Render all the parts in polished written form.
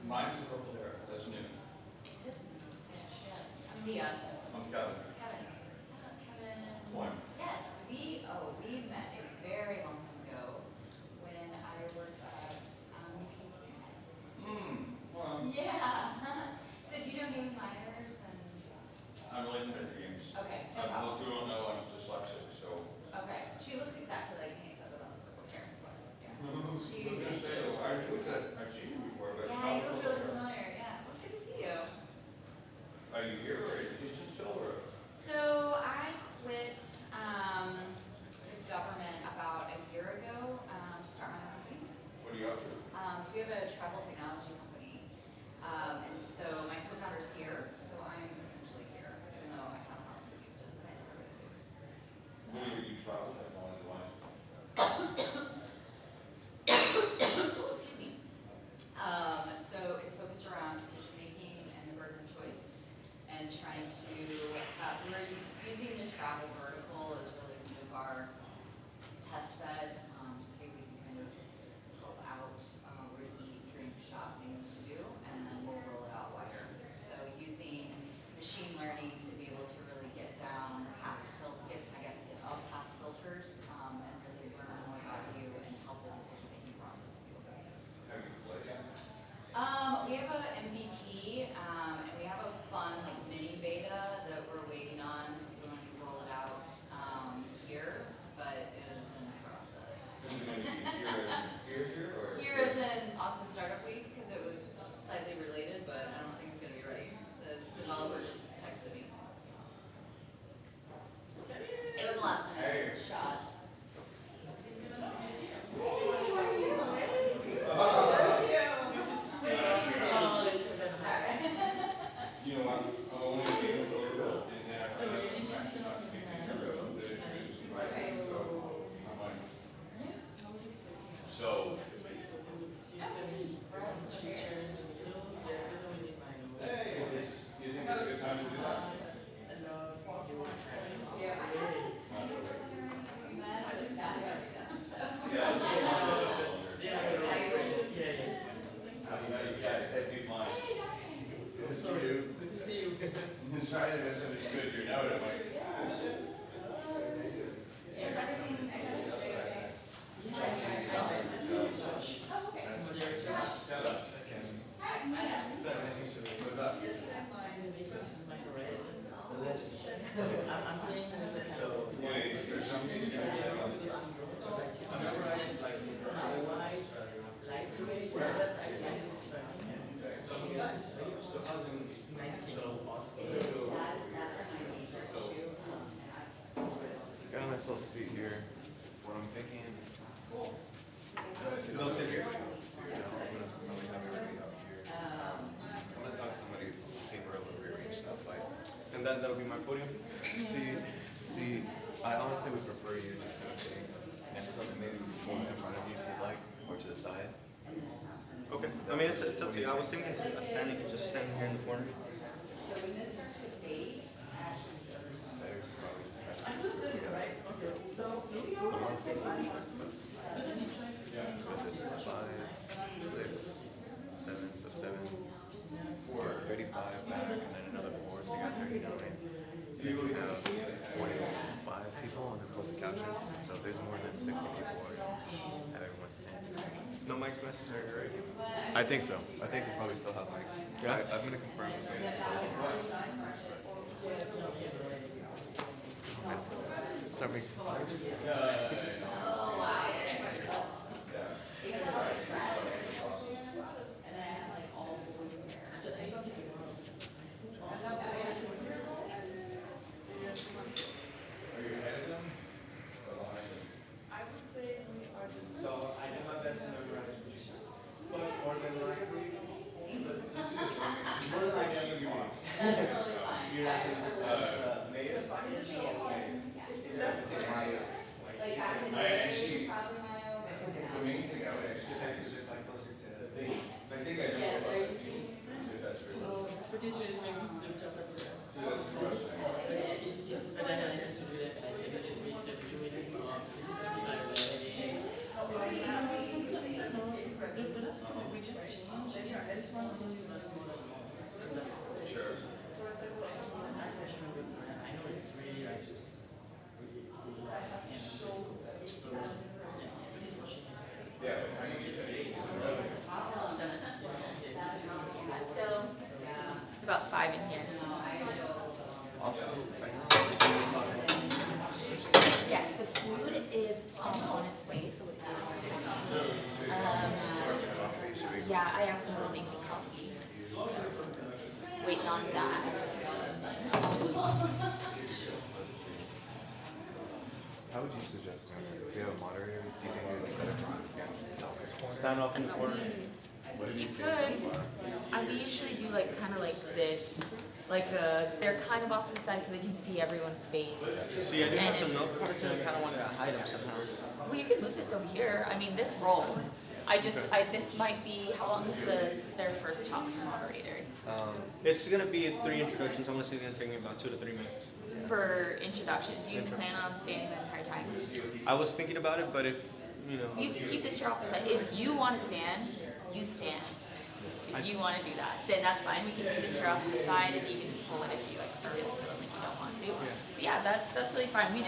Mine's the purple hair, that's new. Yes, yes. I'm Leah. I'm Kevin. Kevin. Kevin. Point. Yes, we met a very long time ago when I worked at UKT. Well, Yeah. So do you know Haley Myers and? I'm really good at names. Okay, no Most problem. people don't know I'm dyslexic, so. Okay, she looks exactly like me except without the purple hair. But yeah. She. I was gonna say, I looked at, I've seen you before, but. Yeah, you look really familiar. Yeah, well, it's good to see you. Are you here or are you Houston still or? So I quit the government about a year ago to start my own company. What are you up to? So we have a travel technology company, and so my co-founder's here, so I'm essentially here, even though I have a house in Houston that I never go to. So. Who are you travel technology wise? Oh, excuse me. So it's focused around decision making and the burden of choice, and trying to. We're using the travel vertical as really kind of our test bed to see if we can kind of help out where to eat, drink, shop, things to do, and then we'll roll it out wider. So using machine learning to be able to really get down past get up past filters and really learn more about you and help the decision making process of people. Have you played yet? We have a MVP and we have a fun like mini beta that we're waiting on to roll it out here, but it is in process. Is it going to be here or? Here is in Austin Startup Week because it was slightly related, but I don't think it's going to be ready. The developer just texted me. It was a last minute shot. You know what? I only did it for a little bit. So you need to just So, hey, you think it's a good time to do that? That'd be fine. Good to see you. Good to see you. That's right, I misunderstood your note. I'm like, Is everything okay? Oh, okay. what's up? I'm playing with a Wait, there's something you said. I'm memorizing like light gray, that I find it funny. It's very 2019. That's my major issue. Got a nice little seat here. What I'm thinking. They'll sit here. I'm gonna have everybody up here. I'm gonna talk to somebody, see where we'll rearrange stuff like. And that'll be my podium. See, I honestly would prefer you just kind of sitting next to them and maybe one's in front of you if you'd like, or to the side. Okay. I mean, it's up to you. I was thinking just standing here in the corner. So when this starts to fade, actually It's better to probably just have. I just did it, right? Okay. So maybe I I'm was honestly thinking five, just 7, so 7, 35 back, and then another 4, so you got 39. You will have 45 people, and then plus the couches. So if there's more than 60 people, have everyone stand. No mics necessary, right? I think so. I think we'll probably still have mics. Yeah. I'm gonna confirm this. Start making some fire. and then I had like all blue hair. Are you ahead of them? Or behind them? I would say we are the So I did my best to memorize what you said. But more than likely, more than likely I'm gonna be wrong. Totally fine. You're not saying it's Maya? It is Maya, yes. Is that Maya? Like back in the I day, actually, this one seems to be smaller than most, so that's Sure. I'm not sure, but I know it's really like really so yeah, this machine is Yeah, but how do you use it? So, it's about 5 in here. Also, Yes, the food is on its way, so it is. Yeah, I asked them to make me coffee. Waiting on that. how would you suggest doing it? If you have a moderator, do you think it would be better? Stand off in the corner. What have You you seen could. so far? We usually do like kind of like this. Like they're kind of off to the side so they can see everyone's face. See, I do have And some it's- note cards and I kind of wanted to hide them somehow. Well, you can move this over here. I mean, this rolls. This might be, how long is their first talk from moderator? It's gonna be 3 introductions. I'm gonna say it's gonna take me about 2 to 3 minutes. For introduction, do you plan on standing the entire time? I was thinking about it, but if you know, You can keep this chair off the side. If you want to stand, you stand. If you want to do that, then that's fine. We can keep this chair off to the side, and you can just pull it if you like, or feeling like you don't want to. But yeah, that's really fine. We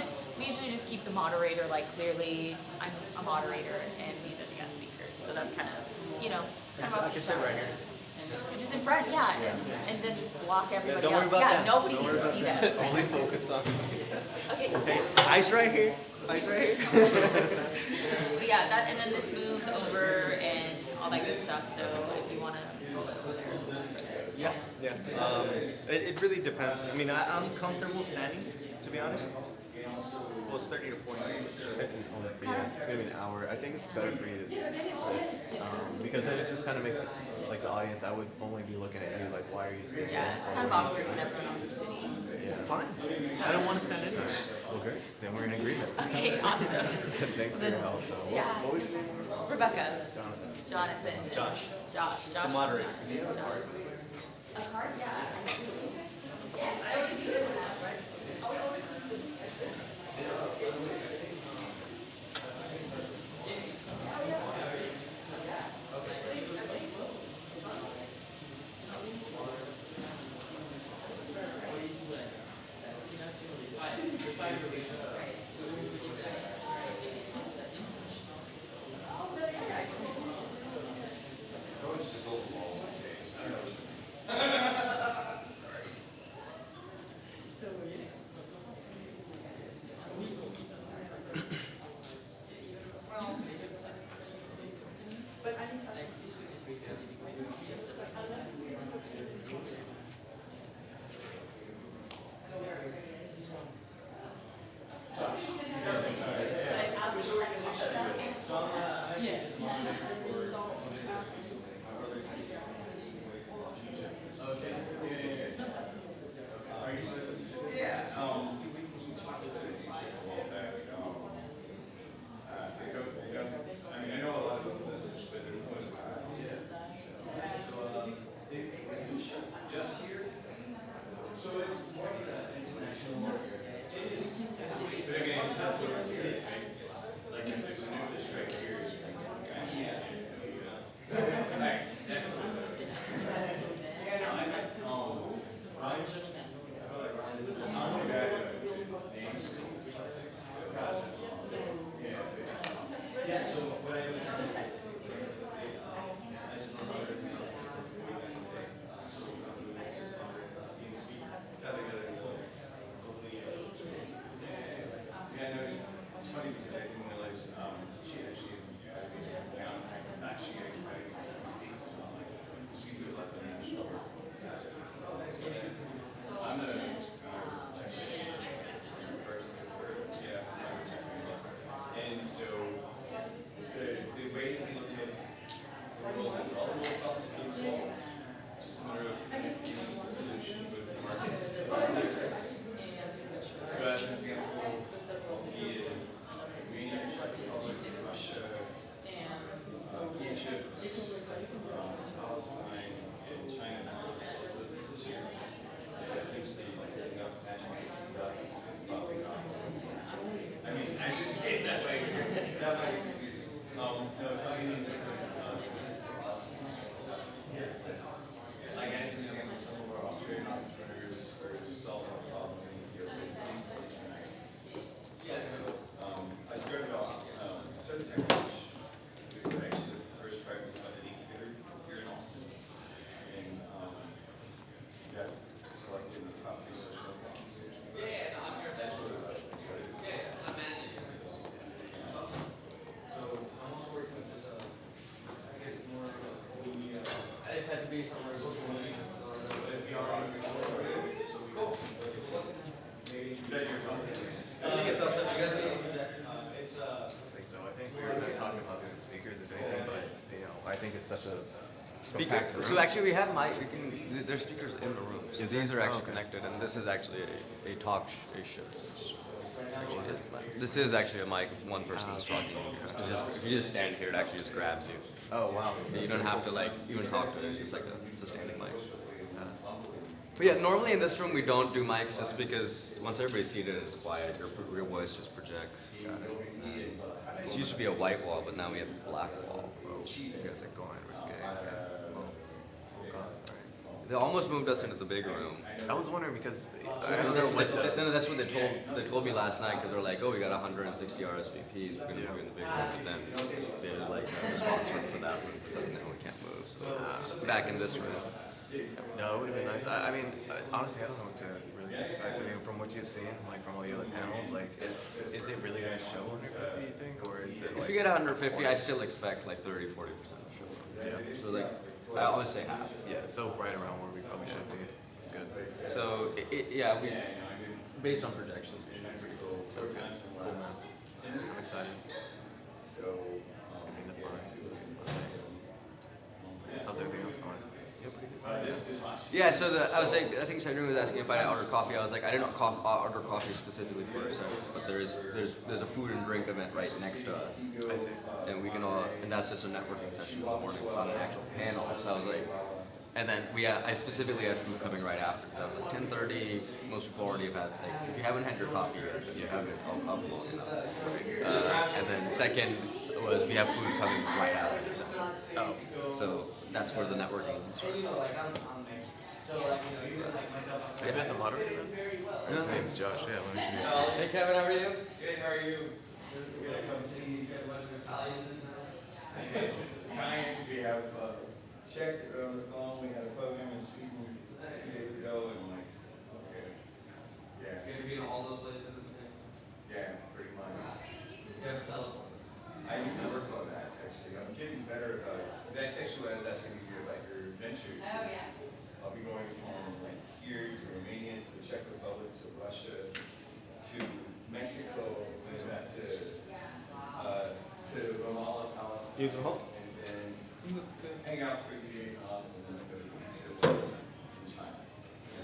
usually just keep the moderator like clearly. I'm a moderator, and these are the guest speakers. So that's kind of kind of I off can the sit side. right here. Just in front, yeah, and then just block everybody don't worry else. about Yeah, that. nobody Don't needs worry to see about that. Only focus on. Okay. Okay, eyes right here. Eyes right here. But yeah, that and then this moves over and all that good stuff. So if you want to. Yeah. Yeah. It really depends. I mean, I'm comfortable standing, to be honest. Well, it's 30 to 40. It's only for you. It's gonna be an hour. I think it's better for you to sit, because then it just kind of makes it, like the audience. I would only be looking at you like, why are you sitting? Yeah, it's kind of awkward when everyone else is sitting. Fine. I don't want to stand anywhere. Well, great. Then we're in agreement. Okay, awesome. Thanks for your help. Though. Yeah. What would your name be? Rebecca. Jonathan. Jonathan. Josh. Josh. The moderator. Josh. A card? Yeah. Yes, I would do it with that, right? based on our school meeting. Everything is all set. You guys need a projector? I don't think so. I think we were gonna talk about doing speakers if anything, but you know, I think it's such a compact room. So actually, we have mic. There's speakers in the room. So Is these there? are actually Oh, okay. connected, and this is actually a talk show. This is actually a mic. If one person's talking. If you just stand here, it actually just grabs you. Oh wow. You don't have to like even talk to it. It's just like it's a standing mic. But yeah, normally in this room we don't do mics just because once everybody's seated and it's quiet, your voice just projects. It used to be a white wall, but now we have a black wall. You guys are going risque. Okay. Oh god. Alright. They almost moved us into the big room. I was wondering because I don't know like No, that's what they told me last night because they're like, oh, we got 160 RSVPs, we're gonna move in the big room, but then they were like responsible for that room, so no, we can't move. So back in this room. no, it would have been nice. I mean, honestly, I don't know what to really expect. I mean, from what you've seen, like from all the other panels, like is it really gonna show 150? You think, or is it If like? we get 150, I still expect like 30-40% to show up. So like, I always say half. Yeah, so right around where we probably should be. It's good. So yeah, we based on projections. We should be cool. That's good. Cool, man. I'm excited. It's gonna be the fun. How's everything else going? Yeah, so I was like, I think Sandrine was asking if I order coffee. I was like, I didn't order coffee specifically for ourselves, but there's a food and drink event right next to us, I see. and we can all, and that's just a networking session in the morning. It's not an actual panel. So I was like, and then I specifically had food coming right after because I was like 10:30. Most people already have had. Like, if you haven't had your coffee yet, then you haven't. I'll blow it up. And then second was we have food coming right after. Oh, so that's where the networking starts. Have you met the moderator then? His name's Josh. Yeah, let me introduce you. Hey Kevin, how are you? Good, how are you? We're gonna come see you. Italians, we have checked on the phone, we had a program in Sweden 2 days ago, and I'm like, okay, yeah, Gonna be in all those places at the same. yeah, pretty much. Yeah. I need to work on that, actually, I'm getting better, that's actually what I was asking you about your adventure. Oh, yeah. I'll be going from like here to Romania, to the Czech Republic, to Russia, to Mexico, and then back to Ramallah, Palestine. And then hang out for a few days in Austin, and then go to China.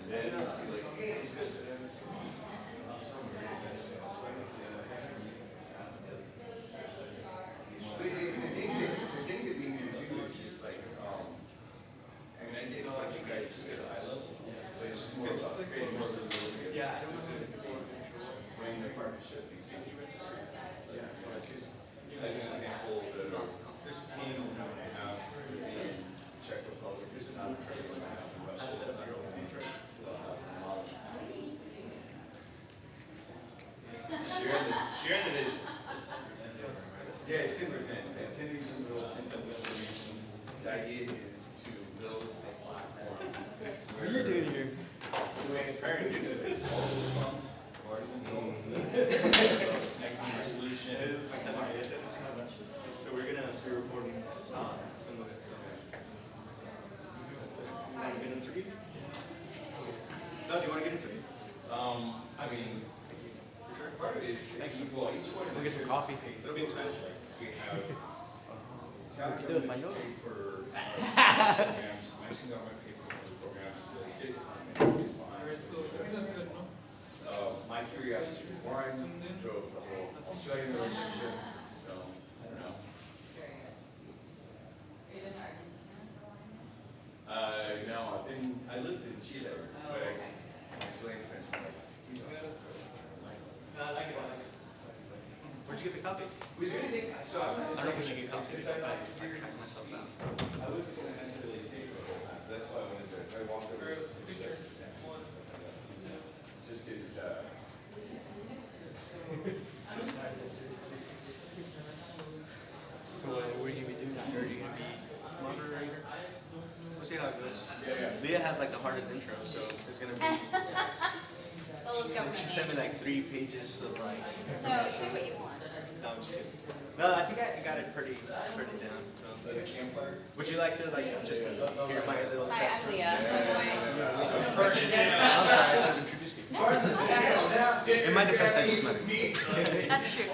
And then I'll be like, hey, it's Christmas. The thing that we need to do is just like, I mean, I didn't know what you guys just get at eye level, but it's just more about creating more visibility. Yeah. Specifically, bring the partnership, you see. Yeah, because as an example, there's a team we're going to have in the Czech Republic, there's not the same we're going to have in Russia. Share the vision. Yeah, it's 10%. And 10 regions will 10 information. The idea is to build a platform. What are you doing here? Trying to get to all those funds, already been sold. Connecting solutions. So we're gonna start recording some of that stuff. Want to get into it? No, do you want to get into it? I mean, part of it is, well, each one. We'll get some coffee. It'll be in Spanish. We have. Italian government pay for programs. Mexican government pay for programs. The State Department is behind. My curiosity was why drove the whole Australian relationship. So I don't know. Are you in Argentina and so on? No, I lived in Chile, but I explained French. You know. Where'd you get the copy? Was there anything I saw? I don't know if we should get copies. Since I tracked myself down. I wasn't going to necessarily stay for the whole time, so that's why I wanted to. I walked over. Just because. So what are you gonna be doing? Are you gonna be moderator? We'll see how it goes. Yeah. Leah has like the hardest intro, so it's gonna be. It's all those government She sent me names. like 3 pages of like. No, say what you want. No, I'm just kidding. No, I think I got it pretty down. So, would you like to just hear my little Hi, test? I'm Leah, by the way. I'm sorry, I should introduce you. No, it's fine. In my defense, I just met her. That's true, he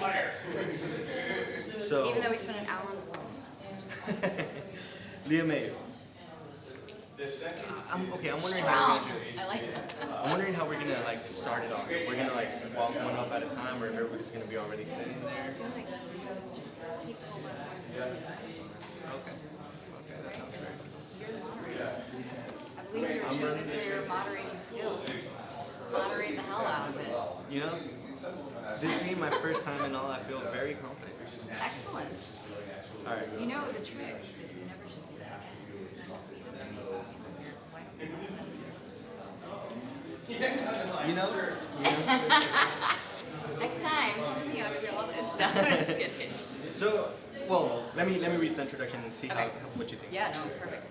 did. So, Even though we spent an hour on the phone. Leah Mayo. I'm wondering how we're Strong. gonna do it. I like that. I'm wondering how we're gonna like start it off. If we're gonna like walk one up at a time, or if everybody's gonna be already sitting there. I feel like just take the whole bus. Okay. Okay, that sounds great. You're the moderator. I believe you're choosing for your moderating skills. Moderate the hell out of it. You know, this being my first time and all, I feel very confident. Excellent. All right. You know the trick, but you never should do that again. Why don't you do that? You know. Next time, call me out of your office. Good hit. So, well, let me read the introduction and see Okay. what you think. Yeah, no, perfect.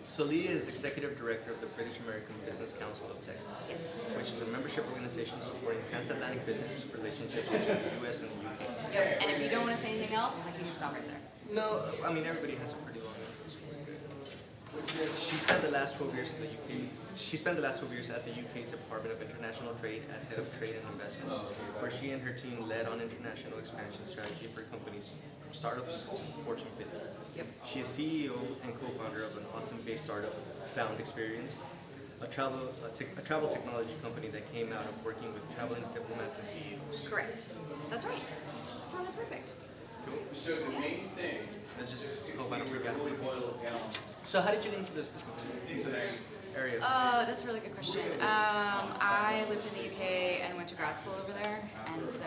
So Leah is Executive Director of the British American Business Council of Texas, Yes. which is a membership organization supporting transatlantic business relationships between the U.S. and the U.K. Yep. And if you don't want to say anything else, like you can stop right there. No, I mean everybody has a pretty long name. She spent the last 12 years in the UK. She spent the last 12 years at the UK's Department of International Trade as head of trade and investment, where she and her team led on international expansion strategy for companies from startups to Fortune 50. Yep. She is CEO and co-founder of an Austin-based startup, Found Experience, a travel technology company that came out of working with traveling diplomats and CEOs. Correct. That's right. That sounded perfect. So the main thing, Let's just co-founder for that. really boil it down. So how did you get into this business, into this area? That's a really good question. I lived in the UK and went to grad school over there, and so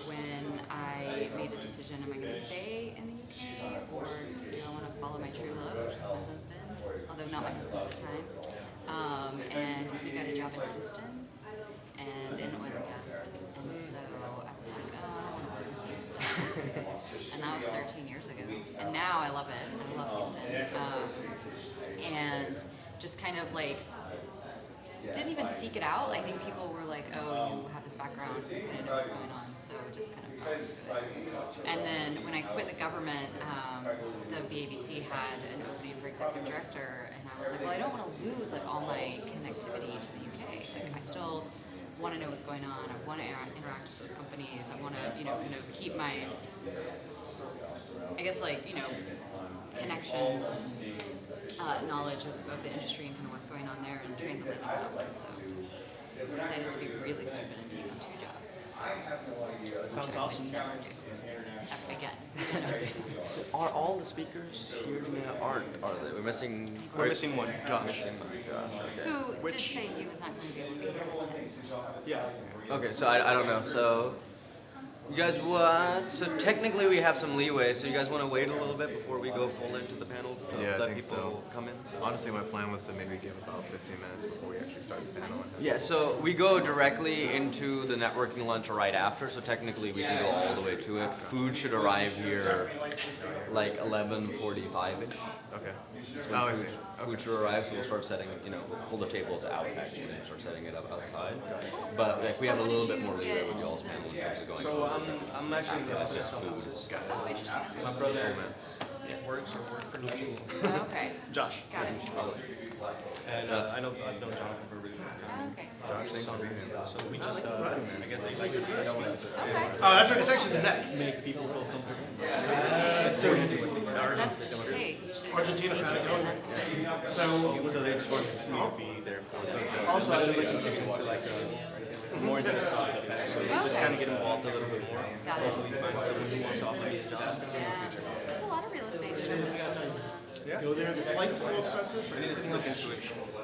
when I made a decision, am I going to stay in the UK or do I want to follow my true love, which is my husband, although not my husband at the time, and he got a job in Houston and in oil and gas, and so I was like, oh, I want to work in Houston, and that was 13 years ago, and now I love it. I love Houston. And just kind of like didn't even seek it out. I think people were like, "Oh, you have this background, you kind of know what's going on," so just kind of fell into it. And then when I quit the government, the BABC had an opening for executive director, and I was like, "Well, I don't want to lose like all my connectivity to the UK. Like, I still want to know what's going on. I want to interact with those companies. I want to, kind of keep my, I guess, like, connections and knowledge of the industry and kind of what's going on there and translating stuff. And so just decided to be really stupid and take on 2 jobs. So Sounds awesome. never do. Again. Are all the speakers here tonight? Aren't, are they? We're missing one, Josh. Missing Josh, okay. Who did say he was not going to be able to be here at 10. Yeah. Okay, so I don't know. So you guys what? So technically we have some leeway. So you guys want to wait a little bit before we go full into the panel? Yeah, I let think people so. come in. Honestly, my plan was to maybe give about 15 minutes before we actually start the panel. Yeah, so we go directly into the networking lunch right after, so technically we can go all the way to it. Food should arrive here like 11:45-ish. Okay. That's when Oh, I see. food should arrive, so we'll start setting, we'll pull the tables out actually and start setting it up outside. But like, we have a little bit more leeway with y'all's panel in terms of going. So I'm actually It's just food. Oh, interesting. my brother works or worked for Nike. Oh, okay. Josh. Got it. And I've known Jonathan for a really long time. Oh, okay. Josh, thanks for being here. So we just, I guess they like to Okay. That's right. It's actually the neck. make people feel comfortable. That's hey. Argentina, Take it, Patagonia. and that's okay. So So they just want me to be there for them. Also, I've been looking to get into like more into the stuff like that. So just kind of get involved a little bit more. Got it. Hopefully find someone who wants to offer me a job. Yeah. There's a lot of real estate startups. go there. The flight's a little expensive. I need to look into it.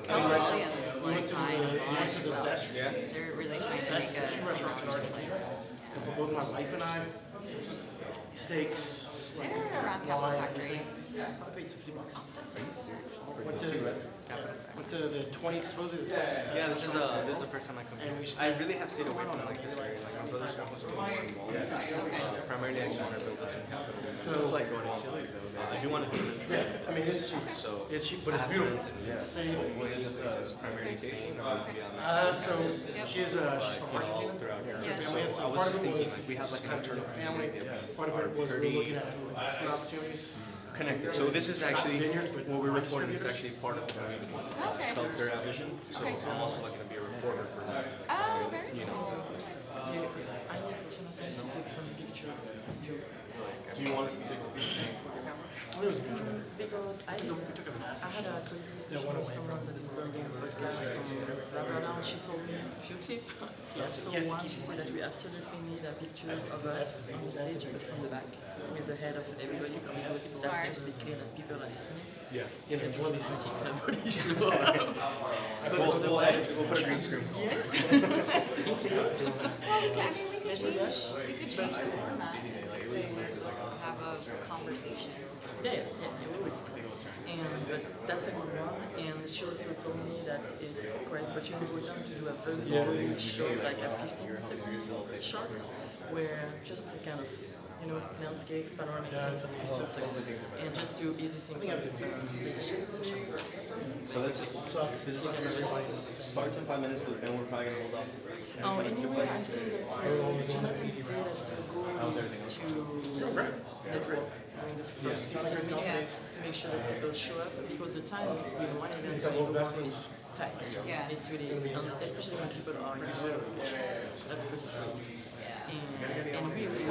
Keller Williams is like trying a lot, To the so best, they're really trying to best make a 2 restaurants in Argentina. And for both my wife and I, steaks, They're around Capital wine, Factory. everything. I paid $60. Went to the 20, supposedly the 20. Yeah, this is the first time I come And we here. spent- I really have stayed away from like this area. Like my brother's shop was always primarily I just want to build up some capital. So it's like going to Chili's though. I do want to build a trip. I mean, it's It's cheap. So, It's cheap, but it's beautiful. It's safe. was it just a primary vacation or would it be on So she's from Argentina. So her family has some part of it was we have like kind of her family. Part of it was we were looking at some investment opportunities. connected. So this is actually, Vineyards, but what we're not recording is distributors. actually part of the community. Okay. It's called Third Eye Vision. So Okay. I'm also like gonna be a reporter for that. Oh, very You know, cool. I need to take some pictures too. do you want us to take a picture? Well, it was a good job. Because We took a I massive had a shot. crazy Yeah, discussion one with away someone that is building a podcast on blah blah blah, and she told me a few tips. So yes, one, keep she it said that we absolutely need a picture of us on the stage, but from the back, with the head of everybody, because that's just the clear that people are listening. Yeah. You know, it's one of these things. Nobody should. We'll edit, we'll put a green screen. Well, we could, we could change the format and say, let's have a conversation. Yeah, we would see. And but that's a good one. And she also told me that it's quite important to do a very short, like a 15 seconds shot, where just a kind of, landscape, panoramic scenes, and just to easy things like social work. So let's just, Sucks. this is what we're just, starts in 5 minutes, but then we're probably gonna hold off. Oh, anyway, I think that Jonathan said that the goal is to network in the first 15 minutes to make sure that people show up, because the time between one event and Couple another investments. is tight. Yeah. It's really, especially when people are in so that's pretty crazy. And we really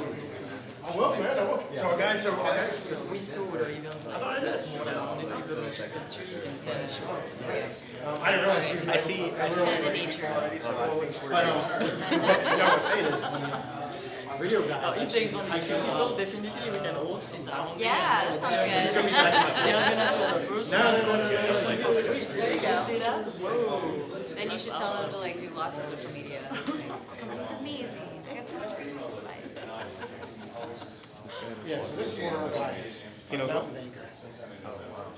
I will, man, I will. So, guys, okay. because we saw the event like this morning, and people were interested too, and then show up. So, I didn't realize. I see, Kind of the nature of it. But, you know what I'm saying is, our video guys. if there is only few people, definitely we can all sit down. Yeah, that sounds good. They're not gonna tell the person. There you go. See that? Whoa. Then you should tell them to like do lots of social media. This company's amazing. I got so much free time to buy. Yeah, so this is one of our guys. He knows Mountain Baker.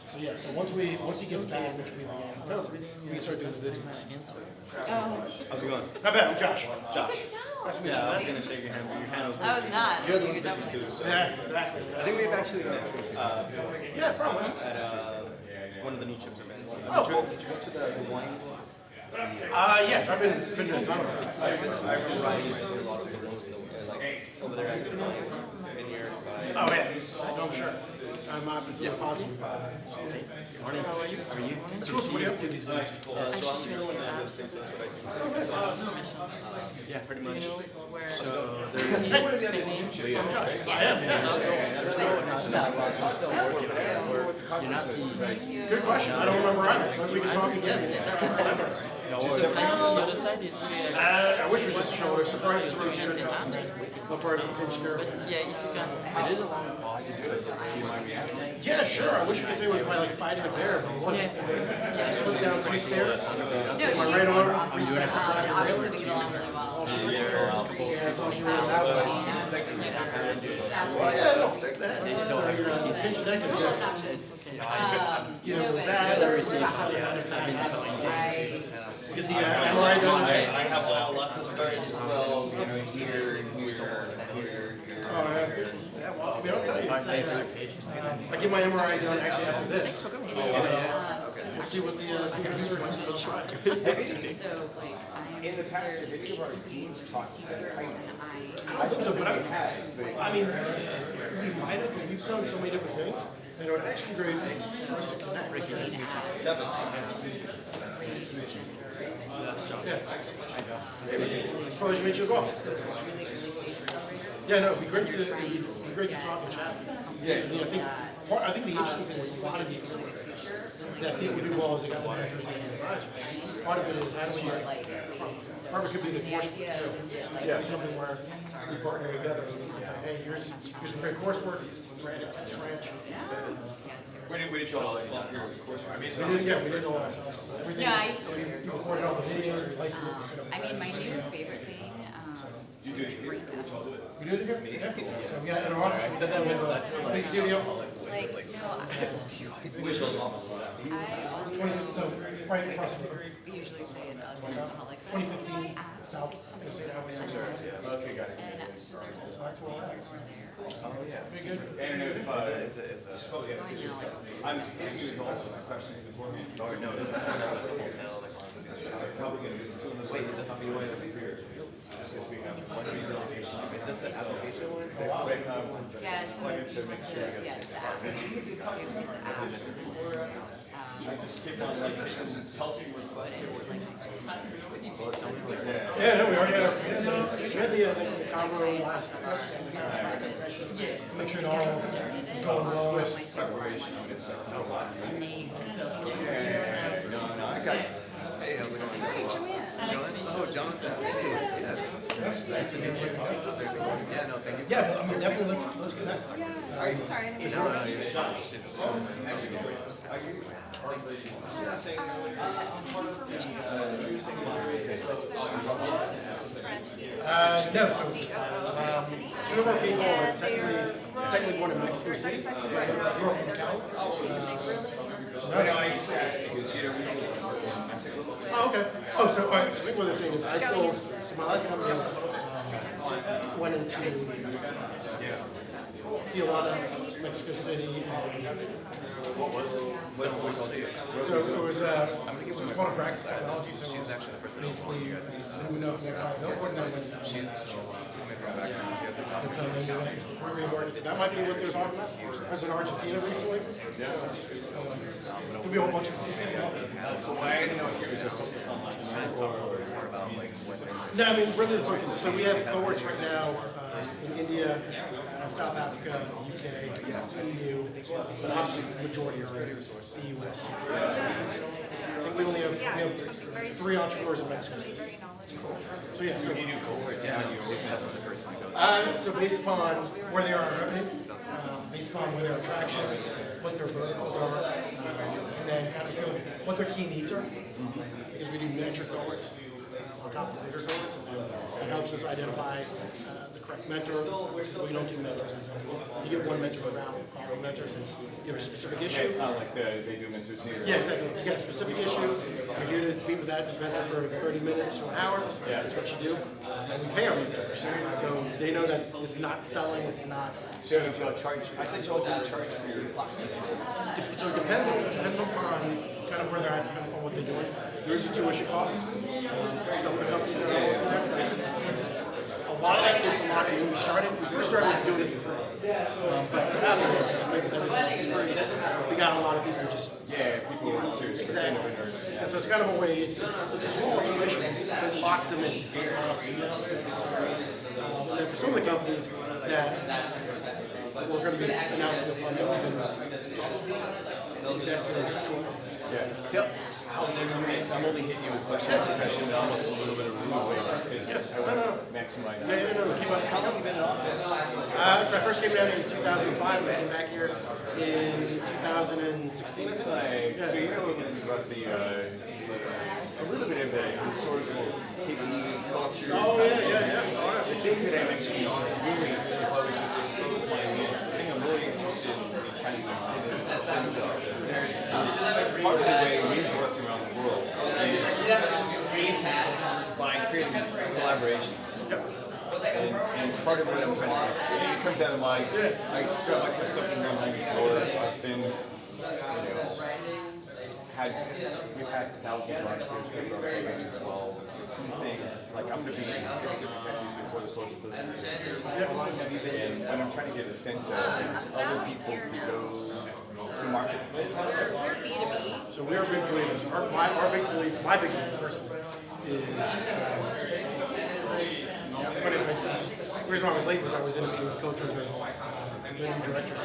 So yeah, so once he gets back, which will be the end of COVID, we can start doing the videos. Oh, how's it going? Not bad, I'm Josh. Josh. Nice to meet Yeah, I was you. gonna shake your hand, but your hand was. I was not. You're the one You're busy definitely- too, so. Yeah, exactly. I think we've actually met, Yeah, probably. at, one of the New Chips events. Oh, cool. Did you go to the wine? Yes, I've been to a ton of them. I remember Ryan used to do a lot of events, like, over there at Good Wine, Vineyard, by. Oh, yeah, no, I'm sure. I'm opposite positive about it. Morning, how are you? It's cool, so what are you up to these days? So I'm still in the Simpsons, right? Yeah, pretty Do you much. know where So his there's. name? Good question, I don't remember either, so we can talk again. The other side is really I wish it was just a shoulder, surprised it's a rotator cuff. The person pinched nerve. yeah, if you can. Yeah, sure, I wish you could say it was by like fighting a bear, but it wasn't. I slipped down 2 stairs. No, she's right arm, awesome. we do have to crack a Obviously, railing. we get along really well. Yeah, that's all she wrote out. Well, yeah, no, take that. Your pinched neck is just, you know, sad. Get the MRI done today. I have lots of stories as well, you know, here, here. Oh, yeah, well, I mean, I'll tell you, it's, I get my MRI done actually after this. So, we'll see what the surgeon says on Friday. So, like, In the past, if any of our teams talked to each other, I don't think so, but I mean, we might have, but we've done so many different things, and it would actually be great for us to connect. Yeah. Probably should meet you as well. Yeah, no, it'd be great to talk and chat. Yeah, I mean, I think the interesting thing with a lot of the accelerators that people do well is they got the measures and the advisors. Part of it is how do we, part of it could be the coursework too. It could be something where we partner together and we can say, hey, here's some great coursework, Brandon, French. Where did you all your course? I mean, We did all ourselves. Everything. Yeah, I used to. We recorded all the videos, we licensed it, we set up. I mean, my new favorite thing, you do it here. We did it here? Yeah. So we got in our office, we have a big studio. like, no, Which was awful. I also 2015, so right across the river. usually say it alcoholic. 2015, south. Okay, got it. And so there's a That's not where we're at. over there. Oh, yeah. Very good. And if, It's a, I'm thinking of also the question beforehand. or no, this is that's a hotel, like on Probably gonna do still in the. Wait, is it how you want to Just because we have one visa application. Is this the application one? Yeah, so To make sure we get yes, the app. So you have to get the app. I just keep on like pelting requests. Yeah, no, we already had the convo last session. Make sure it all is going well. And they Hey, how's it going? Hey, Joanne. Oh, Jonathan. Hey, yes. Nice to meet you. Yeah, no, thank you. Yeah, but I mean, definitely let's connect. Sorry, I didn't mean No, no, she's No, so two of our people are technically born in Mexico City. Grew up in McAllen. Oh, okay. Oh, so I think what they're saying is I still, so my last company went into Tijuana, Mexico City. what was it? So it was called a Praxis Technology. So She's actually the person who basically, who knows what she's coming from background. She has a job. that might be what they're talking about. I was in Argentina recently. Could be a whole bunch of No, I mean, really the focus is, so we have cohorts right now in India, South Africa, UK, EU, but obviously the majority are the US. I think we only have 3 entrepreneurs in Mexico City. So yeah, so, so based upon where they are in revenue, based upon where their attraction, what their verticals are, and then kind of feel what their key needs are, because we do miniature cohorts on top of the bigger cohorts, and it helps us identify the correct mentor. We don't do mentors. You get one mentor around our mentors. It's you have a specific issue. It's not like they do mentors here. Yeah, exactly. You got a specific issue. You're here to meet with that mentor for 30 minutes to an hour. That's what you do. And we pay our mentors. So they know that it's not selling, it's not. So do you charge, I think you'll charge your classes. So it depends upon kind of where they're at, depending on what they're doing. There's a tuition cost. Some of the companies that are working there. A lot of that is to lock in. When we first started doing it for free. But what happened is, we got a lot of people just. Yeah, people are serious. Exactly. And so it's kind of a way, it's a small tuition, but it locks them into some costs and gets us into service. And then for some of the companies that we're going to be announcing a fund that we've been just investing in shortly. Yeah. So, I'm only hitting you with questions after questions, almost a little bit of room away because I want to maximize. No, keep on. How long have you been in Austin? So I first came down here in 2005 and I came back here in 2016, I think. So you know a little bit about a little bit of the historical hippie culture. Oh, yeah. The thing that I'm actually really, if I was just to expose my thing I'm really interested in kind of in the sense of part of the way we've worked around the world is by creating collaborations. And part of what I'm trying to do, it comes out of my, I started my first company in 1994. I've been, we've had thousands of entrepreneurs with our programs as well. Like I'm going to be in 6 different countries before the close of business. And what I'm trying to get a sense of is other people to go to market. We're B2B. So we are big believers. My big belief personally, is the reason why I was late was I was in a meeting with Coach Rivers, the new director of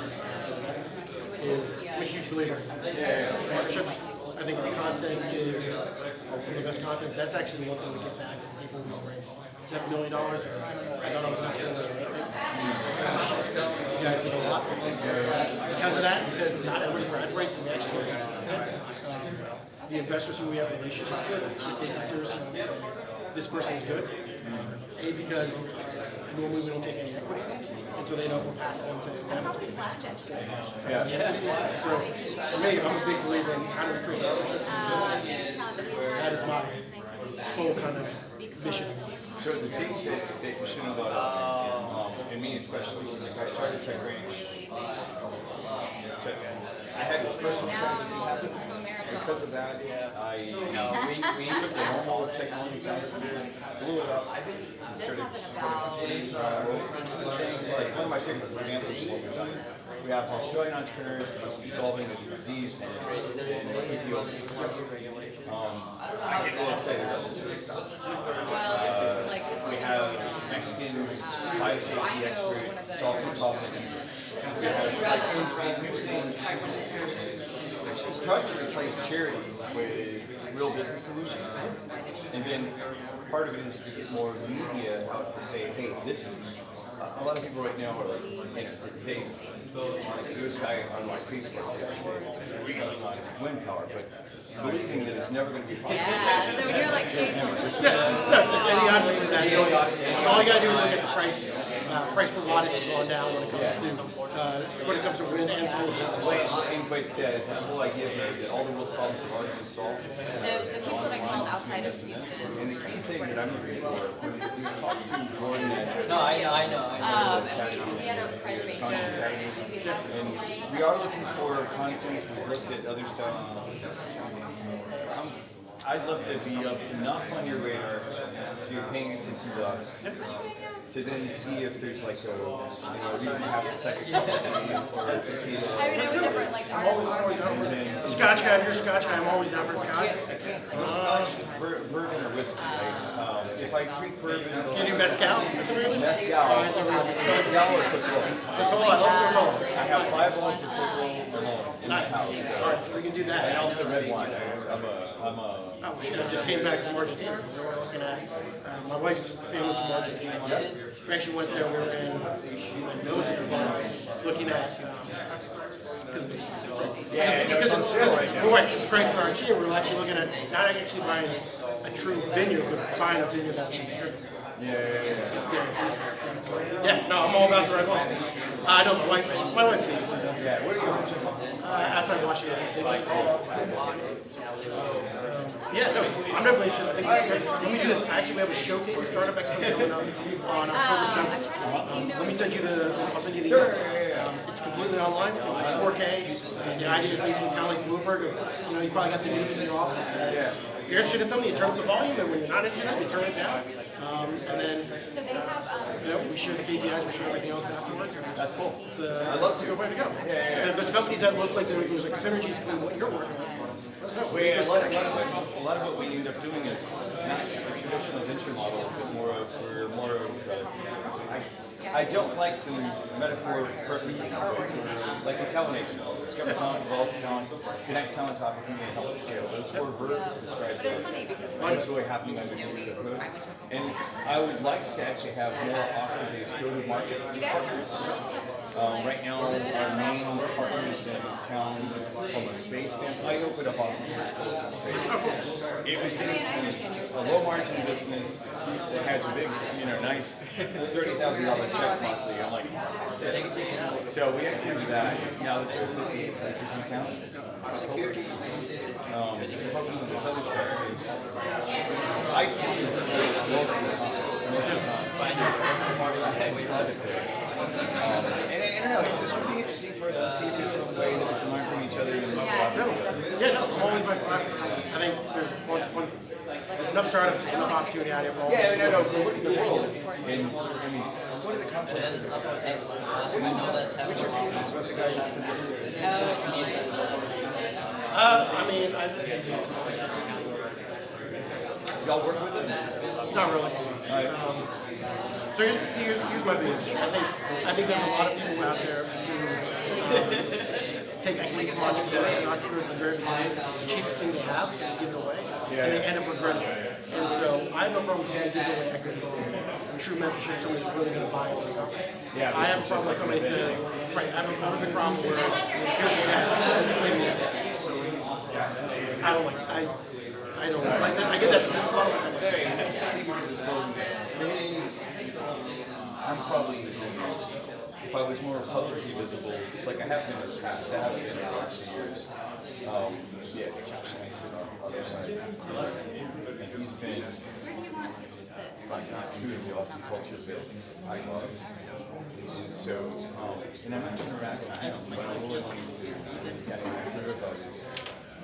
investments, is I'm a huge believer in partnerships. I think the content is some of the best content. That's actually one thing to get back from people who raise $7 million. I thought I was not doing anything. You guys did a lot. Because of that, because not everybody graduates and they actually the investors who we have relationships with, we take it seriously and we say, this person is good. Because normally we don't take any equities, and so they know if we're passing them to them. So for me, I'm a big believer in how do we create partnerships and build. That is my sole kind of mission. So So the things that you should know about and me especially, like I started Tech Range. I had this personal tragedy happen. Because of that, we took the normal technology faster, blew it up, and This started happened about, like one of my favorite examples of what we've done is we have Australian entrepreneurs solving a disease in Ethiopia. I get really excited about this stuff. well, this is like, this is. We have Mexican biosafety expert solving the problem. We've seen trying to replace charity with real business solutions. And then part of it is to get more media out to say, hey, this is, a lot of people right now are like, hey, this guy on my Facebook, reading on wind power, but believing that it's never going to be possible. Yeah, so when you're like chasing. Yeah, it's just idiotic with that. You know, all you gotta do is look at the price. Price per watt has gone down when it comes to wind and solar panels. But the whole idea that all the world's problems have already been solved. The people that called outside of Houston. And the key thing that I'm looking for, when we talked to Gordon and No, I know. And we had a press break there, and we are looking for content. We've looked at other stuff. I'd love to be up enough on your radar so you're paying attention to us to then see if there's like a reason to have a second policy or to see I mean, I would never like. I'm always down for it. Scotch guy, if you're a Scotch guy, I'm always down for Scotch. bourbon or whiskey. If I drink bourbon, Can you do mezcal? mezcal or Sotol. Sotol, I love Sotol. I have 5 bottles of Sotol alone in the Nice. house. All right, so we can do And that. also red wine. Oh, shit, I just came back from Argentina. We were looking at, my wife's family's from Argentina. We actually went there, we were in Mendoza, looking at, because Christ Argentina, we were actually looking at, not actually buying a true vineyard, but buying a vineyard that was distributed. Yeah, no, I'm all about the red wine. I know my wife basically does. Yeah, what are you Outside Washington, D.C. Yeah, no, I'm definitely interested. I think let me do this. Actually, we have a showcase, Startup Expo coming up on October 7th. Let me send you I'll send you the email. It's completely online. It's 4K. The idea is basically kind of like Bloomberg. You probably got the news in your office. If you're interested in something, you turn up the volume, and when you're not interested in it, you turn it down. And then, So they have, we share the KPIs, we share everything else afterwards. That's cool. It's a good way to go. And if there's companies that look like there's like synergy between what you're working with, let's know. A lot of what we end up doing is not the traditional venture model, but more of I don't like the metaphor perfectly, but like a talent agency. Discover talent, develop talent, connect talent opportunity, and help it scale. Those 4 verbs describe but it's funny because what's really happening underneath the hood. And I would like to actually have more Austin-based go-to-market you guys are listening. right now, our main partners in town from a space standpoint, I opened up Austin's first co-working space. It was a low-margin business that has a big, nice $30,000 check monthly. I'm like, so we actually do that. Now that there are 58 places in town, to focus on this other stuff. I still do most of the time. And I don't know, it's just really interesting for us to see if there's some way that we can learn from each other and collaborate. Yeah, no, I'm always about collaborating. I think there's enough startups, there's enough opportunity out here for all of us. Yeah, no, if we look at the world, and what are the complexes of it? Which are companies about the guy that sends us y'all work with them? Not really. So here's my biggest issue. I think there's a lot of people out there who take equity from entrepreneurs and entrepreneurs at the very beginning. It's the cheapest thing they have, so they give it away, and they end up regretting it. And so I have no problem with somebody gives away equity from true mentorship, somebody's really going to buy into the company. Yeah, I have a problem when somebody says, right, I have a big problem where here's the desk, I don't like it. I don't like that. I get that's a business model. I'm probably, if I was more publicly visible, like I have been in the past, I haven't been in the last 2 years. Josh Mason on the other side. And he's been, like not true to the Austin culture that I love. And so, and I'm not interacting, I don't, but I really want to get clear about this.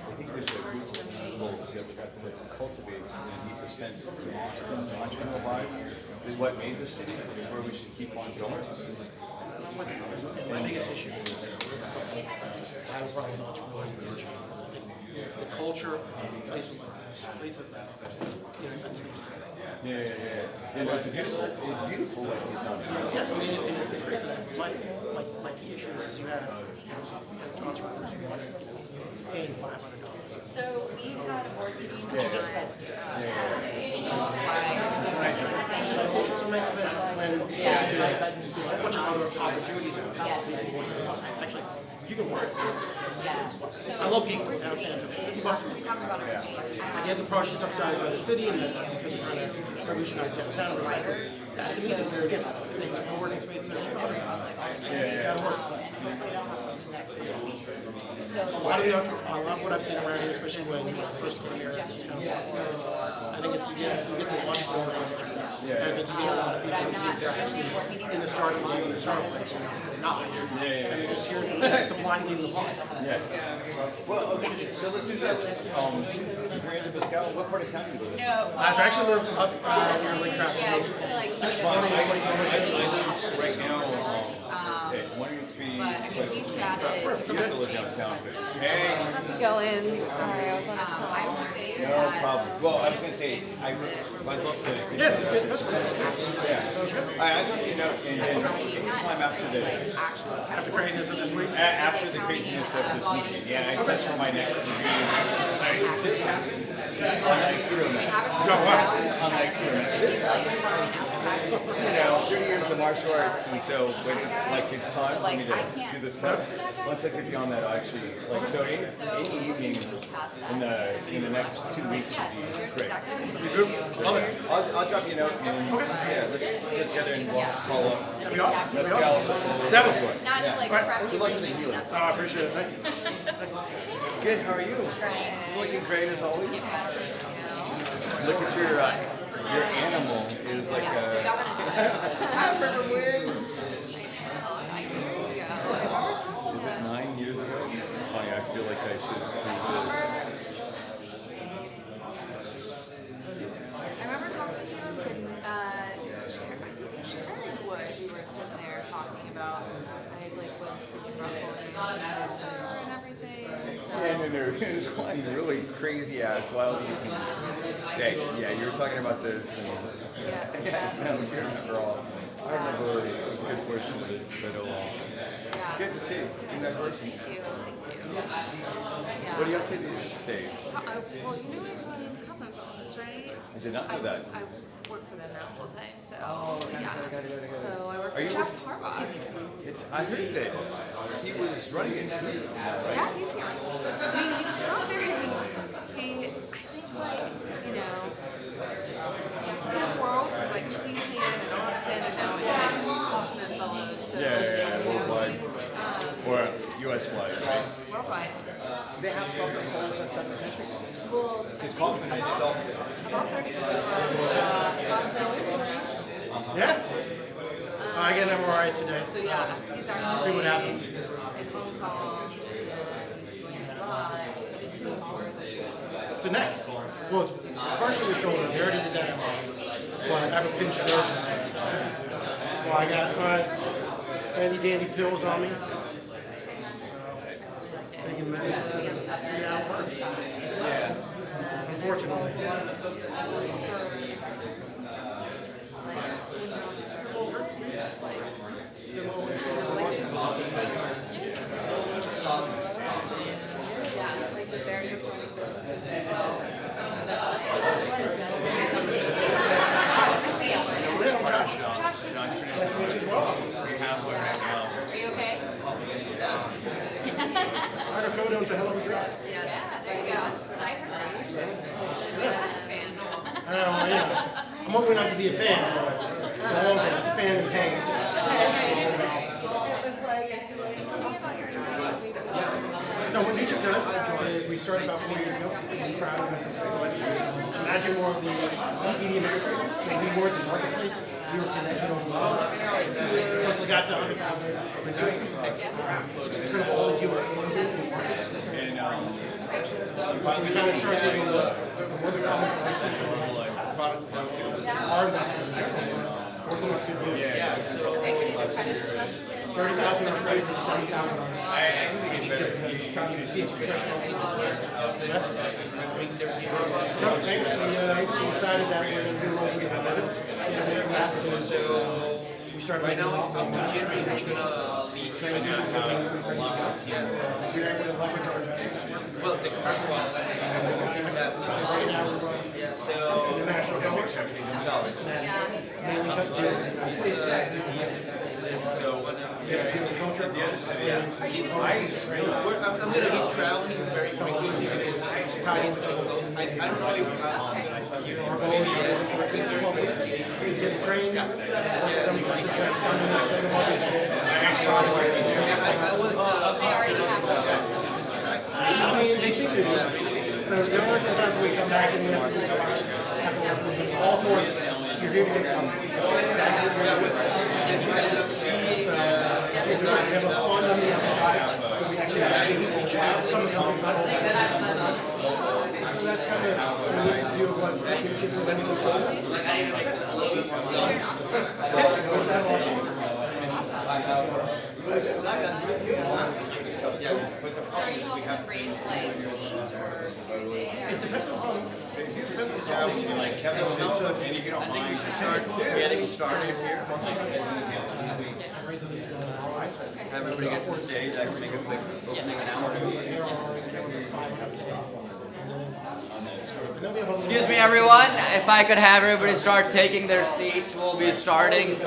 I think there's a beautiful to cultivate in a deeper sense the Austin entrepreneurial vibe is what made this city, is where we should keep on going. My biggest issue is I have a problem with entrepreneurs in general. I think the culture of places like this, event spaces. Yeah, no, it's beautiful what he's done. Yes, I mean, it's great for that. My key issue is you have entrepreneurs who want to paying $500. So we had a board meeting Saturday, which is why It's a nice event when there's a bunch of other opportunities out there. Actually, you can work. I love Geek down San Antonio. we talked about it. I get the project subsidized by the city, and that's because you're trying to revolutionize downtown or whatever. That to me is a fair deal. It's a co-working space and everything. It's gotta work. A lot of what I've seen around here, especially when you first came here, I think you get the entrepreneur culture. And I think you get a lot of people who they're actually in the startup game, in the startup place, not. And they're just here to blind lead in the park. Yes. Well, okay, so let's do this. If you're into Pascal, what part of town do you live in? No. I actually live up near Lake Travis. Yeah, just to like. I live right now, okay, 183. But I mean, we chatted. You used to live downtown. Hey, How's it going? Sorry, I was on a call. I will say no that. problem. Well, I was going to say, I'd love to. Yeah, that's good. That's good. Yeah. I dropped you a note, and anytime After craziness of this week. after the craziness of this weekend, yeah, I touched for my next review. This happened. Unlike this happened. 30 years of martial arts, and so when it's like it's time for me to do this test, once I get beyond that, I'll actually like so any evening in the next 2 weeks would be great. I'll drop you a note and let's get together and we'll follow up. That'd be awesome. Let's That'd be awesome. Definitely. Not to like prep you. Good luck with the healing. Oh, I appreciate it. Thanks. Good. How are you? It's looking great as always. Look at your animal is like I remember when. Is it 9 years ago? Funny, I feel like I should do this. I remember talking to you and Sharon Wood, we were sitting there talking about, I was thinking about and everything. And it was one really crazy ass wild evening. Yeah, you were talking about this and I remember all. I remember a good portion of it, but good to see you. Congratulations. Thank you. What are you up to these days? Well, you know I'm doing Common Phones, right? I did not know that. I work for them now full time, so Okay. So I work Are for you Jeff Harbaugh. I heard that he was running it too. Right? Yeah, he's here. I mean, he's not very. I think his world was like C-SPAN and Austin, and now it's like Kaufman Fellows. So, Worldwide. he's Or US wide, right? worldwide. Do they have Kaufman Fellows outside the country? Well, Because Kaufman himself. about 30%. Yeah? I get an MRI today. So yeah, he's actually See what happens. in Hong Kong. It's the next. Well, it's partially the shoulder. They already did that MRI. But I have a pinched nerve in the neck. So I got handy dandy pills on me. Taking medicine. See how it works. Yeah. Unfortunately. They're just running businesses. Where's my Josh? Josh, Nice to meet you as well. We have one right now. are you okay? Hydrocodone's a hell of a drug. Yeah, there you go. I heard that. I don't know, I'm hoping not to be a fan, but I won't be a fan in pain. It was like, so tell me about your So what Nature does is we started about 4 years ago. We're proud of this. Imagine more of the TD Ameritrade. So we more of the marketplace. We were connected on we got to 100,000 producers. 6% of all the deals are closed in the market. And so we kind of started taking a look at what the problems are essentially our investors in general. Working with good deals. Yeah, so 30,000 on trades and 7,000 on I need to get better. You need to teach me. We decided that we're going to do what we have minutes. We started right now. We're able to leverage our investors. Well, yeah, so International government. themselves. Mainly cut deals. So what? The other side is he's traveling very frequently. I don't know if Our goal is to get trained. I mean, they think they do. So there are some times we come back and we have to do but it's all for us. You're here to get something. So we have a fund on the outside. So we actually have some of the companies not all that. So that's kind of a holistic view of what Nature is lending to So are you helping them raise like seed or using? It depends on and if you don't mind, we should start getting started here. Have everybody get to the stage. I can make a quick opening announcement. Excuse me, everyone. If I could have everybody start taking their seats, we'll be starting.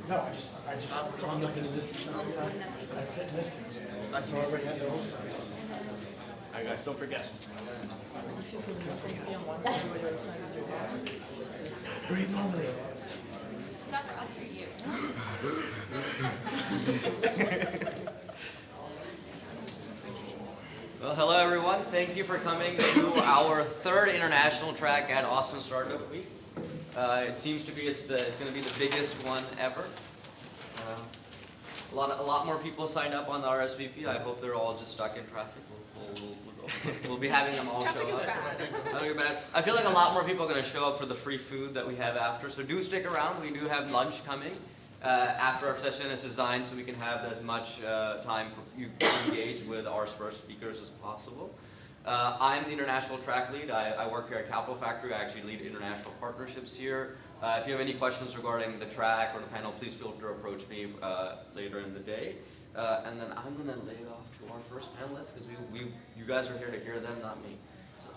No, I just, so I'm looking at this. That's it, this. That's already had the whole stuff. Alright guys, don't forget. Breathe normally. Is that for us or you? Well, hello everyone. Thank you for coming to our third international track at Austin Startup Week. It seems to be it's going to be the biggest one ever. A lot more people signed up on the RSVP. I hope they're all just stuck in traffic. We'll be having them all show up. I feel like a lot more people are going to show up for the free food that we have after. So do stick around. We do have lunch coming after our session is designed, so we can have as much time for you to engage with our first speakers as possible. I'm the international track lead. I work here at Capital Factory. I actually lead international partnerships here. If you have any questions regarding the track or the panel, please feel free to approach me later in the day. And then I'm going to lay it off to our first panelists because you guys are here to hear them, not me. So.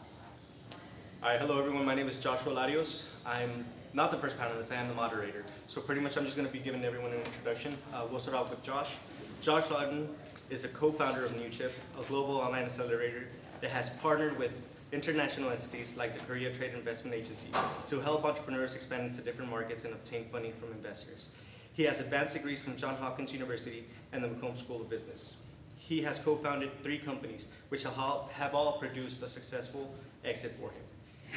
All right, hello everyone. My name is Joshua Larios. I'm not the first panelist. I am the moderator. So pretty much I'm just going to be giving everyone an introduction. We'll start off with Josh. Josh Lawton is a co-founder of NewChip, a global online accelerator that has partnered with international entities like the Korea Trade Investment Agency to help entrepreneurs expand into different markets and obtain funding from investors. He has advanced degrees from Johns Hopkins University and the McCombs School of Business. He has co-founded 3 companies which have all produced a successful exit for him.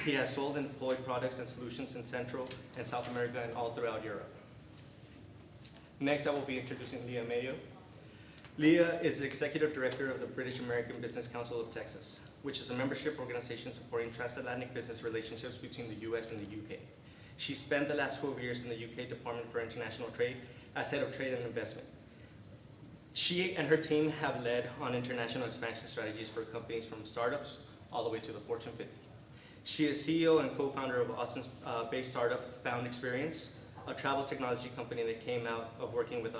He has sold and deployed products and solutions in Central and South America and all throughout Europe. Next, I will be introducing Leah Mayo. Leah is the Executive Director of the British American Business Council of Texas, which is a membership organization supporting transatlantic business relationships between the US and the UK. She spent the last 12 years in the UK Department for International Trade as Head of Trade and Investment. She and her team have led on international expansion strategies for companies from startups all the way to the Fortune 50. She is CEO and co-founder of Austin-based startup Found Experience, a travel technology company that came out of working with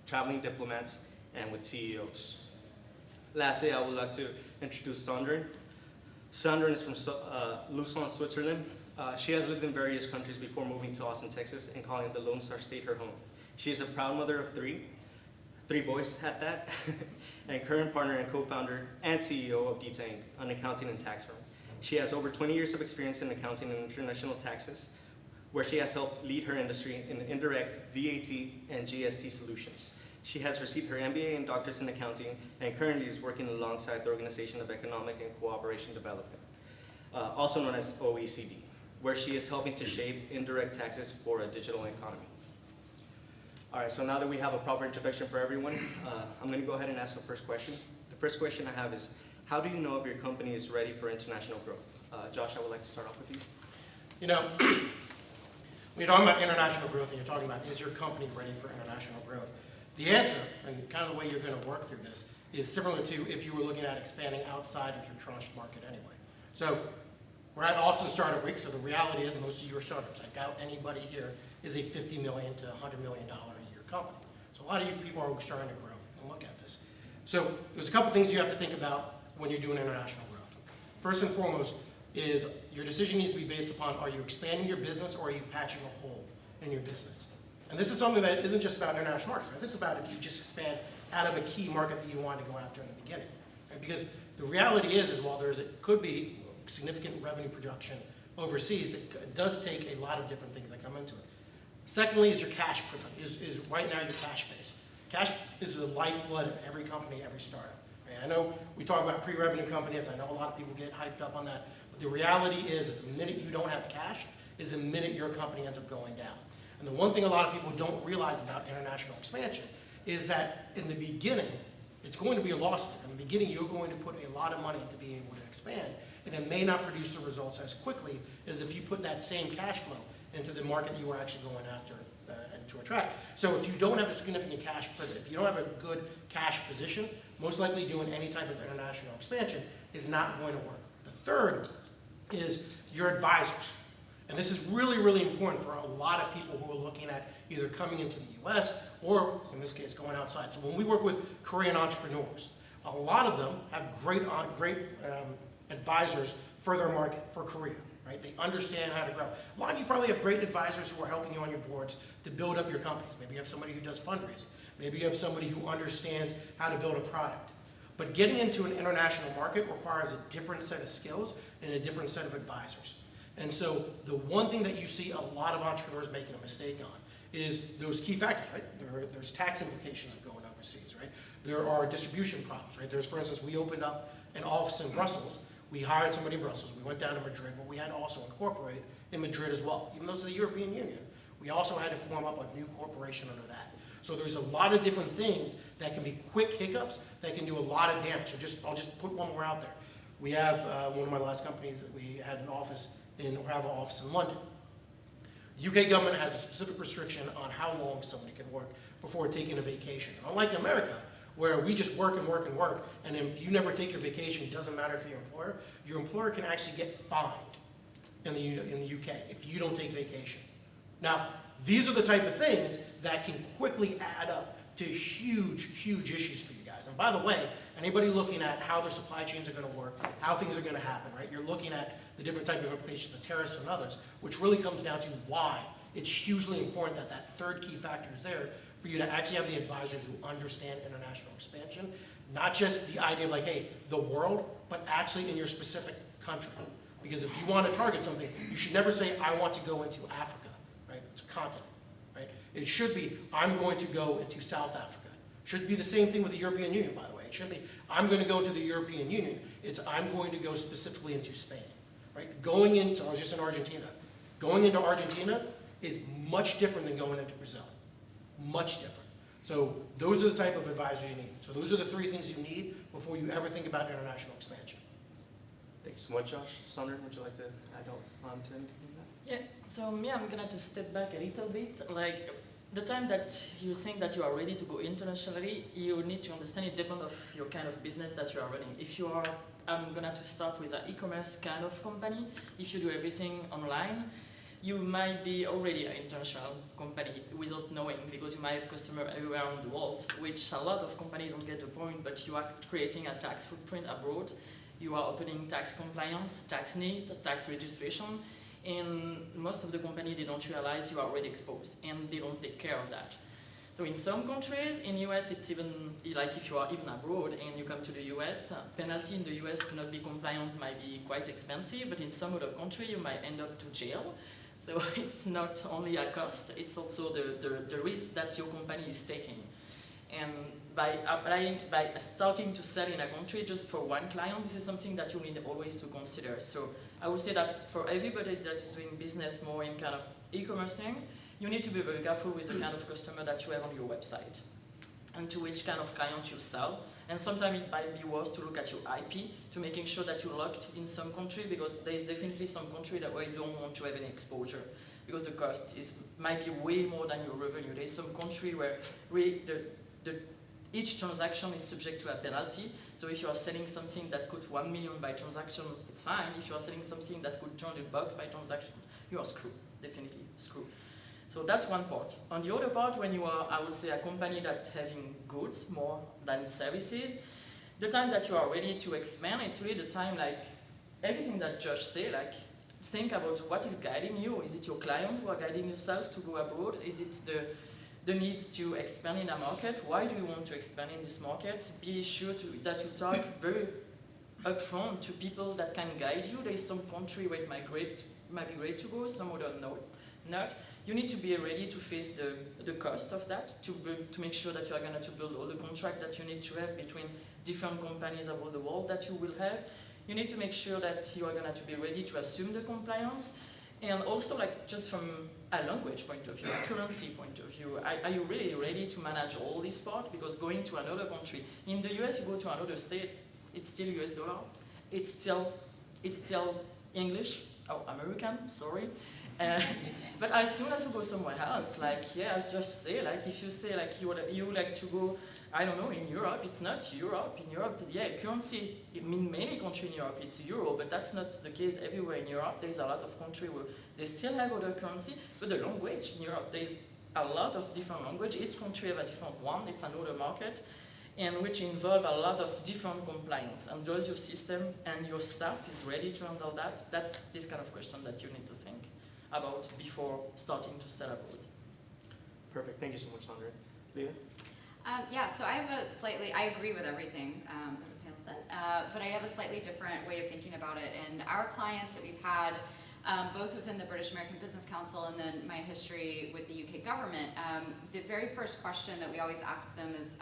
traveling diplomats and with CEOs. Lastly, I would like to introduce Sandrine. Sandrine is from Lausanne, Switzerland. She has lived in various countries before moving to Austin, Texas, and calling the Lone Star State her home. She is a proud mother of 3 boys at that, and current partner and co-founder and CEO of Dita Inc., an accounting and tax firm. She has over 20 years of experience in accounting and international taxes, where she has helped lead her industry in indirect VAT and GST solutions. She has received her MBA and doctorate in accounting and currently is working alongside the Organization of Economic and Cooperation Development, also known as OECD, where she is helping to shape indirect taxes for a digital economy. All right, so now that we have a proper introduction for everyone, I'm going to go ahead and ask the first question. The first question I have is, how do you know if your company is ready for international growth? Josh, I would like to start off with you. You know, when you're talking about international growth and you're talking about is your company ready for international growth, the answer, and kind of the way you're going to work through this, is similar to if you were looking at expanding outside of your tranche market anyway. So we're at Austin Startup Week, so the reality is most of your startups, I doubt anybody here is a $50 million to $100 million a year company. So a lot of you people are starting to grow and look at this. So there's a couple things you have to think about when you're doing international growth. First and foremost is your decision needs to be based upon, are you expanding your business or are you patching a hole in your business? And this is something that isn't just about international markets, right? This is about if you just expand out of a key market that you want to go after in the beginning, right? Because the reality is while it could be significant revenue production overseas, it does take a lot of different things that come into it. Secondly is your cash, is right now your cash base. Cash is the lifeblood of every company, every startup. Right? I know we talk about pre-revenue companies, I know a lot of people get hyped up on that, but the reality is the minute you don't have cash is the minute your company ends up going down. And the one thing a lot of people don't realize about international expansion is that in the beginning, it's going to be a loss. In the beginning, you're going to put a lot of money into being able to expand, and it may not produce the results as quickly as if you put that same cash flow into the market that you were actually going after and to attract. So if you don't have a significant cash, if you don't have a good cash position, most likely doing any type of international expansion is not going to work. The third is your advisors. And this is really, really important for a lot of people who are looking at either coming into the US or, in this case, going outside. So when we work with Korean entrepreneurs, a lot of them have great advisors for their market, for Korea, right? They understand how to grow. A lot of you probably have great advisors who are helping you on your boards to build up your companies. Maybe you have somebody who does fundraising. Maybe you have somebody who understands how to build a product. But getting into an international market requires a different set of skills and a different set of advisors. And so the one thing that you see a lot of entrepreneurs making a mistake on is those key factors, right? There's tax implications of going overseas, right? There are distribution problems, right? There's, for instance, we opened up an office in Brussels. We hired somebody in Brussels. We went down to Madrid, but we had to also incorporate in Madrid as well. Even though it's the European Union, we also had to form up a new corporation under that. So there's a lot of different things that can be quick hiccups that can do a lot of damage. So I'll just put one more out there. We have one of my last companies that we had an office in London. The UK government has a specific restriction on how long somebody can work before taking a vacation. And unlike America, where we just work and work and work, and if you never take your vacation, it doesn't matter for your employer can actually get fined in the UK if you don't take vacation. Now, these are the type of things that can quickly add up to huge, huge issues for you guys. And by the way, anybody looking at how their supply chains are going to work, how things are going to happen, right? You're looking at the different type of implications of tariffs and others, which really comes down to why it's hugely important that that third key factor is there for you to actually have the advisors who understand international expansion, not just the idea of like, hey, the world, but actually in your specific country. Because if you want to target something, you should never say, I want to go into Africa, right? It's a continent, right? It should be, I'm going to go into South Africa. Should be the same thing with the European Union, by the way. It shouldn't be, I'm going to go to the European Union. It's, I'm going to go specifically into Spain. Right? Going into, I was just in Argentina. Going into Argentina is much different than going into Brazil. Much different. So those are the type of advisors you need. So those are the three things you need before you ever think about international expansion. Thank you so much, Josh. Sandra, would you like to add on to anything like that? Yeah, so me, I'm gonna just step back a little bit. Like, the time that you think that you are ready to go internationally, you need to understand it depends of your kind of business that you are running. If you are, I'm gonna to start with an e-commerce kind of company. If you do everything online, you might be already an international company without knowing, because you might have customers everywhere in the world, which a lot of companies don't get the point, but you are creating a tax footprint abroad. You are opening tax compliance, tax needs, tax registration, and most of the companies, they don't realize you are already exposed, and they don't take care of that. So in some countries, in US, it's even, like if you are even abroad and you come to the US, penalty in the US to not be compliant might be quite expensive, but in some other country, you might end up to jail. So it's not only a cost, it's also the risk that your company is taking. And by starting to sell in a country just for one client, this is something that you need always to consider. So I would say that for everybody that is doing business more in kind of e-commerce things, you need to be very careful with the kind of customer that you have on your website and to which kind of client you sell. And sometimes it might be worth to look at your IP to making sure that you're locked in some country, because there's definitely some country that where you don't want to have any exposure because the cost might be way more than your revenue. There's some country where each transaction is subject to a penalty. So if you are selling something that could 1 million by transaction, it's fine. If you are selling something that could $200 by transaction, you are screwed, definitely screwed. So that's one part. On the other part, when you are, I would say, a company that having goods more than services, the time that you are ready to expand, it's really the time, like everything that Josh said, like think about what is guiding you. Is it your client who are guiding yourself to go abroad? Is it the need to expand in a market? Why do you want to expand in this market? Be sure that you talk very upfront to people that can guide you. There is some country where it might be great to go, some other not. You need to be ready to face the cost of that, to make sure that you are going to build all the contracts that you need to have between different companies around the world that you will have. You need to make sure that you are going to be ready to assume the compliance. And also, like, just from a language point of view, a currency point of view, are you really ready to manage all this part? Because going to another country, in the US, you go to another state, it's still US dollar, it's still English, or American, sorry. But as soon as you go somewhere else, like, yeah, as just say, like, if you say, like, you like to go, I don't know, in Europe, it's not Europe. In Europe, yeah, currency, in many countries in Europe, it's euro, but that's not the case everywhere in Europe. There's a lot of countries where they still have other currency, but the language in Europe, there's a lot of different language. Each country have a different one, it's another market, and which involve a lot of different compliance. And does your system and your staff is ready to handle that? That's this kind of question that you need to think about before starting to sell abroad. Perfect. Thank you so much, Sandra. Leah? Yeah, so I have I agree with everything that the panel said, but I have a slightly different way of thinking about it. And our clients that we've had, both within the British American Business Council and then my history with the UK government, the very first question that we always ask them is,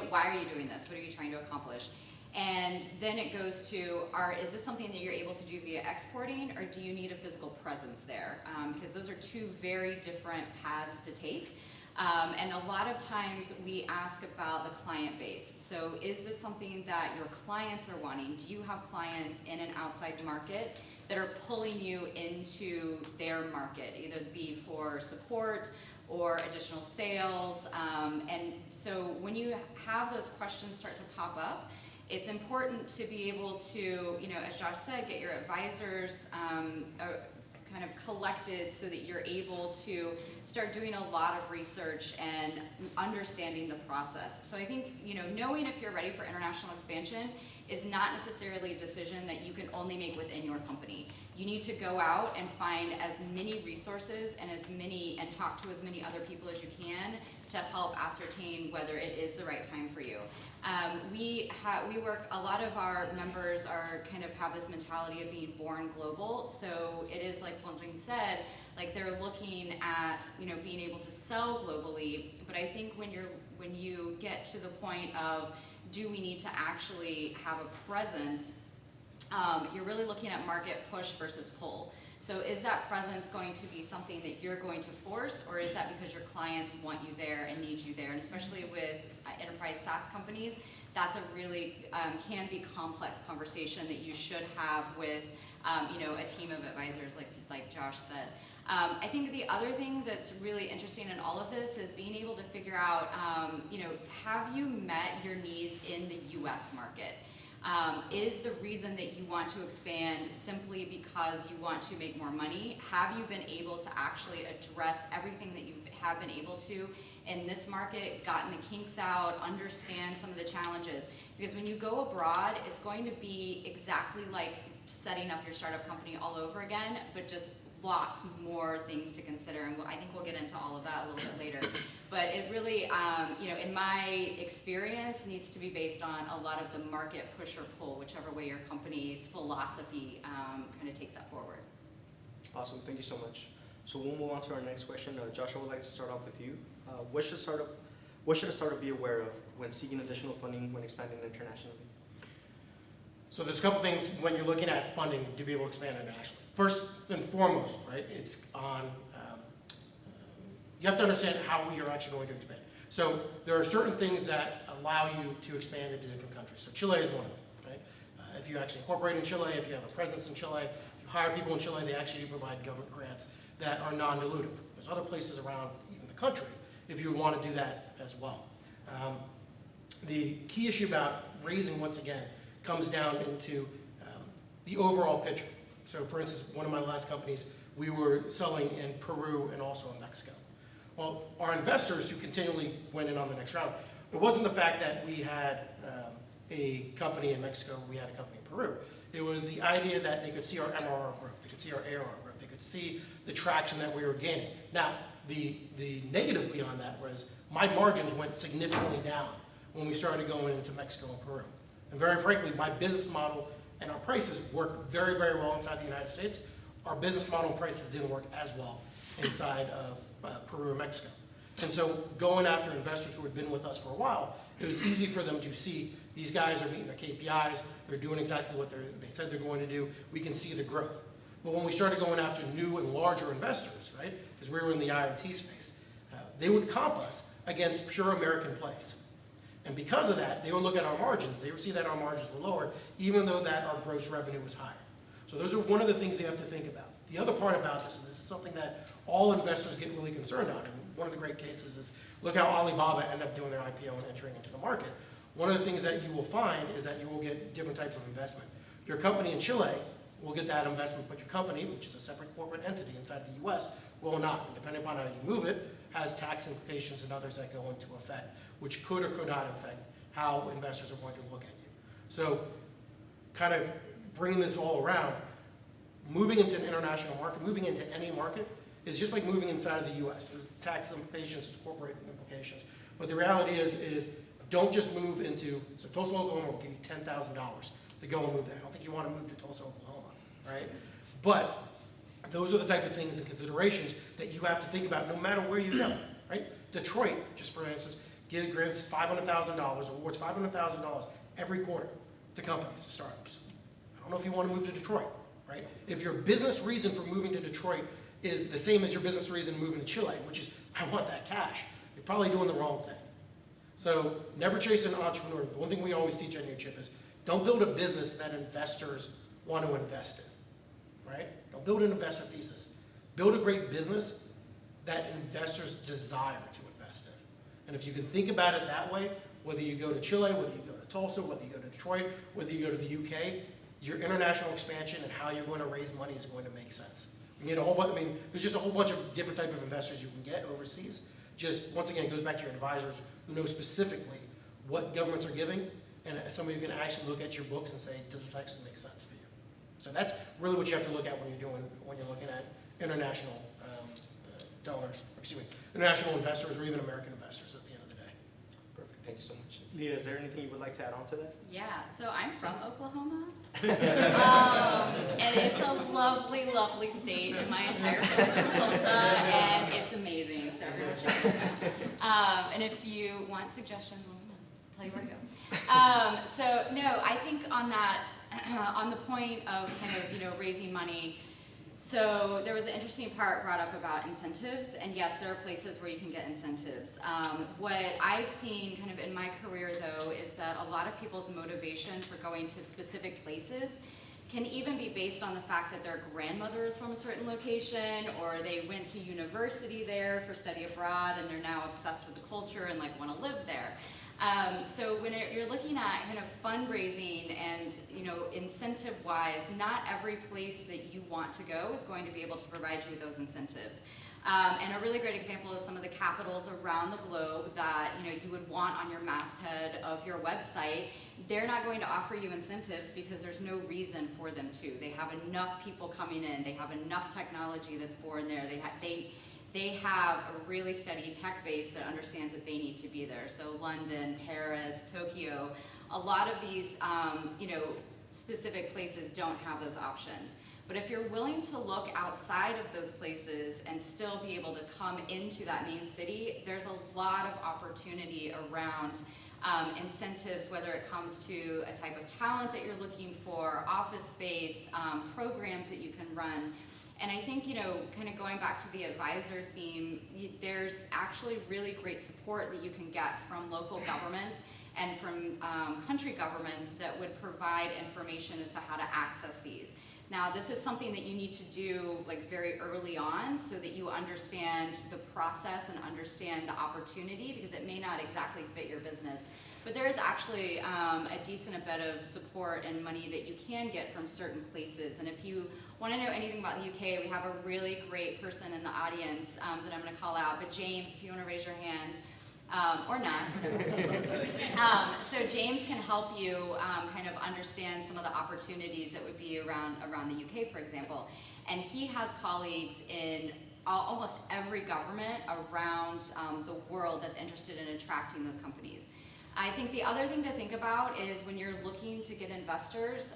why are you doing this? What are you trying to accomplish? And then it goes to, is this something that you're able to do via exporting, or do you need a physical presence there? Because those are two very different paths to take. And a lot of times we ask about the client base. So is this something that your clients are wanting? Do you have clients in an outside market that are pulling you into their market, either be for support or additional sales? And so when you have those questions start to pop up, it's important to be able to, as Josh said, get your advisors kind of collected so that you're able to start doing a lot of research and understanding the process. So I think, knowing if you're ready for international expansion is not necessarily a decision that you can only make within your company. You need to go out and find as many resources and talk to as many other people as you can to help ascertain whether it is the right time for you. We work, a lot of our members have this mentality of being born global. So it is, like Sandrine said, like they're looking at, being able to sell globally. But I think when you get to the point of, do we need to actually have a presence, you're really looking at market push versus pull. So is that presence going to be something that you're going to force, or is that because your clients want you there and need you there? And especially with enterprise SaaS companies, that's a really, can be complex conversation that you should have with, a team of advisors like Josh said. I think the other thing that's really interesting in all of this is being able to figure out, have you met your needs in the US market? Is the reason that you want to expand simply because you want to make more money? Have you been able to actually address everything that you have been able to in this market, gotten the kinks out, understand some of the challenges? Because when you go abroad, it's going to be exactly like setting up your startup company all over again, but just lots more things to consider, and I think we'll get into all of that a little bit later. But it really, in my experience, needs to be based on a lot of the market push or pull, whichever way your company's philosophy kind of takes that forward. Awesome, thank you so much. So we'll move on to our next question. Joshua, would like to start off with you. What should a startup be aware of when seeking additional funding when expanding internationally? So there's a couple things when you're looking at funding to be able to expand internationally. First and foremost, right, it's on, you have to understand how you're actually going to expand. So there are certain things that allow you to expand into different countries. So Chile is one of them, right? If you actually incorporate in Chile, if you have a presence in Chile, if you hire people in Chile, they actually provide government grants that are non-dilutive. There's other places around in the country if you would want to do that as well. The key issue about raising, once again, comes down into the overall picture. So for instance, one of my last companies, we were selling in Peru and also in Mexico. Well, our investors who continually went in on the next round, it wasn't the fact that we had a company in Mexico, we had a company in Peru. It was the idea that they could see our MRR growth, they could see our ARR growth, they could see the traction that we were gaining. Now, the negative beyond that was my margins went significantly down when we started going into Mexico and Peru. And very frankly, my business model and our prices worked very, very well inside the United States. Our business model and prices didn't work as well inside of Peru and Mexico. And so going after investors who had been with us for a while, it was easy for them to see these guys are meeting their KPIs, they're doing exactly what they said they're going to do, we can see the growth. But when we started going after new and larger investors, right, because we were in the IoT space, they would comp us against pure American plays. And because of that, they would look at our margins, they would see that our margins were lower, even though that our gross revenue was higher. So those are one of the things you have to think about. The other part about this, and this is something that all investors get really concerned on, and one of the great cases is, look how Alibaba ended up doing their IPO and entering into the market. One of the things that you will find is that you will get different types of investment. Your company in Chile will get that investment, but your company, which is a separate corporate entity inside the US, will not. And depending upon how you move it, has tax implications and others that go into effect, which could or could not affect how investors are going to look at you. So kind of bringing this all around, moving into an international market, moving into any market, is just like moving inside of the US. There's tax implications, there's corporate implications. But the reality is don't just move into, so Tulsa, Oklahoma will give you $10,000 to go and move there. I don't think you want to move to Tulsa, Oklahoma, right? But those are the type of things and considerations that you have to think about no matter where you go, right? Detroit, just for instance, gives $500,000, awards $500,000 every quarter to companies, to startups. I don't know if you want to move to Detroit, right? If your business reason for moving to Detroit is the same as your business reason moving to Chile, which is, I want that cash, you're probably doing the wrong thing. So never chase an entrepreneur. The one thing we always teach at NewChip is don't build a business that investors want to invest in, right? Don't build an investor thesis. Build a great business that investors desire to invest in. And if you can think about it that way, whether you go to Chile, whether you go to Tulsa, whether you go to Detroit, whether you go to the UK, your international expansion and how you're going to raise money is going to make sense. You get a whole bunch, I mean, there's just a whole bunch of different type of investors you can get overseas. Just, once again, it goes back to your advisors who know specifically what governments are giving, and somebody who can actually look at your books and say, does this actually make sense for you? So that's really what you have to look at when you're looking at international donors, international investors or even American investors at the end of the day. Perfect, thank you so much. Leah, is there anything you would like to add on to that? Yeah, so I'm from Oklahoma. And it's a lovely, lovely state, and my entire family's from Tulsa, and it's amazing, so everyone should go there. And if you want suggestions, I'll tell you where to go. So no, I think on that, on the point of kind of, raising money, so there was an interesting part brought up about incentives, and yes, there are places where you can get incentives. What I've seen kind of in my career though is that a lot of people's motivation for going to specific places can even be based on the fact that their grandmother is from a certain location, or they went to university there for study abroad and they're now obsessed with the culture and like want to live there. So when you're looking at kind of fundraising and, incentive-wise, not every place that you want to go is going to be able to provide you those incentives. And a really great example is some of the capitals around the globe that, you would want on your masthead of your website. They're not going to offer you incentives because there's no reason for them to. They have enough people coming in. They have enough technology that's born there. They have a really steady tech base that understands that they need to be there. So London, Paris, Tokyo, a lot of these, specific places don't have those options. But if you're willing to look outside of those places and still be able to come into that main city, there's a lot of opportunity around incentives, whether it comes to a type of talent that you're looking for, office space, programs that you can run. And I think, you know, kind of going back to the advisor theme, there's actually really great support that you can get from local governments and from country governments that would provide information as to how to access these. Now, this is something that you need to do like very early on so that you understand the process and understand the opportunity, because it may not exactly fit your business. But there is actually a decent bit of support and money that you can get from certain places. And if you want to know anything about the UK, we have a really great person in the audience that I'm going to call out. But James, if you want to raise your hand, or not. So James can help you kind of understand some of the opportunities that would be around the UK, for example. And he has colleagues in almost every government around the world that's interested in attracting those companies. I think the other thing to think about is when you're looking to get investors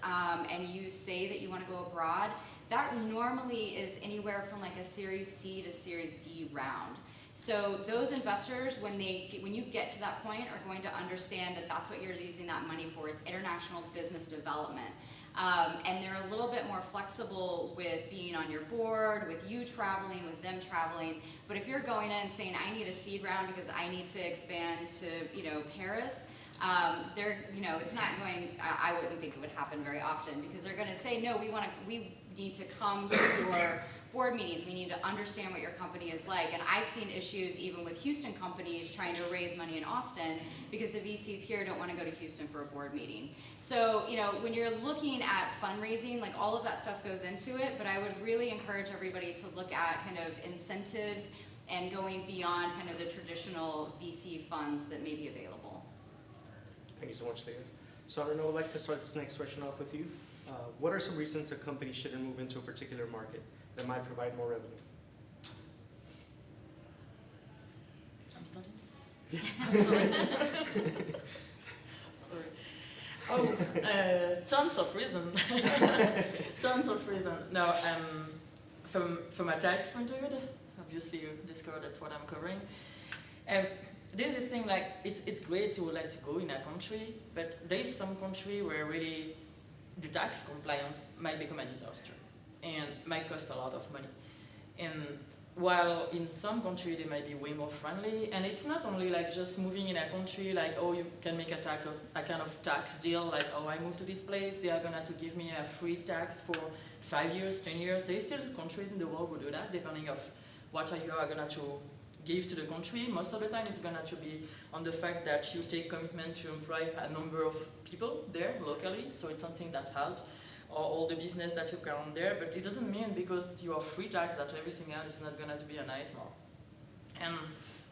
and you say that you want to go abroad, that normally is anywhere from like a Series C to Series D round. So those investors, when you get to that point, are going to understand that that's what you're using that money for. It's international business development. And they're a little bit more flexible with being on your board, with you traveling, with them traveling. But if you're going in and saying, I need a seed round because I need to expand to, you know, Paris, it's not going, I wouldn't think it would happen very often, because they're going to say, no, we need to come to your board meetings. We need to understand what your company is like. And I've seen issues even with Houston companies trying to raise money in Austin because the VCs here don't want to go to Houston for a board meeting. So, you know, when you're looking at fundraising, like all of that stuff goes into it, but I would really encourage everybody to look at kind of incentives and going beyond kind of the traditional VC funds that may be available. Thank you so much, Thea. So I would like to start this next question off with you. What are some reasons a company shouldn't move into a particular market that might provide more revenue? I'm starting? Sorry. Sorry. Oh, tons of reasons. Tons of reasons. No, from a tax point of view, obviously you discovered that's what I'm covering. This is thing like, it's great to like to go in a country, but there is some country where really the tax compliance might become a disaster and might cost a lot of money. And while in some country they might be way more friendly, and it's not only like just moving in a country like, oh, you can make a kind of tax deal, like, oh, I moved to this place, they are gonna to give me a free tax for 5 years, 10 years. There is still countries in the world who do that, depending of what you are gonna to give to the country. Most of the time it's gonna to be on the fact that you take commitment to employ a number of people there locally, so it's something that helps, or all the business that you count there, but it doesn't mean because you are free tax that everything else is not gonna to be a nightmare. And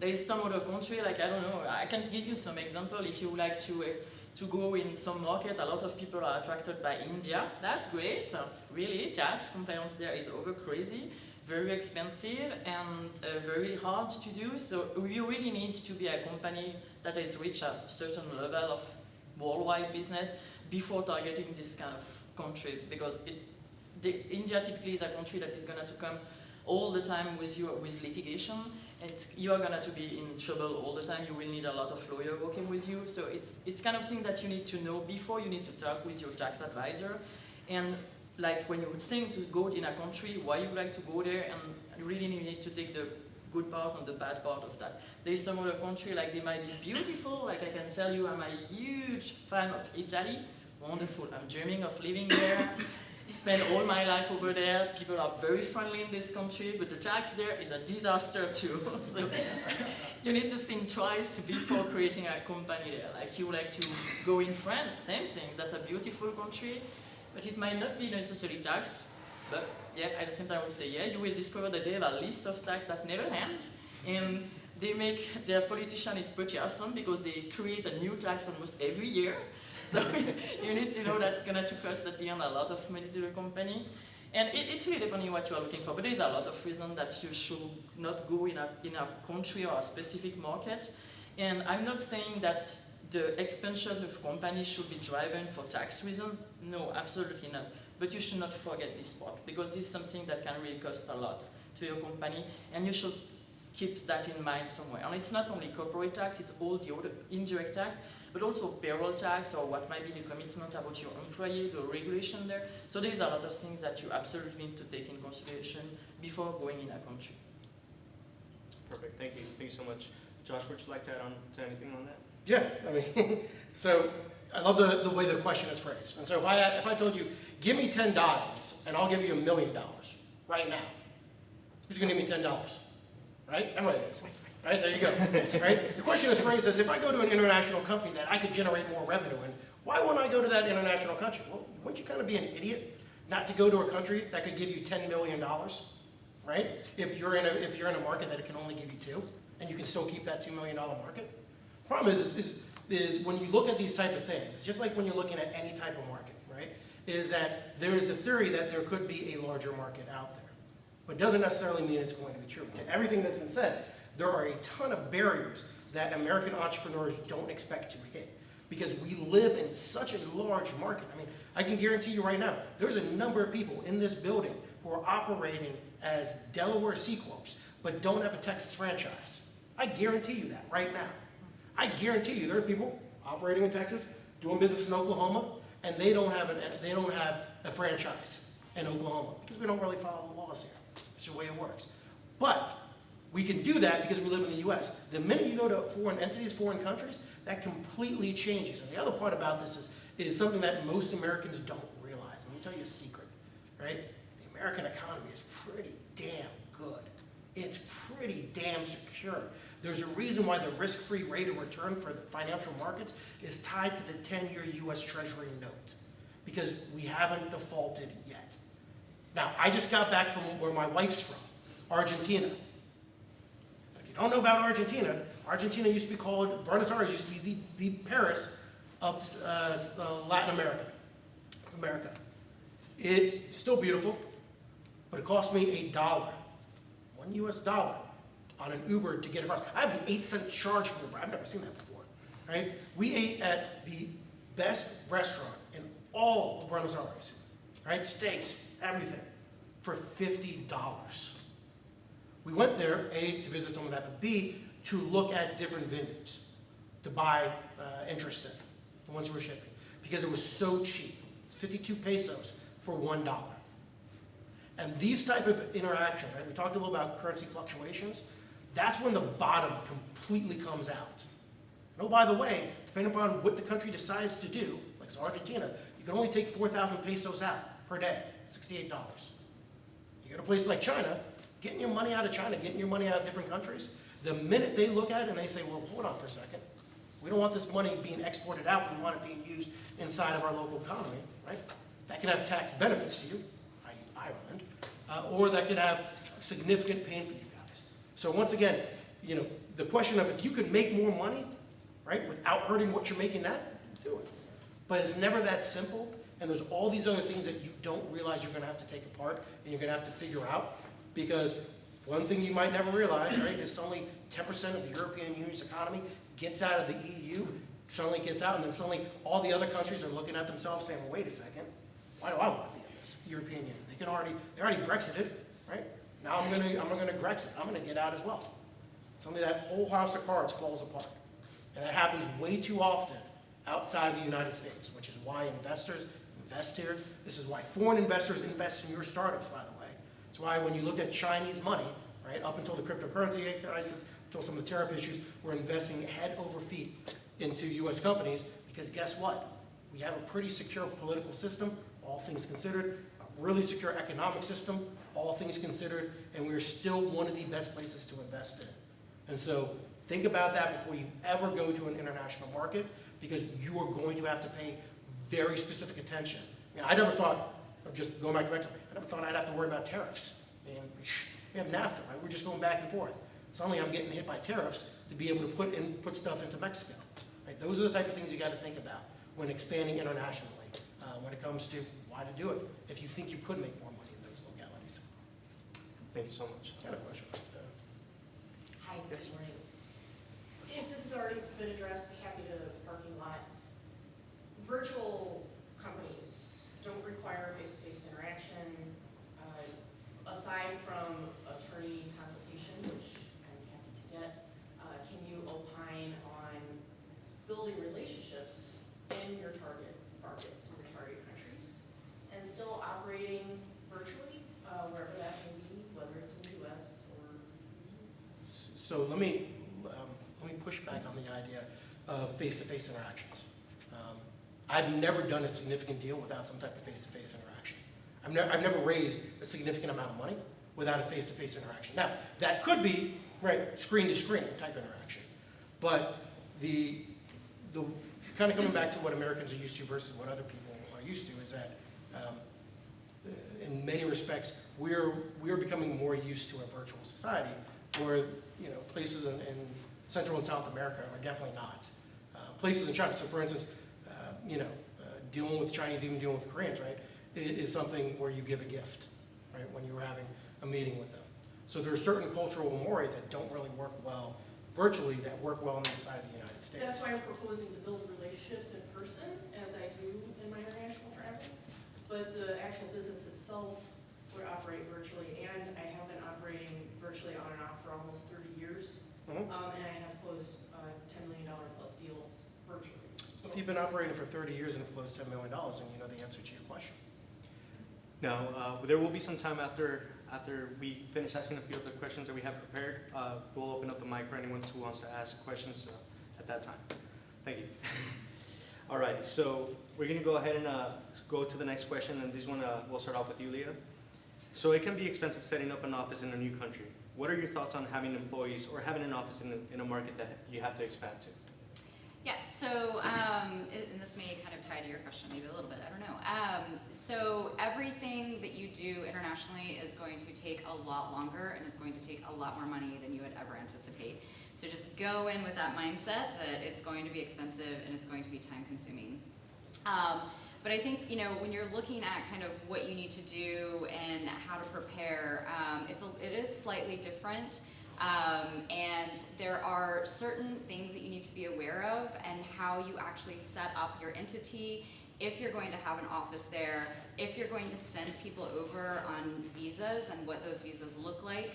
there is some other country, like, I don't know, I can give you some example. If you like to go in some market, a lot of people are attracted by India. That's great, really, tax compliance there is over crazy. Very expensive and very hard to do, so you really need to be a company that has reached a certain level of worldwide business before targeting this kind of country, because India typically is a country that is going to come all the time with litigation, and you are going to be in trouble all the time. You will need a lot of lawyers working with you, so it's kind of thing that you need to know before you need to talk with your tax advisor. And like when you think to go in a country, why you like to go there, and you really need to take the good part and the bad part of that. There's some other country, like they might be beautiful, like I can tell you I'm a huge fan of Italy, wonderful, I'm dreaming of living there. I spent all my life over there, people are very friendly in this country, but the tax there is a disaster too. So you need to think twice before creating a company there. Like you like to go in France, same thing, that's a beautiful country, but it might not be necessarily tax, but yeah, at the same time I would say, yeah, you will discover that they have a list of tax that never end, and they make, their politician is pretty awesome because they create a new tax almost every year. So you need to know that's going to cost at the end a lot of money to the company. And it's really depending on what you are looking for, but there's a lot of reasons that you should not go in a country or a specific market. And I'm not saying that the expansion of companies should be driven for tax reasons. No, absolutely not. but you should not forget this part, because this is something that can really cost a lot to your company, and you should keep that in mind somewhere. And it's not only corporate tax, it's all the other indirect tax, but also payroll tax, or what might be the commitment about your employee, the regulation there. So there's a lot of things that you absolutely need to take in consideration before going in a country. Perfect, thank you. Thank you so much. Josh, would you like to add on to anything on that? Yeah, I mean, so I love the way the question is phrased. And so if I told you, give me $10 and I'll give you $1 million right now, who's gonna give me $10? Right? Everybody is. Right? There you go. Right? The question is phrased as, if I go to an international company that I could generate more revenue in, why wouldn't I go to that international country? Well, wouldn't you kind of be an idiot not to go to a country that could give you $10 million? Right? If you're in a market that it can only give you 2, and you can still keep that $2 million market. Problem is when you look at these type of things, it's just like when you're looking at any type of market, right? Is that there is a theory that there could be a larger market out there. But it doesn't necessarily mean it's going to be true. To everything that's been said, there are a ton of barriers that American entrepreneurs don't expect to hit, because we live in such a large market. I mean, I can guarantee you right now, there's a number of people in this building who are operating as Delaware C Corps, but don't have a Texas franchise. I guarantee you that right now. I guarantee you there are people operating in Texas, doing business in Oklahoma, and they don't have a franchise in Oklahoma, because we don't really follow the laws here. It's the way it works. But we can do that because we live in the U.S. The minute you go to foreign entities, foreign countries, that completely changes. And the other part about this is something that most Americans don't realize. Let me tell you a secret, right? The American economy is pretty damn good. It's pretty damn secure. There's a reason why the risk-free rate of return for the financial markets is tied to the 10-year U.S. Treasury note, because we haven't defaulted yet. Now, I just got back from where my wife's from, Argentina. If you don't know about Argentina, Argentina used to be called, Buenos Aires used to be the Paris of Latin America, of America. It's still beautiful, but it cost me $1, $1 US, on an Uber to get across. I have an 8-cent charge for Uber. I've never seen that before, right? We ate at the best restaurant in all of Buenos Aires, right? Steaks, everything, for $50. We went there, A, to visit some of that, but B, to look at different vineyards, to buy interest in, the ones we're shipping, because it was so cheap. It's 52 pesos for $1. And these type of interactions, right? We talked a little about currency fluctuations. That's when the bottom completely comes out. And oh, by the way, depending upon what the country decides to do, like so Argentina, you can only take 4,000 pesos out per day, $68. You go to a place like China, getting your money out of China, getting your money out of different countries, the minute they look at it and they say, well, hold on for a second, we don't want this money being exported out, we want it being used inside of our local economy, right? That can have tax benefits to you, i.e. Ireland, or that could have significant pain for you guys. So once again, you know, the question of if you could make more money, right, without hurting what you're making now, do it. But it's never that simple, and there's all these other things that you don't realize you're gonna have to take apart and you're gonna have to figure out, because one thing you might never realize, right, is only 10% of the European Union's economy gets out of the EU, suddenly gets out, and then suddenly all the other countries are looking at themselves saying, well, wait a second, why do I want to be in this European Union? They already Brexited, right? Now I'm gonna Grexit. I'm gonna get out as well. Suddenly that whole house of cards falls apart. And that happens way too often outside of the United States, which is why investors invest here. This is why foreign investors invest in your startups, by the way. It's why when you look at Chinese money, right, up until the cryptocurrency crisis, until some of the tariff issues, we're investing head over feet into U.S. companies, because guess what? We have a pretty secure political system, all things considered, a really secure economic system, all things considered, and we're still one of the best places to invest in. And so think about that before you ever go to an international market, because you are going to have to pay very specific attention. I mean, I never thought, of just going back to Mexico, I never thought I'd have to worry about tariffs. I mean, we have NAFTA, right? We're just going back and forth. Suddenly I'm getting hit by tariffs to be able to put stuff into Mexico. Right? Those are the type of things you got to think about when expanding internationally, when it comes to why to do it, if you think you could make more money in those localities. Thank you so much. I had a question. Hi, good morning. If this has already been addressed, be happy to parking lot. Virtual companies don't require face-to-face So let me push back on the idea of face-to-face interactions. I've never done a significant deal without some type of face-to-face interaction. I've never raised a significant amount of money without a face-to-face interaction. Now, that could be, right, screen-to-screen type interaction. But the kind of coming back to what Americans are used to versus what other people are used to is that in many respects, we're becoming more used to a virtual society where, you know, places in Central and South America are definitely not. Places in China, so for instance, you know, dealing with Chinese, even dealing with Koreans, right, is something where you give a gift, right, when you're having a meeting with them. So there are certain cultural mores that don't really work well virtually that work well on the side of the United States. That's why I'm proposing to build relationships in person, as I do in my international travels. But the actual business itself would operate virtually, and I have been operating virtually on and off for almost 30 years. And I have closed $10 million plus deals virtually. So If you've been operating for 30 years and have closed $10 million, then you know the answer to your question. Now, there will be some time after we finish asking a few of the questions that we have prepared. We'll open up the mic for anyone who wants to ask questions at that time. Thank you. All right, so we're going to go ahead and go to the next question, and this one we'll start off with you, Leah. So it can be expensive setting up an office in a new country. What are your thoughts on having employees or having an office in a market that you have to expand to? Yes, so, and this may kind of tie to your question maybe a little bit, I don't know. So everything that you do internationally is going to take a lot longer, and it's going to take a lot more money than you would ever anticipate. So just go in with that mindset that it's going to be expensive and it's going to be time consuming. But I think, you know, when you're looking at kind of what you need to do and how to prepare, it is slightly different. And there are certain things that you need to be aware of and how you actually set up your entity, if you're going to have an office there, if you're going to send people over on visas and what those visas look like.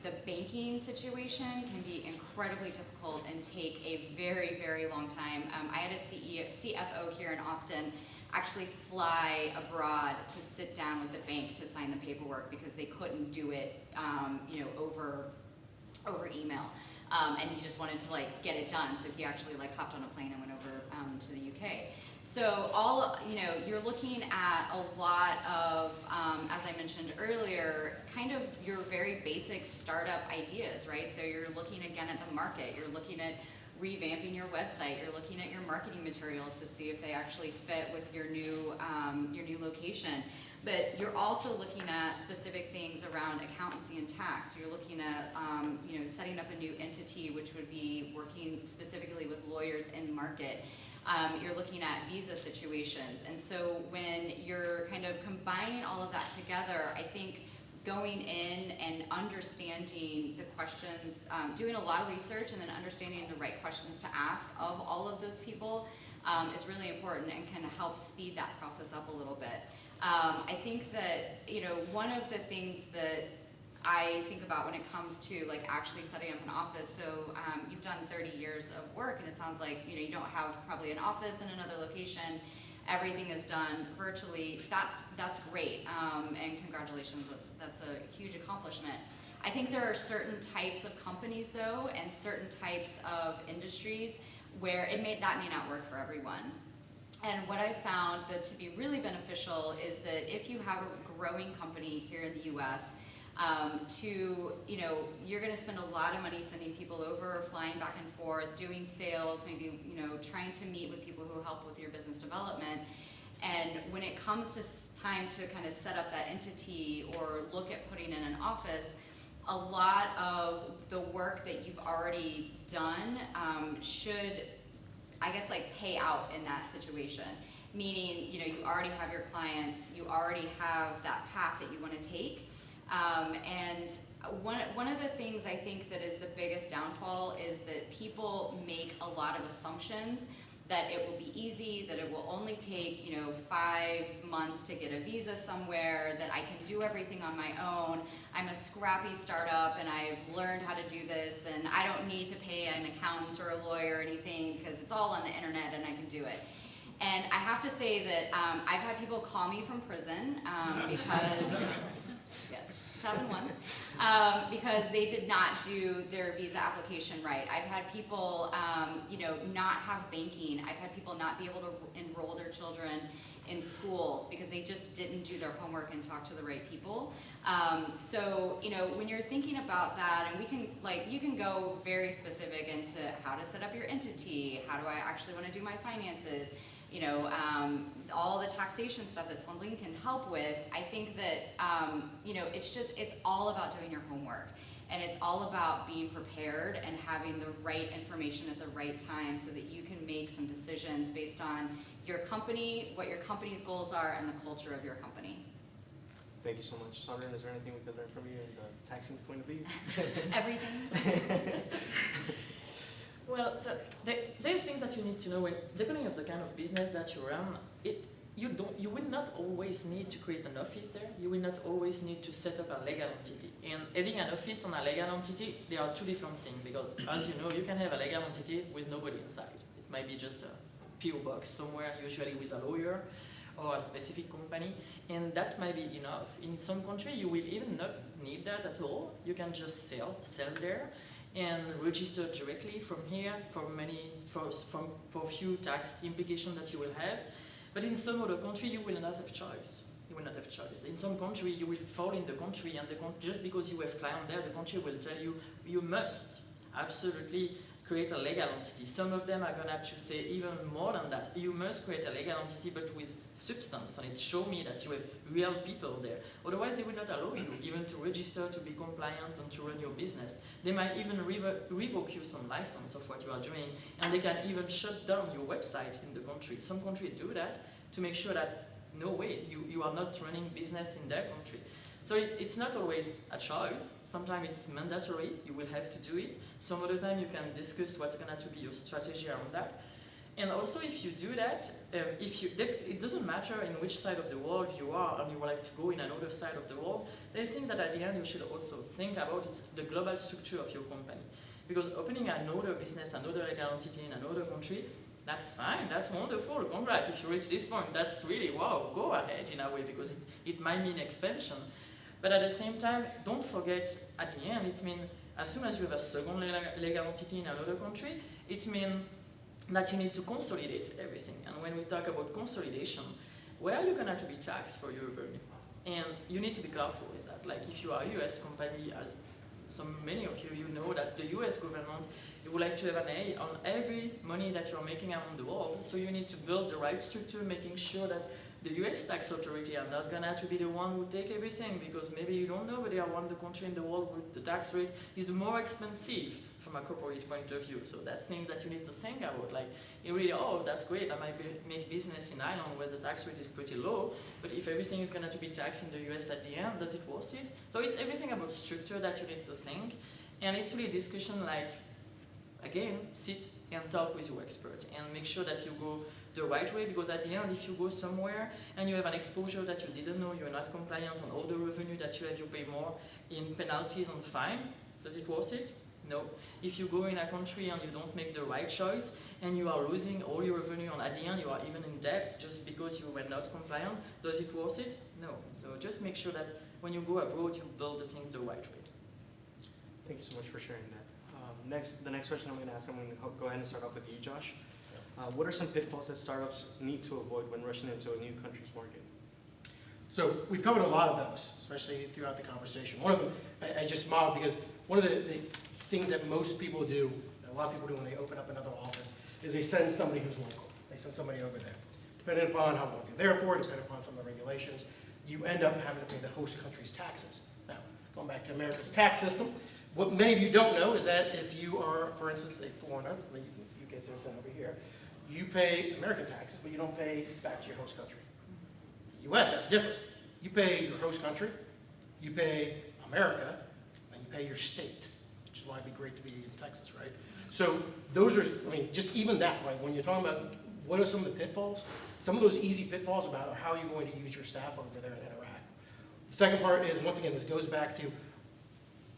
The banking situation can be incredibly difficult and take a very, very long time. I had a CFO here in Austin actually fly abroad to sit down with the bank to sign the paperwork because they couldn't do it, you know, over email. And he just wanted to like get it done, so he actually like hopped on a plane and went over to the UK. So you're looking at a lot of, as I mentioned earlier, kind of your very basic startup ideas, right? So you're looking again at the market, you're looking at revamping your website, you're looking at your marketing materials to see if they actually fit with your new location. But you're also looking at specific things around accountancy and tax. You're looking at setting up a new entity, which would be working specifically with lawyers in market. You're looking at visa situations. And so when you're kind of combining all of that together, I think going in and understanding the questions, doing a lot of research and then understanding the right questions to ask of all of those people is really important and can help speed that process up a little bit. I think that, one of the things that I think about when it comes to like actually setting up an office, so you've done 30 years of work and it sounds like you don't have probably an office in another location, everything is done virtually. That's great, and congratulations, that's a huge accomplishment. I think there are certain types of companies though and certain types of industries where that may not work for everyone. And what I found that to be really beneficial is that if you have a growing company here in the US, you're going to spend a lot of money sending people over, flying back and forth, doing sales, maybe, trying to meet with people who help with your business development. And when it comes to time to kind of set up that entity or look at putting in an office, a lot of the work that you've already done should, I guess, like pay out in that situation. Meaning, you already have your clients, you already have that path that you want to take. And one of the things I think that is the biggest downfall is that people make a lot of assumptions that it will be easy, that it will only take 5 months to get a visa somewhere, that I can do everything on my own. I'm a scrappy startup and I've learned how to do this and I don't need to pay an accountant or a lawyer or anything because it's all on the internet and I can do it. And I have to say that I've had people call me from prison because Yes, it's happened once, because they did not do their visa application right. I've had people, not have banking. I've had people not be able to enroll their children in schools because they just didn't do their homework and talk to the right people. So, when you're thinking about that, and you can go very specific into how to set up your entity, how do I actually want to do my finances, all the taxation stuff that Swansling can help with. I think that, it's all about doing your homework. And it's all about being prepared and having the right information at the right time so that you can make some decisions based on your company, what your company's goals are, and the culture of your company. Thank you so much. Sandrine, is there anything we could learn from you in the taxing point of view? Everything. Well, so there's things that you need to know when, depending on the kind of business that you run, you will not always need to create an office there. You will not always need to set up a legal entity. And having an office and a legal entity, they are two different things because, as you know, you can have a legal entity with nobody inside. It might be just a PO box somewhere, usually with a lawyer or a specific company, and that might be enough. In some country, you will even not need that at all. You can just sell there and register directly from here for few tax implications that you will have. But in some other country, you will not have choice. You will not have choice. In some country, you will fall in the country, and just because you have client there, the country will tell you, you must absolutely create a legal entity. Some of them are gonna to say even more than that. You must create a legal entity, but with substance, and it show me that you have real people there. Otherwise, they will not allow you even to register, to be compliant, and to run your business. They might even revoke you some license of what you are doing, and they can even shut down your website in the country. Some countries do that to make sure that no way, you are not running business in their country. So it's not always a choice. Sometimes it's mandatory, you will have to do it. Some other time you can discuss what's going to be your strategy around that. And also if you do that, it doesn't matter in which side of the world you are and you would like to go in another side of the world, there's things that at the end you should also think about is the global structure of your company. Because opening another business, another legal entity in another country, that's fine, that's wonderful, congrats. If you reach this point, that's really, wow, go ahead in a way because it might mean expansion. But at the same time, don't forget, at the end, it means as soon as you have a second legal entity in another country, it means that you need to consolidate everything. And when we talk about consolidation, where are you going to be taxed for your revenue? And you need to be careful with that. Like if you are a US company, as many of you know that the US government, you would like to have an eye on every money that you're making around the world. So you need to build the right structure, making sure that the US tax authority are not gonna to be the one who take everything, because maybe you don't know, but they are one of the country in the world where the tax rate is the more expensive from a corporate point of view. So that's things that you need to think about. Like, you really, oh, that's great, I might make business in Ireland where the tax rate is pretty low, but if everything is gonna to be taxed in the US at the end, does it worth it? So it's everything about structure that you need to think, and it's really a discussion like, again, sit and talk with your expert and make sure that you go the right way, because at the end, if you go somewhere and you have an exposure that you didn't know, you're not compliant on all the revenue that you have, you pay more in penalties and fine. Does it worth it? No. If you go in a country and you don't make the right choice and you are losing all your revenue, and at the end you are even in debt just because you were not compliant, does it worth it? No. So just make sure that when you go abroad, you build the things the right way. Thank you so much for sharing that. The next question I'm going to ask, I'm going to go ahead and start off with you, Josh. What are some pitfalls that startups need to avoid when rushing into a new country's market? So we've covered a lot of those, especially throughout the conversation. One of them, I just smiled because one of the things that most people do, a lot of people do when they open up another office, is they send somebody who's local. They send somebody over there. Depending upon how long you're there for, depending upon some of the regulations, you end up having to pay the host country's taxes. Now, going back to America's tax system, what many of you don't know is that if you are, for instance, a foreigner, the UK citizen over here, you pay American taxes, but you don't pay back to your host country. The US, that's different. You pay your host country, you pay America, and you pay your state, which is why it'd be great to be in Texas, right? So those are, I mean, just even that, right? When you're talking about what are some of the pitfalls, some of those easy pitfalls about how you're going to use your staff over there and interact. The second part is, once again, this goes back to,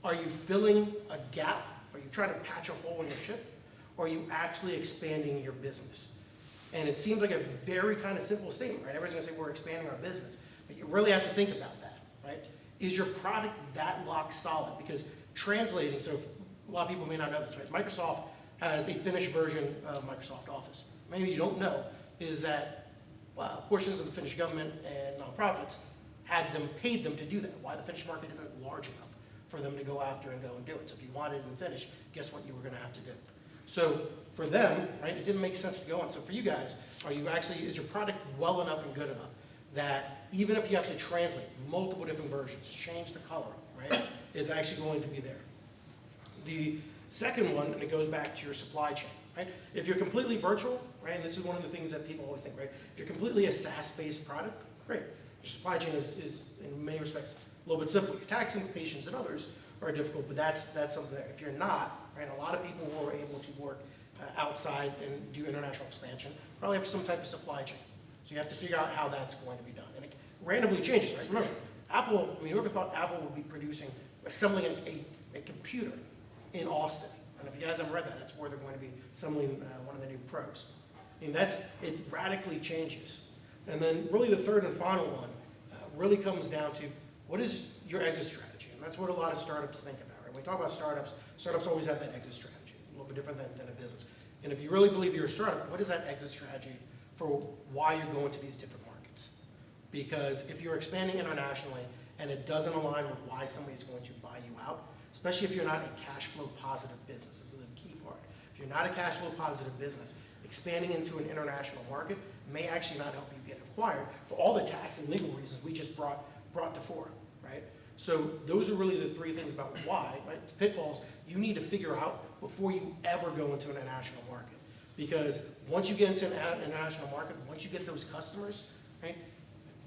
are you filling a gap? Are you trying to patch a hole in your ship? Or are you actually expanding your business? And it seems like a very kind of simple statement, right? Everyone's gonna say we're expanding our business, but you really have to think about that, right? is your product that lock solid? Because translating, so a lot of people may not know this, right? Microsoft has a Finnish version of Microsoft Office. Maybe you don't know is that portions of the Finnish government and nonprofits paid them to do that. Why the Finnish market isn't large enough for them to go after and go and do it. So if you wanted it in Finnish, guess what you were going to have to do? So for them, right, it didn't make sense to go on. So for you guys, is your product well enough and good enough that even if you have to translate multiple different versions, change the color, right, is actually going to be there? The second one, and it goes back to your supply chain, right? If you're completely virtual, right, and this is one of the things that people always think, right? If you're completely a SaaS-based product, great. Your supply chain is in many respects a little bit simple. Your tax implications and others are difficult, but that's something that if you're not, right, a lot of people who are able to work outside and do international expansion probably have some type of supply chain. So you have to figure out how that's going to be done. And it randomly changes, right? Remember, Apple, I mean, whoever thought Apple would be assembling a computer in Austin? And if you guys haven't read that, that's where they're going to be assembling one of the new Pros. I mean, it radically changes. And then really the third and final one really comes down to what is your exit strategy? And that's what a lot of startups think about, right? When we talk about startups always have that exit strategy, a little bit different than a business. And if you really believe you're a startup, what is that exit strategy for why you're going to these different markets? Because if you're expanding internationally and it doesn't align with why somebody's going to buy you out, especially if you're not a cash flow positive business, this is the key part. If you're not a cash flow positive business, expanding into an international market may actually not help you get acquired for all the tax and legal reasons we just brought to fore, right? So those are really the three things about why, right? Pitfalls you need to figure out before you ever go into an international market. Because once you get into an international market, once you get those customers, right,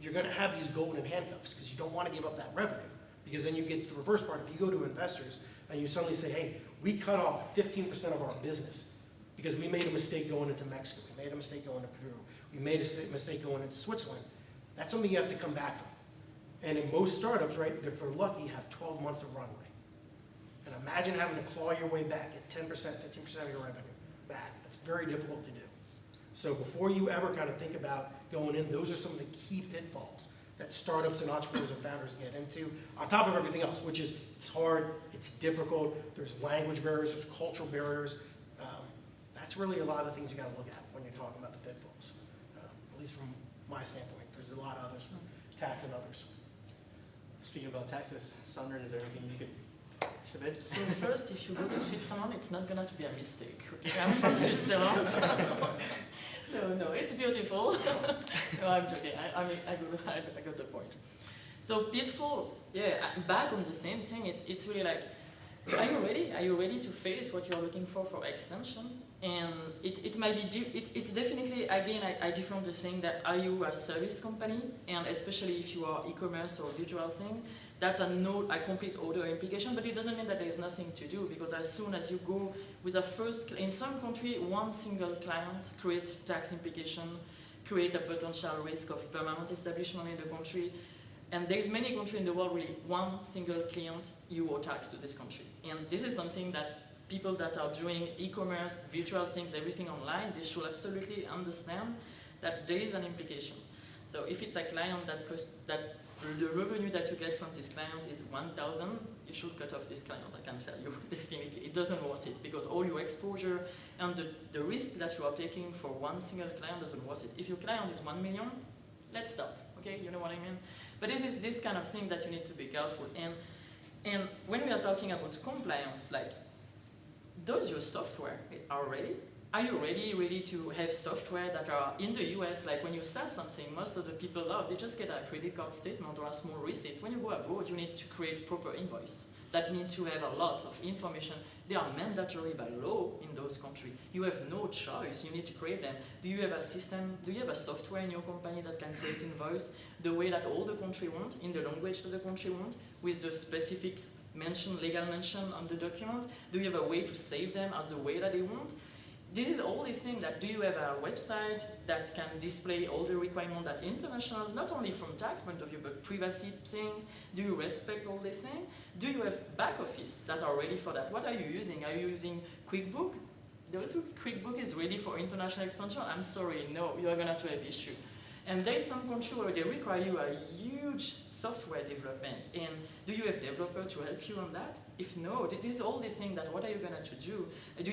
you're going to have these golden handcuffs because you don't want to give up that revenue. Because then you get the reverse part. If you go to investors and you suddenly say, hey, we cut off 15% of our business because we made a mistake going into Mexico, we made a mistake going to Peru, we made a mistake going into Switzerland, that's something you have to come back from. And in most startups, right, if they're lucky, have 12 months of runway. And imagine having to claw your way back, get 10%, 15% of your revenue back. That's very difficult to do. So before you ever kind of think about going in, those are some of the key pitfalls that startups and entrepreneurs and founders get into, on top of everything else, which is it's hard, it's difficult, there's language barriers, there's cultural barriers. That's really a lot of the things you got to look at when you're talking about the pitfalls, at least from my standpoint. There's a lot of others, tax and others. Speaking about taxes, Sandra, is there anything you could chip in? So first, if you go to Switzerland, it's not going to be a mistake. Okay? I'm from Switzerland. So no, it's beautiful. No, I'm joking. I got the point. So pitfall, yeah, back on the same thing, it's really like, are you ready? Are you ready to face what you're looking for extension? And it might be, it's definitely, again, I different the saying that are you a service company? And especially if you are e-commerce or virtual thing, that's a complete other implication, but it doesn't mean that there is nothing to do, because as soon as you go with a first, in some country, one single client create tax implication, create a potential risk of permanent establishment in the country, and there's many countries in the world really, one single client, you owe tax to this country. And this is something that people that are doing e-commerce, virtual things, everything online, they should absolutely understand that there is an implication. So if it's a client that the revenue that you get from this client is 1,000, you should cut off this client, I can tell you, definitely. It doesn't worth it, because all your exposure and the risk that you are taking for one single client doesn't worth it. If your client is 1 million, let's stop, okay, you know what I mean? But this is this kind of thing that you need to be careful. And when we are talking about compliance, like, does your software are ready? Are you ready to have software that are in the US, like when you sell something, most of the people they just get a credit card statement or a small receipt. When you go abroad, you need to create proper invoice that need to have a lot of information. They are mandatory by law in those countries. You have no choice, you need to create them. Do you have a system, do you have a software in your company that can create invoice the way that all the country want, in the language that the country want, with the specific legal mention on the document? Do you have a way to save them as the way that they want? This is all these things that, do you have a website that can display all the requirements that international, not only from tax point of view, but privacy things? Do you respect all these things? Do you have back office that are ready for that? What are you using? Are you using QuickBook? QuickBook is ready for international expansion? I'm sorry, no, you're gonna have to have issue. And there's some country where they require you a huge software development. And do you have developer to help you on that? If no, this is all these things that what are you gonna do? Do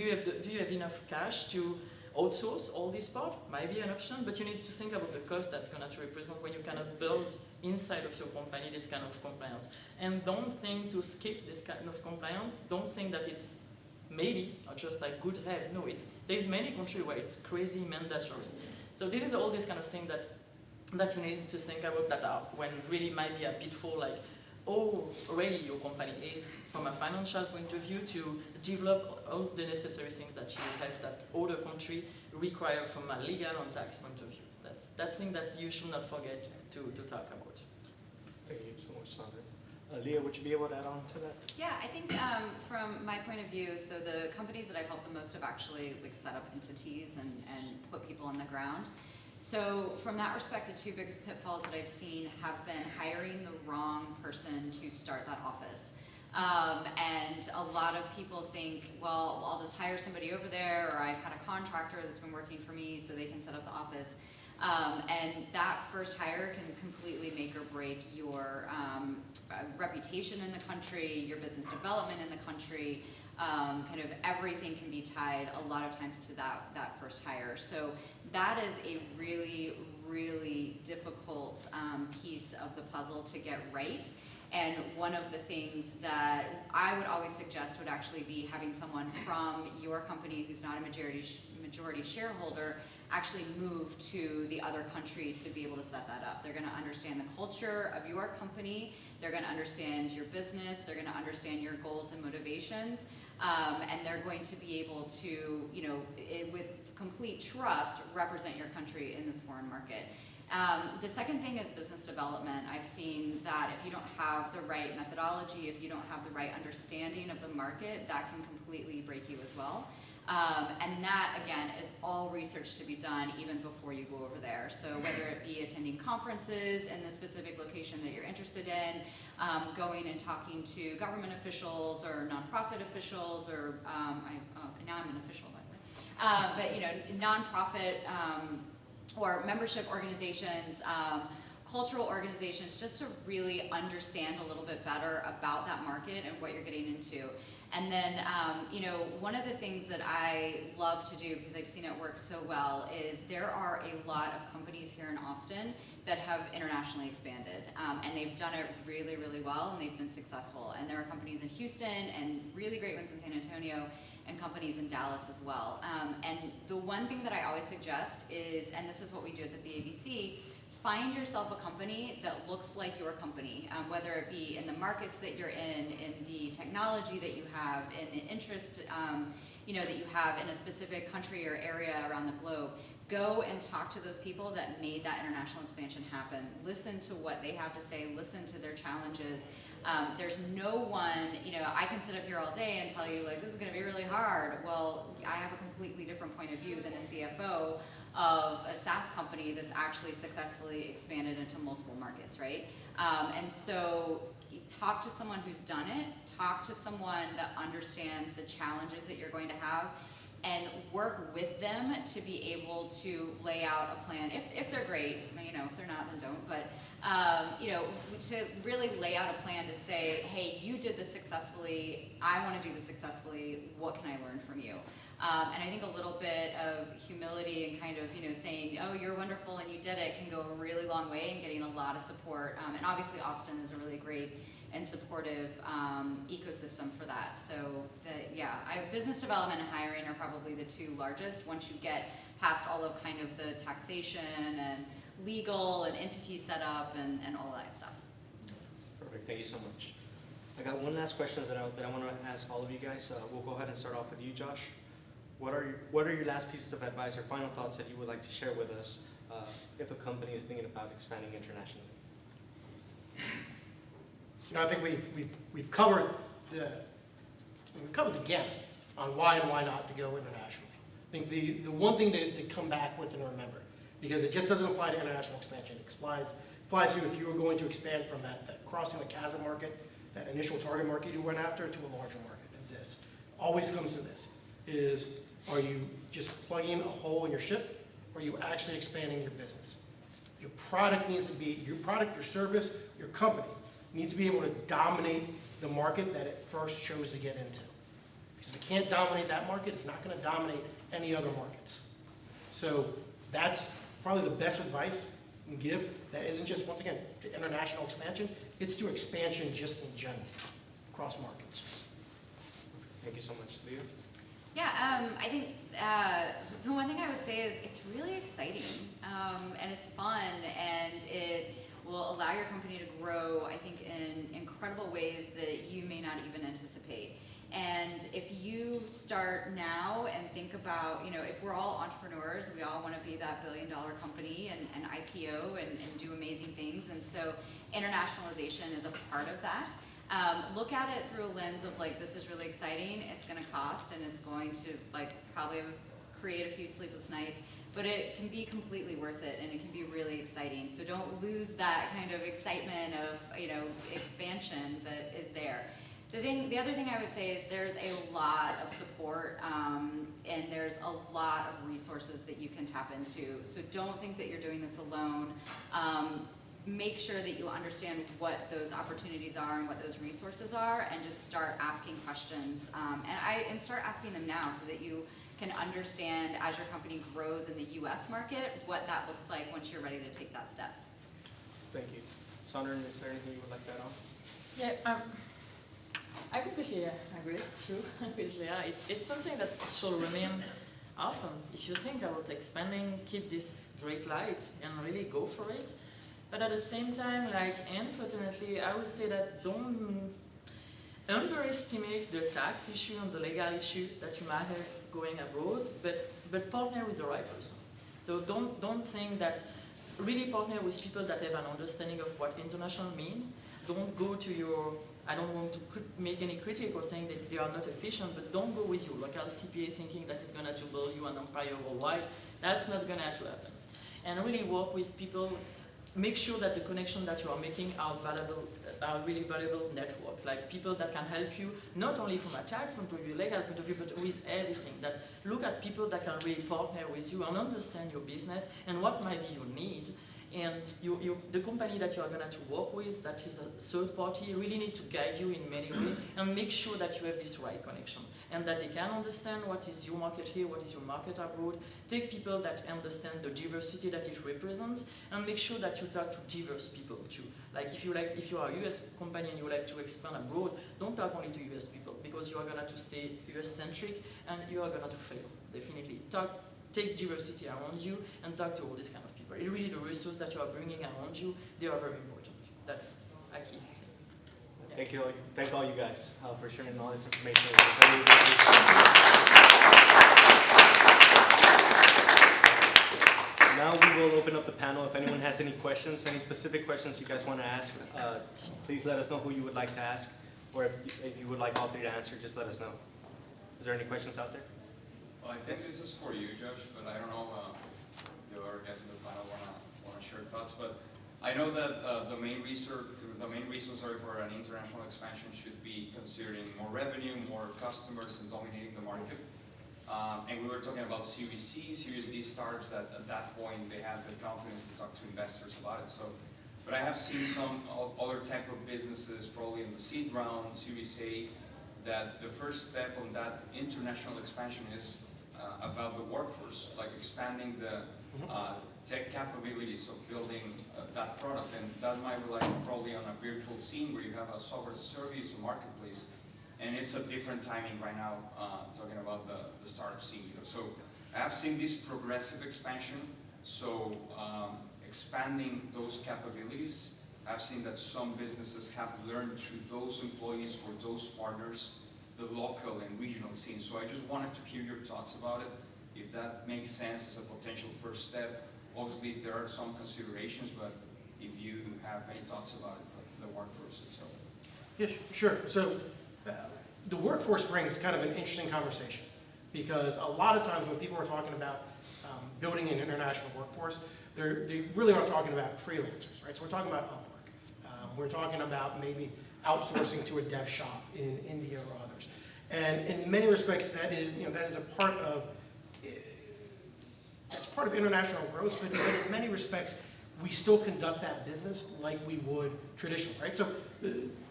you have enough cash to outsource all this part? Might be an option, but you need to think about the cost that's gonna to represent when you cannot build inside of your company this kind of compliance. And don't think to skip this kind of compliance. Don't think that it's maybe or just like good have. No, there's many countries where it's crazy mandatory. So this is all this kind of thing that you need to think about that are when really might be a pitfall like, oh, already your company is from a financial point of view to develop all the necessary things that you have that other country require from a legal and tax point of view. That's thing that you should not forget to talk about. Thank you so much, Sandra. Leah, would you be able to add on to that? Yeah, I think from my point of view, so the companies that I've helped the most have actually like set up entities and put people on the ground. So from that respect, the two biggest pitfalls that I've seen have been hiring the wrong person to start that office. And a lot of people think, well, I'll just hire somebody over there, or I've had a contractor that's been working for me so they can set up the office. And that first hire can completely make or break your reputation in the country, your business development in the country. Kind of everything can be tied a lot of times to that first hire. So that is a really, really difficult piece of the puzzle to get right. And one of the things that I would always suggest would actually be having someone from your company who's not a majority shareholder actually move to the other country to be able to set that up. They're going to understand the culture of your company. They're going to understand your business. They're going to understand your goals and motivations. And they're going to be able to, you know, with complete trust, represent your country in this foreign market. The second thing is business development. I've seen that if you don't have the right methodology, if you don't have the right understanding of the market, that can completely break you as well. And that, again, is all research to be done even before you go over there. So whether it be attending conferences in the specific location that you're interested in, going and talking to government officials or nonprofit officials, or now I'm an official, by the way, but you know, nonprofit or membership organizations, cultural organizations, just to really understand a little bit better about that market and what you're getting into. And then, you know, one of the things that I love to do, because I've seen it work so well, is there are a lot of companies here in Austin that have internationally expanded. And they've done it really, really well, and they've been successful. And there are companies in Houston and really great ones in San Antonio, and companies in Dallas as well. And the one thing that I always suggest is, and this is what we do at the BABC, find yourself a company that looks like your company, whether it be in the markets that you're in the technology that you have, in the interest you know, that you have in a specific country or area around the globe. Go and talk to those people that made that international expansion happen. Listen to what they have to say, listen to their challenges. There's no one, you know, I can sit up here all day and tell you, like, this is gonna be really hard. Well, I have a completely different point of view than a CFO of a SaaS company that's actually successfully expanded into multiple markets, right? And so talk to someone who's done it, talk to someone that understands the challenges that you're going to have, and work with them to be able to lay out a plan. If they're great, you know, if they're not, then don't. But you know, to really lay out a plan to say, hey, you did this successfully. I want to do this successfully. What can I learn from you? And I think a little bit of humility and kind of, you know, saying, oh, you're wonderful and you did it, can go a really long way in getting a lot of support. And obviously Austin is a really great and supportive ecosystem for that. So yeah, business development and hiring are probably the two largest once you get past all of kind of the taxation and legal and entity setup and all of that stuff. Perfect, thank you so much. I got one last question that I want to ask all of you guys. We'll go ahead and start off with you, Josh. What are your last pieces of advice or final thoughts that you would like to share with us if a company is thinking about expanding internationally? You know, I think we've covered the gamut on why and why not to go internationally. I think the one thing to come back with and remember, because it just doesn't apply to international expansion. It applies to if you were going to expand from that crossing the chasm market, that initial target market you went after, to a larger market. Is this always comes to this? Are you just plugging a hole in your ship, or are you actually expanding your business? Your product needs to be, your product, your service, your company needs to be able to dominate the market that it first chose to get into. Because if it can't dominate that market, it's not going to dominate any other markets. So that's probably the best advice you can give. That isn't just, once again, to international expansion, it's to expansion just in general, across markets. Thank you so much, Leah. Yeah, I think the one thing I would say is it's really exciting, and it's fun, and it will allow your company to grow, I think, in incredible ways that you may not even anticipate. And if you start now and think about, you know, if we're all entrepreneurs, we all want to be that billion-dollar company and IPO and do amazing things, and so internationalization is a part of that. Look at it through a lens of like, this is really exciting, it's going to cost, and it's going to like probably create a few sleepless nights, but it can be completely worth it, and it can be really exciting. So don't lose that kind of excitement of, you know, expansion that is there. The other thing I would say is there's a lot of support, and there's a lot of resources that you can tap into. So don't think that you're doing this alone. Make sure that you understand what those opportunities are and what those resources are, and just start asking questions. And start asking them now, so that you can understand, as your company grows in the U.S. market, what that looks like once you're ready to take that step. Thank you. Sandra, is there anything you would like to add on? Yeah, I completely agree, too, with Leah. It's something that should remain awesome. If you think about expanding, keep this great light and really go for it. But at the same time, like, unfortunately, I would say that don't underestimate the tax issue and the legal issue that you might have going abroad, but partner with the right person. So don't think that, really partner with people that have an understanding of what international means. Don't go to your, I don't want to make any critique or saying that they are not efficient, but don't go with your local CPA thinking that it's going to build you an empire worldwide. That's not going to happen. And really work with people. Make sure that the connection that you are making are really valuable network, like people that can help you, not only from a tax point of view, legal point of view, but with everything. That look at people that can really partner with you and understand your business and what might be your need. And the company that you are going to work with, that is a third party, really need to guide you in many ways and make sure that you have this right connection and that they can understand what is your market here, what is your market abroad. Take people that understand the diversity that it represents and make sure that you talk to diverse people too. Like if you are a US company and you like to expand abroad, don't talk only to US people because you are going to stay US centric and you are going to fail, definitely. Take diversity around you and talk to all these kind of people. It really, the resources that you are bringing around you, they are very important. That's a key thing. Yeah. Thank all you guys for sharing all this information. Now we will open up the panel. If anyone has any questions, any specific questions you guys want to ask, please let us know who you would like to ask, or if you would like all three to answer, just let us know. Is there any questions out there? Well, I think this is for you, Josh, but I don't know if the other guests in the panel want to share thoughts. But I know that the main reason for an international expansion should be considering more revenue, more customers, and dominating the market. And we were talking about Series C, Series D startups that at that point they have the confidence to talk to investors about it. So, but I have seen some other type of businesses, probably in the seed round, Series A, that the first step on that international expansion is about the workforce, like expanding the tech capabilities of building that product, and that might rely probably on a virtual scene where you have a software as a service, a marketplace, and it's a different timing right now, talking about the startup scene. You know. So I have seen this progressive expansion, so expanding those capabilities. I've seen that some businesses have learned through those employees or those partners the local and regional scene. So I just wanted to hear your thoughts about it, if that makes sense as a potential first step. Obviously, there are some considerations, but if you have any thoughts about it, like the workforce itself. Yeah, sure. So the workforce brings kind of an interesting conversation because a lot of times when people are talking about building an international workforce, they really are talking about freelancers, right? So we're talking about Upwork. We're talking about maybe outsourcing to a dev shop in India or others. And in many respects, that is a part of, that's part of international growth, but in many respects, we still conduct that business like we would traditionally, right? So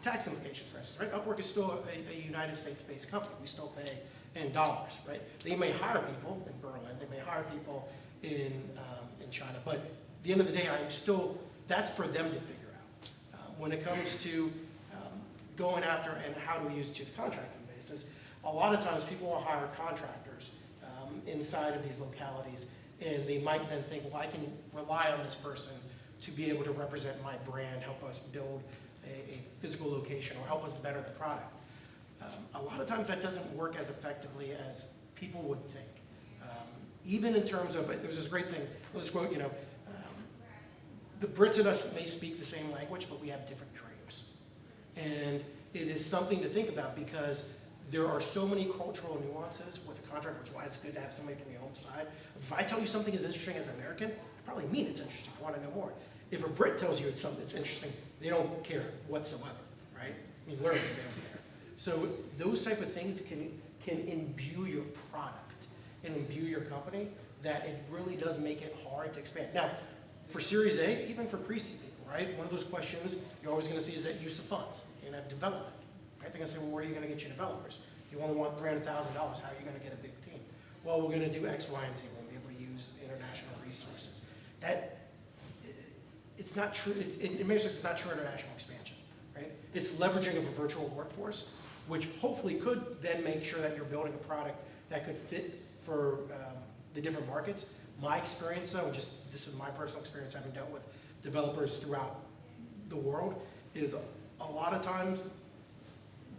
tax implications, for instance, right? Upwork is still a United States-based company. We still pay in dollars, right? They may hire people in Berlin, they may hire people in China, but at the end of the day, that's for them to figure out. When it comes to going after and how do we use it to the contracting basis, a lot of times people will hire contractors inside of these localities, and they might then think, well, I can rely on this person to be able to represent my brand, help us build a physical location, or help us better the product. A lot of times that doesn't work as effectively as people would think. Even in terms of, there's this great thing, let's quote, the Brits and us may speak the same language, but we have different dreams. And it is something to think about, because there are so many cultural nuances with a contract, which is why it's good to have somebody from your own side. If I tell you something is interesting as an American, I probably mean it's interesting. I want to know more. If a Brit tells you it's something that's interesting, they don't care whatsoever, right? I mean, literally, they don't care. So those type of things can imbue your product and imbue your company, that it really does make it hard to expand. Now, for Series A, even for pre-seed people, right? One of those questions you're always going to see is that use of funds. You're going to have development. Right? They're going to say, well, where are you going to get your developers? You only want $300,000. How are you going to get a big team? Well, we're going to do X, Y, and Z. We're going to be able to use international resources. It's not true. In many respects, it's not true international expansion. Right? It's leveraging of a virtual workforce, which hopefully could then make sure that you're building a product that could fit for the different markets. My experience, though, this is my personal experience having dealt with developers throughout the world, is a lot of times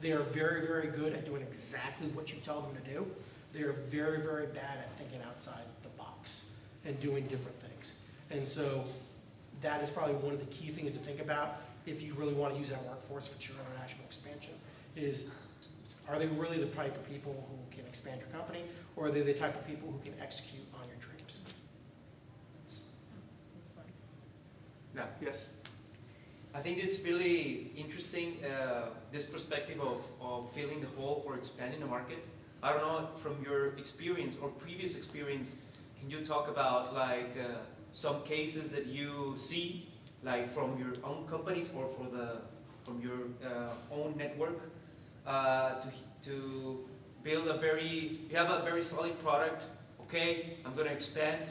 they are very, very good at doing exactly what you tell them to do. They are very, very bad at thinking outside the box and doing different things. And so that is probably one of the key things to think about if you really want to use that workforce for true international expansion, is are they really the type of people who can expand your company, or are they the type of people who can execute on your dreams? No, yes. I think it's really interesting, this perspective of filling the hole or expanding the market. I don't know, from your experience or previous experience, can you talk about like some cases that you see, like from your own companies or from your own network, to build you have a very solid product, okay, I'm going to expand,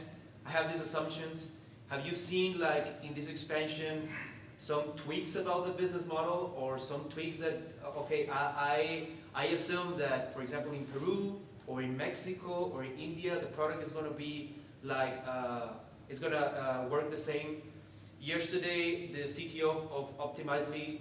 I have these assumptions. Have you seen, like, in this expansion, some tweaks about the business model, or some tweaks that, okay, I assume that, for example, in Peru or in Mexico or in India, the product is going to be like, it's going to work the same. Yesterday, the CTO of Optimizely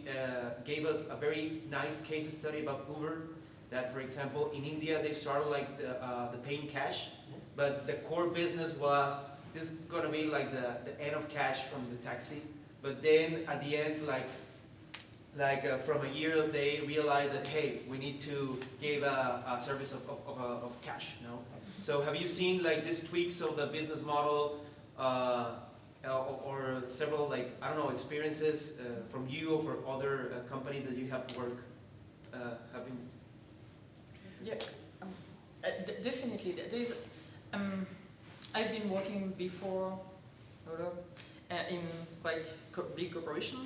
gave us a very nice case study about Uber, that, for example, in India, they started like the paying cash, but the core business was, this is going to be like the end of cash from the taxi. But then at the end, from a year, they realized that, hey, we need to give a service of cash, you know? So have you seen like these tweaks of the business model, or several, like, I don't know, experiences from you or for other companies that you have worked, having? Yeah, definitely. There's, I've been working before in quite big corporation,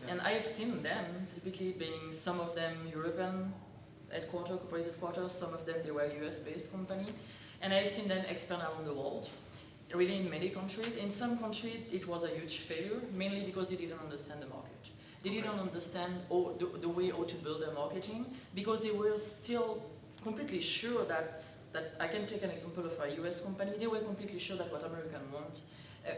and I have seen them, typically being some of them European corporate headquarters, some of them they were US-based company, and I've seen them expand around the world, really in many countries. In some countries it was a huge failure, mainly because they didn't understand the market. They didn't understand the way how to build their marketing, because they were still completely sure that I can take an example of a US company, they were completely sure that what Americans want,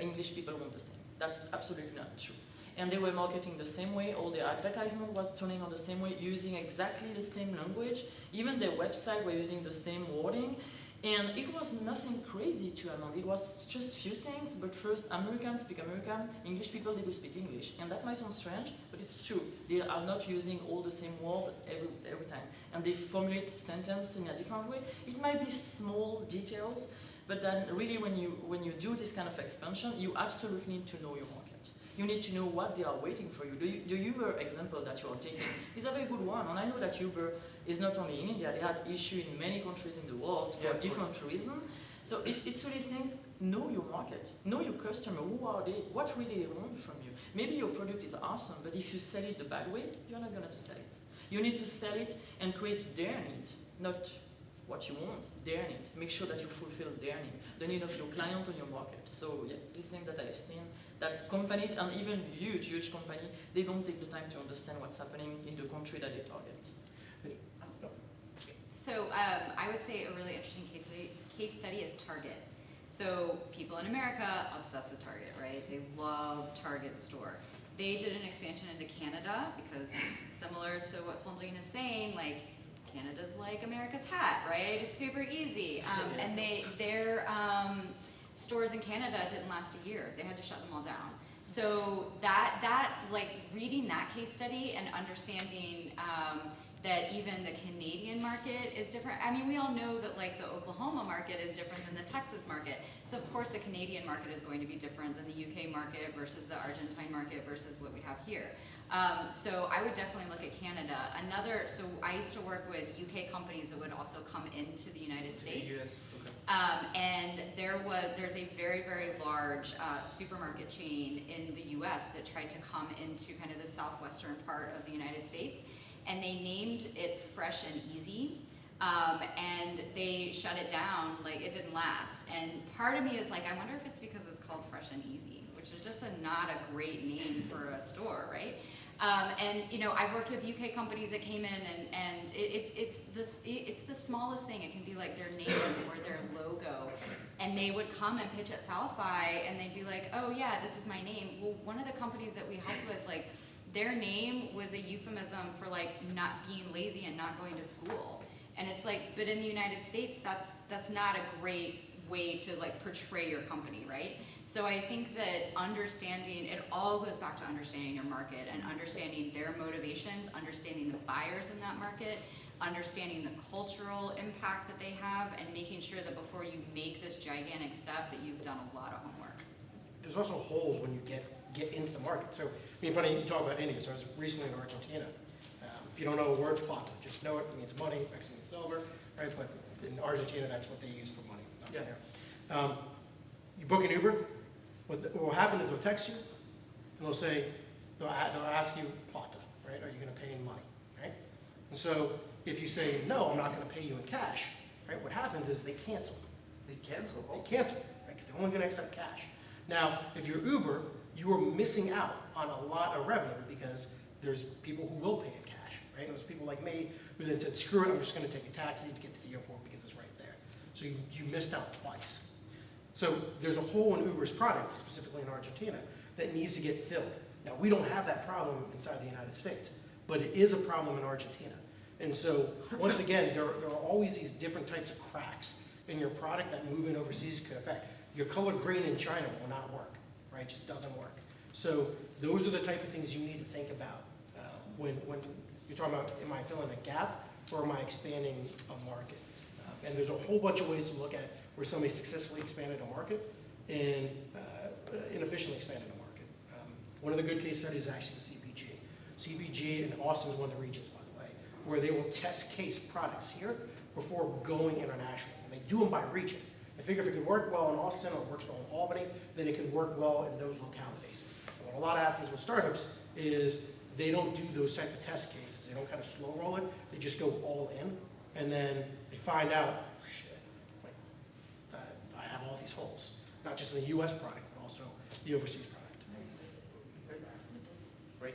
English people want the same. That's absolutely not true. And they were marketing the same way, all their advertisement was turning on the same way, using exactly the same language, even their website were using the same wording, and it was nothing crazy to amount. It was just few things, but first Americans speak American, English people they do speak English, and that might sound strange, but it's true. They are not using all the same word every time, and they formulate sentence in a different way. It might be small details, but then really when you do this kind of expansion, you absolutely need to know your market. You need to know what they are waiting for you. The Uber example that you are taking is a very good one, and I know that Uber is not only in India, they had issue in many countries in the world for different reasons. So it's really things, know your market, know your customer, who are they, what really they want from you. Maybe your product is awesome, but if you sell it the bad way, you're not going to sell it. You need to sell it and create their need, not what you want, their need. Make sure that you fulfill their need, the need of your client or your market. So yeah, this thing that I have seen, that companies, and even huge company, they don't take the time to understand what's happening in the country that they target. So I would say a really interesting case study is Target. So people in America obsessed with Target, right? They love Target store. They did an expansion into Canada because similar to what Sandrine is saying, like Canada's like America's hat, right? It's super easy. And their stores in Canada didn't last a year. They had to shut them all down. So that like reading that case study and understanding that even the Canadian market is different. I mean, we all know that like the Oklahoma market is different than the Texas market. So of course the Canadian market is going to be different than the UK market versus the Argentine market versus what we have here. So I would definitely look at Canada. So I used to work with UK companies that would also come into the United States. US. Okay. And there's a very, very large supermarket chain in the US that tried to come into kind of the southwestern part of the United States. And they named it Fresh and Easy, and they shut it down, like it didn't last. And part of me is like, I wonder if it's because it's called Fresh and Easy, which is just not a great name for a store, right? And you know, I've worked with UK companies that came in, and it's the smallest thing. It can be like their name or their logo, and they would come and pitch at South by, and they'd be like, oh yeah, this is my name. Well, one of the companies that we helped with, like, their name was a euphemism for like not being lazy and not going to school. And it's like, but in the United States, that's not a great way to like portray your company, right? So I think that understanding, it all goes back to understanding your market and understanding their motivations, understanding the buyers in that market, understanding the cultural impact that they have, and making sure that before you make this gigantic step that you've done a lot of homework. There's also holes when you get into the market. So, I mean, funny you talk about India. So I was recently in Argentina. If you don't know the word plata, just know it means money, Mexican means silver, right? But in Argentina, that's what they use for money. Not there. You book an Uber. What will happen is they'll text you, and they'll say, they'll ask you plata, right? Are you going to pay in money, right? And so if you say no, I'm not going to pay you in cash, right? What happens is they cancel. They cancel. They cancel, right? Because they're only going to accept cash. Now, if you're Uber, you are missing out on a lot of revenue because there's people who will pay in cash, right? And there's people like me who then said, screw it, I'm just going to take a taxi to get to the airport because it's right there. So you missed out twice. So there's a hole in Uber's product, specifically in Argentina, that needs to get filled. Now, we don't have that problem inside the United States, but it is a problem in Argentina. And so, once again, there are always these different types of cracks in your product that moving overseas could affect. Your color green in China will not work, right? It just doesn't work. So those are the type of things you need to think about when you're talking about, am I filling a gap or am I expanding a market? And there's a whole bunch of ways to look at where somebody successfully expanded a market and inefficiently expanded a market. One of the good case studies is actually the CPG. CPG in Austin is one of the regions, by the way, where they will test case products here before going international. And they do them by region. They figure if it can work well in Austin or it works well in Albany, then it can work well in those localities. And what a lot happens with startups is they don't do those type of test cases. They don't kind of slow roll it. They just go all in, and then they find out, shit, like, I have all these holes. Not just in the U.S. product, but also the overseas product. Great.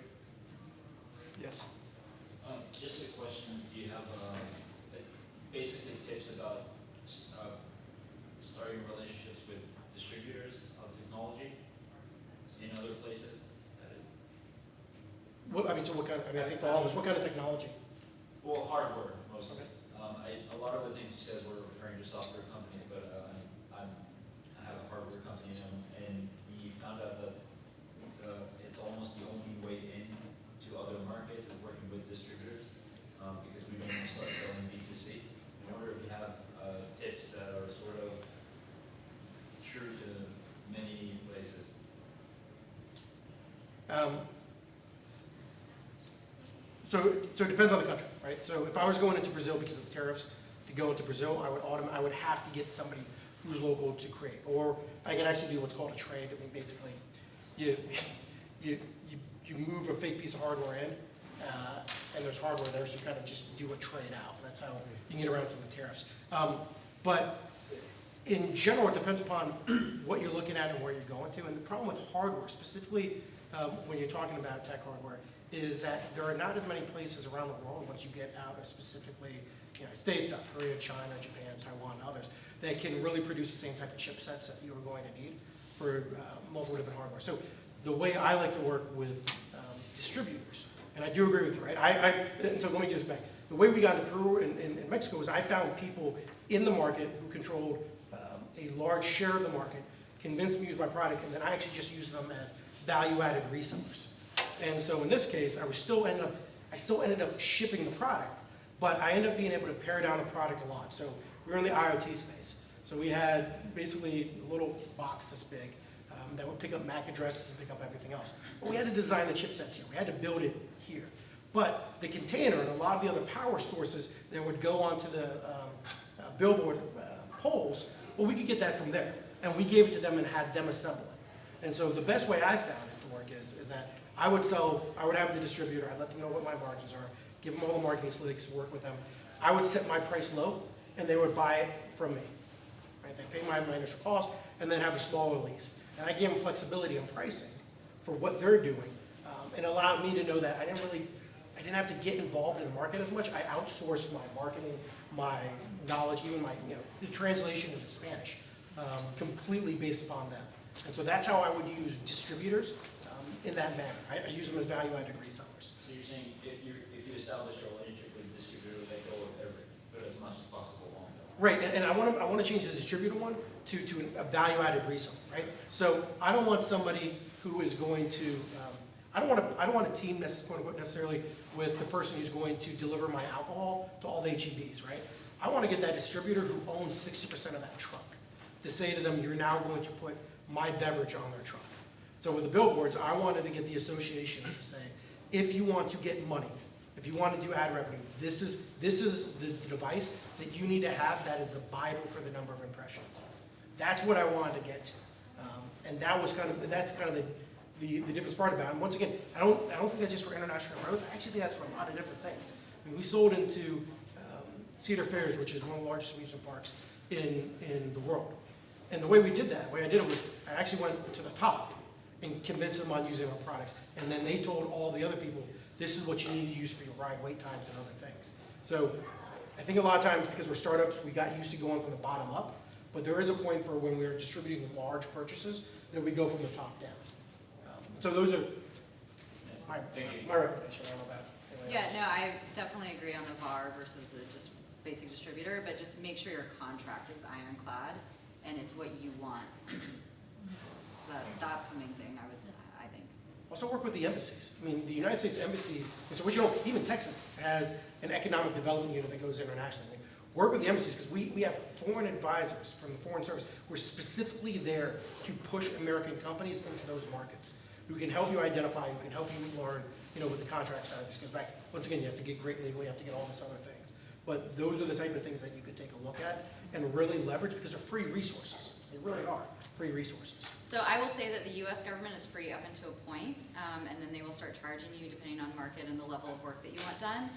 Yes. Just a question. Do you have basically tips about starting relationships with distributors of technology in other places? That is. What, I mean, so what kind of, I mean, I think for all of us, what kind of technology? Well, hardware mostly. Okay. A lot of the things you said were referring to software companies, but I have a hardware company, and we found out that it's almost the only way into other markets is working with distributors because we don't want to start selling B2C. I wonder if you have tips that are sort of true to many places. So it depends on the country, right? So if I was going into Brazil because of the tariffs, to go into Brazil, I would have to get somebody who's local to create. Or I can actually do what's called a trade. I mean, basically, you move a fake piece of hardware in, and there's hardware there, so you kind of just do a trade out. That's how you can get around some of the tariffs. But in general, it depends upon what you're looking at and where you're going to. And the problem with hardware, specifically when you're talking about tech hardware, is that there are not as many places around the world, once you get out of specifically United States, South Korea, China, Japan, Taiwan, and others, that can really produce the same type of chipsets that you are going to need for multiple different hardware. So the way I like to work with distributors, and I do agree with you, right? And so let me do this back. The way we got into Peru and Mexico is I found people in the market who controlled a large share of the market, convinced me to use my product, and then I actually just used them as value-added resellers. And so in this case, I still ended up shipping the product, but I ended up being able to pare down the product a lot. So we were in the IoT space. So we had basically a little box this big that would pick up MAC addresses and pick up everything else. But we had to design the chipsets here. We had to build it here. But the container and a lot of the other power sources that would go onto the billboard poles, well, we could get that from there. And we gave it to them and had them assemble it. And so the best way I found it to work is that I would have the distributor, I'd let them know what my margins are, give them all the marketing so they could work with them. I would set my price low, and they would buy it from me. Right? They pay my initial cost, and then have a smaller lease. And I gave them flexibility on pricing for what they're doing, and allowed me to know that I didn't have to get involved in the market as much. I outsourced my marketing, my knowledge, even the translation into Spanish, completely based upon them. And so that's how I would use distributors in that manner. I use them as value-added resellers. So you're saying if you establish a relationship with a distributor, they go with as much as possible on them. Right, and I want to change the distributor one to a value-added reseller, right? So I don't want somebody who is going to, I don't want a team necessarily with the person who's going to deliver my alcohol to all the HEBs, right? I want to get that distributor who owns 60% of that truck to say to them, you're now going to put my beverage on their truck. So with the billboards, I wanted to get the association to say, if you want to get money, if you want to do ad revenue, this is the device that you need to have that is the Bible for the number of impressions. That's what I wanted to get to. And that's kind of the difference part about it. And once again, I don't think that's just for international growth. I actually think that's for a lot of different things. I mean, we sold into Cedar Fairs, which is one of the largest amusement parks in the world. And the way we did that, the way I did it was I actually went to the top and convinced them on using our products. And then they told all the other people, this is what you need to use for your ride wait times and other things. So I think a lot of times, because we're startups, we got used to going from the bottom up. But there is a point for when we're distributing large purchases that we go from the top down. So those are my recommendation. I don't know about anyone else. Yeah, no, I definitely agree on the VAR versus the just basic distributor, but just make sure your contract is ironclad and it's what you want. That's the main thing I think. Also work with the embassies. I mean, the United States embassies, so what you know, even Texas has an economic development unit that goes internationally. I mean, work with the embassies because we have foreign advisors from the Foreign Service who are specifically there to push American companies into those markets, who can help you identify, who can help you learn, with the contract side of this. Because once again, you have to get great legal, you have to get all this other things. But those are the type of things that you could take a look at and really leverage because they're free resources. They really are free resources. So I will say that the U.S. government is free up until a point, and then they will start charging you depending on market and the level of work that you want done.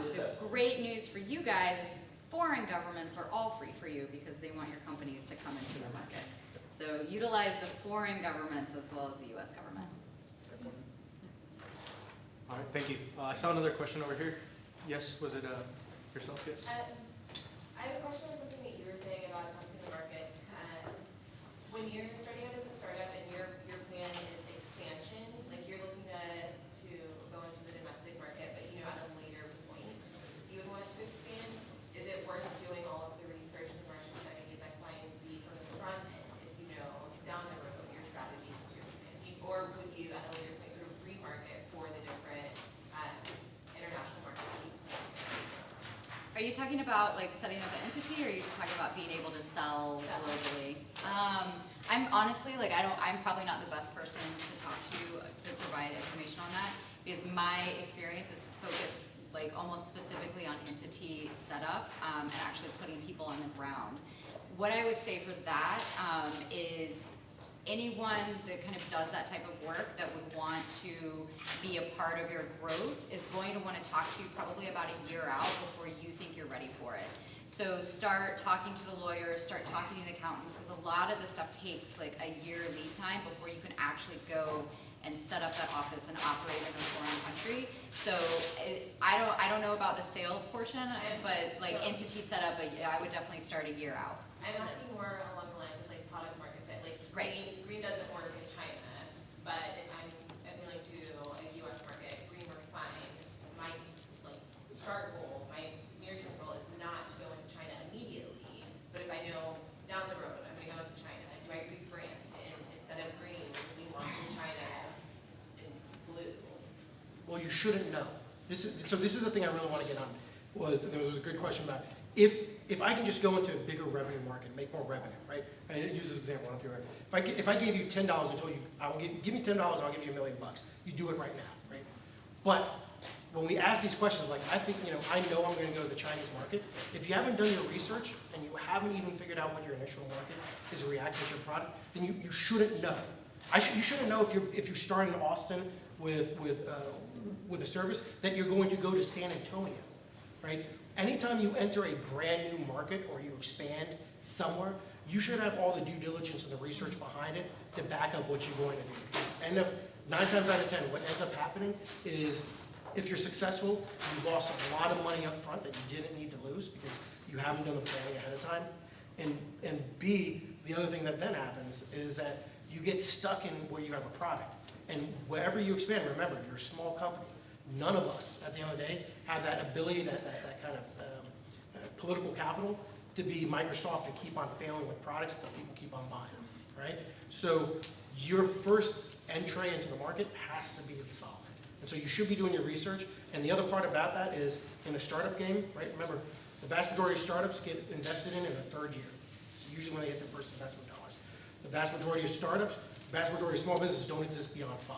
The great news for you guys is foreign governments are all free for you because they want your companies to come into the market. So utilize the foreign governments as well as the U.S. government. All right, thank you. I saw another question over here. Yes, was it yourself? Yes. I have a question on something that you were saying about testing the markets. When you're starting out as a startup and your plan is expansion, like you're looking to go into the domestic market, but at a later point you would want to expand, is it worth doing all of the research and market studies X, Y, and Z from the front end if you know down the road your strategies to expand? Or would you at a later point sort of remarket for the different international markets? Are you talking about like setting up an entity, or are you just talking about being able to sell globally? I'm honestly I'm probably not the best person to talk to provide information on that because my experience is focused like almost specifically on entity setup and actually putting people on the ground. What I would say for that is anyone that kind of does that type of work that would want to be a part of your growth is going to want to talk to you probably about a year out before you think you're ready for it. So start talking to the lawyers, start talking to the accountants, because a lot of the stuff takes like a year lead time before you can actually go and set up that office and operate in a foreign country. So I don't know about the sales portion, but like entity setup, I would definitely start a year out. I'm asking more along the lines of like product market fit. Like green doesn't work in China, but if I'm appealing to a US market, green works fine. My like start goal, my near-term goal is not to go into China immediately, but if I know down the road I'm gonna go into China, do I rebrand and instead of green, we launch in China in blue? Well, you shouldn't know. This is the thing I really want to get on. There was a good question about if I can just go into a bigger revenue market and make more revenue, right? I use this example. I don't know if you're if I gave you $10 and told you give me $10, I'll give you $1 million. You do it right now, right? But when we ask these questions, like I think I know I'm going to go to the Chinese market. If you haven't done your research and you haven't even figured out what your initial market is reacting to your product, then you shouldn't know. You shouldn't know if you're starting in Austin with a service that you're going to go to San Antonio, right? Anytime you enter a brand new market or you expand somewhere, you should have all the due diligence and the research behind it to back up what you're going to do. 9 times out of 10, what ends up happening is if you're successful, you lost a lot of money up front that you didn't need to lose because you haven't done the planning ahead of time. And B, the other thing that then happens is that you get stuck in where you have a product. And wherever you expand, remember, you're a small company. None of us, at the end of the day, have that ability, that kind of political capital to be Microsoft and keep on failing with products that people keep on buying, right? So your first entry into the market has to be solid. And so you should be doing your research. And the other part about that is in a startup game, right? Remember, the vast majority of startups get invested in the 3rd year. So usually when they get their first investment dollars. The vast majority of startups, the vast majority of small businesses don't exist beyond 5.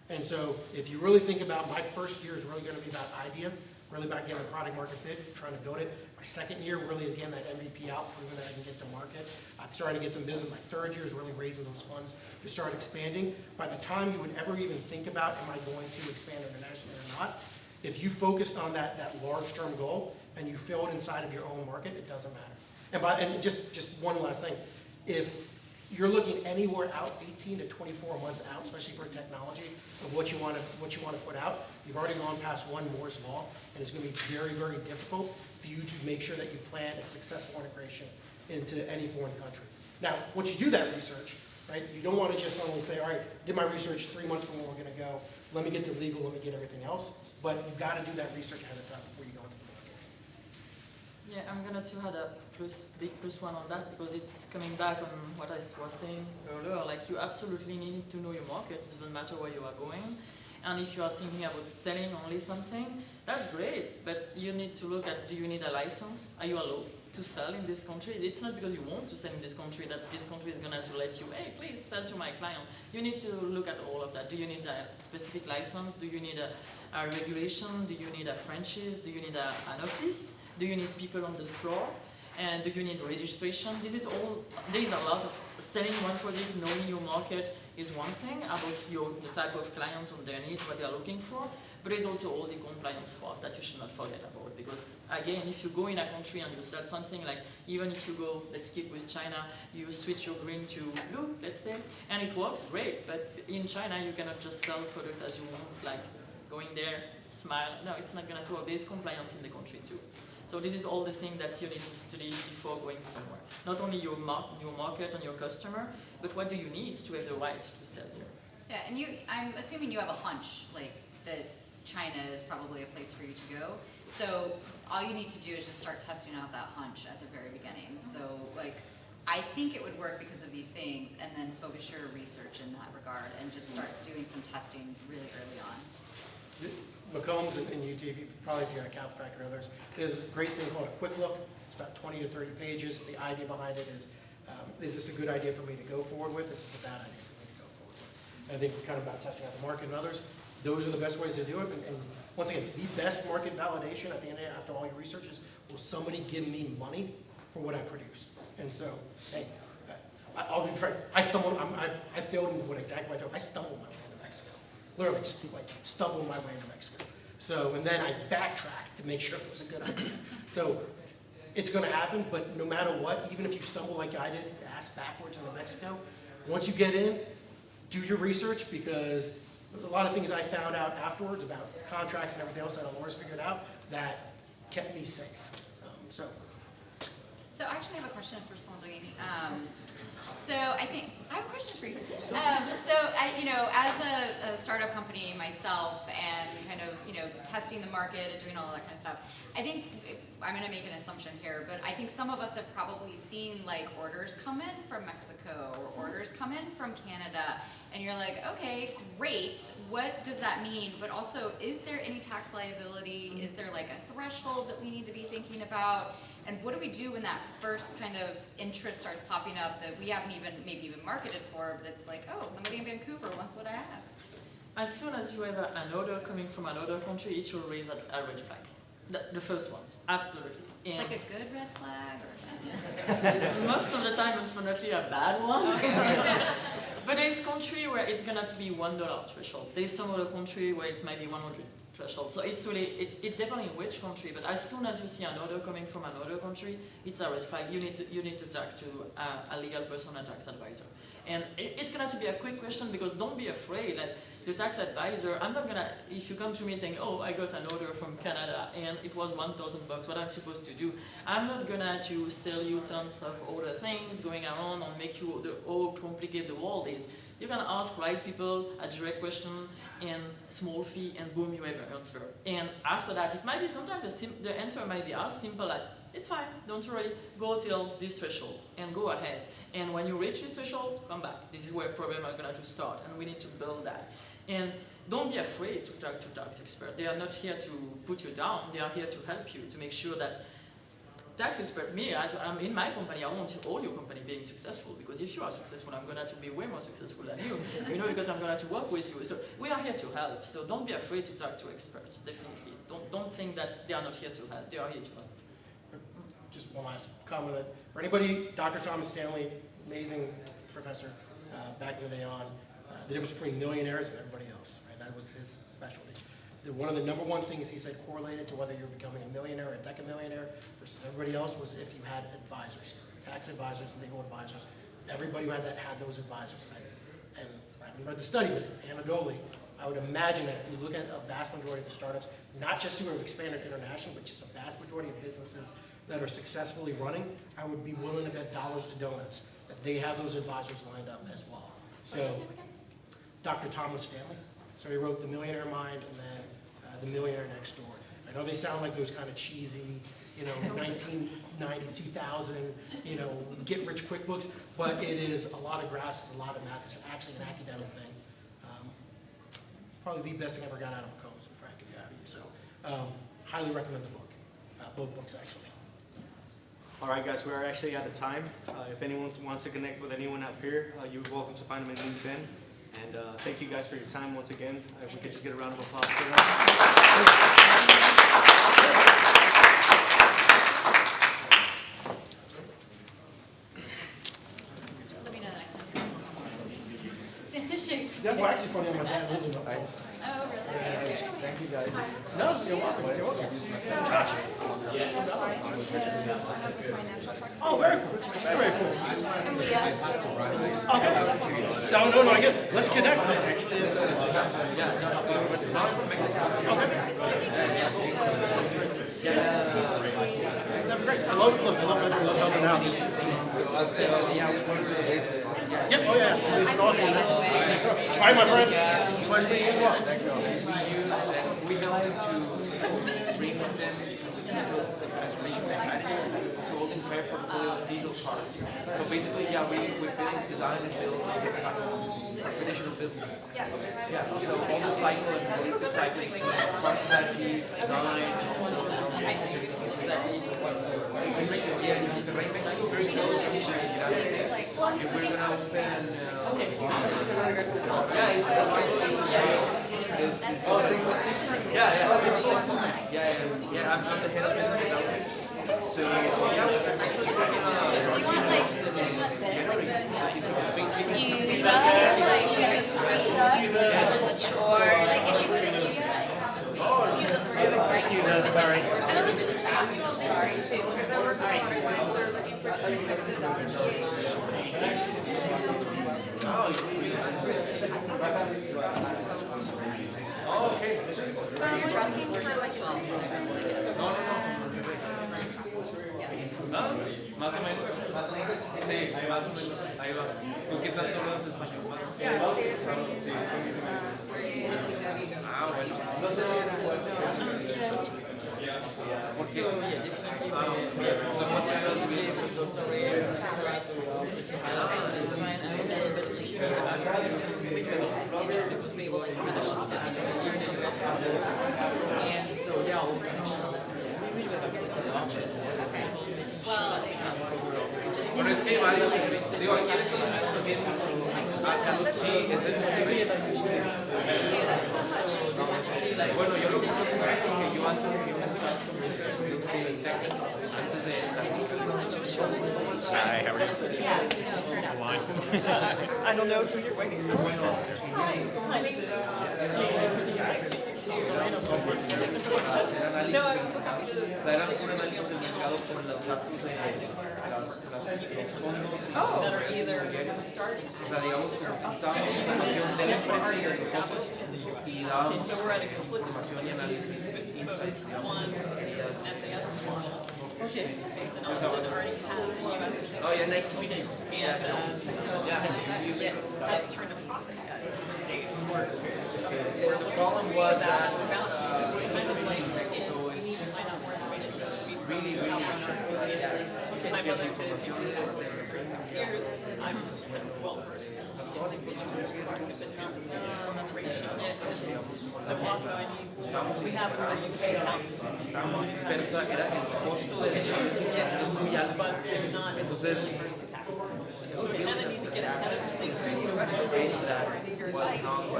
And so if you really think about my first year is really going to be about idea, really about getting a product market fit, trying to build it. My second year really is getting that MVP out, proving that I can get to market. I'm starting to get some business. My 3rd year is really raising those funds to start expanding. By the time you would ever even think about, am I going to expand internationally or not, if you focused on that large-term goal and you failed inside of your own market, it doesn't matter. And just one last thing. If you're looking anywhere out 18 to 24 months out, especially for technology, of what you want to put out, you've already gone past one Moore's law, and it's going to be very, very difficult for you to make sure that you plan a successful integration into any foreign country. Now, once you do that research, right, you don't want to just only say, all right, did my research 3 months from when we're going to go, let me get the legal, let me get everything else, but you've got to do that research ahead of time before you go into the market. Yeah, I'm gonna add a big plus one on that because it's coming back on what I was saying earlier. Like you absolutely need to know your market. It doesn't matter where you are going. And if you are thinking about selling only something, that's great. But you need to look at, do you need a license? Are you allowed to sell in this country? It's not because you want to sell in this country that this country is gonna to let you, hey, please sell to my client. You need to look at all of that. Do you need a specific license? Do you need a regulation? Do you need a franchise? Do you need an office? Do you need people on the floor? And do you need registration? This is all, there is a lot of selling one project, knowing your market is one thing, about the type of client and their needs, what they are looking for, but there's also all the compliance part that you should not forget about. Because again, if you go in a country and you sell something, like even if you go, let's keep with China, you switch your green to blue, let's say, and it works great, but in China you cannot just sell product as you want, like going there, smile. No, it's not gonna work. There's compliance in the country too. So this is all the things that you need to study before going somewhere. Not only your market and your customer, but what do you need to have the right to sell here? Yeah, and I'm assuming you have a hunch, like, that China is probably a place for you to go. So all you need to do is just start testing out that hunch at the very beginning. So, like, I think it would work because of these things, and then focus your research in that regard, and just start doing some testing really early on. McCombs and UT, probably if you're at Cap Factory or others, there's a great thing called a quick look. It's about 20 to 30 pages. The idea behind it is this a good idea for me to go forward with? Is this a bad idea for me to go forward with? And I think we're kind of about testing out the market and others. those are the best ways to do it. And once again, the best market validation at the end of the day, after all your research, is will somebody give me money for what I produce? And so, hey, I'll be frank. I failed in what exactly I told. I stumbled my way into Mexico. Literally, just like stumbled my way into Mexico. So, and then I backtracked to make sure it was a good idea. So, it's going to happen. But no matter what, even if you stumble like I did, ass backwards into Mexico, once you get in, do your research, because there's a lot of things I found out afterwards about contracts and everything else that Laura's figured out that kept me safe. So I actually have a question for Sandrine. So I have a question for you. So as a startup company myself, and kind of testing the market and doing all that kind of stuff, I think I'm going to make an assumption here, but I think some of us have probably seen like orders come in from Mexico or orders come in from Canada, and you're like, okay, great. What does that mean? But also, is there any tax liability? Is there like a threshold that we need to be thinking about? And what do we do when that first kind of interest starts popping up that we haven't maybe even marketed for, but it's like, oh, somebody in Vancouver wants what I have? As soon as you have an order coming from another country, it should raise a red flag. The first one, absolutely. And like a good red flag? Or most of the time, unfortunately, a bad one. Okay. But there's country where it's gonna be $1 threshold. There's some other country where it might be 100 threshold. So it's really, it depends on which country, but as soon as you see an order coming from another country, it's a red flag. You need to talk to a legal person, a tax advisor. And it's going to be a quick question, because don't be afraid that the tax advisor, I'm not gonna, if you come to me saying, oh, I got an order from Canada and it was $1,000, what I'm supposed to do, I'm not gonna to sell you tons of other things going around and make you complicate the world is. You're gonna ask right people a direct question and small fee, and boom, you have an answer. And after that, it might be sometimes the answer might be as simple as, it's fine, don't worry, go till this threshold and go ahead. And when you reach this threshold, come back. This is where problems are going to start, and we need to build that. And don't be afraid to talk to tax experts. They are not here to put you down. They are here to help you, to make sure that tax expert, me, as I'm in my company, I want all your company being successful, because if you are successful, I'm going to be way more successful than you, because I'm going to work with you. So we are here to help. So don't be afraid to talk to experts, definitely. Don't think that they are not here to help. They are here to help. Just one last comment. For anybody, Dr. Thomas Stanley, amazing professor, back in the day on, the difference between millionaires and everybody else, right? That was his specialty. One of the number one things he said correlated to whether you're becoming a millionaire or a decamillionaire versus everybody else was if you had advisors, tax advisors, legal advisors. Everybody who had that had those advisors. And I haven't read the study, but anecdotally, I would imagine that if you look at a vast majority of the startups, not just who have expanded international, but just a vast majority of businesses that are successfully running, I would be willing to bet dollars to donuts that they have those advisors lined up as well. So, Dr. Thomas Stanley. So he wrote The Millionaire Mind and then The Millionaire Next Door. I know they sound like those kind of cheesy, 1990s, 2000, get rich quick books, but it is a lot of graphs, it's a lot of math, it's actually an academic thing. Probably the best thing I ever got out of McCombs, to be frank, if you have you. So, highly recommend the book, both books actually. All right, guys, we're actually out of time. If anyone wants to connect with anyone up here, you're welcome to find them in LinkedIn. And thank you guys for your time once again. If we could just get a round of applause for them. Let me know the next one. Yeah, well, actually funny, my dad lives in the house. Oh, really? Thank you, guys. No, you're welcome. You're welcome. Josh. Yes. Oh, very cool. Very cool. Okay. No, I guess let's connect then. That'd be great. I love helping out. Yep, oh yeah. It's an awesome. All right, my friend. Pleasure meeting you as well. We help to bring them transformation strategy to all the entire portfolio of digital products. So basically, we build, design, and build platforms for traditional businesses. Yeah, so all the cycle and holistic cycling, product strategy, design, it's very close to and we're going to spend, guys, Yeah, I'm the head of business development. So, yeah, You want like this? Or like if you could Sorry. I don't think it's fast. Sorry too, because I work with clients that are looking for different types of Oh, okay. So I'm looking for like a secretary. Más o menos. Sí, más o menos. Ahí va. ¿Con qué tanto hablas español? Yeah, state attorneys, Ah, bueno. No sé si es fuerte. Porque, bueno, es que hay varios, digo, aquí en Estados Unidos también, Carlos sí, es el bueno, yo lo conozco porque yo antes de que me antes de estar Hi, how are you? I don't know who you're waiting for. eran un análisis del mercado por los datos de los fondos That are either o sea, digamos, dábamos información de la empresa y de nosotros y dábamos información y análisis, insights, digamos. Okay. Oh yeah, nice to meet you. And you get turn a profit at state court. The problem was that Kind of like Mexico is really my mother did years. I'm well versed. So also I need, we have a UK account. estábamos dispersa, era el costo de muy alto. But if not, it's Entonces, okay, and I need to get ahead of things. that was not the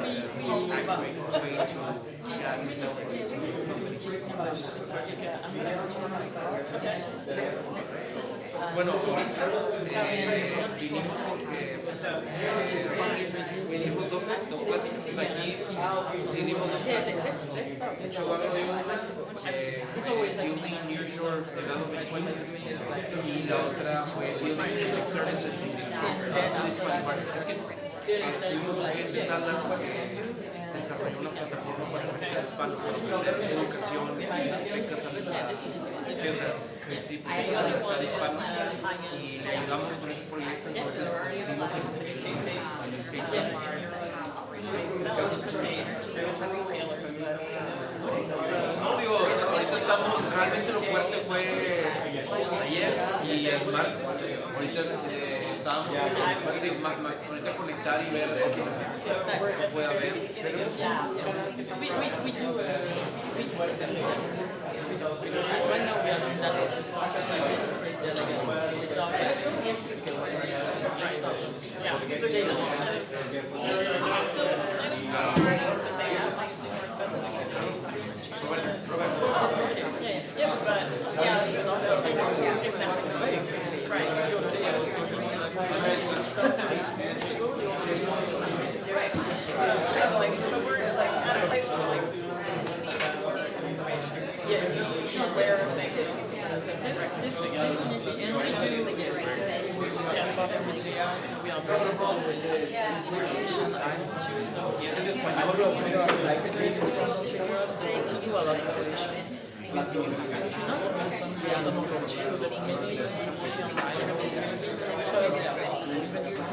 most accurate way to guide yourself. Bueno, ahorita vinimos porque hicimos dos pláticas. O sea, aquí sí dimos dos pláticas. De hecho, vamos a un Building Nearshore Development Quiz y la otra fue Building District Services in the Hispanic Market. Es que estuvimos aquí en Dallas, desarrolló una plataforma para el hispano para ofrecer educación, becas a la sí, o sea, para hispanos y le ayudamos con ese proyecto. Entonces, vimos no, digo, ahorita estamos, realmente lo fuerte fue ayer y el martes. Ahorita estábamos, sí, ahorita conectar y ver si se puede haber. We do right now we are doing that first time. Yeah, because they're still kind of starting, but they have like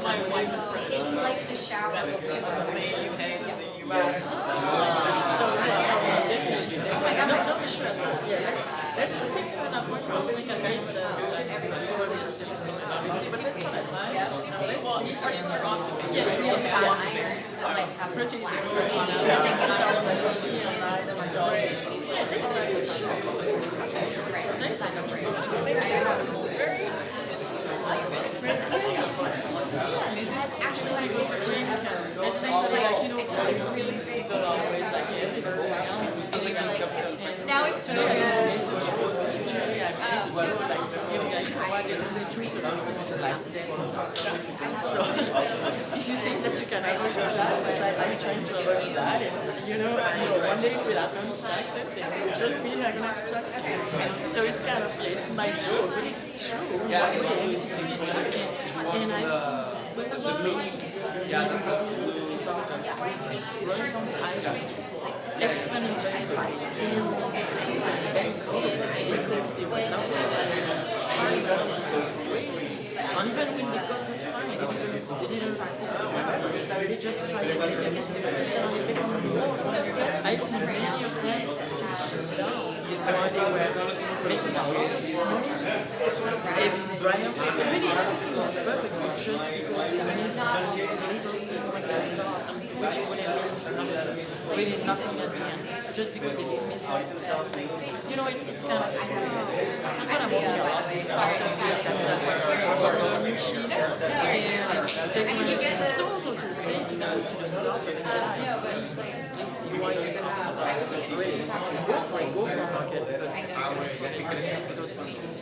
my wife is British. It's like the shower. It's the UK, the US. Let's fix it up. We're probably going to just do something about it. But that's not a time. Well, you turn your off to me. Yeah, sorry. Pretty easy. Actually, my research, especially like, it's really big people are always like, yeah, people go around to say that. Now it's Today I don't need to show, but usually I really do, like, feeling like, you know what, there is a truth about someone's life death. So, if you think that you can avoid your tax, it's like, are you trying to avoid that? And, you know, one day it will happen, taxes, and just me, I'm gonna have to tax you. So it's kind of, yeah, it's my joke, but it's true. It's really true. And I've seen so many startups running on the island, expanding very quickly, because they were not finance so crazy. And even when they got the fine, they didn't see it. They just tried to make it and they become more. I've seen many of them just shut down while they were making a lot of money. If Brian, really everything was perfect, but just because they missed little things like the start, and which would really nothing at the end, just because they did miss that. You know, it's kind of, that's what I'm working on, this startup, this new sheet, and it's also to say to the startup guy, you want to go for it, go for a market,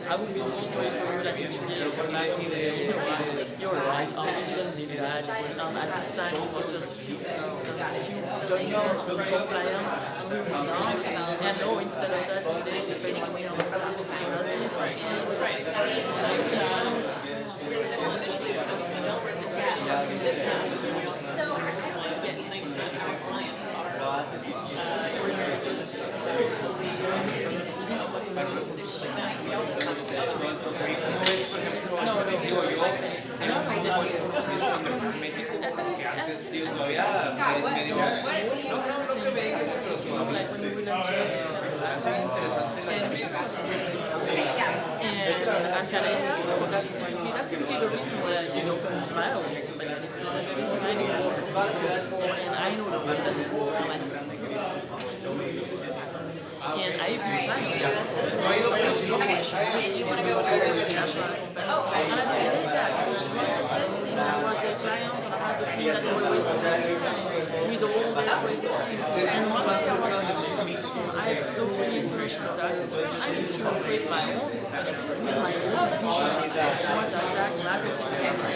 I would be so sorry for you that you truly come back and say, you know what, you're right, you didn't need that, at this time it was just few things, and if you don't want to be compliant, and we will not, and no, instead of that, today you're paying money on the top of penalties, like, it's so that's typically the reason why I did open my own company. It's the reason I did work, and I know the one that and I've been planning. Okay, and you want to go to international conference. And I did that. It was the same thing. I was the client, and I had the feeling that they were wasting time with all the crazy things. And one day I was like, I have so many international taxes. I need to create my own company with my own vision for that tax marketing. And we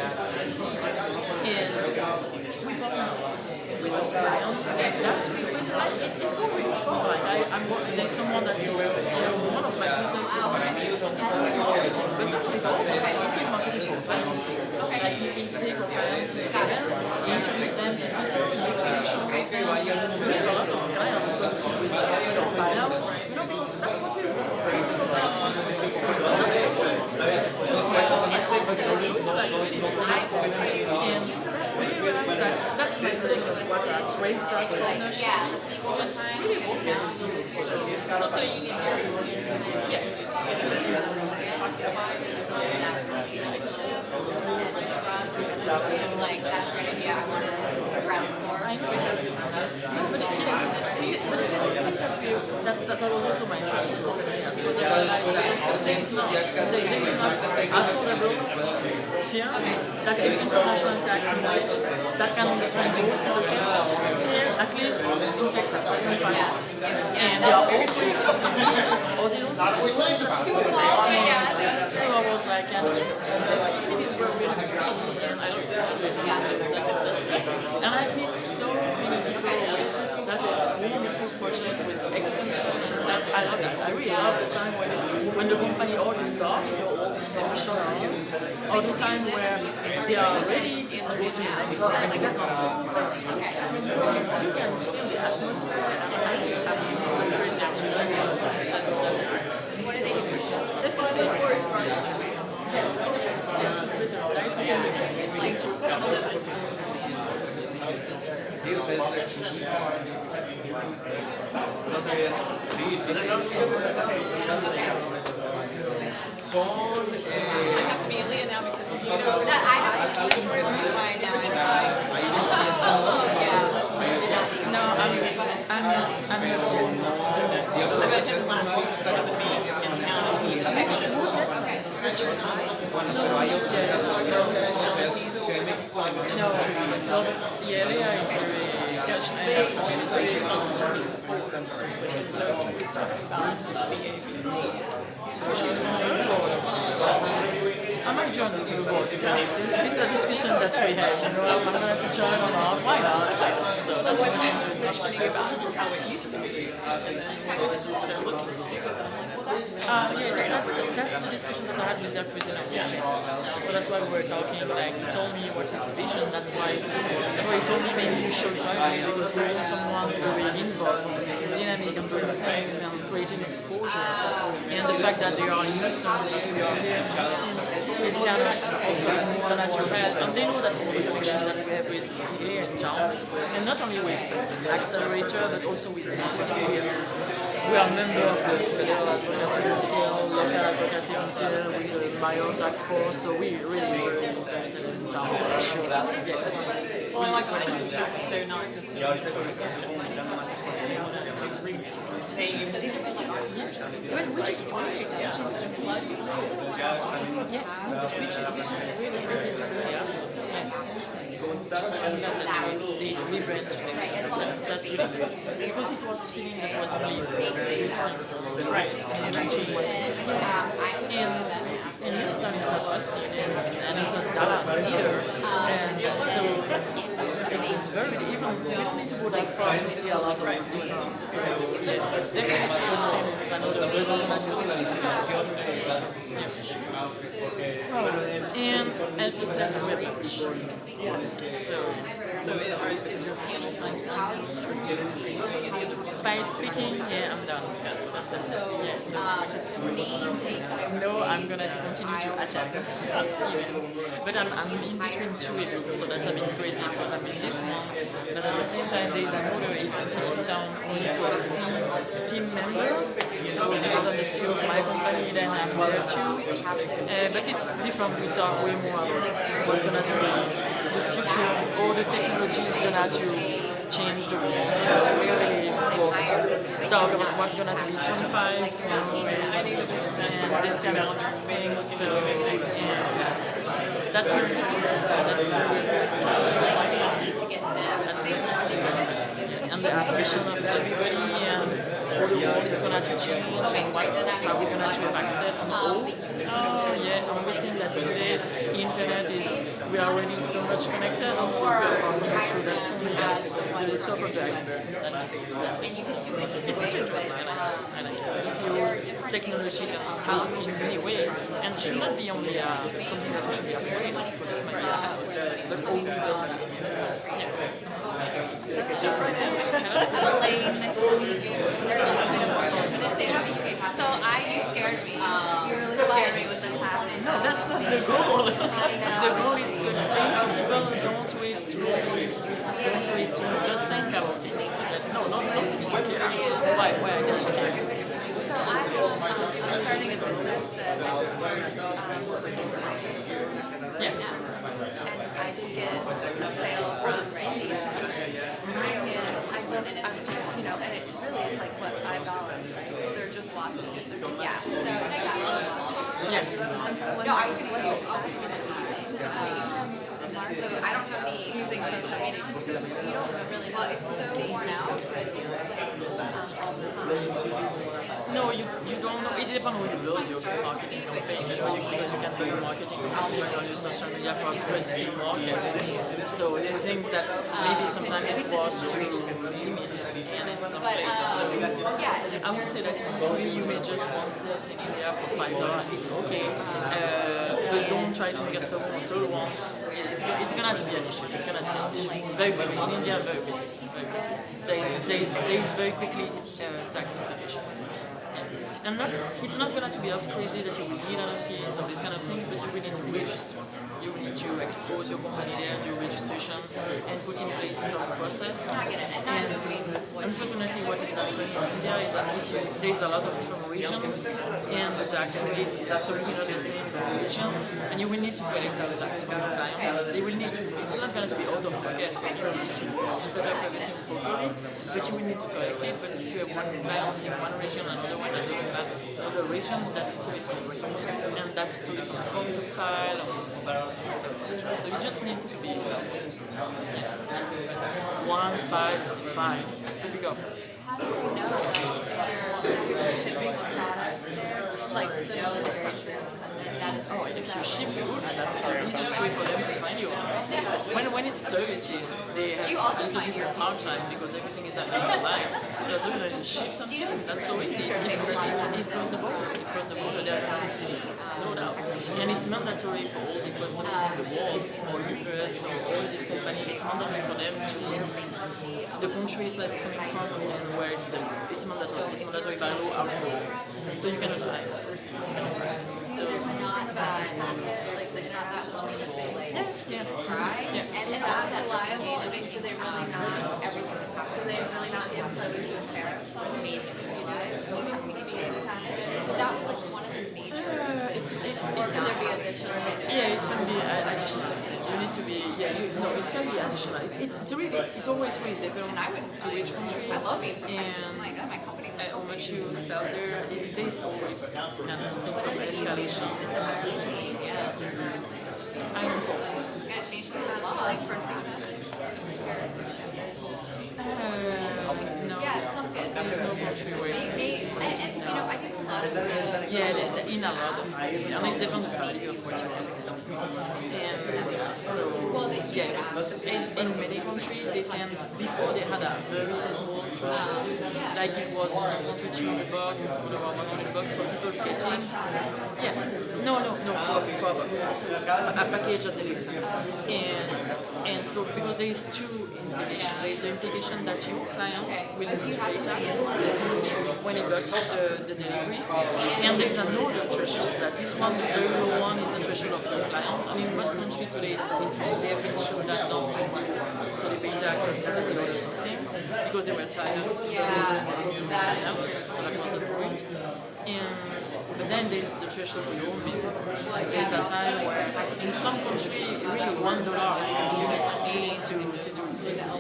with our clients, that's really crazy. It's going really far. Like there's someone that is, one of my business partners is doing marketing, but not with all my clients, doing marketing for clients. Like you take our clients to events, introduce them to people, make connections with them. We have a lot of clients who come to with us, because that's what we want. That's my question. Great tax partnership. Just really want to also you need like that's a great idea. Ground floor. I know. That was also my choice to open it because I realized that there is not affordable firm that gives international tax knowledge that can understand both of the here at least in Texas, and they are all crazy or they don't have so I was like, and these were really crazy, and I don't think and I met so many people that a wonderful project with extension, and that's, I love that. I really love the time when the company already starts, all these emissions, or the time where they are ready to go to the next step. Like that's so much. You can feel the atmosphere, and I'm crazy actually. What do they do? They find it for it. Nice meeting you. Son, I have to be Leah now because you know that I have a situation why now No, I'm met him last week with me in town. He's connection. No, yeah, Leah is very. I might join the new board. This is a discussion that we have. You know, I'm going to join or not. Why not? So that's what I'm interested in. How it used to be. That's the discussion that I had with their president, James. So that's why we were talking. Like, he told me what his vision. That's why he told me maybe you should join me because we want someone very involved, dynamic, and doing things and creating exposure. And the fact that they are in Houston, that we are here in Houston, it's kind of also more natural. And they know that all the connection that we have with here in town, and not only with Accelerator, but also with the city here. We are members of the Federal Advocacy Council, Local Advocacy Council, with the Mayor Task Force, so we really very interested in town for sure. Well, I like what they're not just So these are really awesome. Which is great, which is really great. This is really awesome. We brand that's really good. Because it was feeling that was only for Houston. Right. And Houston is not Austin, and it's not Dallas either. And so it's very, even we don't need to go that far to see a lot of different, definitely Austin is another level than Houston. And help yourself with it. So is your panel time? By speaking, yeah, I'm done. Which is no, I'm gonna continue to attend this event. But I'm in between two events, so that's a bit crazy because I'm in this one, but at the same time there's another event in town only for team members. So it is on the CEO of my company, then I'm there too. But it's different, we talk way more about what's gonna be the future, all the technology is gonna to change the world. So we really talk about what's gonna be 25, and this kind of things. So that's very interesting. And the assumption of everybody and all the world is gonna change and how we're gonna have access and all. And we think that today's internet is, we are already so much connected. So that's the top of the iceberg. It's very interesting. I like it. To see how technology can help in many ways, and should not be only something that we should be afraid of, because it might be a help, but all So you scared me. You really scared me with this happening. No, that's not the goal. The goal is to explain to people, don't wait to just think about it. No, not to be scared. Why are you scared? So I'm starting a business that and I did get a sale from Randy. And I just, and it really is like what $5. They're just watching. Yeah, so take that. Yes. No, I was going to so I don't have any using social media. You don't really, well, it's so worn out. No, you don't know. It depends on what you build your marketing campaign. Because you can do your marketing campaign on your social media for a specific market. So there's things that maybe sometimes it was to limit and in some place. So I would say that maybe you may just want sales in India for $5. It's okay. But don't try to make a so one. It's gonna be an issue. It's gonna be an issue. Very quickly. In India, very quickly. There is very quickly tax implication. And it's not going to be as crazy that you will need an office or these kind of things, but you will need to register. You will need to expose your company there, do registration, and put in place some process. And unfortunately, what is not funny in India is that there is a lot of different regions, and the tax rate is absolutely not the same for region, and you will need to collect this tax from your clients. They will need to. It's not going to be out of pocket for you if you set up everything properly, but you will need to collect it. But if you have one client in one region and another one in another region, that's too different. And that's too different form to file. So you just need to be 1, 5, it's fine. You'll be careful. How do they know though if you're shipping a product there? Like, no, it's very true. That is Oh, if you ship goods, that's the easiest way for them to find you. When it's services, they have Do you also a little find bit your more hard time because everything is online. Because when you ship something, that's so easy. It cross the border. It cross the border, they have to see it, no doubt. And it's mandatory for all the customers in the world, or UPS, or all these companies, it's mandatory for them to list the country it's coming from and where it's delivered. It's mandatory. It's mandatory by law around the world. So you cannot hide it. So there's not that, like, there's not that willingness to, like, try? Yeah. And is that reliable? I mean, do they really not, everything that's happening, do they really not impose tariffs on made in the US? That was like one of the major, or can there be additional? Yeah, it can be additional. You need to be, it can be additional. It's always really depends to which country. I love it. And Oh my God, my company. how much you sell there, there's always kind of things of escalation. It's amazing, yeah. I know. Yeah, change the law, like, for example. No. Yeah, it sounds good. There's no country where And, you know, I think a lot of the, yeah, in a lot of ways. I mean, it depends on the value of what you are selling. And so, yeah, in many countries, they tend, before they had a very small threshold, like it was in some country $200, in some other $100 for people getting, no, for products, a package at delivery. And so, because there is two implications. There is the implication that your client will need to pay tax when it got the delivery. And there is another threshold that this one, the very low one, is the threshold of your client. I mean, most countries today, they have been shown that down to zero. So they pay tax as soon as they order something because they were tired of delivering everything in China. So that was the point. But then there's the threshold for your own business. There's a time where in some countries, really $1 you need to do things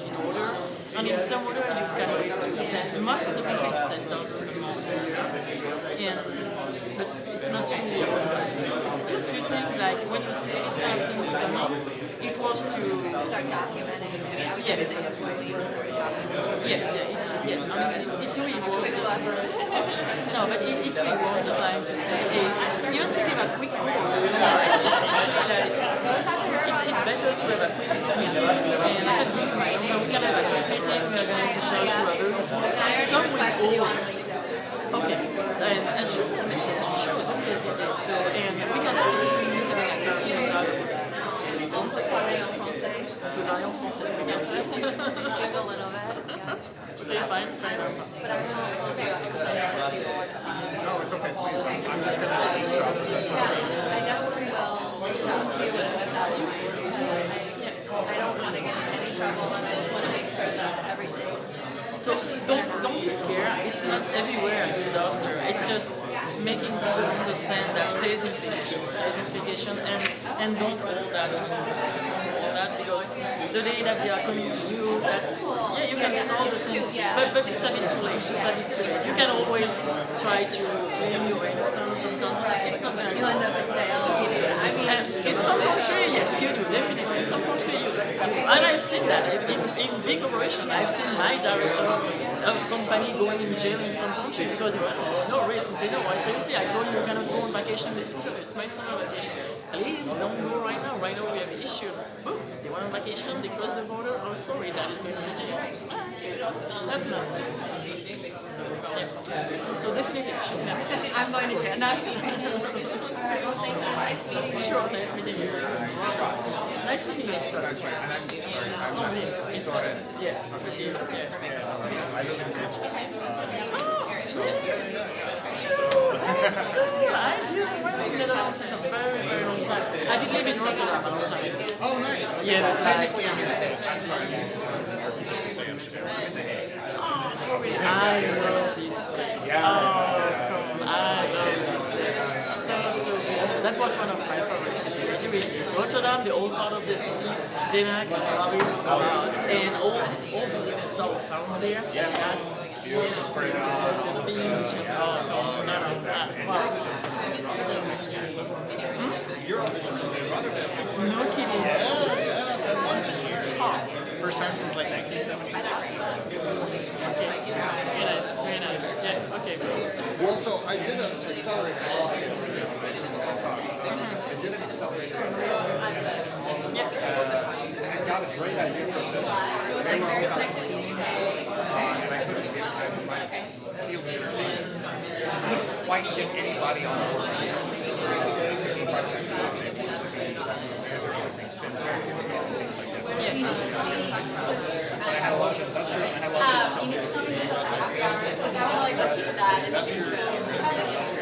in order. And in some order you can do 10. Most of the countries it's 10,000 a year. But it's not truly a contract. So just few things like when you see these kind of things come up, it was to start documenting. I mean, it really was the time. No, but it really was the time to say, hey, even to give a quick call. It's better to have a quick meeting. And I can give my number. We can have a quick meeting. We are going to show you a very small thing. Come with all. Okay. And shoot me a message. Sure, don't hesitate. So, and we can see you can like a few hours. On peut parler en français. On peut parler en français, bien sûr. A little bit. Okay, fine, fair enough. But I will, No, it's okay, please. I'm just gonna. I definitely will see what it was up to. I don't want to get in any trouble, and I just want to make sure that everything. So don't be scared. It's not everywhere a disaster. It's just making people understand that there's implication, and don't hold that. Because the day that they are coming to you, that's you can solve the thing, but it's a bit too late. You can always try to claim your innocence. Sometimes it's not going to. You end up in jail. I mean, in some country, yes, you do definitely. In some country, you do. And I've seen that in big corporations. I've seen my director of company going in jail in some country because he went, no reason. Say, no, I seriously, I told you we're gonna go on vacation this week. It's my summer vacation. Please don't go right now. Right now we have an issue. Boom. They went on vacation. They crossed the border. Oh, sorry, that is going to jail. That's enough. So definitely, should never say. I'm going to jail. Not nice meeting you. Sure, nice meeting you. Nice meeting you, Scott. Yeah, pretty. I live in Pittsburgh. Sure, that's good. I did work together for such a very, very long time. I did live in Rotterdam a long time. Oh, nice. Yeah, but Technically, I'm gonna say. I love this place. Yeah. Oh, come on. I love this place. So beautiful. That was one of my favorite cities. Anyway, Rotterdam, the old part of the city, Den Haag, and all the south around there. That's beautiful. The beach. Oh, no. Wow. So I did an accelerator. I did an accelerator. And I got a great idea from this. They were all about the team, and I couldn't get my field entertainment. I couldn't quite get anybody on board. I had a lot of investors, and I had a lot of you need to tell me this. That investors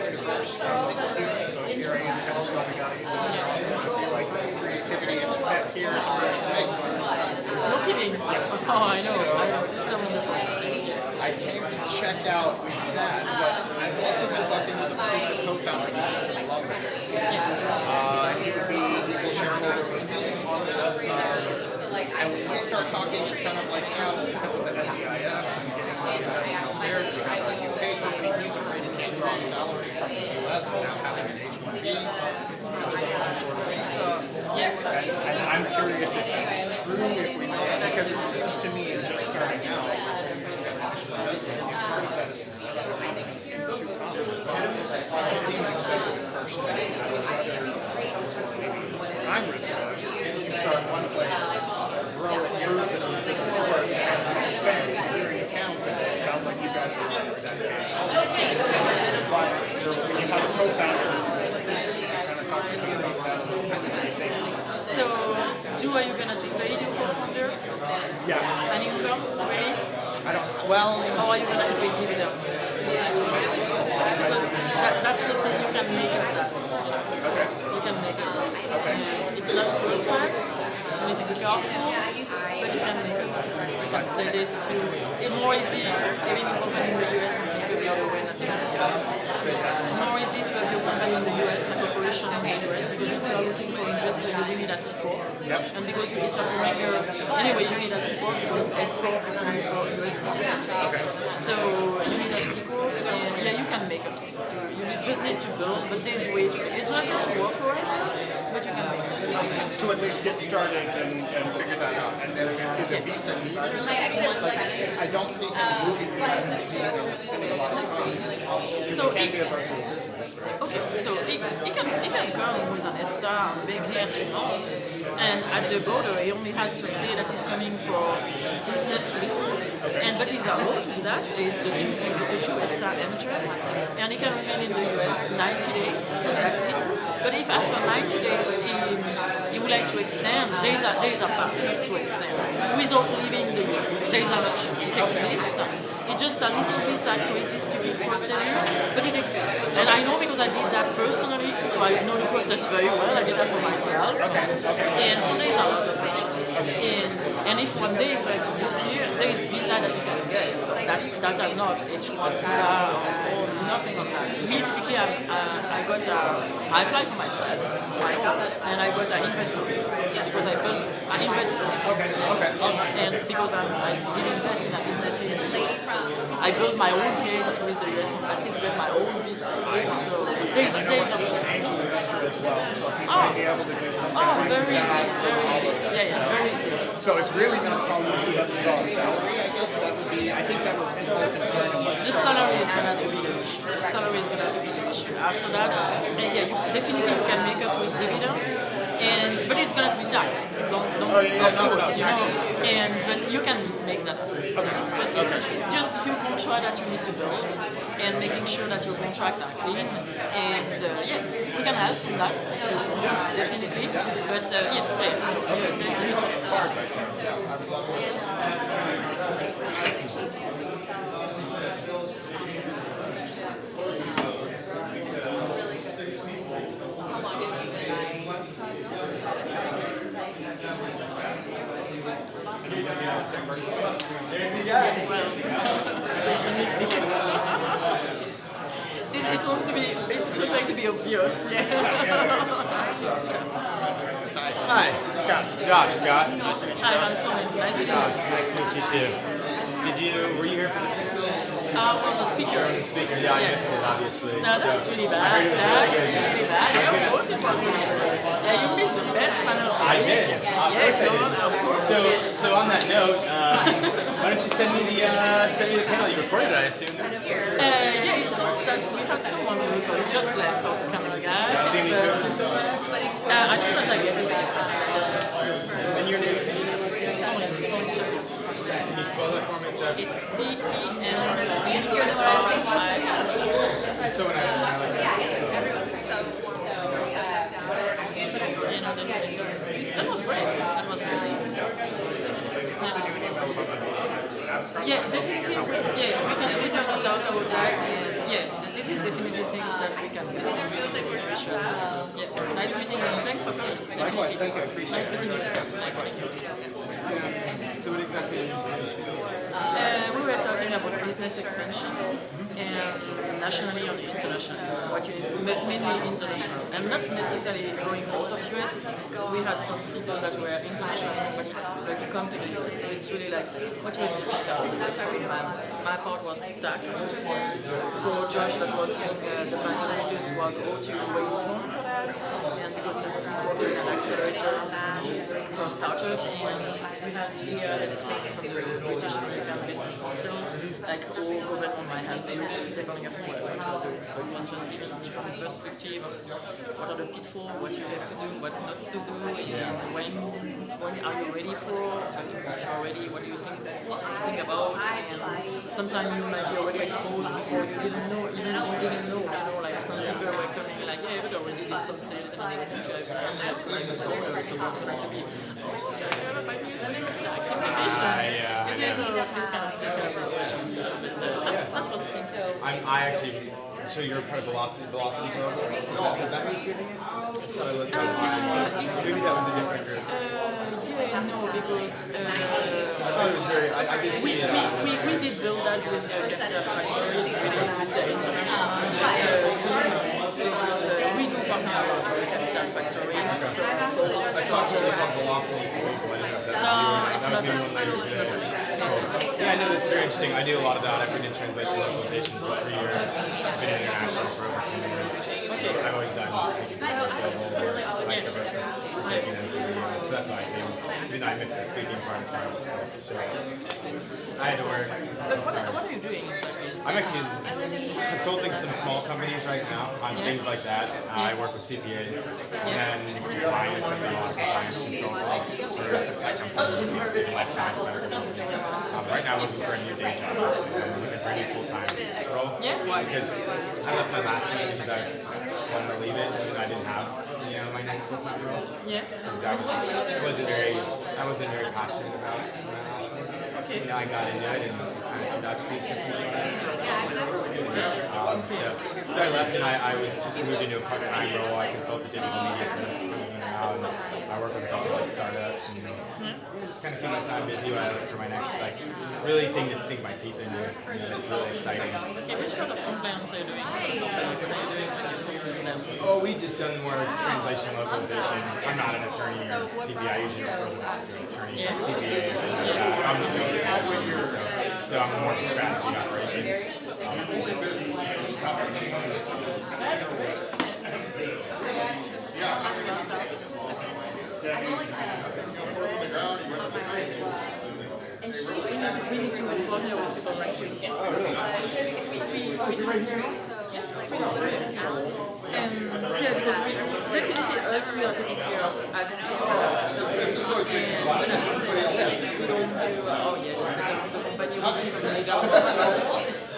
adverse so here I am kind of starting out using the process. I feel like creativity and the tech here is where it makes. No kidding. Oh, I know. I know. Just some of the first. I came to check out that, but I've also been talking with the potential co-founder of this in London. He would be equal shareholder with me on that. And when we start talking, it's kind of like, because of the SEIS and getting more investment there, because our UK company, he's afraid he can't draw a salary from the US without having an H-1B, some sort of visa. And I'm curious if that's true, if we know that, because it seems to me, just starting out, investment, and part of that is to set up these two companies. It seems excessive at first. I'm risk-averse. You start one place, grow it, prove that these business works, and expand your account, and it sounds like you guys are that case also. But when you have a co-founder, kind of talk to me about that. So, are you going to do paid your co-founder? Yeah. An income, paid? I don't, well... Or are you going to pay dividends? Because that's the thing you can make of that. Okay. You can make it. Okay. It's not perfect, you need to be careful, but you can make it. It's more easy having a company in the US and keep it the other way than more easy to have your company in the US and operation in the US, because if you are looking for investors, you need a support. And because it's offering anyway, you need a support because export is only for US citizens. So you need a support, and you can make up things. So you just need to build, but there's ways. It's not going to work for it, but you can make it. To at least get started and figure that out. And then is a visa needed? I don't see him moving behind the scenes and spending a lot of time. So it can be a virtual business, right? Okay, so he can come with an ESTA and being here 3 months, and at the border he only has to say that he's coming for business reasons, but he's allowed to do that. There's the two ESTA entrance, and he can remain in the US 90 days, that's it. But if after 90 days he would like to extend, there is a path to extend without leaving the US. There is an option. It exists. It's just a little bit like crazy, stupid procedure, but it exists. And I know because I did that personally, so I know the process very well. I did that for myself. And so there is a lot of option. And if one day you like to move here, there is visa that you can get that are not H1 visa or nothing on that. Me, typically, I applied for myself, my own, and I got an investor because I built an investor. And because I did invest in a business here in the US, I built my own case with the US Embassy to get my own visa. So there's an angel investor as well, so he may be able to do something. Very easy, very easy. Yeah, very easy. So it's really not a problem if he doesn't draw a salary, I guess that would be, I think that was his whole concern. The salary is going to be the issue. The salary is going to be the issue. After that, definitely you can make up with dividends, but it's going to be taxed. Of course, you know. But you can make that. It's possible. Just few contracts that you need to build, and making sure that your contracts are clean. And we can help in that if you want, definitely. But there's just it seems to be, it's like to be obvious. Hi, Scott. Josh, Scott. Nice to meet you. Hi, I'm Sonia. Nice to meet you. Nice to meet you too. Were you here for the I was a speaker. Yeah, I missed it, obviously. No, that's really bad. That's really bad. Yeah, of course it was really bad. Yeah, you missed the best panel of the I day. did. Yes, of course. So on that note, why don't you send me the panel you recorded? I assume. Yeah, it seems that we had someone who just left our camera guy. As soon as I get to it. And your name? Someone Can you spell that for me, Josh? It's C-E-N. So when That was great. That was great. Yeah, definitely. Yeah, we can talk about that. And yeah, this is definitely things that we can do. So yeah, nice meeting you. Thanks for coming. Likewise, thank you. I appreciate Nice meeting you. Nice meeting you. So what exactly? We were talking about business expansion and nationally and internationally. Mainly international, and not necessarily going out of US. We had some people that were international but to come to the US. So it's really like what you have to think about. My part was tax. For Josh, that was doing the finances was how to raise funds for that, and because he's working at an accelerator for a startup, and we have here that is from the British American Business Council, like all government might have they're going to have to do. So it was just giving me from the perspective of what are the pitfalls, what you have to do, what not to do, and when are you ready for, if you're ready, what do you think about, and sometimes you might be already exposed before you didn't know, like some people were coming like, yeah, but already did some sales and they think you have like a dollar, so what's going to be, tax implication. This kind of discussion. So that was interesting. I actually. So you're part of Velocity Club? Is that what he's giving it? Maybe that was a different group. No, because I thought it was very. I did see it. We did build that with the Capital Factory, with the international team. So we do partner with Capital Factory. So I thought it was called Velocity Club. No, it's not us. Yeah, I know that's very interesting. I do a lot of that. I've been in translation localization for 3 years. I've been international for over 10 years. I've always done global, vice versa, taking them to the US. So that's why I came. Even though I missed the speaking part of time. So I had to work. But what are you doing exactly? I'm actually consulting some small companies right now on things like that. I work with CPAs and clients and lots of clients consult for tech companies and life science medical companies. Right now I'm looking for a new day job. I'm looking for a new full-time role. Because I left my last one because I wanted to leave it and I didn't have my next full-time role. Because I wasn't very passionate about it. I got into it and kind of actually so I left and I was just moved into a part-time role. I consulted digital media systems now and I work with a couple of startups and just kind of keep my time busy while I look for my next really thing to sink my teeth into. It's really exciting. Okay, which kind of compliance are you doing? Oh, we've just done more translation localization. I'm not an attorney or CPA. I usually refer to attorney or CPA. I'm just really so I'm more of a strategy and operations. And we need to partner with people like you. Oh, really? Yeah, because definitely us, we are taking care of identity products. We don't do, the setup of the company, we just really don't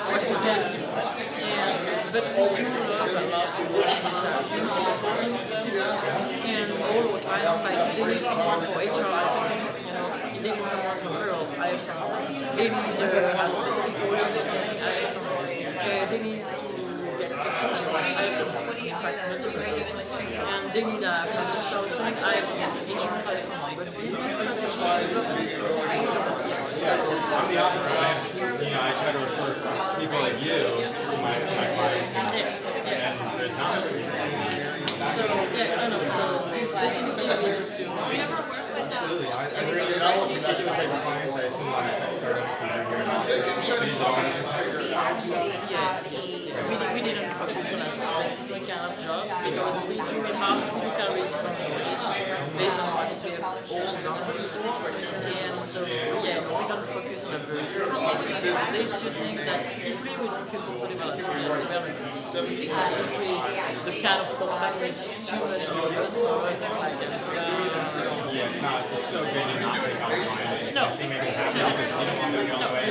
what we can do. But we do love a lot to work with supporting them. And all the time, like if they need someone for HR, if they need someone for girl, I have someone. They need a specific role or something, I have someone. They need to get to finance, I have someone. In fact, and they need a financial thing, I have someone. Insurance, I have someone. But business is I'm the opposite. I try to refer people like you to my clients, and there's not. So definitely absolutely. I was particular type of clients. I assume a lot of tech startups because they're here. We didn't focus on a specific kind of job because we do in-house, we do carry it from knowledge based on before, and so yeah, we don't focus on a very specific thing. There's few things that if we don't feel comfortable at all, we're not if the kind of company is too much diverse for us, it's like Yeah, it's not. It's so good to not take on the client. No. They make us happy because you don't want to be on the way.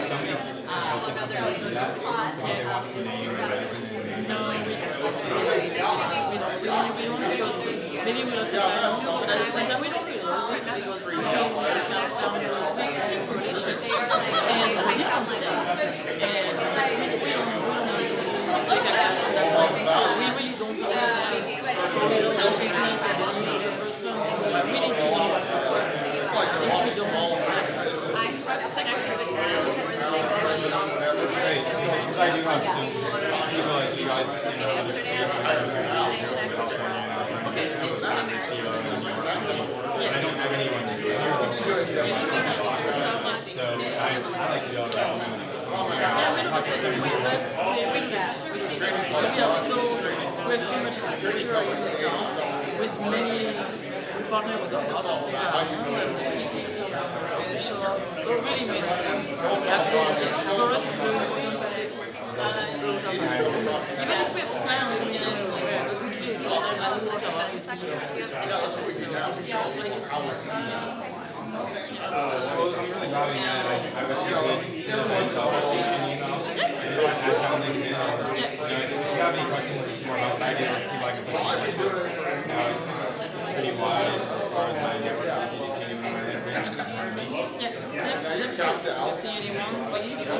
So many consulting companies do that. They want the name and resume. no, we don't because maybe we lost clients, but at the same time we don't really lose it because usually this kind of sound relationships and different things, and we don't take account of that. Like, we really don't understand for the business and the need of the person. We need to know what's important. If we don't, It's great because I do have some people like you guys in other states who are very good in California now trying to get to the CEO and New York company. I don't have anyone here so I like to be able to recommend it. we have so much exposure with many, we partner with a lot of people and the city officials, so really many stuff. For us it's very important to say, even if we have plans to be anywhere, but we can do it and we work around with Well, I'm really glad we met. I wish you could get a nice conversation email and talk on LinkedIn. If you have any questions just more about what I do, people I can put you in touch with. It's pretty wide as far as my network. If you see anyone on LinkedIn, you can me. If you see anyone, please do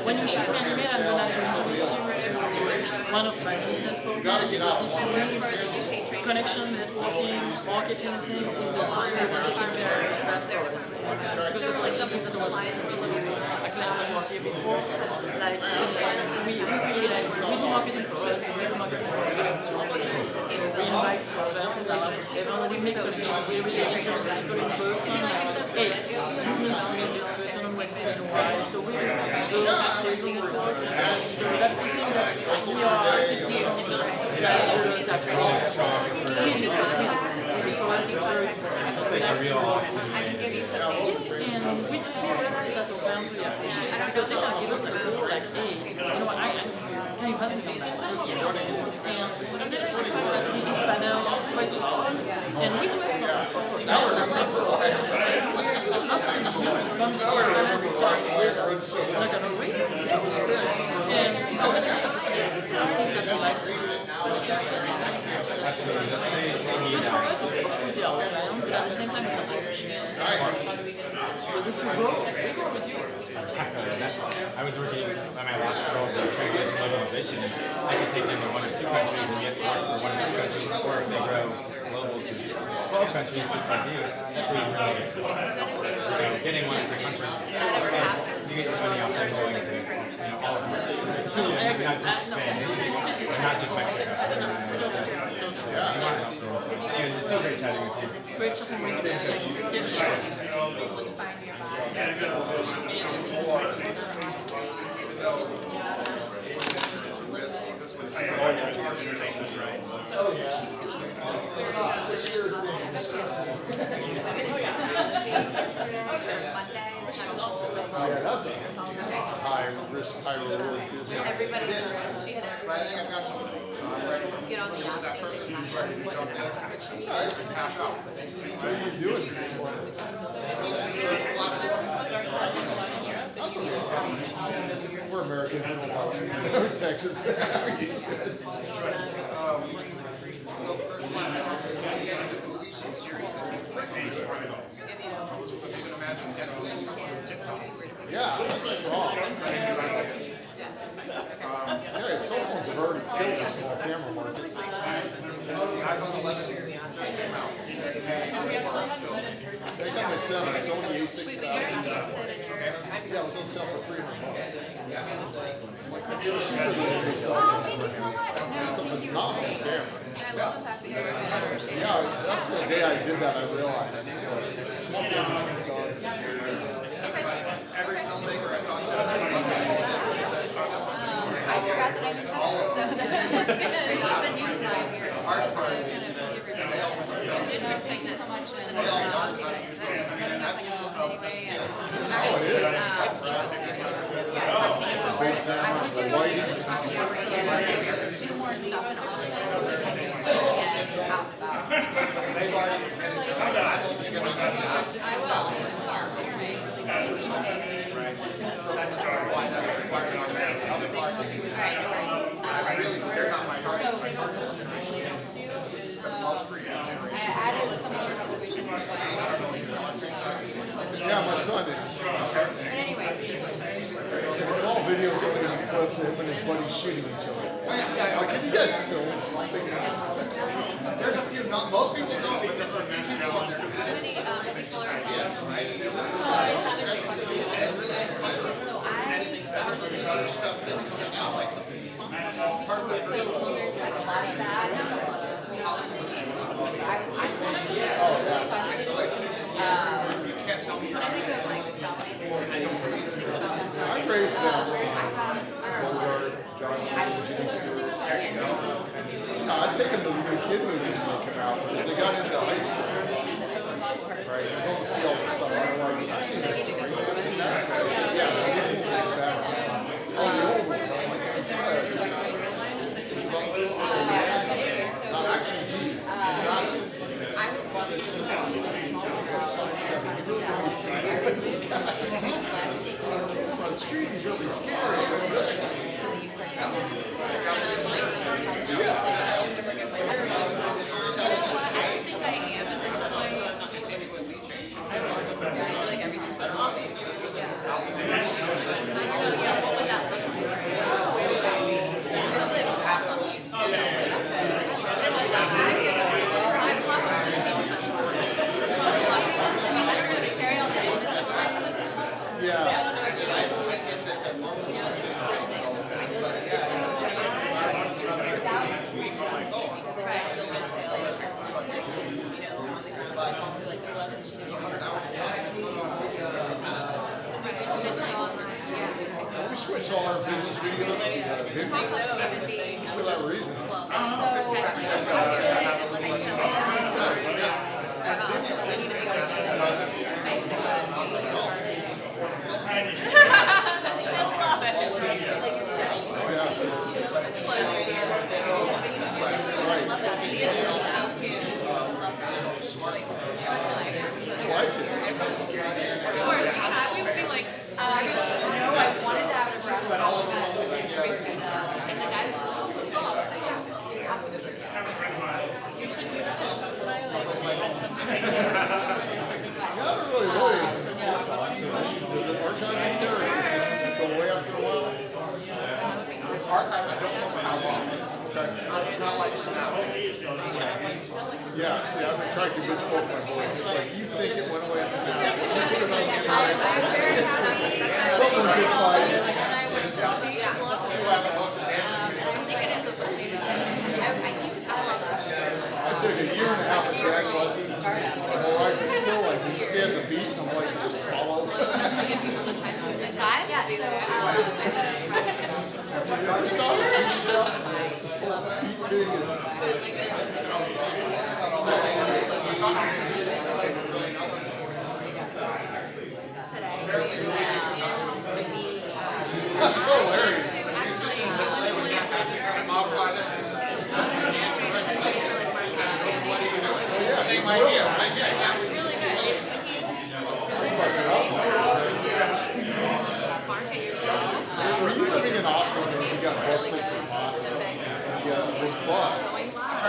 when you shoot me an email, I'm going to introduce you to one of my business programs because if you need connection, networking, marketing thing is the one that we're taking care of that for us. Because it was something that was a client that was here before. Like, we really like, we do marketing for us, we do marketing for others. So we invite them, we make connections, we really introduce people in person, like, hey, you need to meet this person who explains why. So we build crazy report. So that's the thing that we are different than the tax law. For us it's very important. It's like a real awesome And we realize that our parents really appreciate it because they can give us a call like, hey, you know what, can you help me on that? And there's the fact that we do panel quite a lot, and we do have some offer for come to this panel to talk with us. We're not going to wait. And so this kind of thing that we like to do. Because for us, of course, they are clients, but at the same time, it's an opportunity. Because if you grow, they grow with you. I was working at my last role as a translation localization. I could take them to 1 or 2 countries and get work for 1 or 2 countries, or if they grow global to 12 countries, just like you, that's what you really get for. Getting 1 or 2 countries, you get your money off them going to all of them. Not just Spain, or not just Mexico. Anyway, it's so great chatting with you. Great chatting with Yeah, that's a high risk, high reward business. Everybody, get on the last What are you doing? We're American, we don't watch Texas. Well, the first platform is dedicated to movies and series that people make on this platform. So you can imagine Netflix, TikTok. Yeah, that's strong. Yeah, cell phones have already killed the small camera market. The iPhone 11 just came out. They got my son a Sony A6000. Yeah, it was on sale for $300. Oh, thank you so much. It's a phenomenal camera. I love the fact that you're really appreciating it. Yeah, that's the day I did that I realized. Small cameras are done. Every filmmaker I talked to, I forgot that I did that, so that's good. It's been news now here. Just to kind of see everybody. Thank you so situation. And that's anyway, and actually, yeah, I want to do more stuff in Austin and get out about. I will. So that's why that's required on that. The other part is, really, they're not my target. My target generation is the most creative generation. I added some other situations. Yeah, my son is. But anyways, It's all video going in clips of him and his buddies shooting each other. Oh, yeah, Like, okay. can you guys film something? There's a few, not, most people don't, but there are a few people on there who how many yeah, that's right. And it's really inspiring. And it's better than the other stuff that's coming out, like part of the so there's like a lot of that. You can't tell me. I think of like selling. I raised them. Bogart, John Jimmy Stewart. No, I'd take them to the new kid movies when they come out because they got into high school. Right, I'm going to see all this stuff. I've seen this story. I've seen that story. I said, yeah, the original is better. Oh, the old one. I'm like, not actually G. I would love to do that. On the street, he's really scary. We switched all our business videos to video for that reason. We would be like, no, I wanted to have a breakfast and the guys were so pissed off. Yeah, I'm really worried. Does it archive in there or does it just go way after a while? It's archived, I don't know for how long. It's not like Snap. Yeah, see, I've been tracking this both my boys. It's like, you think it went away and Snap. You put it on the internet. It's someone could find it. I took a year and a half of drag lessons. My wife is still like, you stand the beat. And I'm like, just follow. I saw the two-step. This whole beat thing is... That's hilarious. Same idea, right? Yeah, It's really good. Were you living in Austin when you got busted for pot? Yeah, this bus. I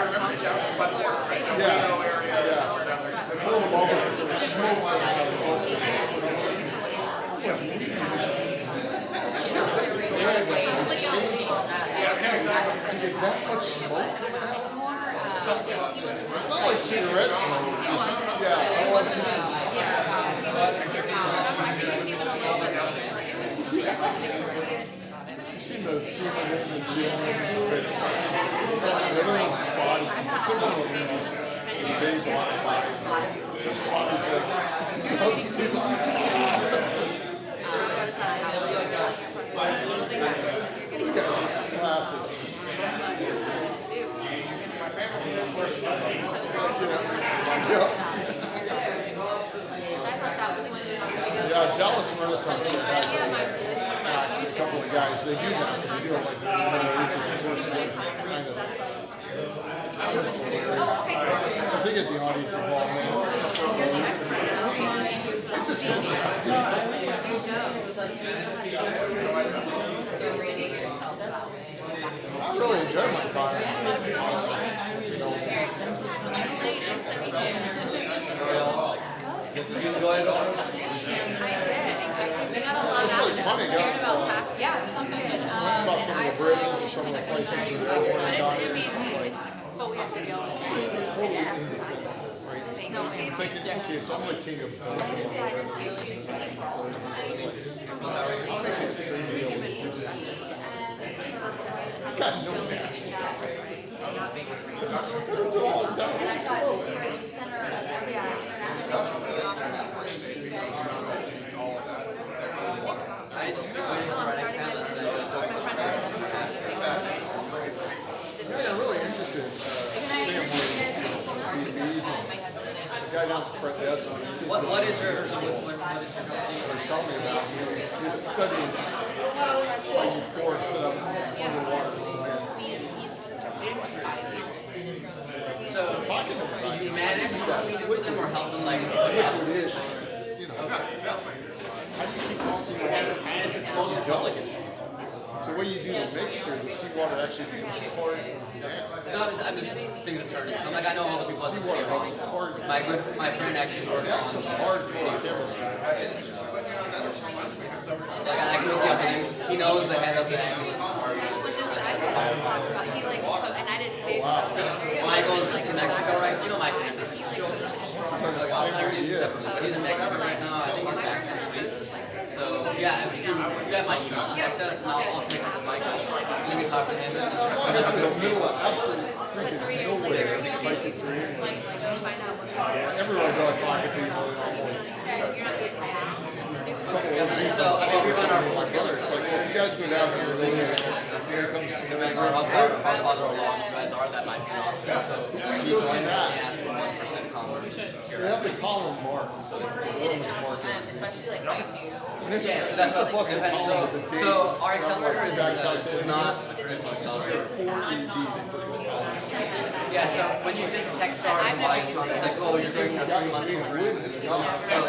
remember it down by the border, right? Yeah. They pulled them over because there was smoke coming out of the bus. Yeah, exactly. That much smoke coming out? It's not like cigarette smoke. Yeah, I like cigarettes. You seen the scene of him in the gym? Everyone's spotty. It's a little big spotty. This guy's classic. Yeah, Dallas Renaissance Fair has a couple of guys. They do that. They do it like because of course kind of. Because they get the audience involved. It's just I really enjoy my time. You enjoy it all? I did. We got a lot out of it. I was scared about tax. Yeah, it sounds good. I saw some of the bridges or some of the places where they were But it's, I mean, it's what we have to go. No, I'm thinking, okay, so I'm the king of I'll make it a trade deal with people. Got no match. It's all done. I just waiting for Friday Canvas. Yeah, I'm really interested. The guy down at the front desk. What is your company? He's telling me about he's studying how you pour and set up underwater. So you manage to speak with them or help them like Liquid-ish, you know. How do you keep the seawater? It's most public. So when you do the mixture, the seawater actually becomes hard. No, I'm just thinking of turning. So I'm like, I know all the people at the Seawater city. makes it hard. My friend actually works on hard chemistry. like I can hook you up with him. He knows the head of the ambulance department. He like put, and I didn't say Michael's in Mexico, right? You know Michael. He's in Mexico right now. I think he's back this week. So yeah, if you got my email, contact us, and I'll connect with Michael. You can talk to him. I'm in the middle of absolutely freaking nowhere. Everywhere I go, I talk to people. So I mean, we run our full together. It's like, well, if you guys go down here, then here comes no matter how far or long you guys are, that might be an option. So you join and ask for 1% commerce. they have to call them Mark instead of Roman's Mark. Especially like right now. Yeah, so that's what plus depends. So our accelerator is not a traditional accelerator. Yeah, so when you think Techstars and Wisecom, it's like, oh, you're doing a 3-month program. So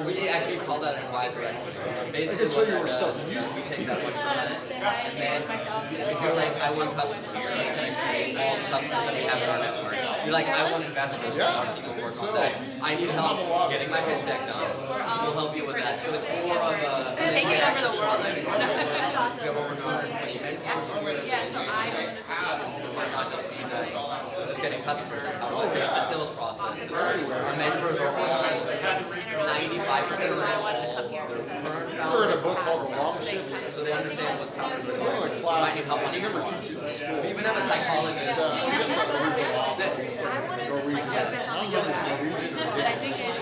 we actually call that an advisory equity. So basically what that does is we take that 1%, and then if you're like, I want customers, all the customers that we have in our network, you're like, I want investors, our team will work on that. I need help getting my pitch deck done. We'll help you with that. So it's more of a... Taking over the world. That's awesome. We have over 220 mentors. Yeah, so I Might not just be that, just getting customers, how to the sales process. Our mentors are all 95% of them are all their current We're in a founders. book called The Long Ships. So they understand what founders It's are. one of the Might classes need help on they each never one. teach you in school. We even have a psychologist. I want to just like focus on the yoga, but I think it's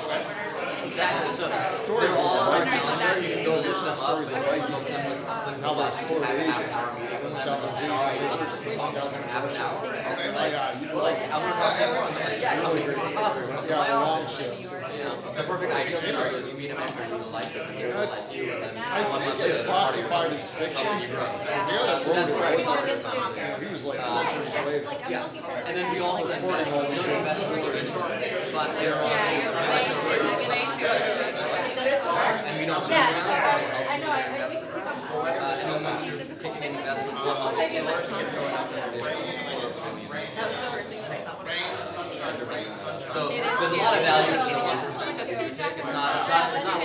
Exactly, so they're all on our calendar, you can go look them up, and book them with How they explore have the an Asian hour meeting with them, down in and they're already half an hour. Like, I want to talk to everyone, they're like, yeah, come meet me for coffee, come to Yeah, my the long office. ships. You know, the perfect ideal scenario is you meet a mentor, you like them, and they like you, and then I 1 month think later, they they're part of your classified as fiction. Because the other So that's where I wrote started. he was like centuries later. Yeah, and then we also then finish, we don't invest in the slot later on. And we don't. Yeah, so I know, I really Kicking in investment will help us get going up in additional. So there's a lot of value in the 1% that we take. It's not a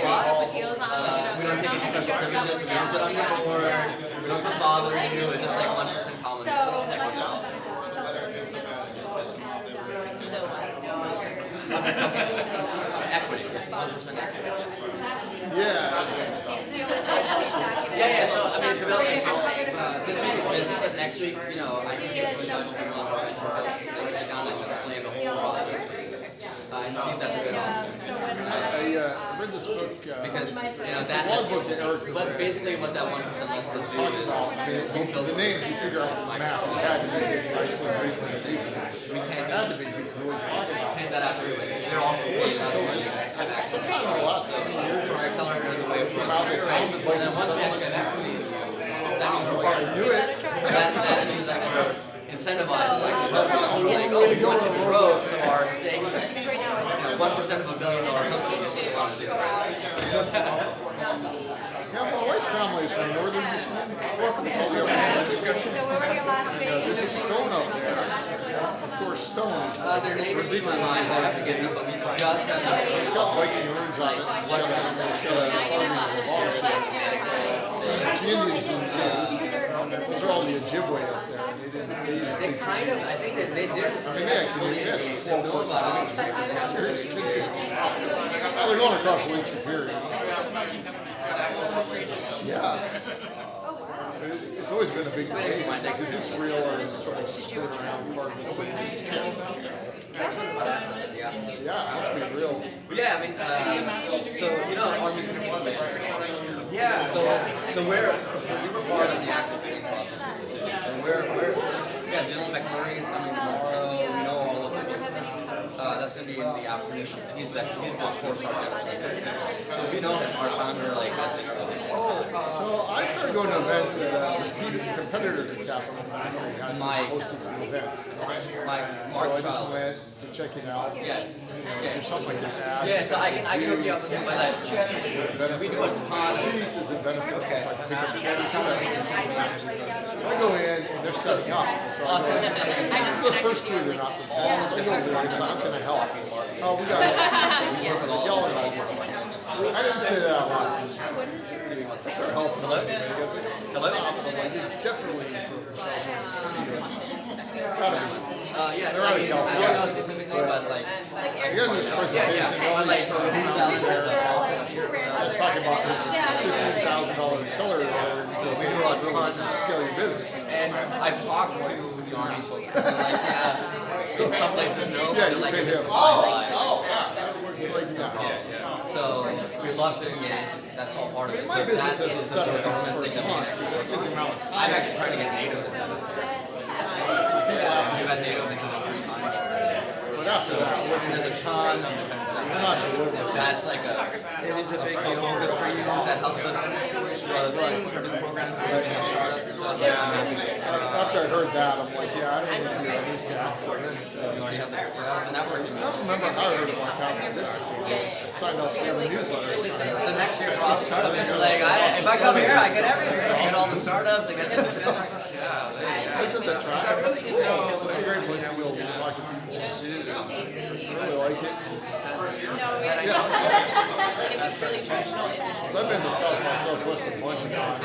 lot. We don't take any special privileges. We don't sit on your board. We don't just bother you. It's just like 1% common. Equity, it's 1% equity. Yeah. Yeah, so I mean, to build this week is busy, but next week, you know, I can get in touch with them on they can sit down and explain the whole process to you. And see if that's a good option. I read this book. Because, you know, it's a long book that Eric but basically what that 1% lets us do talks is about. The names you figure out from the map. It had to make it nice and great. we can't It had to be. He was talking about. hand that after they're also paying us money to have access to ours. So our accelerator is a way for us to iterate. And then once we actually have that free, that means we're part of it. That means that we're incentivized to actually help us. Like, oh, we want you to grow, so our stake, 1% of $1 billion company is just on zero. Yeah, my wife's family is from northern Michigan. Welcome to all the other discussion. So where were your last days? There's a stone up there. Of course, stone is. Their neighbors in my mind, I have to get them, but we just have to. It's got Viking ruins on it. It's got the Indians didn't do this. Those are all the Ojibwe up there. They kind of, I think they did. That's a 12-foot line. Serious kid. Well, they're going across Lake Superior. Yeah. It's always been a big thing. Is this real or sort of spin around part of the city? Yeah, it must be real. Yeah, I mean, so, you know, Army Commission. Yeah. So we were part of the active bidding process with the city. So yeah, General McMurray is coming tomorrow. We know all of them. That's going to be in the afternoon. And he's the sports architect. So we know him, our founder, like, has been So I started going to events at competitors at Capital. I hosted some events. So I just went to check it out. Yeah. Or something like that. Yeah, so I can hook you up with that. We do a ton of does it benefit? Okay. So I go in and they're setting up. So this is the first crew they're not from town. So I go over there and say, how can I help? Oh, we got it. Yelling at me. I didn't say that out loud. I started helping. Hello? Hello? Definitely. Yeah, I don't know specifically, but like, again, this presentation, I was talking about this $15,000 accelerator, so we do a ton to scale your business. And I've talked to the Army folks, and they're like, yeah, in some places no, but like in this So we love to engage. That's all part of it. So that is a government thing that I'm actually trying to get NATO to send us. We've had NATO visit us 3 times already. So there's a ton of defense stuff. That's like it is a big focus for you that helps us do programs for startups and stuff. After I heard that, I'm like, yeah, I don't know who these guys. So then, you already have the networking. I don't remember how I heard about competition. I signed up for the newsletter. So next year for all the startups, it's like, if I come here, I get everything. I get all the startups, I get the defense. I did that try. I really didn't know. It's a great place to go talk to people. I really like it. Yes. So I've been to South by Southwest a bunch of times.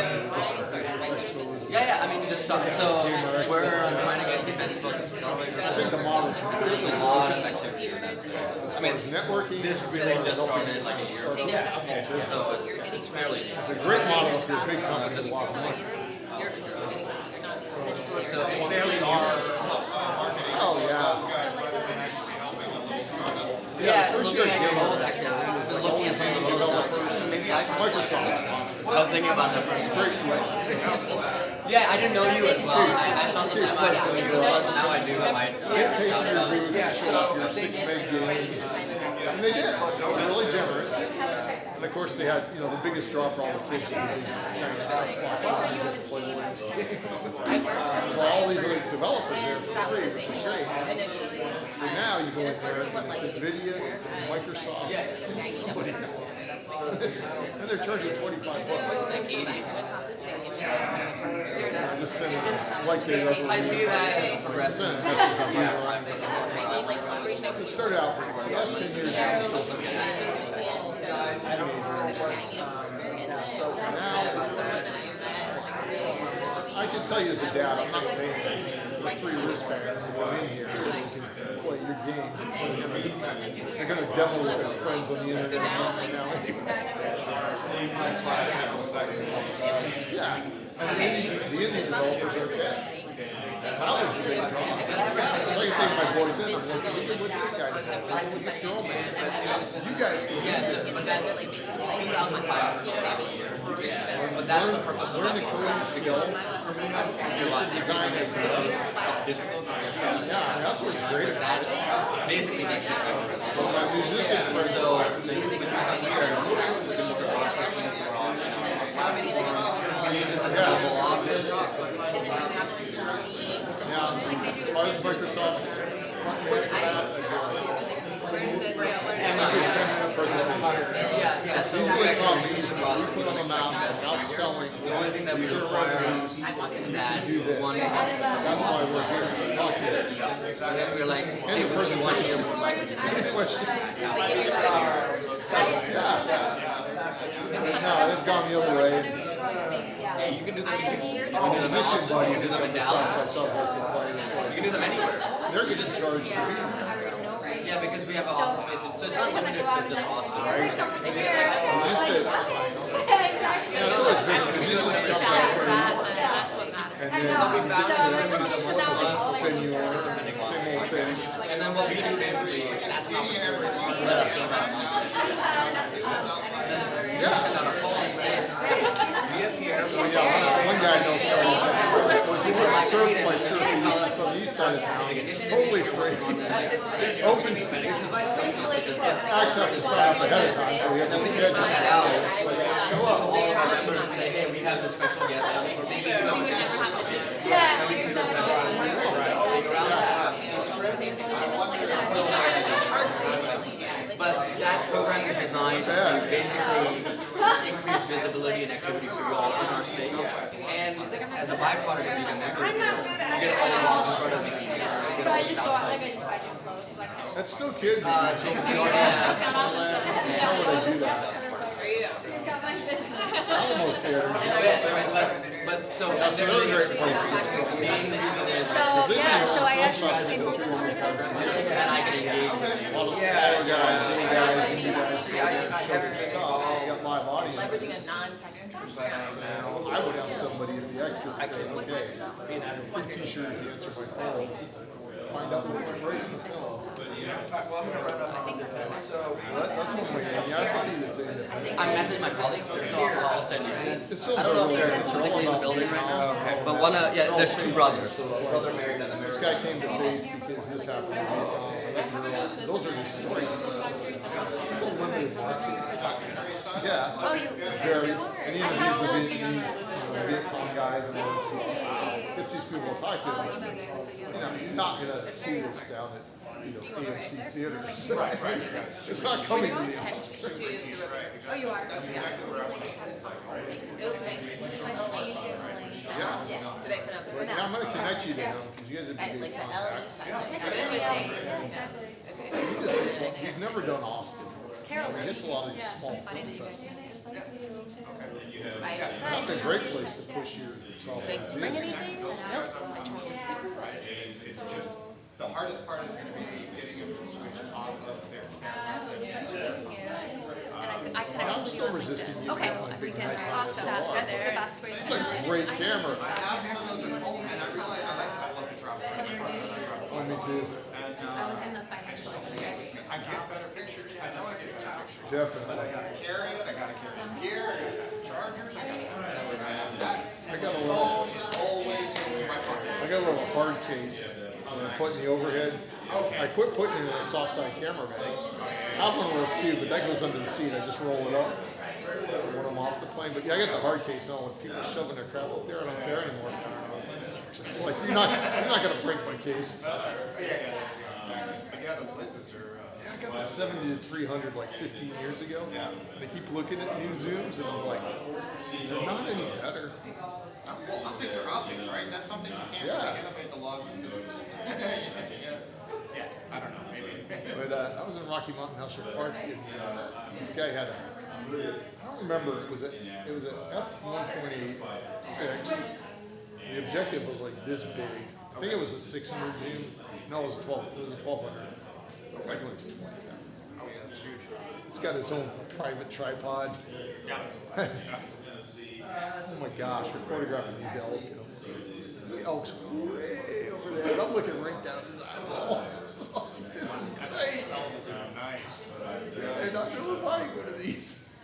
Yeah, I mean, just talk. So we're trying to get defense focused accelerators. I think the model's There's a lot of activity in that space. I mean, networking. This really just started like a year ago. Yeah. So it's fairly new. It's a great model if you're a big company with a lot of money. So it's fairly new. Oh, yeah. Yeah, looking at your roles, actually, I've been looking at some of the roles now. Maybe I should. Microsoft. I was thinking about that first. Yeah, I didn't know you as well. I saw some time I didn't know who you was, and now I do. I might. Get paid for your video, show off your 6-meg game. And they did. They were really generous. And of course, they had, the biggest draw for all the kids. So all these other developers there for free, which is great. And now you go in there, it's NVIDIA, Microsoft, and somebody else. And they're charging $25. I just send it like they ever. I see that as progressive. It started out for the last 10 years. I can tell you as a dad, I'm not paying for free wristbands to go in here so you can play your game. They're going to demo with their friends on the internet now anyway. Yeah, I mean, the Indian developers are dead. That was a big draw. So you take my boys in, I'm like, look at what this guy did. Look at what this girl made. You guys can do this. But that's the purpose of learn the coding skill. Design it. Yeah, that's what's great about it. basically makes it Well, my musician friends, so you can either use this as a mobile office. yeah, ours Microsoft's front page for that. Yeah, so Usually we we put on the map, now selling. the only thing that we require is that one, That's why we're here to talk to you. and then we're like, hey, And the what do you want here? presentation. We'd like to do Any questions? it. No, they've gone the other way. Yeah, you can do them. My musician buddies in in the Dallas. South. You can do them anywhere. They're getting charged to be. Yeah, because we have an office space, so it's not limited to just Austin. It's always been musicians come and then What we found is that then you order, same old thing. and then what we do basically, that's not what we're let us know about we appear. One guy knows someone was he went to surf my surfing on the east side of town, totally free. Open stage. Access to sign up ahead of time, so he has a schedule. Show up all of our members and say, hey, we have this special guest coming, or maybe you don't. And we can do a special but that program is designed to basically increase visibility and activity for you all in our space. And as a byproduct of being a member, you get all the laws and sort of making it. So I just go out, like I just buy new clothes. That's still kids. So we already have, How would I do that? Alamo Theater. but so That's another great place. the main reason is So, yeah, so I actually just came home from then I can engage with you. All the smaller guys, little guys, you guys, show your stuff. You got live audience. Leveraging a non-technical I would have somebody at the exit say, okay, free t-shirt if you answer my phone. Find out what you're breaking the film. That's one way. Yeah, I believe it's independent. I message my colleagues, so I'll send you. It's I don't know if they're physically in the building right now, but one, yeah, there's two brothers. So a brother married an This American. guy came to faith because this happened to me. Those are just stories. It's a limited market. Yeah. Oh, you. Very. And even these are Vietnamese, Viet Cong guys and all this. Gets these people to talk to them. You know, you're not gonna see this down at AMC theaters. Right. It's not coming to the Oscars. Oh, you are. That's exactly where I want to Yeah. Do they pronounce it? Yeah, I'm gonna connect you to him because you guys would be As like good the L contacts. He's never done Austin. I mean, it's a lot of these small film festivals. That's a great place to push yourself into. Bring anything? It's just, the hardest part is going to be getting them to switch off of their cameras and their phones. I'm still resisting you. Okay, having a we big can night offset. That's the best way to It's do a it. great camera. I have one of those at home, and I realize I love to travel. Oh, me too. I was in the financial. I get better pictures. I know I get better pictures. Definitely. I gotta carry it. I gotta carry gear. I got chargers. I have that. I got a little, Always in my pocket. I got a little hard case that I put in the overhead. I quit putting it in a soft side camera bag. I have one of those too, but that goes under the seat. I just roll it up when I'm off the plane. But yeah, I got the hard case now. When people shoving their crap up there, I don't care anymore. It's like you're not gonna break my case. Yeah, those lenses are. I got the 70 to 300 like 15 years ago. Yeah. And I keep looking at new zooms and I'm like, they're not any better. Well, optics are optics, right? That's something you can't really innovate the laws of physics. Yeah, I don't know, maybe. But I was in Rocky Mountain National Park and this guy had I don't remember, it was an F1.8 fixed. The objective was like this big. I think it was a 600 zoom. No, it was a 1200. It was like when it was 20. Oh yeah, that's huge. It's got its own private tripod. Yeah. Oh my gosh, we're photographing these elk. The elk's way over there. And I'm looking right down his eyeball. This is great. Nice. And I've never buying one of these.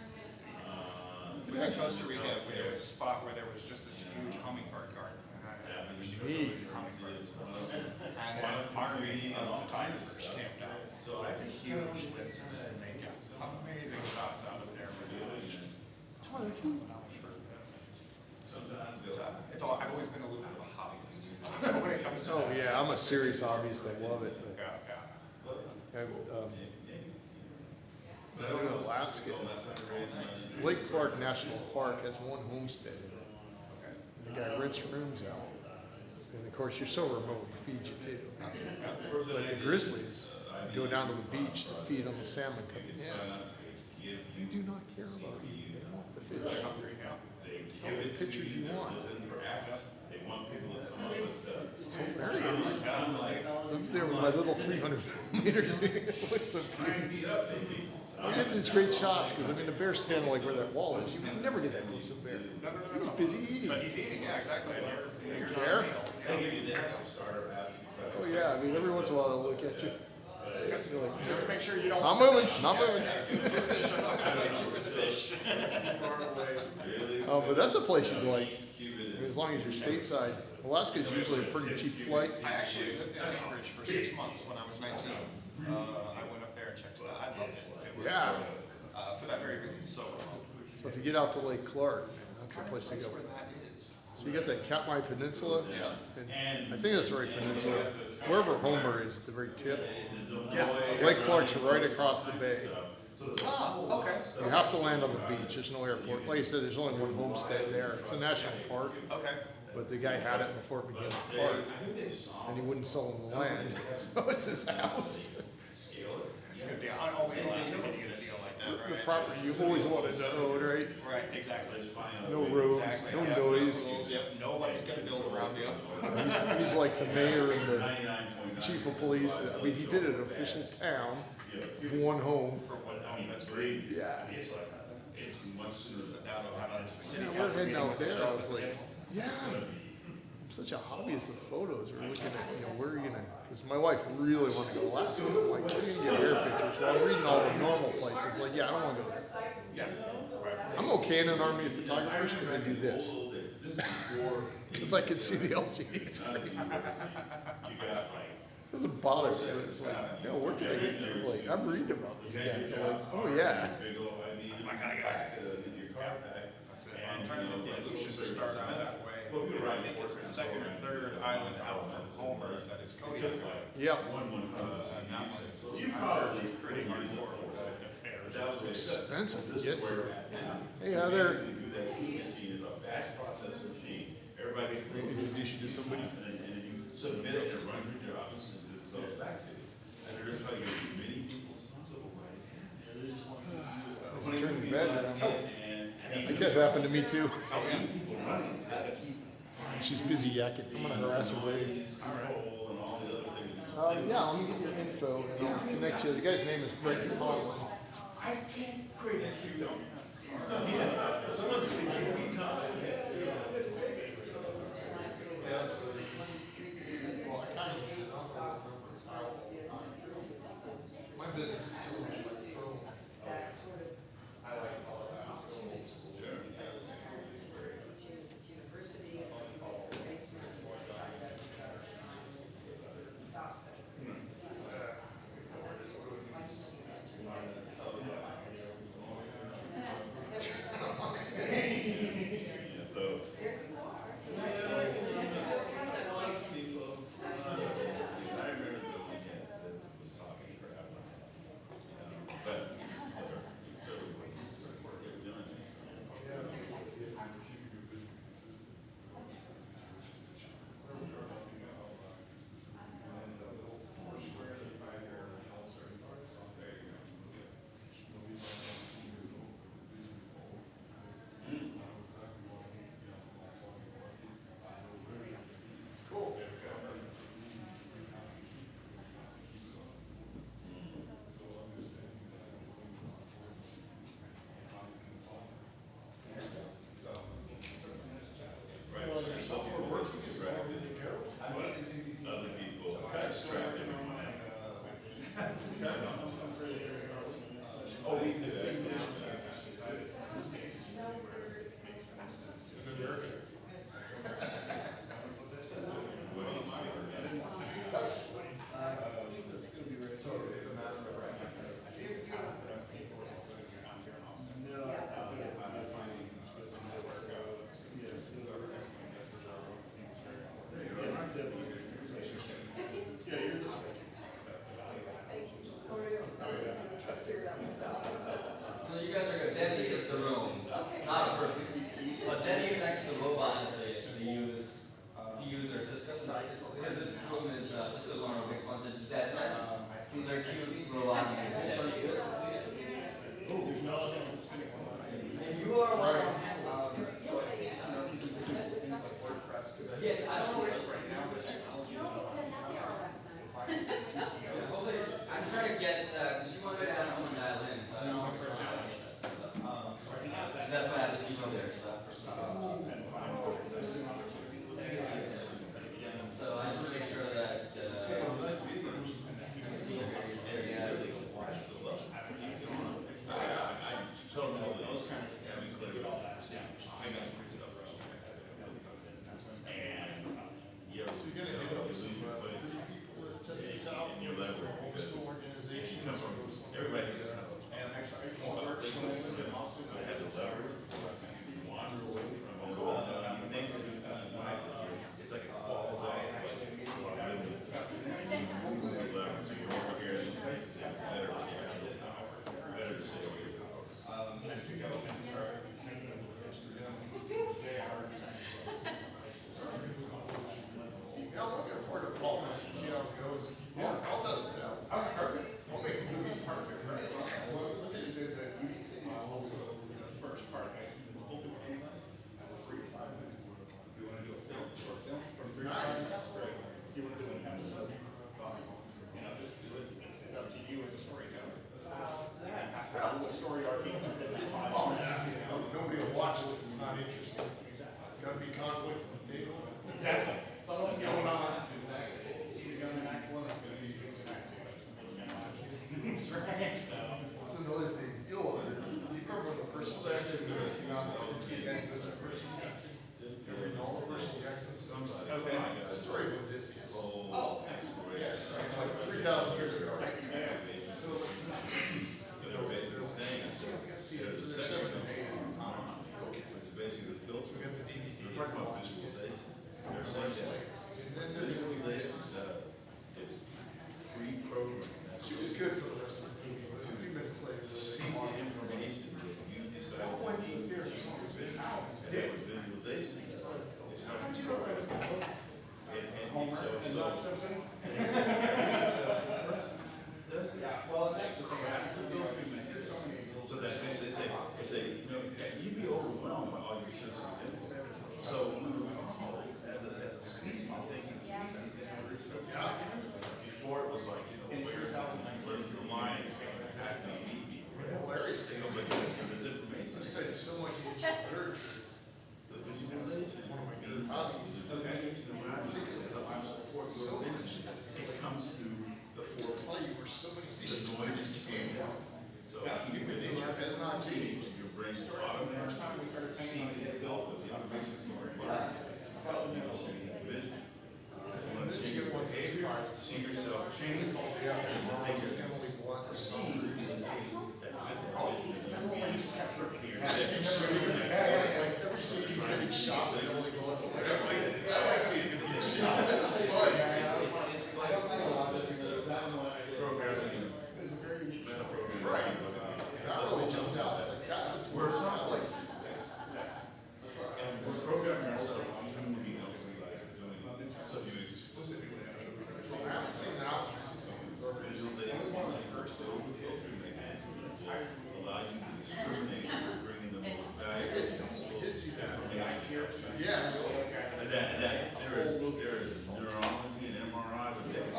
In Costa Rica, there was a spot where there was just this huge hummingbird garden. And I've never seen so many hummingbirds. And an army of photographers camped out. not serious hobbyist, I love it. But Yeah, I go to Alaska. Lake Clark National Park has one homestead in it. And the guy rents rooms out. And of course, you're so remote, he feeds you too. But the grizzlies go down to the beach to feed on the salmon coming in. You do not care about eating. They want the fish. Take the pictures you want. It's hilarious. So I'm there with my little 300 meters. It looks so cute. I get these great shots because I mean the bear's standing like where that wall is. You can never get that close to a bear. He's busy eating. but he's eating, yeah, exactly. And you're Care? Yeah. Oh yeah, I mean every once in a while they'll look at you. You're like, Just to make sure you don't. not want the moving, fish. not moving. Yeah, I'm not gonna fight you for the fish. Oh, but that's a place you'd like. I mean, as long as you're stateside. Alaska is usually a pretty cheap flight. I actually lived in Anchorage for 6 months when I was 19. I went up there and checked it out. I loved it. It was, Yeah. for that very reason, so So if you get out to Lake Clark, man, that's the place to that's go. where that is. So you got that Katmai Peninsula. Yeah. And I think that's the right peninsula. Wherever Homer is at the very tip. Lake Clark's right across the bay. Oh, okay. You have to land on the beach. There's no airport. Like I said, there's only one homestead there. It's a national park. Okay. But the guy had it before it became a park. And he wouldn't sell him the land. So it's his house. It's a good deal. I always Alaska when you get a deal like that, The right? property you've always wanted to own, right? Right, exactly. No roads, Exactly, no yeah. noise. Yep, nobody's gonna build around you. He's like the mayor and the chief of police. I mean, he did an official town with one home. That's great. Yeah. Sit down and have a city Yeah, we're council heading meeting out with there. I yourself. was like, yeah. I'm such a hobbyist of photos. We're looking at, where are you gonna, because my wife really wanted to go to Alaska. I'm like, we're gonna get air pictures. Well, I'm reading all the normal places. Like, yeah, I don't wanna go there. Yeah, right. I'm okay in an army of photographers because they do this. Because I can see the LCD screen. Doesn't bother me. It's like, where can I get there? Like, I'm reading about this guy. I'm like, oh yeah. My kind of guy. That's it. I'm trying to think the Aleutians start out that way. I think it's the second or third island out from Homer that is Kodiak. Yep. And that one's pretty hardcore with the fares. It's expensive to get to. Hey, Heather. Introduce you to somebody. Submit it, it runs your jobs and it goes back to you. And they're just trying to get as many people as possible, right? And they just want to do this. Turn the bed down. That happened to me too. She's busy yakking. I'm gonna harass her later. Yeah, let me get your info and I'll connect you. The guy's name is Greg Tomlin. I can't create that for you. Yeah, someone's going to give me time. Well, I kind of my business is so much like film. I like all of that. for a lot of minutes. There's no sense in spending one. You are right. So I think, you know, you can do things like WordPress, because I think right now the technology. I'm trying to get, because you want to have someone dial in, so. No, it's a challenge. So I think That's why I have this email there, so that person. So I just want to make sure that, it's like it falls off. Yeah, I'm looking forward to fall and see how it goes. Yeah, I'll test it out. Perfect. We'll make the movie perfect, right? Well, look at it, the unique thing is also the first part, right? It's open to anybody. 3 to 5 minutes. We want to do a film, short film from 3 to 5 minutes. That's great. If you want to do an episode, you know, just do it. It's up to you as a storyteller. Have a story arc within 5 minutes. Nobody will watch it if it's not interesting. It's got to be conflict from the table. Exactly. Something going on. See the gun in Act 1, it's going to be used in Act 2. That's right. That's another thing. You'll you remember when the person Jackson did everything on the kid, then goes to Percy Jackson? Just reading all the Percy Jackson. Okay. It's a story of Odysseus. Oh, yeah. Like 3,000 years ago, right? Yeah. I see it. So there's 7 and 8 at the time. Okay. Basically the filter. We got the DVD. We're talking about visualization. They're saying that visualization pre-programmed. She was good for the rest of the movie, but a few minutes later, See the information that you decide. I went to the theater, it's always been out. Visualization. It's how How did you know that was the book? and Not Simpson? Yeah, well, that's the thing. So that they say, you know, you'd be overwhelmed by all your systems. So we were as a species, I think before it was like, you know, where's the line is going to attack me, eat me. Hilarious. But there's information. I studied so much ancient literature. The visualization. One of my main hobbies. The foundation around you to help you support your vision. It comes through the I'll forefront. tell you where so many The stories noise came from. So Human nature has not changed. your brain automatically seeing and felt with the information from your environment. Vision. And then you get one See yourself change. Emily Blunt. Perceive that Every scene he's getting shot, they only go up. I like seeing him get shot. it's like programming. It's a very unique stuff. Right. That really jumps out. It's like, that's a twist. I like this. And we're programming ourselves even when we know we like doing. So if you explicitly I haven't seen that one. I've seen some of these. visualization, it was one of the first filtering mechanisms that allow you to discriminate, bringing the most value. I did see that. Yes. Yes. And that there is neurology and MRI, but they can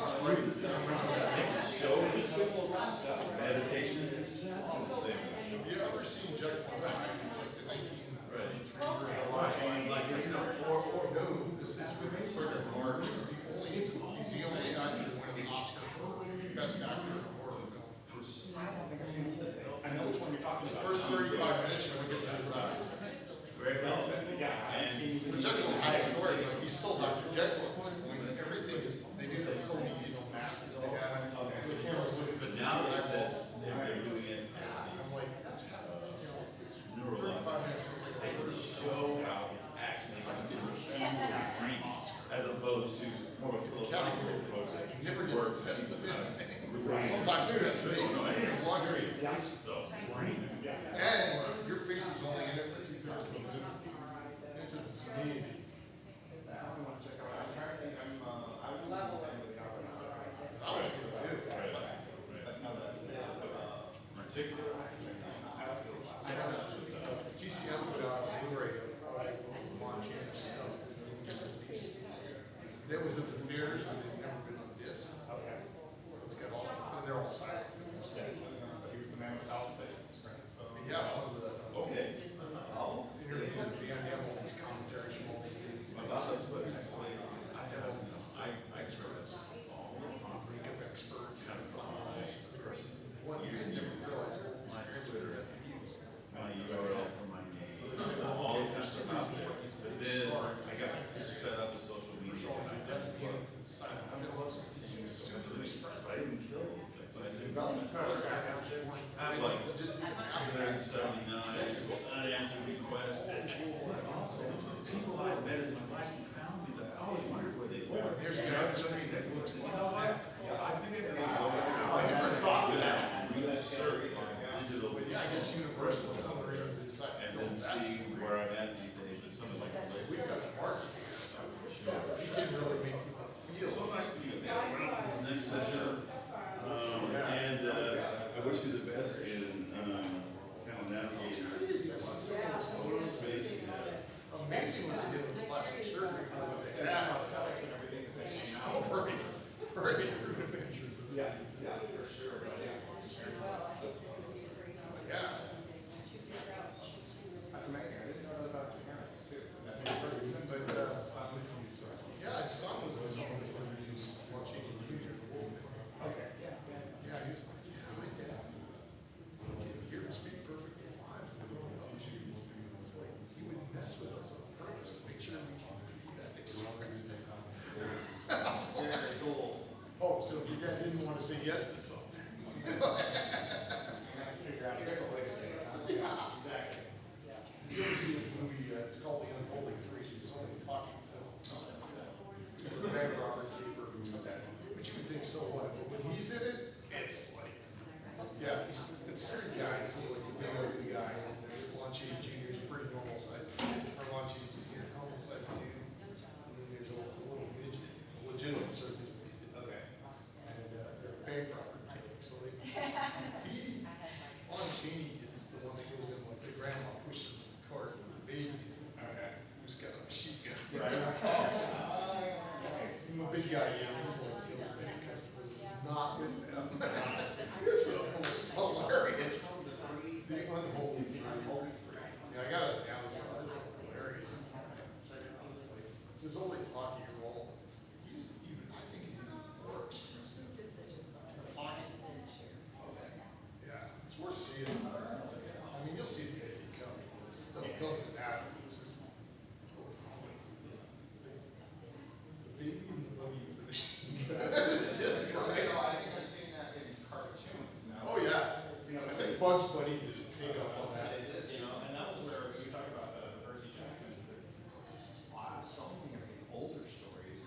show the simple meditation is exactly the same. Have you ever seen Judge Behind? It's like the 1933 Like, you know, or no, this is with Frederick March. He's the only actor to win the Oscar for best actor in a horror film. I know which one you're talking The about. first 35 minutes, you're gonna get to his eyes. very well. Yeah. And The Jekyll and Hyde story, but he's still Dr. Jekyll at this point. Everything is, they do the phony, masks they have, so the camera's looking. but now they're doing it. I'm like, that's half, it's Neurological. 35 minutes, it's like a They can third of the show how it's actually going to dream, as opposed to more of a philosophical approach that You never get works. to test of anything. Sometimes you test of anything. It's the brain. And your face is only in it for 2/3 of the movie. It's amazing. I was good too. have like 179 unanswered requests. But also, people I met in my life who found me that I always wondered where they were. There's a guy somebody that looks and you know what? I think it really go. I never thought that research on digital. Yeah, I guess Universal is one of the reasons they decided And to then film that. see where I'm at these days, but something like that. We've got the market here, so for sure. You can really make people feel. So nice to meet you. We're on to this next session. And I wish you the best in kind of navigating Some of those photos, amazing what they did with the plastic surgery for what they had, prosthetics and everything. It's still pretty rudimentary. Yeah, for sure. Yeah. That's amazing. I didn't know about his parents too. That made perfect sense. But yeah, his son was in someone before he was watching YouTube. Okay. Yeah, he was like, yeah, my dad. You can hear him speak perfectly fine. It's like he would mess with us on purpose to make sure we can be that expressive. Very cool. Oh, so your dad didn't want to say yes to something. Figure out a different way to say it. Yeah, exactly. You ever see this movie? It's called The Unholy Three. It's his only talking film. It's a bank robber caper movie. But you would think so what? But when he's in it, it's like, yeah, it's certain guys who are like the big ugly guy. Lanchi Jr. is a pretty normal size. Or Lanchi is a normal size dude. And then there's a little midget, a legitimate circus midget. Okay. And they're bank robber killing. So like, Lon Chaney is the one that goes in like the grandma pushing the cart with the baby. Who's got a machine gun. Right. And the big guy, he's like the other bank customer is not with them. So it's hilarious. The Unholy Three. Yeah, I got it on Amazon. It's hilarious. It's his only talking role. He's even, I think he's even more expressive. Talking. Yeah, it's worth seeing. I mean, you'll see the day coming. This stuff doesn't matter. It's just so funny. The baby and the buggy with the machine gun. It's just great. I think I've seen that in cartoons now. Oh yeah. I think Bugs Bunny did a takeoff on that. You know, and that was where we talked about the Percy Jackson. Wow, so many of the older stories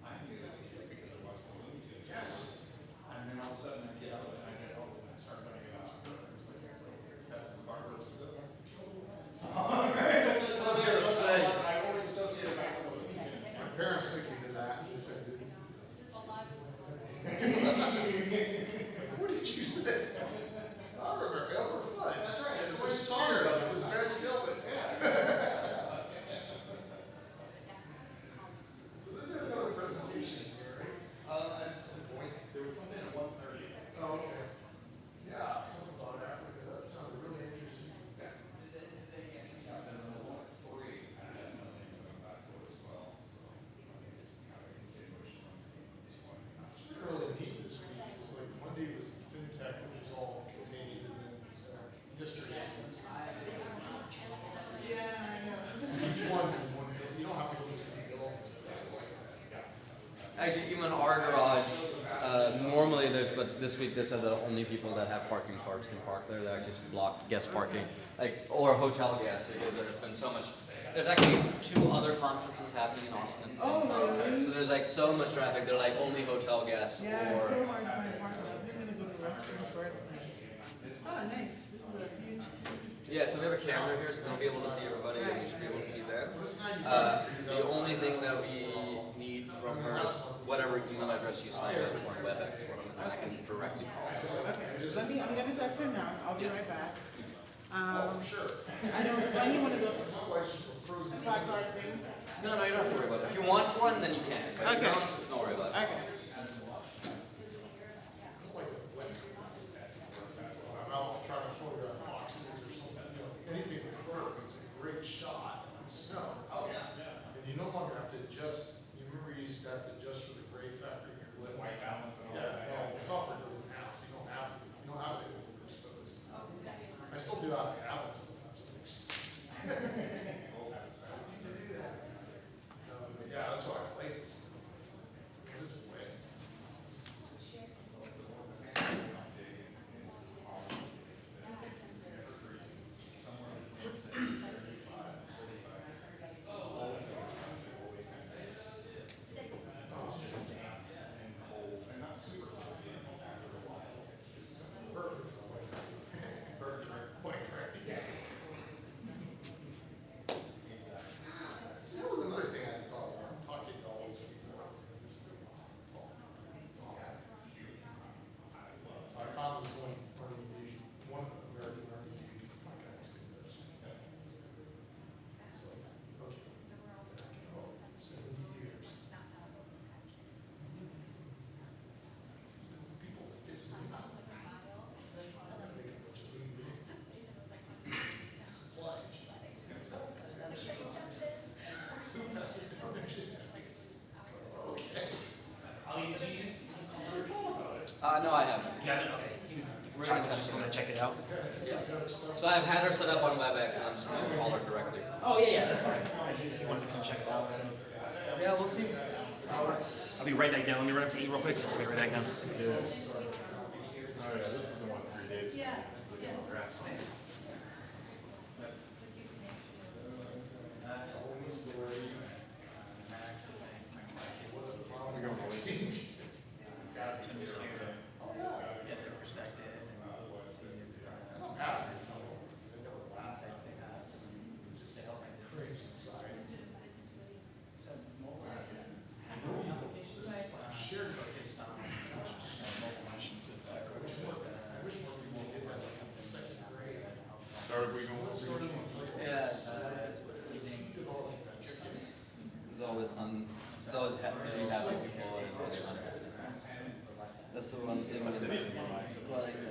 I knew as a kid because I watched the Looney Tunes. Yes. And then all of a sudden I get out and I get home and I start learning about that's the Barbaros. That's the killer. That's what I was gonna say. I always associated back with the Looney Tunes. My parents listened to that and they said, what did you say? I remember Elmer Fudd. That's right. It was scared of it. It was Magic Elton. So then there's another presentation here, right? At some point. There was something at 1:30. Oh, okay. Yeah, something about Africa. That sounded really interesting. Yeah. Yeah, and then the one at 3, I had nothing to go back to as well. So I think it's kind of a continuation of this one. It's really neat this week. It's like Monday was FinTech, which is all contained, and then yesterday was. Yeah, I know. Each one's in one bill. You don't have to go to the bill. Actually, even our garage, normally but this week they're the only people that have parking cards can park there. They're just blocked guest parking, or hotel guests, because there's been so much. There's actually 2 other conferences happening in Austin. So there's like so much traffic. They're like only hotel guests. Yeah, or, it's so hard to find parking. They're gonna go to the restroom first. Oh, nice. This is a huge team. Yeah, so we have a camera here, so we'll be able to see everybody, and we should be able to see them. The only thing that we need from her is whatever email address you signed up or WebEx, and I can directly call. Okay, I'm gonna text her now. I'll be right back. Sure. I need one of those clock guard things. No, you don't have to worry about it. If you want one, then you can. But if you don't worry about it. Okay. I'm out trying to photograph foxes or something, anything with fur, it's a great shot in snow. Oh, yeah. And you no longer have to adjust, you remember you used to have to adjust for the gray factor in your lens. White balance and all Yeah, that. no, the software doesn't have, so you don't have to go overexposed. I still do out of habit sometimes, I'm like, I need to do that. But yeah, that's why I like this. It's wet. No, I haven't. You haven't? Okay. We're just going to check it out. So I've had her set up on WebEx, and I'm just going to call her directly. Oh, yeah, that's fine. I just wanted to come check it out. So. Yeah, we'll see. I'll be right back down. Let me run up to eat real quick. I'll be right back down. Oh yeah, this is the one 3 days. Yeah. Get their perspective and see insights they have. Just to help my business. It's a mobile application shared focused on mobile license of I wish more people did that in second grade. Started we going? Yeah. It's always really happy people are always honest. That's the one thing with well, I think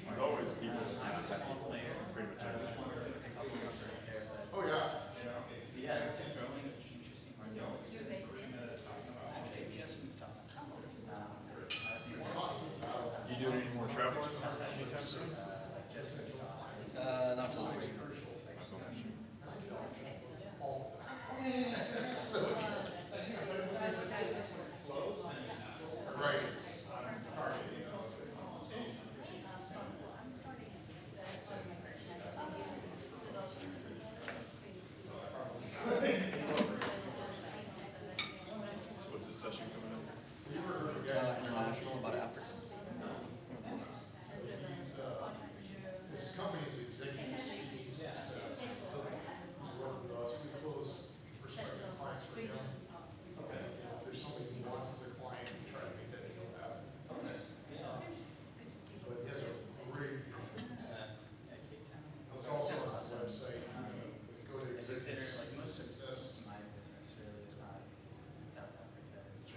There's always people pretty much everywhere. Oh yeah. Yeah, it's a growing, interesting market. They just moved on. You doing any more traveling anytime soon? not so much. That's so easy. Right. What's this session coming up? International about Africa. This company's executive speaking success is working with us. We close prospective clients for them. If there's somebody who wants as a client, we try to make that deal happen. But he has a great it's also on the website. Go to executive Like most of success. my business really is not in South Africa. It's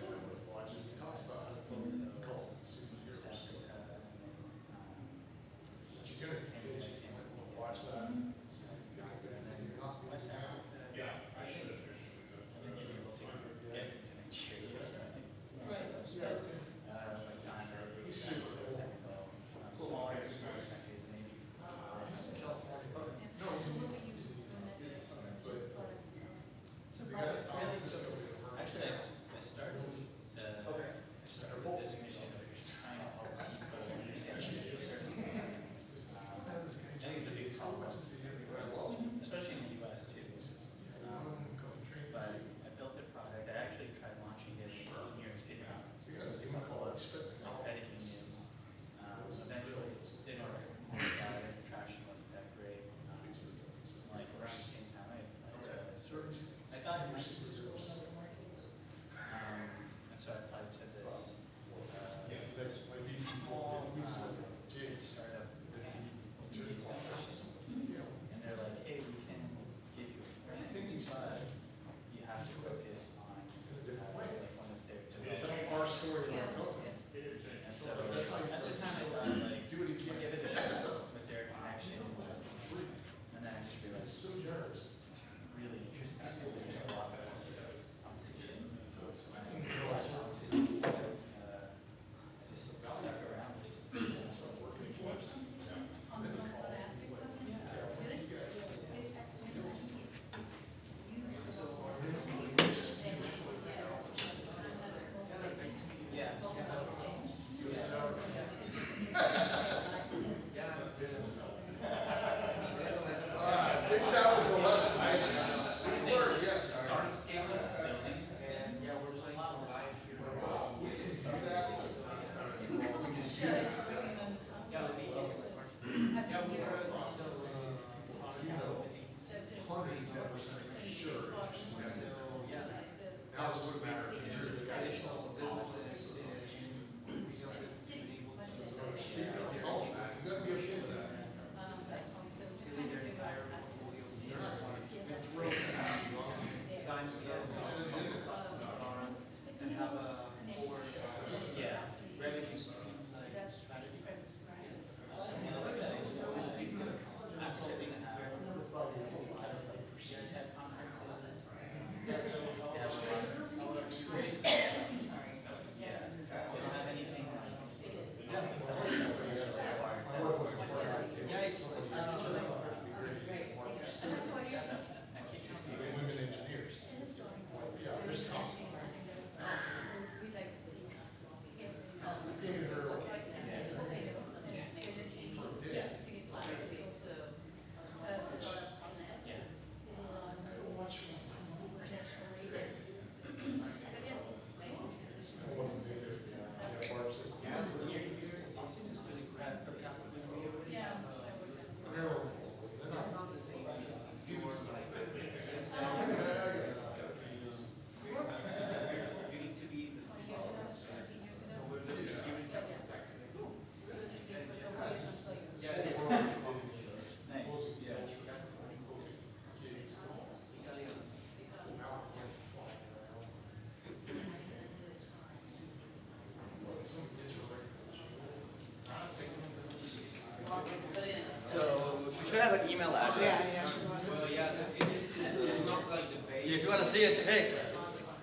see it. Hey,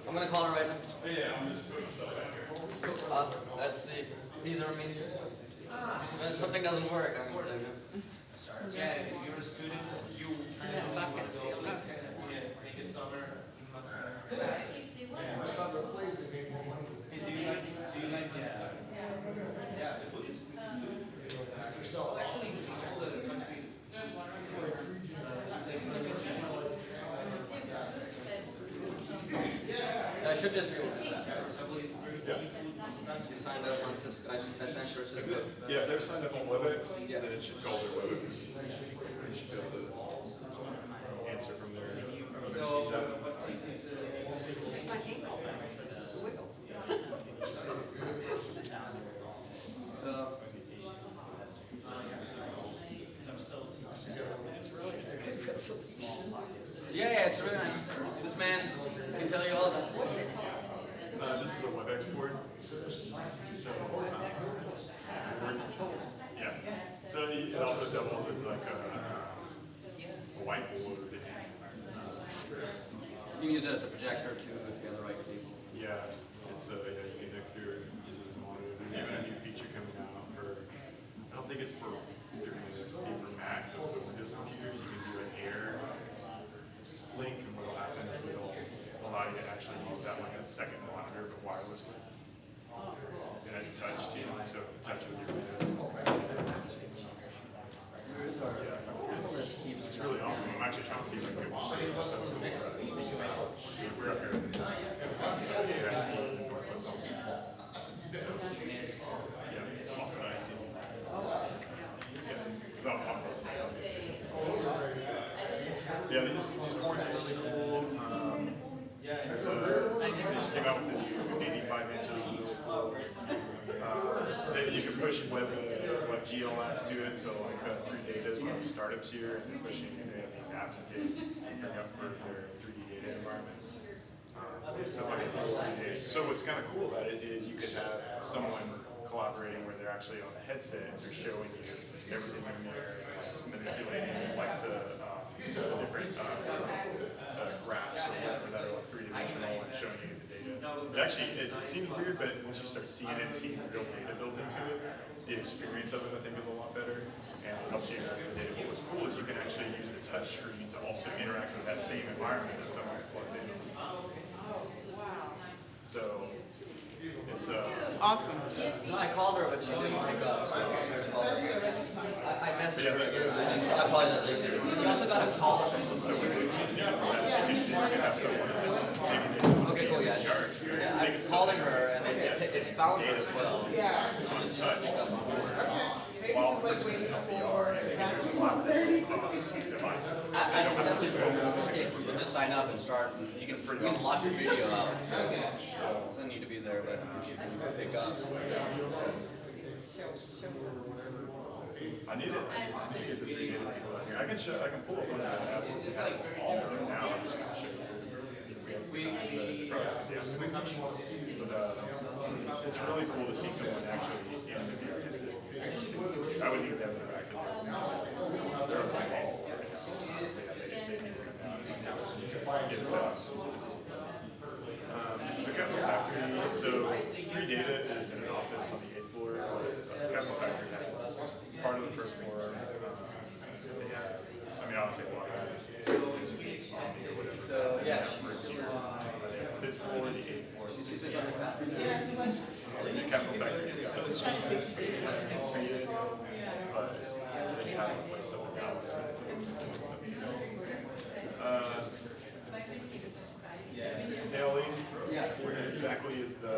I'm gonna call her right now. Yeah, I'm just putting stuff back here. Awesome. Let's see. These are meetings. When something doesn't work, I'm gonna Yeah, if you're a student, you make it summer. Stop replacing maybe one. Do you like this? Yeah, the food is I should just be able to do that. You signed up on Cisco. I signed for Cisco. Yeah, if they're signed up on WebEx, then it should call their WebEx. You should be able to answer from there. I'm still seeing it's really Yeah, it's really nice. This man can tell you all about it. This is a WebEx board. Yeah. So it also doubles as like a whiteboard. You can use it as a projector too if you have the right people. Yeah, it's you can use it as a monitor. There's even a new feature coming out for. I don't think it's for. They're going to be for Mac, but for Windows computers, you can do an air link, and what will happen is it'll allow you to actually use that like a second monitor, but wirelessly. And it's touch too, so touch with your it's really awesome. I'm actually trying to see if I can get one of those. We're up here at the Northwest Austin. So, yeah, Austin ISD. Yeah, yeah, these boards are really cool. They just came out with this 85-inch that you can push WebGL apps to it. So like 3Data is one of the startups here, and they're pushing they have these apps that they bring up for their 3D data environments. So it's like a full 3D. So what's kind of cool about it is you could have someone collaborating where they're actually on a headset and they're showing you everything in there, manipulating like the different graphs or whatever that are like three-dimensional and showing you the data. It seems weird, but once you start seeing it and seeing the real data built into it, the experience of it I think is a lot better and it helps you interact with the data. But what's cool is you can actually use the touch screen to also interact with that same environment that someone's plugged in. So it's awesome. No, I called her, but she didn't pick up. So I messaged her again. I apologize. You also got a call. So okay, cool. Yeah, yeah. I was calling her, and it's found her as well. Yeah. While the person is on VR, and they can block the cross device. I don't message her. You just sign up and start. And you can lock your video out. So it doesn't need to be there, but you can pick up. I need it. I need to get the 3D people out here. I can pull up one of the apps that we have all right now. I'm just going to show you. It's really cool to see someone actually in the VR headset. I would need them for that because they're a big ball. So Capital Factory, so 3Data is in an office on the 8th floor. Capital Factory has part of the first floor. They have, I mean, obviously a lot of that is So, yeah. the 5th floor, the 8th floor. The Capital Factory is got those treated, but then you have a place up in Dallas. Haley, where exactly is the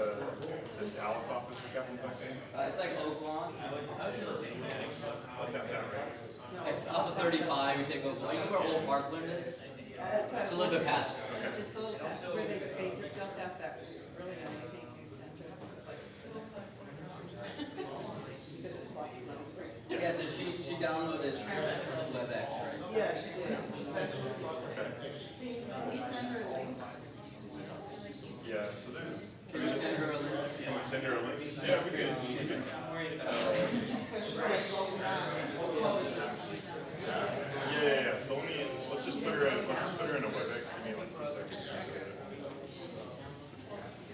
Dallas office for Capital Factory? It's like Oak Lawn. That's downtown, right? Off of 35, you take Oak Lawn. You know where Old Parkland is? It's a little bit past. Just a little bit, where they just built out that really amazing new center. Yeah, so she downloaded WebEx, right? Yeah, she did. She said she was on Can we send her a link? Yeah, so there's. Can you send her a link? Can we send her a link? Yeah, we can. I'm worried about Yeah, yeah. So let's just put her in a WebEx. Give me like 2 seconds.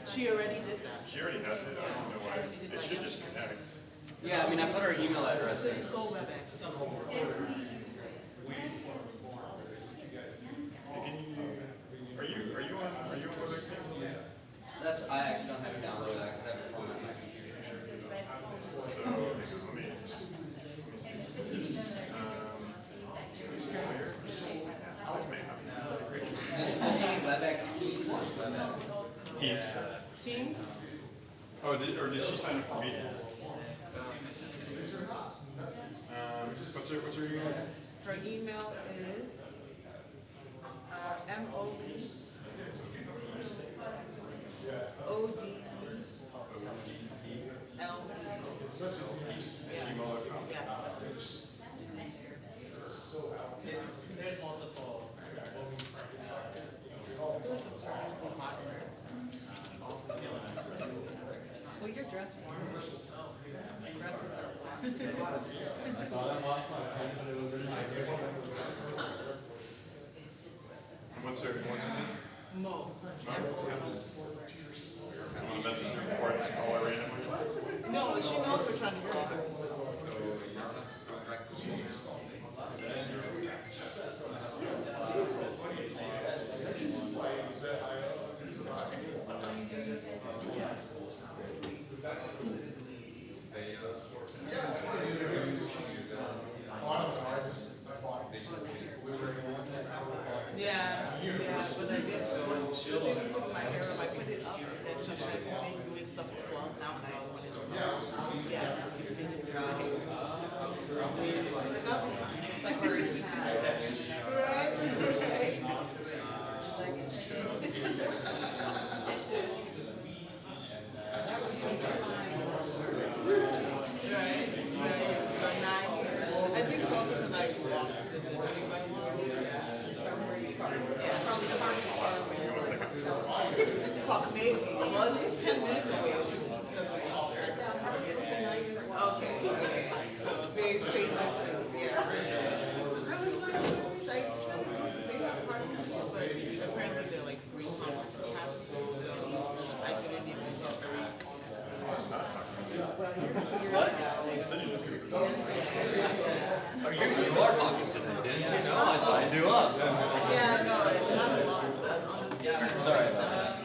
She already did that. She already has it. I don't know why. It should just connect. Yeah, I mean, I put her email address in. Cisco WebEx. Are you on WebEx Teams? That's, I actually don't have it downloaded. I have it on my computer. So let me see. WebEx Teams. Teams. Teams? Oh, or did she sign up for meetings? What's her email? Her email is It's such a email. It's, there's multiple. Well, you're dressed warm. Dresses are I thought I lost my pen, but it was in my What's her name? Mo. I'm gonna message her before I just call her randomly. No, she knows we're trying to call her. Yeah, but I did put my hair up, I put it up, and then sometimes I make doing stuff with fluff, now and I don't want it to go. Yeah, because you finished it. I think it's also because I walked to the district by one. Yeah, probably maybe. Well, it's just 10 minutes away. It's just because of okay. So big safe distance, yeah. I was like, I used to try to go to they have parties, but apparently they're like 3 conferences happening, so I couldn't even get What? You are talking to me, didn't you know? I signed you up. Yeah, no, it's not a lot, but Sorry about that.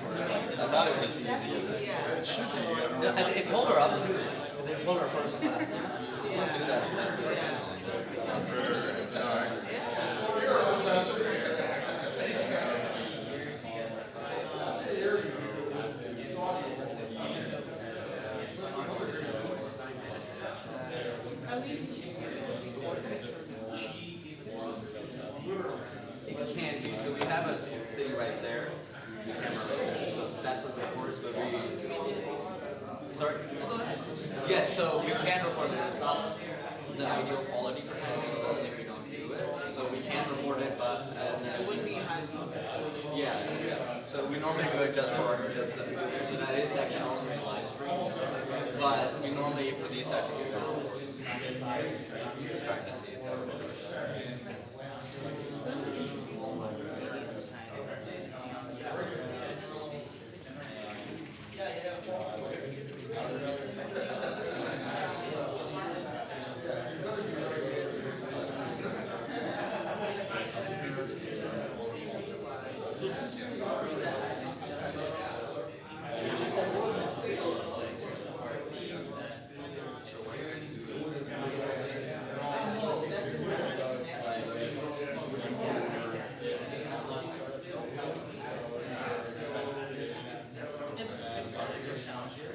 I thought it was just easy as it. It pulled her up too. Because it pulled her first and last name. Do that. It can be. So we have a thing right there. The camera. So that's what the record is going to be. Sorry? Yes, so we can record it. It's not the ideal quality for some, so that we don't do it. So we can record it, but it wouldn't be high. Yeah. So we normally do it just for our videos, so that can also be live streamed. But we normally for these sessions we don't. Just trying to see it. It's possible challenge.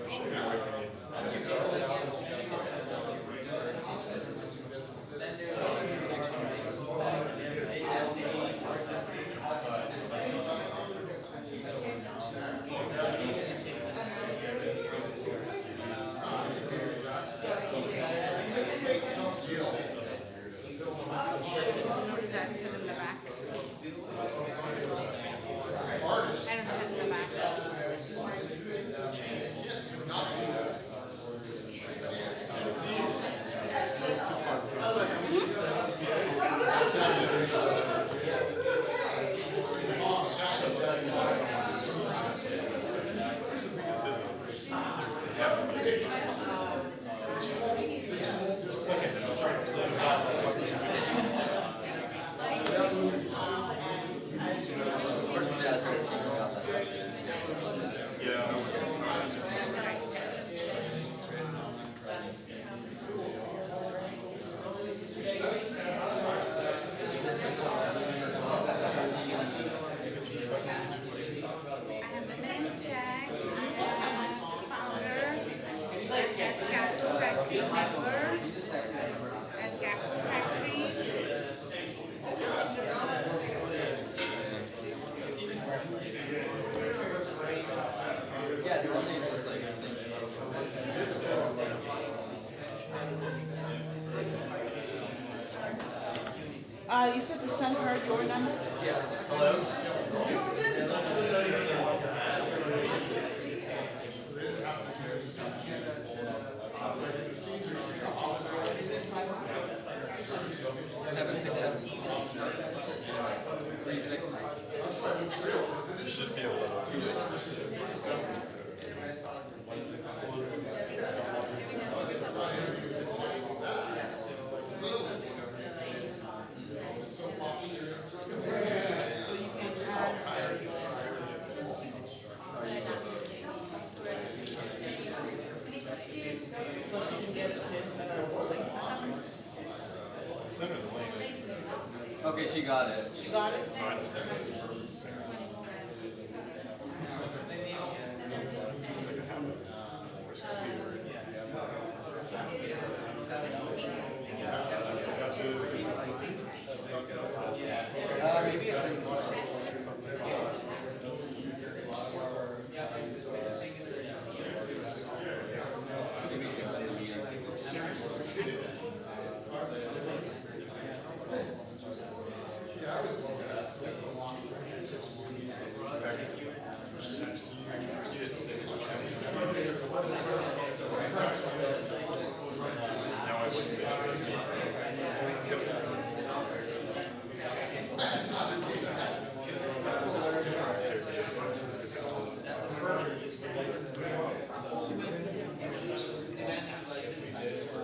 you said to send her your number? Yeah. Hello? Seven, six, seven. 3, 6. You should be able to. So she can get this link. Send her the link. Okay, she got it. She got it? So I just Maybe it's in.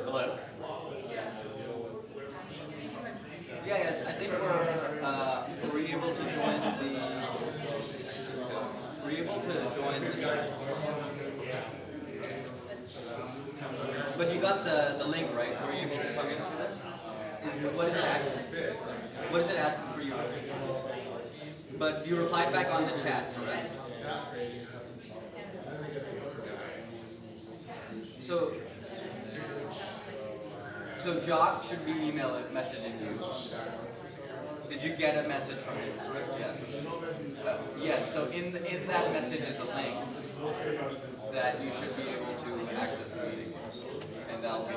Hello? Yeah, yes, I think we're able to join the. We're able to join the. But you got the link, right? Were you able to come into it? What is it asking? What is it asking for you? But you replied back on the chat, correct? So Jock should be messaging you. Did you get a message from him? Yes. Yes. So in that message is a link that you should be able to access the meeting, and that'll be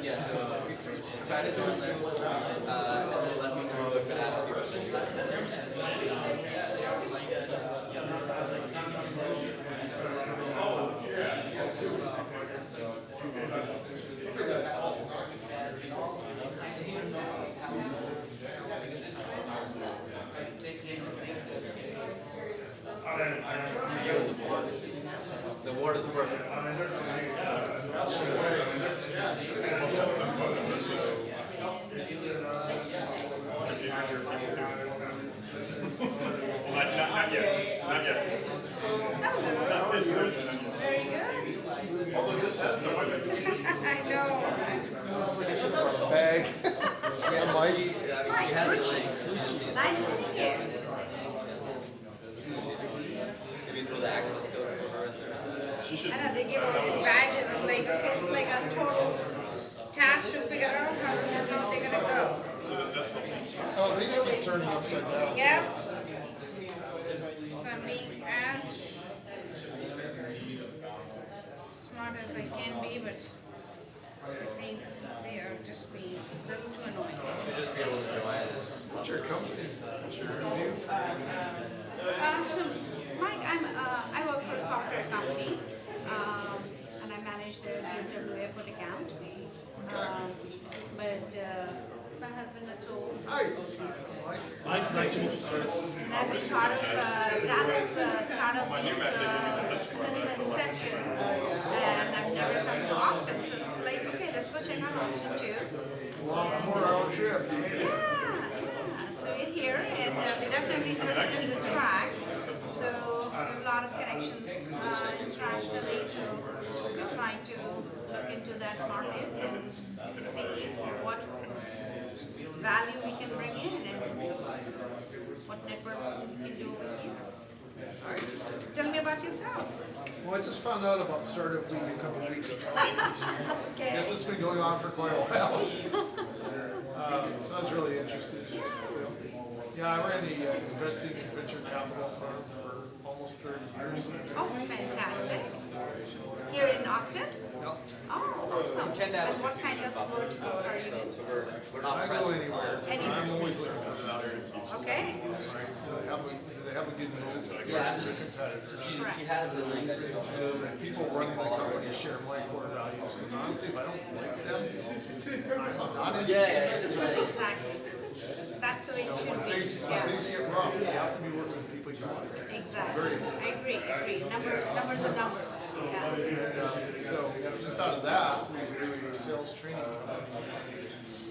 yeah. So try to join there, and then let me know if it asks you for the word is perfect. Not yet. Not yet. Hello. Very good. Although this has no I know. Bag. Yeah, Mike. she has the link. Nice meeting you. Maybe through the access code for her. I know they give all these badges and like it's like a total task to figure out how they're gonna go. Oh, these keep turning upside down. Yep. So I'm being as smart as I can be, but I think they are just being a little too annoying. Should just be able to join. What's your company? What's your review? So Mike, I work for a software company, and I manage the DFW airport account. But it's my husband Atul. Hi. Mike, nice to meet you, sir. And I've been part of Dallas startup since the inception. And I've never come to Austin, so it's like, okay, let's go check out Austin too. Long 4-hour trip. Yeah. So we're here, and we're definitely interested in this track. So we have a lot of connections internationally, so we're trying to look into that market and see what value we can bring in and what network we can do over here. Tell me about yourself. Well, I just found out about Startup Week a couple weeks ago. Okay. I guess it's been going on for quite a while. So I was really interested. So, yeah, Yeah, I ran the investing and venture capital firm for almost 30 years. Oh, fantastic. Here in Austin? Yep. Oh, awesome. And what kind of verticals are you in? We're not I go anywhere. I'm always looking for something. Okay. Do they have a good moat? Yeah, I'm just, so she has the link. People running the company share my core values. And honestly, if I don't like them, I'm not interested. Exactly. That's the way it should be. When things get rough, you have to be working with people you like. Exactly. I agree. Numbers are numbers. Yeah. So just out of that, we were doing a sales training.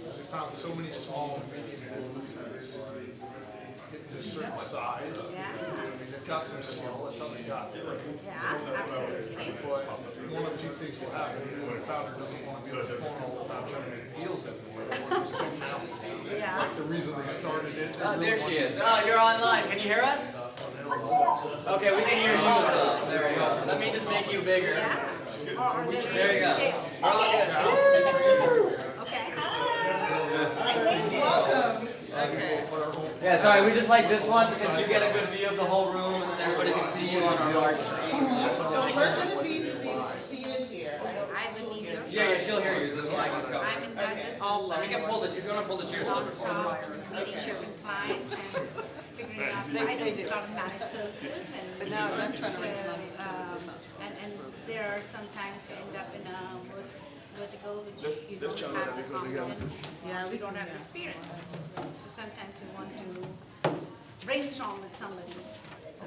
We found so many small and medium businesses getting to a certain size. Yeah. I mean, they've got some skill. That's how they got there. Yeah, absolutely. But one of two things will happen. Either the founder doesn't want to be on the phone all the time trying to make deals everywhere, or just someone else. Yeah. Like the reason they started it. Oh, there she is. Oh, you're online. Can you hear us? Okay, we can hear you. There we go. Let me just make you bigger. There you go. We're all good. Okay. Welcome. Okay. Yeah, sorry, we just like this one because you get a good view of the whole room and then everybody can see you on our large screens. So we're going to be seated here. I would need your. Yeah, she'll hear you. This mic should cover. I'm in that We can pull this, if you want to pull the chairs over. meeting different clients and figuring out, so I do a lot of managed services and. But now I'm trying to raise money. And there are sometimes you end up in a vertical which you don't have the confidence. Yeah, we don't have the experience. So sometimes you want to brainstorm with somebody. So,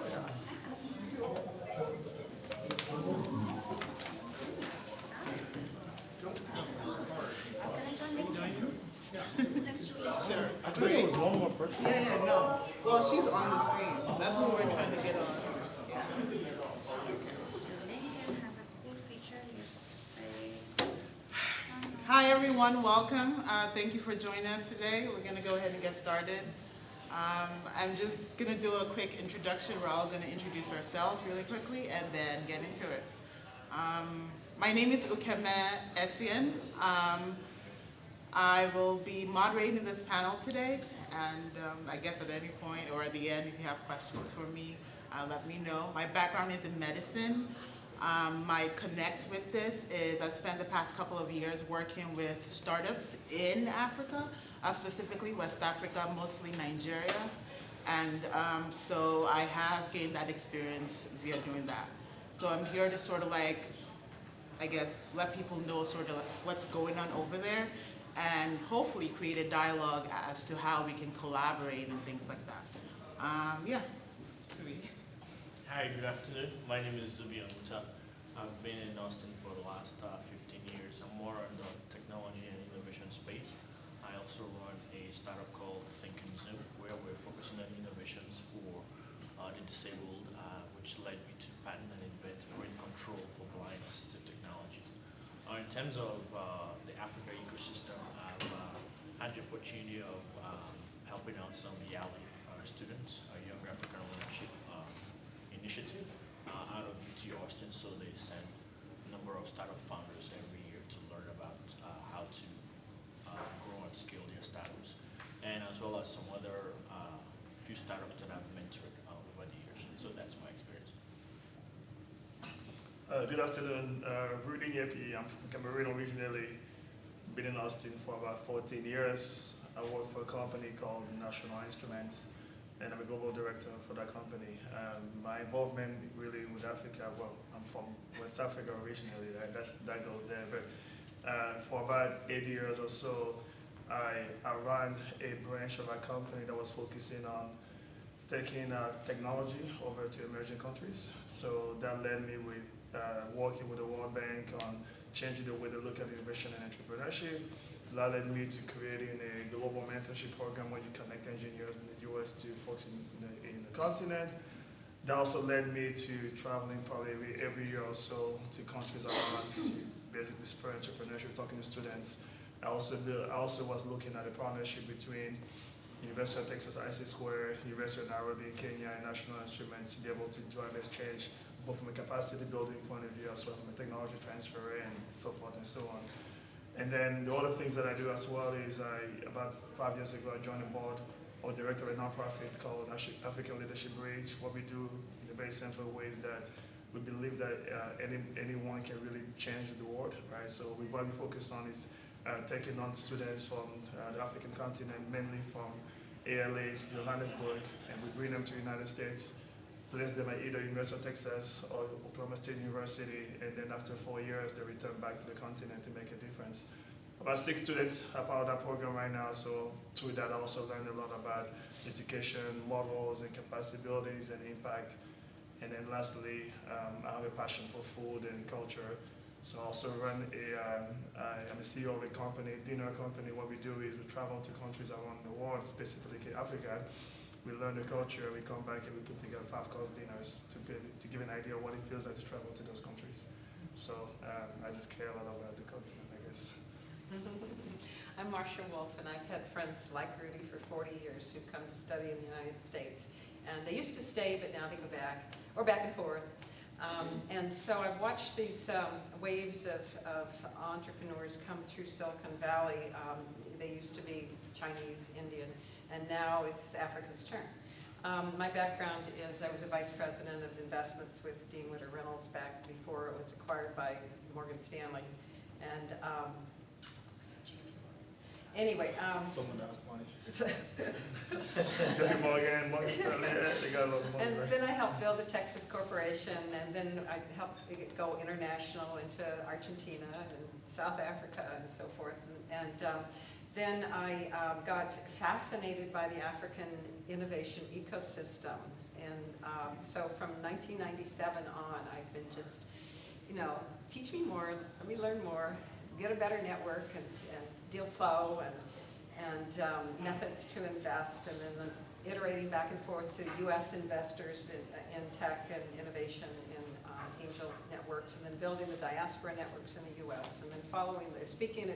I think it was one more person. Yeah, no. Well, she's on the screen. That's what we're trying to get on. Yeah. LinkedIn has a cool feature, you say. Hi, everyone. Welcome. Thank you for joining us today. We're going to go ahead and get started. I'm just going to do a quick introduction. We're all going to introduce ourselves really quickly and then get into it. My name is Ukeme Essien. I will be moderating this panel today, and I guess at any point or at the end, if you have questions for me, let me know. My background is in medicine. My connect with this is I spent the past couple of years working with startups in Africa, specifically West Africa, mostly Nigeria. And so I have gained that experience via doing that. So I'm here to sort of like, I guess, let people know sort of what's going on over there and hopefully create a dialogue as to how we can collaborate and things like that. Yeah. Sweet. Hi, good afternoon. My name is Zubi Amuta. I've been in Austin for the last 15 years. I'm more in the technology and innovation space. I also run a startup called Think and Zoom, where we're focusing on innovations for the disabled, which led me to patent and invent brain control for blind assistive technology. In terms of the Africa ecosystem, I've had the opportunity of helping out some YALI students, a Young African Leadership Initiative, out of UT Austin. So they send a number of startup founders every year to learn about how to grow and scale their startups, and as well as some other few startups that I've mentored over the years. So that's my experience. Good afternoon, Rudy Yepi. I'm from Cameroon originally. Been in Austin for about 14 years. I work for a company called National Instruments, and I'm a global director for that company. My involvement really with Africa, well, I'm from West Africa originally, right? That goes there. But for about 8 years or so, I ran a branch of a company that was focusing on taking technology over to emerging countries. So that led me with working with the World Bank on changing the way they look at innovation and entrepreneurship. That led me to creating a global mentorship program where you connect engineers in the US to folks in the continent. That also led me to traveling probably every year or so to countries around to basically spur entrepreneurship, talking to students. I also was looking at a partnership between University of Texas IC Square, University of Nairobi, Kenya, and National Instruments to be able to drive this change, both from a capacity building point of view as well from a technology transfer and so forth and so on. And then the other things that I do as well is about 5 years ago I joined the board of director of a nonprofit called African Leadership Bridge. What we do in a very simple way is that we believe that anyone can really change the world, right? So what we focus on is taking on students from the African continent, mainly from ALA, Johannesburg, and we bring them to the United States, place them at either University of Texas or Oklahoma State University, and then after 4 years, they return back to the continent to make a difference. About 6 students are part of that program right now, so through that I also learned a lot about education, models, and capacity buildings and impact. And then lastly, I have a passion for food and culture. So I also run I'm a CEO of a company, dinner company. What we do is we travel to countries around the world, specifically Africa. We learn the culture, we come back and we put together 5-course dinners to give an idea of what it feels like to travel to those countries. So I just care a lot about the continent, I guess. I'm Marcia Wolf, and I've had friends like Rudy for 40 years who've come to study in the United States. And they used to stay, but now they go back, or back and forth. And so I've watched these waves of entrepreneurs come through Silicon Valley. They used to be Chinese, Indian, and now it's Africa's turn. My background is I was a vice president of investments with Dean Witter Reynolds back before it was acquired by Morgan Stanley. And anyway, someone asked money. JP Morgan, Morgan Stanley, they got a lot of money. And right? then I helped build a Texas corporation, and then I helped it go international into Argentina and South Africa and so forth. And then I got fascinated by the African innovation ecosystem. And so from 1997 on, I've been just, teach me more, let me learn more, get a better network and deal flow and methods to invest, and then iterating back and forth to U.S. investors in tech and innovation in angel networks, and then building the diaspora networks in the U.S., and then speaking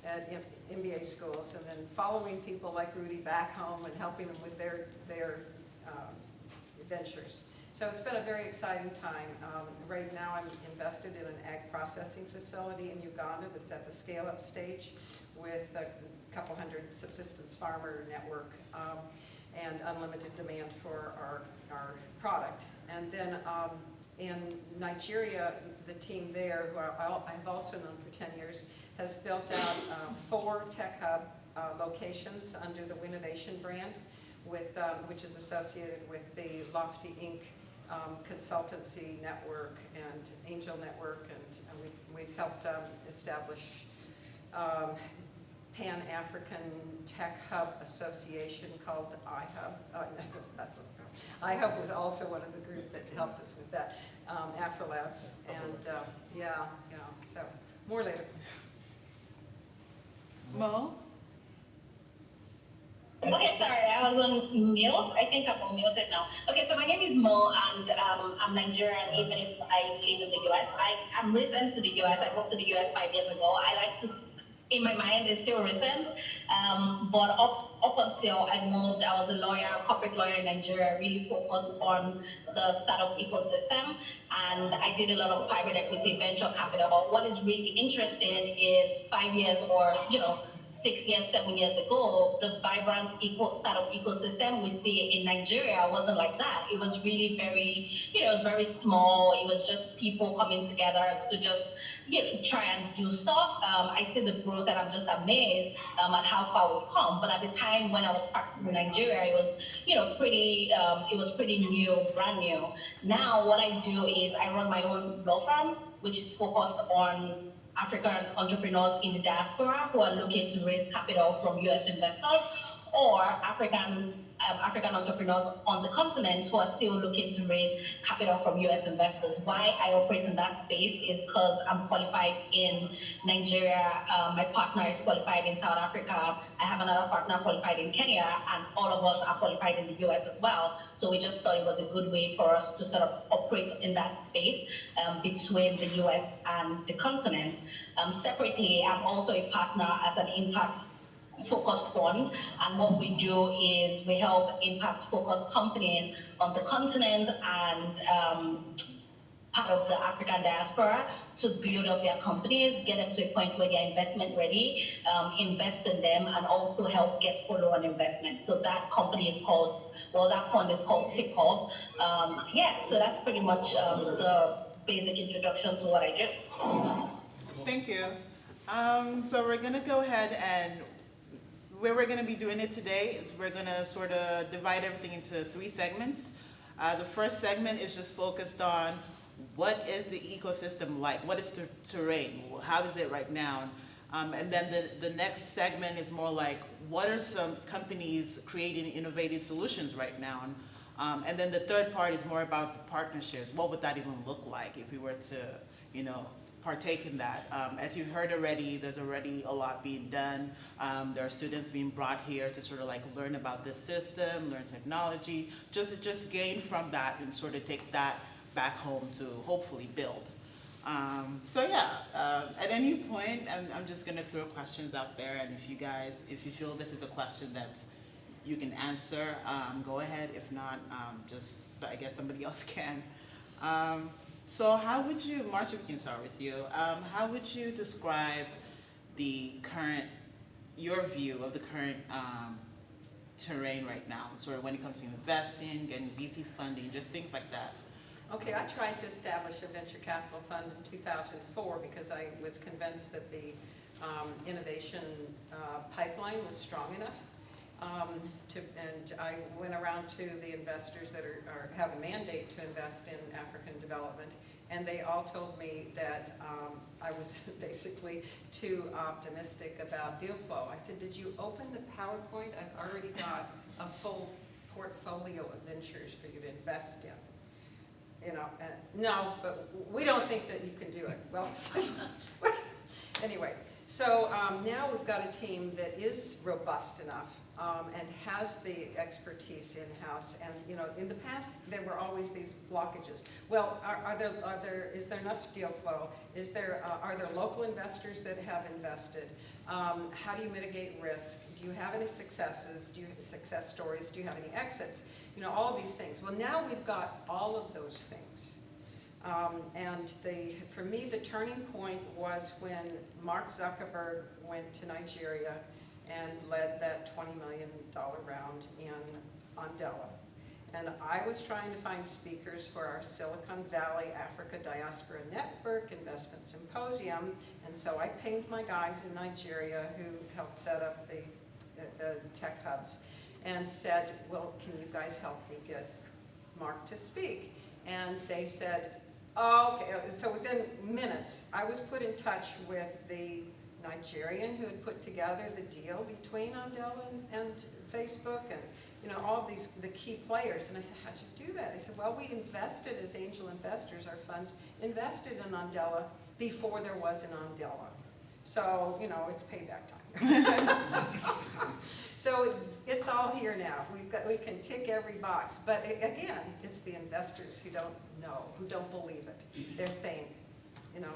at MBA schools, and then following people like Rudy back home and helping them with their ventures. So it's been a very exciting time. Right now I'm invested in an ag processing facility in Uganda that's at the scale-up stage with a couple hundred subsistence farmer network and unlimited demand for our product. And then in Nigeria, the team there, who I've also known for 10 years, has built out 4 Tech Hub locations under the Winnovation brand, which is associated with the Lofty Inc. Consultancy network and Angel Network, and we've helped establish Pan-African Tech Hub Association called iHub. iHub was also one of the group that helped us with that, Afrolabs, and so more later. Mo? Okay, sorry, I was on mute. I think I'm unmuted now. Okay, so my name is Mo, and I'm Nigerian, even if I live in the US. I'm recent to the US. I moved to the US 5 years ago. I like to, in my mind, it's still recent. But up until I moved, I was a lawyer, a corporate lawyer in Nigeria, really focused on the startup ecosystem. And I did a lot of private equity, venture capital. But what is really interesting is 5 years or, 6 years, 7 years ago, the vibrant startup ecosystem we see in Nigeria wasn't like that. It was really very, it was very small. It was just people coming together to just, try and do stuff. I see the growth and I'm just amazed at how far we've come. But at the time when I was practicing in Nigeria, it was, pretty new, brand new. Now what I do is I run my own law firm, which is focused on African entrepreneurs in the diaspora who are looking to raise capital from US investors, or African entrepreneurs on the continent who are still looking to raise capital from US investors. Why I operate in that space is because I'm qualified in Nigeria, my partner is qualified in South Africa, I have another partner qualified in Kenya, and all of us are qualified in the US as well. So we just thought it was a good way for us to sort of operate in that space between the US and the continent. Separately, I'm also a partner at an impact focused fund, and what we do is we help impact focused companies on the continent and part of the African diaspora to build up their companies, get them to a point where they're investment ready, invest in them, and also help get follow-on investment. So that company is called, well, that fund is called TipHub. Yeah, so that's pretty much the basic introduction to what I do. Thank you. So we're gonna go ahead and where we're gonna be doing it today is we're gonna sort of divide everything into 3 segments. The first segment is just focused on what is the ecosystem like? What is the terrain? How is it right now? And then the next segment is more like, what are some companies creating innovative solutions right now? And then the third part is more about the partnerships. What would that even look like if we were to, you know, partake in that? As you've heard already, there's already a lot being done. There are students being brought here to sort of like learn about this system, learn technology, just gain from that and sort of take that back home to hopefully build. So yeah, at any point, I'm just gonna throw questions out there, and if you feel this is a question that you can answer, go ahead. If not, just, I guess somebody else can. So how would you, Marcia, we can start with you. How would you describe your view of the current terrain right now, sort of when it comes to investing, getting VC funding, just things like that? Okay, I tried to establish a venture capital fund in 2004 because I was convinced that the innovation pipeline was strong enough. And I went around to the investors that have a mandate to invest in African development, and they all told me that I was basically too optimistic about deal flow. I said, did you open the PowerPoint? I've already got a full portfolio of ventures for you to invest in. You know, no, but we don't think that you can do it. Well, anyway, so now we've got a team that is robust enough and has the expertise in-house. And you know, in the past there were always these blockages. Well, is there enough deal flow? Are there local investors that have invested? How do you mitigate risk? Do you have any successes? Do you have success stories? Do you have any exits? You know, all of these things. Well, now we've got all of those things. And for me, the turning point was when Mark Zuckerberg went to Nigeria and led that $20 million round in Andela. And I was trying to find speakers for our Silicon Valley Africa Diaspora Network Investment Symposium, and so I pinged my guys in Nigeria who helped set up the tech hubs and said, well, can you guys help me get Mark to speak? And they said, oh, okay. So within minutes, I was put in touch with the Nigerian who had put together the deal between Andela and Facebook, and you know, all these, the key players. And I said, how'd you do that? I said, well, we invested as angel investors. Our fund invested in Andela before there was an Andela. So, you know, it's payback time. So it's all here now. We can tick every box. But again, it's the investors who don't know, who don't believe it. They're saying, you know,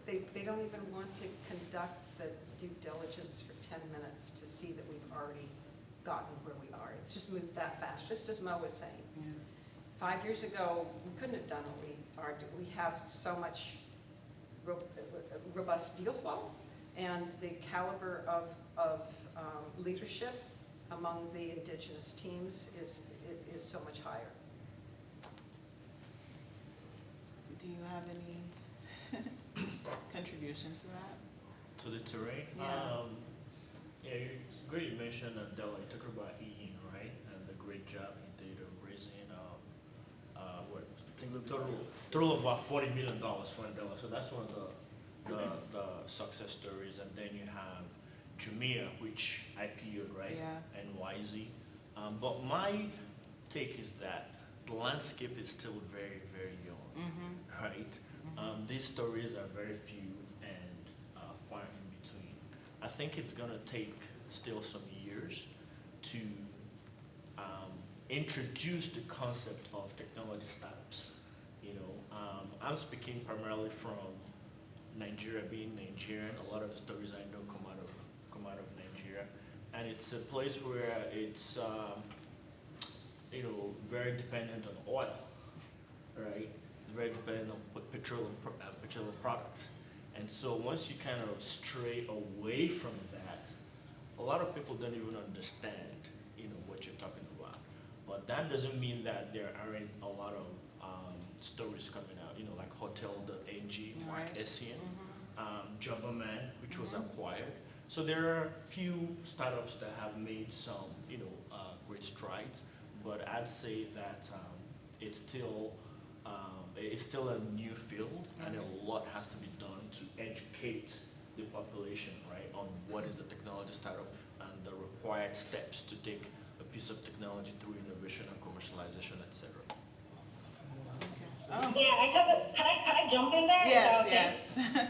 they don't even want to conduct the due diligence for 10 minutes to see that we've already gotten where we are. It's just moved that fast, just as Mo was saying. Yeah. 5 years ago, we couldn't have done what we are doing. We have so much robust deal flow, and the caliber of leadership among the indigenous teams is so much higher. Do you have any contribution to that? To the terrain? Yeah. Yeah, it's great you mentioned Andela. You talked about Ian, right? And the great job he did of raising, I think the total of about $40 million for Andela. So that's one of the success stories. And then you have Jumia, which IPO'd, right? Yeah. And YZ. But my take is that the landscape is still very, very young, right? These stories are very few and far in between. I think it's going to take still some years to introduce the concept of technology startups. You know, I'm speaking primarily from Nigeria, being Nigerian. A lot of the stories I know come out of Nigeria, and it's a place where it's you know, very dependent on oil, right? It's very dependent on petroleum products. And so once you kind of stray away from that, a lot of people don't even understand, what you're talking about. But that doesn't mean that there aren't a lot of stories coming out, like Hotel.ng, Mark Essien, Jobberman, which was acquired. So there are few startups that have made some, great strides. But I'd say that it's still a new field, and a lot has to be done to educate the population, right, on what is the technology startup and the required steps to take a piece of technology through innovation and commercialization, etc. Yeah, can I jump in there? Yes, Okay. yes.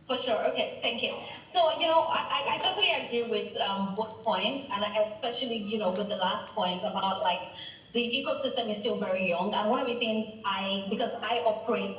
For sure. Okay, thank you. So, I totally agree with both points, and especially, with the last point about like the ecosystem is still very young. And one of the things because I operate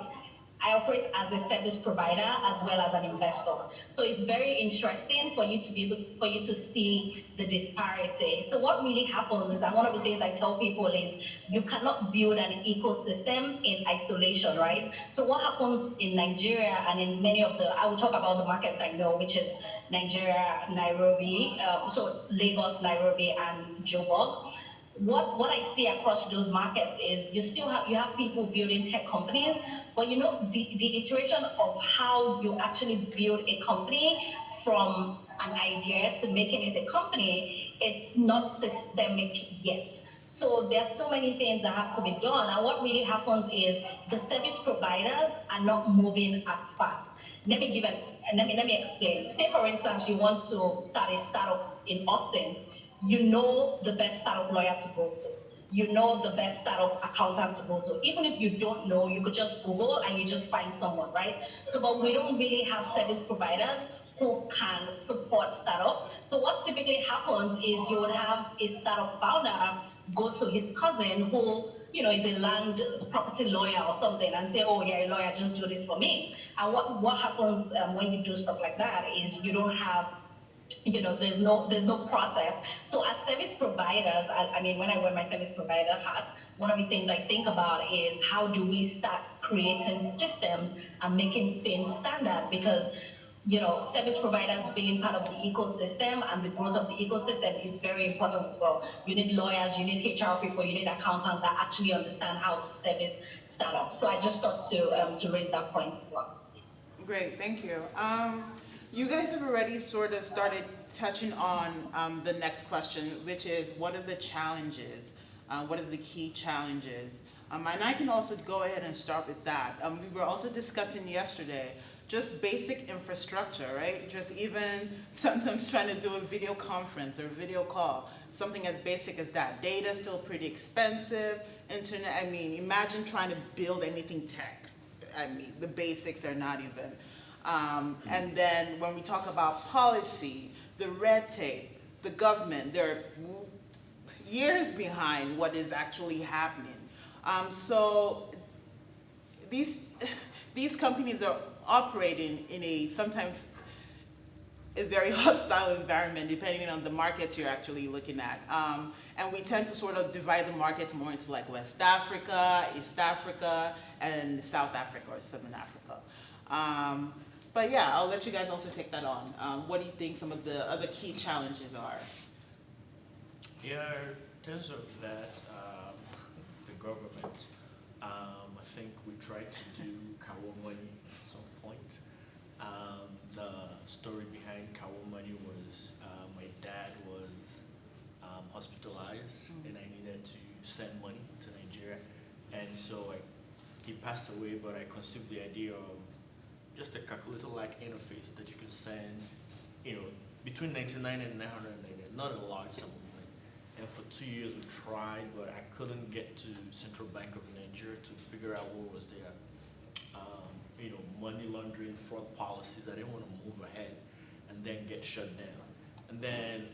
as a service provider as well as an investor. So it's very interesting for you to see the disparity. So what really happens is, and one of the things I tell people is, you cannot build an ecosystem in isolation, right? So what happens in Nigeria and in many of I will talk about the markets I know, which is Nigeria, Nairobi, so Lagos, Nairobi, and Joburg. What I see across those markets is you have people building tech companies, but the iteration of how you actually build a company from an idea to making it a company, it's not systemic yet. So there's so many things that have to be done, and what really happens is the service providers are not moving as fast. Let me explain. Say for instance, you want to start a startup in Austin. You know the best startup lawyer to go to. You know the best startup accountant to go to. Even if you don't know, you could just Google and you just find someone, right? So, but we don't really have service providers who can support startups. So what typically happens is you would have a startup founder go to his cousin who, is a land property lawyer or something and say, oh yeah, lawyer, just do this for me. And what happens when you do stuff like that is you don't have there's no process. So as service providers, when I wear my service provider hat, one of the things I think about is how do we start creating systems and making things standard, because service providers being part of the ecosystem and the growth of the ecosystem is very important as well. You need lawyers, you need HR people, you need accountants that actually understand how to service startups. So I just thought to raise that point as well. Great, thank you. You guys have already sort of started touching on the next question, which is what are the challenges? What are the key challenges? And I can also go ahead and start with that. We were also discussing yesterday just basic infrastructure, right? Just even sometimes trying to do a video conference or a video call, something as basic as that. Data is still pretty expensive. Internet, imagine trying to build anything tech. The basics are not even. And then when we talk about policy, the red tape, the government, they're years behind what is actually happening. So these companies are operating in sometimes a very hostile environment, depending on the markets you're actually looking at. And we tend to sort of divide the markets more into like West Africa, East Africa, and South Africa or Southern Africa. But yeah, I'll let you guys also take that on. What do you think some of the other key challenges are? Yeah, in terms of that, the government, I think we tried to do Kawo Money at some point. The story behind Kawo Money was my dad was hospitalized, and I needed to send money to Nigeria. And so he passed away, but I conceived the idea of just a calculator-like interface that you can send, between 99 and 999, not a large sum of money. And for 2 years we tried, but I couldn't get to Central Bank of Nigeria to figure out what was their, money laundering, fraud policies. I didn't want to move ahead and then get shut down. And then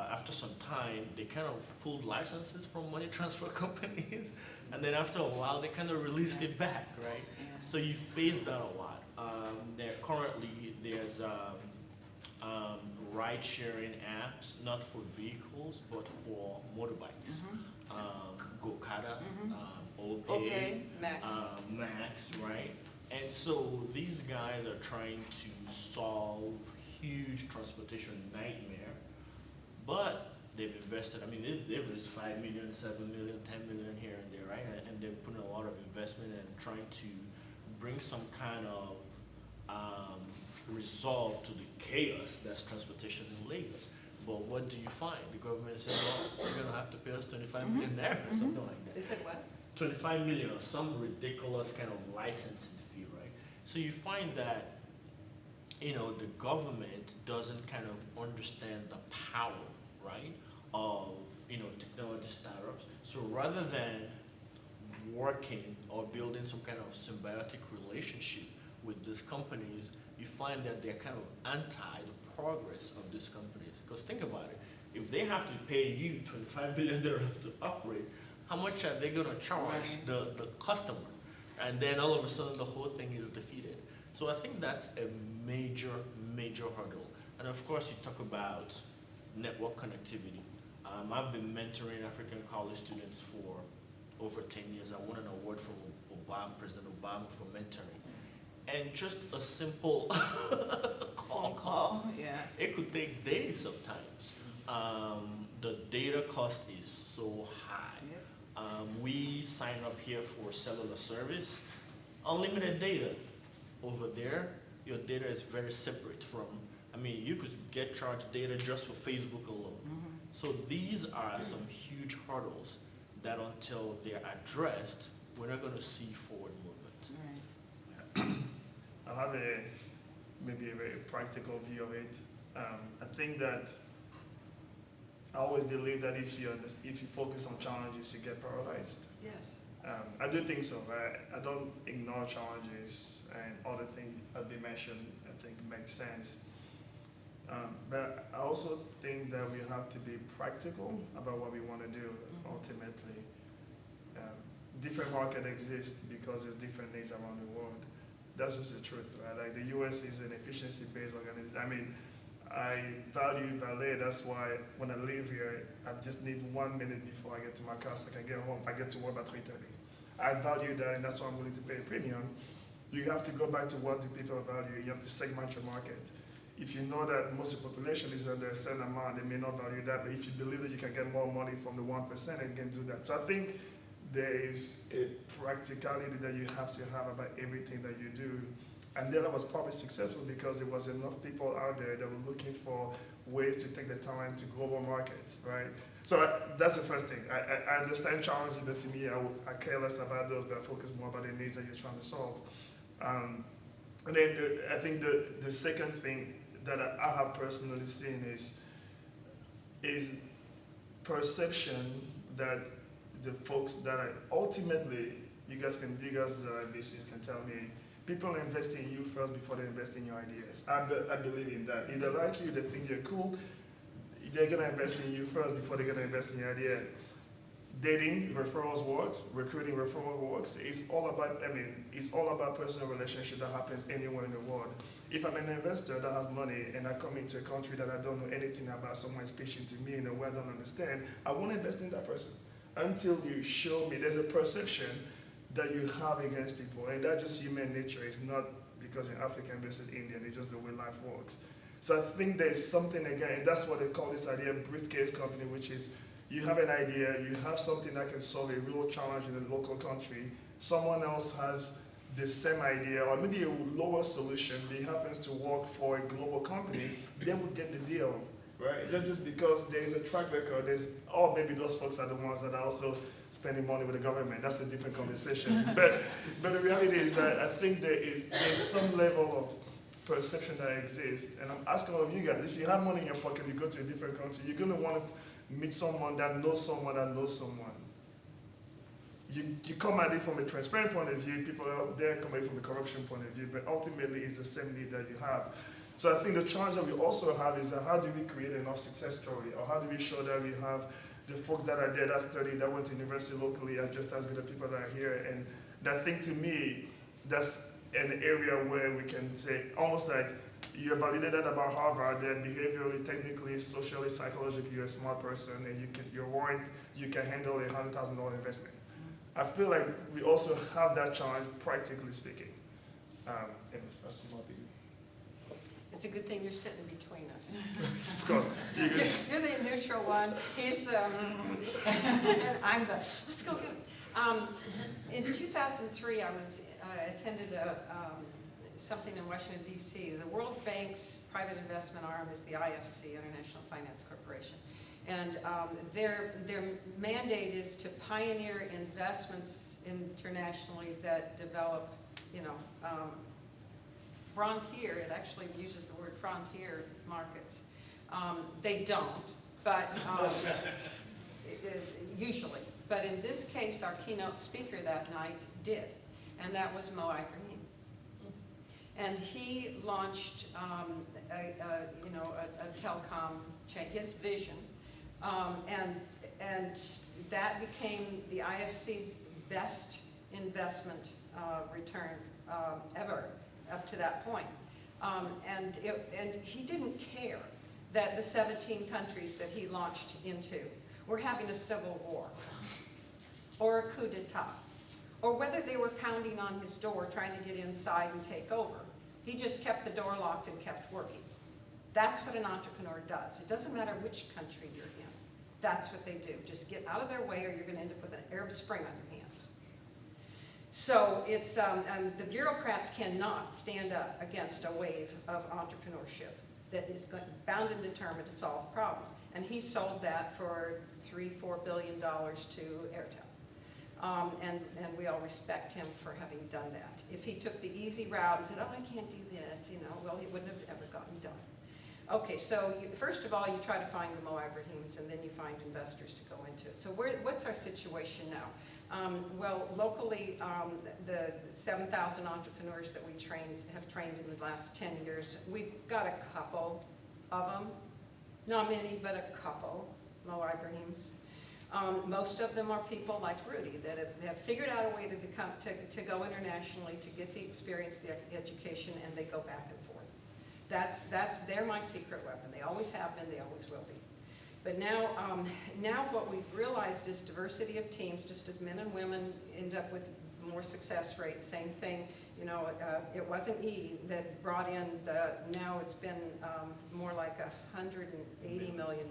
after some time, they kind of pulled licenses from money transfer companies. And then after a while, they kind of released it back, right? So you phased out a lot. Currently, there's ride-sharing apps, not for vehicles, but for motorbikes. Gokada, OPay, Okay, Max. Max, right? And so these guys are trying to solve huge transportation nightmare, but they've invested, I mean, they've raised 5 million, 7 million, 10 million here and there, right? And they've put in a lot of investment and trying to bring some kind of resolve to the chaos that's transportation in Lagos. But what do you find? The government says, well, you're going to have to pay us 25 million naira or something like that. They said what? 25 million or some ridiculous kind of licensing fee, right? So you find that, you know, the government doesn't kind of understand the power, right, of, you know, technology startups. So rather than working or building some kind of symbiotic relationship with these companies, you find that they're kind of anti the progress of these companies. Because think about it, if they have to pay you $25 billion to operate, how much are they going to charge the customer? And then all of a sudden the whole thing is defeated. So I think that's a major, major hurdle. And of course you talk about network connectivity. I've been mentoring African college students for over 10 years. I won an award from Obama, President Obama, for mentoring. And just a simple phone call, it could take days sometimes. The data cost is so high. We sign up here for cellular service, unlimited data. Over there, your data is very separate from, I mean, you could get charged data just for Facebook alone. So these are some huge hurdles that until they're addressed, we're not going to see forward movement. I have maybe a very practical view of it. I think that I always believe that if you focus on challenges, you get paralyzed. Yes. I do think so. I don't ignore challenges, and other things that they mentioned, I think make sense. But I also think that we have to be practical about what we want to do ultimately. Different market exists because there's different needs around the world. That's just the truth, right? Like the US is an efficiency-based organization. I mean, I value valet. That's why when I leave here, I just need 1 minute before I get to my car so I can get home. I get to work by 3:30. I value that, and that's why I'm willing to pay a premium. You have to go back to what do people value. You have to segment your market. If you know that most of the population is under a certain amount, they may not value that, but if you believe that you can get more money from the 1%, you can do that. So I think there is a practicality that you have to have about everything that you do. And then I was probably successful because there was enough people out there that were looking for ways to take the talent to global markets, right? So that's the first thing. I understand challenges, but to me, I care less about those, but I focus more about the needs that you're trying to solve. And then I think the second thing that I have personally seen is perception that the folks that are ultimately, you guys VCs can tell me, people invest in you first before they invest in your ideas. I believe in that. If they like you, they think you're cool, they're gonna invest in you first before they're gonna invest in your idea. Dating, referrals works, recruiting referrals works. It's all about personal relationship that happens anywhere in the world. If I'm an investor that has money and I come into a country that I don't know anything about, someone's pitching to me in a way I don't understand, I won't invest in that person until you show me there's a perception that you have against people, and that's just human nature. It's not because you're African versus Indian, it's just the way life works. So I think there's something again, and that's what they call this idea of briefcase company, which is you have an idea, you have something that can solve a real challenge in a local country, someone else has the same idea, or maybe a lower solution, but it happens to work for a global company, they would get the deal, right? Just because there's a track record, or maybe those folks are the ones that are also spending money with the government. That's a different conversation. but the reality is that I think there's some level of perception that exists, and I'm asking all of you guys, if you have money in your pocket, you go to a different country, you're going to want to meet someone that knows someone that knows someone. You come at it from a transparent point of view, people out there come at it from a corruption point of view, but ultimately it's the same need that you have. So I think the challenge that we also have is that how do we create enough success story, or how do we show that we have the folks that are there that study, that went to university locally are just as good as people that are here. And that thing to me, that's an area where we can say, almost like you're validated about Harvard, that behaviorally, technically, socially, psychologically, you're a smart person, and you're warrant, you can handle a $100,000 investment. I feel like we also have that challenge, practically speaking. And that's my opinion. It's a good thing you're sitting between us. Of course. You're the neutral one. He's the, and I'm the, let's go get. In 2003, I attended something in Washington, D.C. The World Bank's private investment arm is the IFC, International Finance Corporation. And their mandate is to pioneer investments internationally that develop, frontier, it actually uses the word frontier markets. They don't, but usually. But in this case, our keynote speaker that night did, and that was Mo Ibrahim. And he launched a telecom chain, his vision, and that became the IFC's best investment return ever up to that point. And he didn't care that the 17 countries that he launched into were having a civil war or a coup d'etat, or whether they were pounding on his door trying to get inside and take over. He just kept the door locked and kept working. That's what an entrepreneur does. It doesn't matter which country you're in. That's what they do. Just get out of their way or you're going to end up with an Arab Spring on your hands. So it's, the bureaucrats cannot stand up against a wave of entrepreneurship that is bound and determined to solve a problem. And he sold that for $3–4 billion to Airtel. And we all respect him for having done that. If he took the easy route and said, oh, I can't do this, well, he wouldn't have ever gotten done. Okay, so first of all, you try to find the Mo Ibrahims, and then you find investors to go into it. So what's our situation now? Well, locally, the 7,000 entrepreneurs that we have trained in the last 10 years, we've got a couple of them. Not many, but a couple, Mo Ibrahims. Most of them are people like Rudy that have figured out a way to go internationally, to get the experience, the education, and they go back and forth. They're my secret weapon. They always have been, they always will be. But now what we've realized is diversity of teams, just as men and women end up with more success rate, same thing. It wasn't E that brought in now it's been more like $180 million.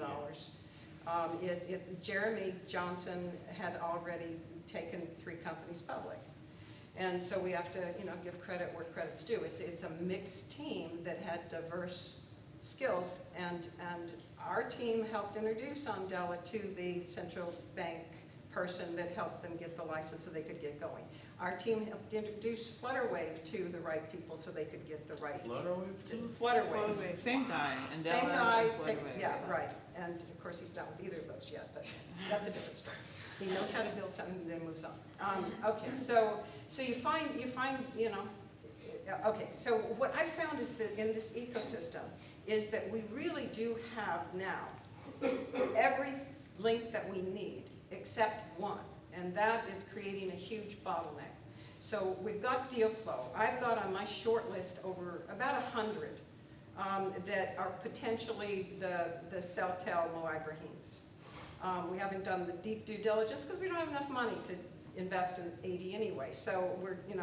Jeremy Johnson had already taken 3 companies public. And so we have to, give credit where credit's due. It's a mixed team that had diverse skills, and our team helped introduce Andela to the central bank person that helped them get the license so they could get going. Our team helped introduce Flutterwave to the right people so they could get the right. Flutterwave too? Flutterwave. Same guy. Same guy. Yeah, right. And of course he's not with either of those yet, but that's a different story. He knows how to build something and then moves on. Okay, so you find, okay, so what I found is that in this ecosystem is that we really do have now every link that we need except one, and that is creating a huge bottleneck. So we've got deal flow. I've got on my short list over about 100 that are potentially the Celtel Mo Ibrahims. We haven't done the deep due diligence because we don't have enough money to invest in 80 anyway. So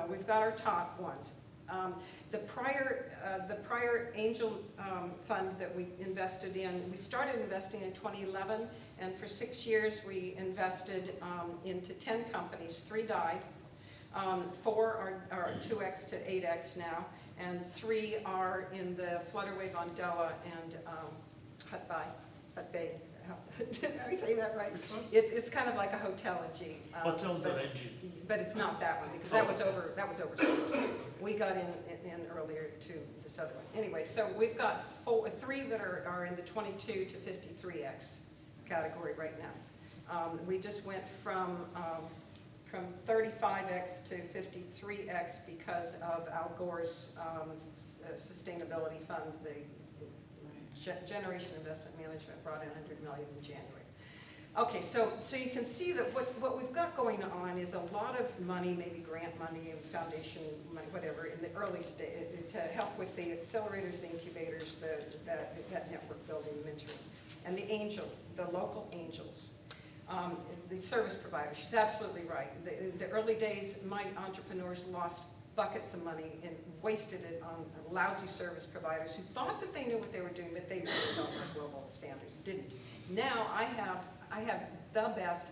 we've got our top ones. The prior angel fund that we invested in, we started investing in 2011, and for 6 years we invested into 10 companies. 3 died, 4 are 2x to 8x now, and 3 are in the Flutterwave, Andela, and Hutbay. Did I say that right? It's kind of like a Hotel-G. But it's not that one because that was oversold. We got in earlier to this other one. Anyway, so we've got 3 that are in the 22 to 53x category right now. We just went from 35x to 53x because of Al Gore's sustainability fund, the Generation Investment Management brought in $100 million in January. Okay, so you can see that what we've got going on is a lot of money, maybe grant money and foundation money, whatever, in the early stage to help with the accelerators, the incubators, that network building, mentoring, and the angels, the local angels, the service providers. She's absolutely right. The early days, my entrepreneurs lost buckets of money and wasted it on lousy service providers who thought that they knew what they were doing, but they really don't have global standards, didn't. Now I have the best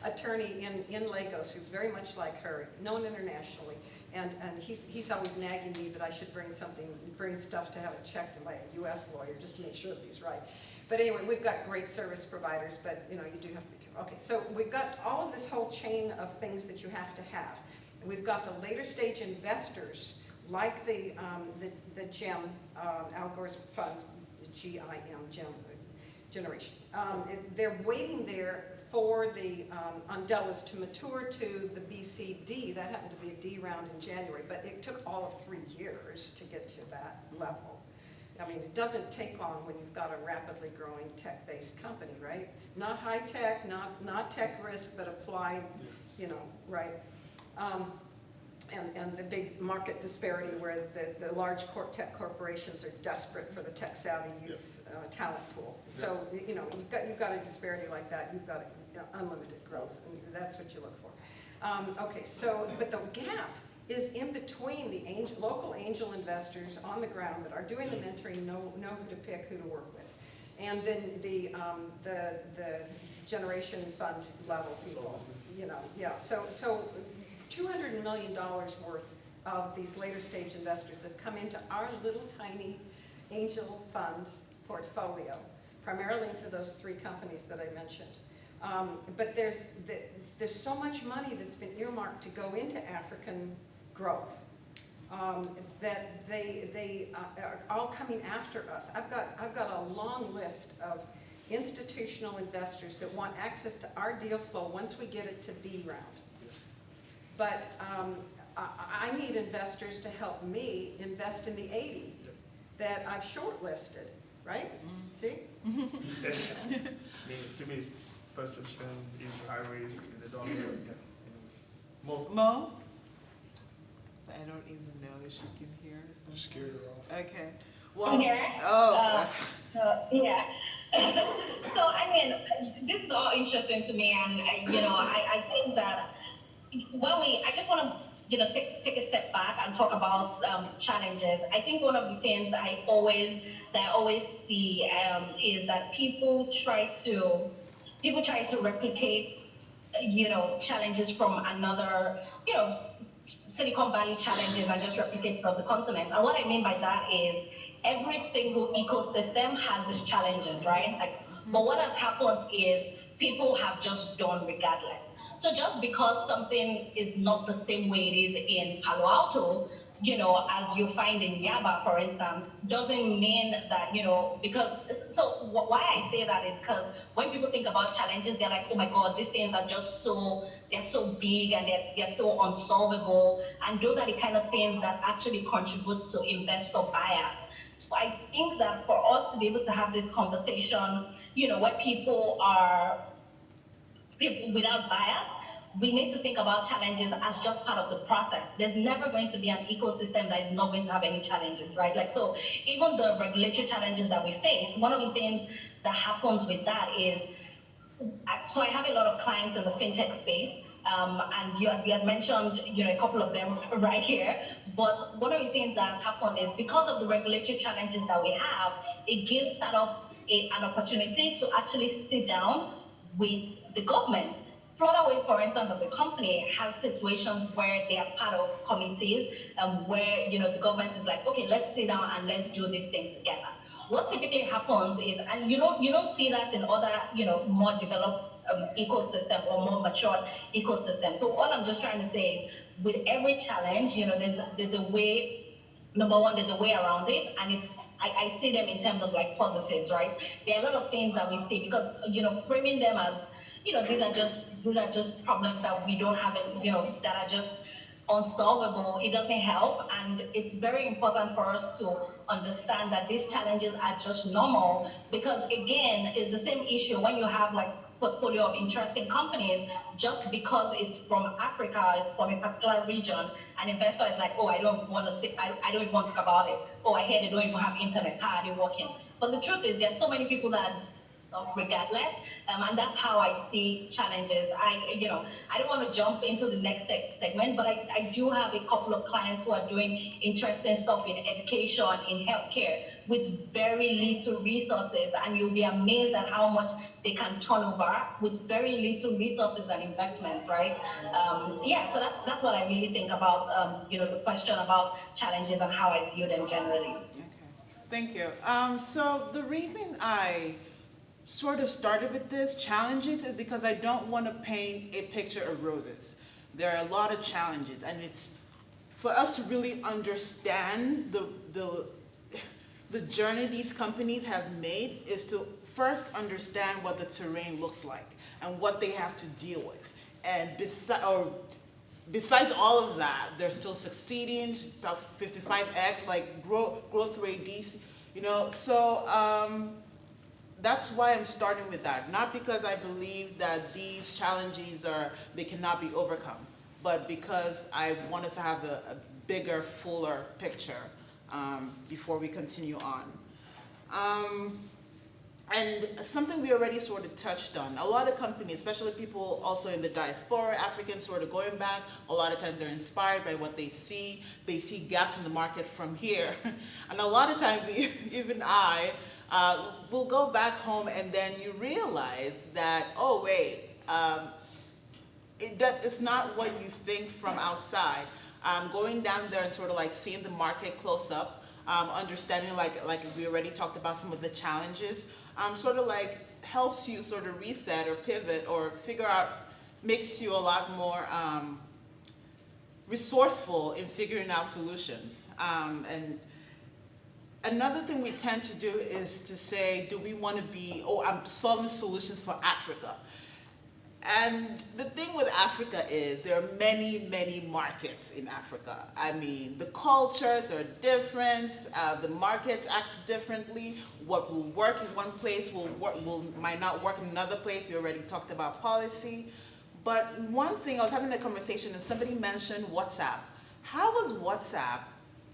attorney in Lagos who's very much like her, known internationally, and he's always nagging me that I should bring stuff to have it checked by a U.S. lawyer just to make sure that he's right. But anyway, we've got great service providers, but you know, you do have to be careful. Okay, so we've got all of this whole chain of things that you have to have. We've got the later stage investors, like the GEM, Al Gore's funds, GIM, GEM generation. They're waiting there for the Undellas to mature to the BCD. That happened to be a D round in January, but it took all of 3 years to get to that level. I mean, it doesn't take long when you've got a rapidly growing tech-based company, right? Not high tech, not tech risk, but applied, you know, right? And the big market disparity where the large tech corporations are desperate for the tech-savvy youth talent pool. So, you know, you've got a disparity like that, you've got unlimited growth, and that's what you look for. Okay, so, but the gap is in between the local angel investors on the ground that are doing the mentoring, know who to pick, who to work with, and then the generation fund level people, you know, yeah. So $200 million worth of these later stage investors have come into our little tiny angel fund portfolio, primarily into those 3 companies that I mentioned. But there's so much money that's been earmarked to go into African growth that they are all coming after us. I've got a long list of institutional investors that want access to our deal flow once we get it to B round. But I need investors to help me invest in the 80 that I've shortlisted, right? See? To me, perception is high risk, is a dollar. Mo? So I don't even know if she can hear us. Scared her off. Okay. Well, yeah. So I mean, this is all interesting to me, and I think that I just want to take a step back and talk about challenges. I think one of the things I always see is that people try to replicate challenges from another Silicon Valley challenges and just replicate it on the continent. And what I mean by that is every single ecosystem has its challenges, right? But what has happened is people have just done regardless. So just because something is not the same way it is in Palo Alto, as you find in Yaba, for instance, doesn't mean that, why I say that is because when people think about challenges, they're like, oh my God, these things are just they're so big and they're so unsolvable. And those are the kind of things that actually contribute to investor bias. So I think that for us to be able to have this conversation, where people without bias, we need to think about challenges as just part of the process. There's never going to be an ecosystem that is not going to have any challenges, right? So even the regulatory challenges that we face, one of the things that happens with that is, so I have a lot of clients in the fintech space, and you had mentioned, a couple of them right here. But one of the things that has happened is because of the regulatory challenges that we have, it gives startups an opportunity to actually sit down with the government. Flutterwave, for instance, as a company, has situations where they are part of committees where the government is like, okay, let's sit down and let's do this thing together. What typically happens is, and you don't see that in other more developed ecosystem or more mature ecosystem. So all I'm just trying to say is, with every challenge, there's a way. Number one, there's a way around it, and I see them in terms of like positives, right? There are a lot of things that we see because framing them as these are just problems that we don't have, that are just unsolvable, it doesn't help. And it's very important for us to understand that these challenges are just normal, because again, it's the same issue when you have like portfolio of interesting companies. Just because it's from Africa, it's from a particular region, an investor is like, oh, I don't want to think, I don't even want to talk about it. Oh, I hear they don't even have internet. How are they working? But the truth is, there's so many people that regardless, and that's how I see challenges. I don't want to jump into the next segment, but I do have a couple of clients who are doing interesting stuff in education, in healthcare, with very little resources, and you'll be amazed at how much they can turn over with very little resources and investments, right? So that's what I really think about, the question about challenges and how I view them generally. Okay, thank you. So the reason I sort of started with this challenges is because I don't want to paint a picture of roses. There are a lot of challenges, and it's for us to really understand the journey these companies have made is to first understand what the terrain looks like and what they have to deal with. And besides all of that, they're still succeeding, stuff 55x, like growth rate, that's why I'm starting with that. Not because I believe that these challenges they cannot be overcome, but because I want us to have a bigger, fuller picture before we continue on. And something we already sort of touched on, a lot of companies, especially people also in the diaspora, Africans sort of going back, a lot of times they're inspired by what they see. They see gaps in the market from here. And a lot of times, even we'll go back home and then you realize that, oh wait, it's not what you think from outside. Going down there and sort of like seeing the market close up, understanding like we already talked about some of the challenges, sort of like helps you sort of reset or pivot or figure out, makes you a lot more resourceful in figuring out solutions. And another thing we tend to do is to say, do we want to be, I'm solving solutions for Africa. And the thing with Africa is there are many, many markets in Africa. I mean, the cultures are different, the markets act differently. What will work in one place might not work in another place. We already talked about policy. But one thing, I was having a conversation and somebody mentioned WhatsApp. How was WhatsApp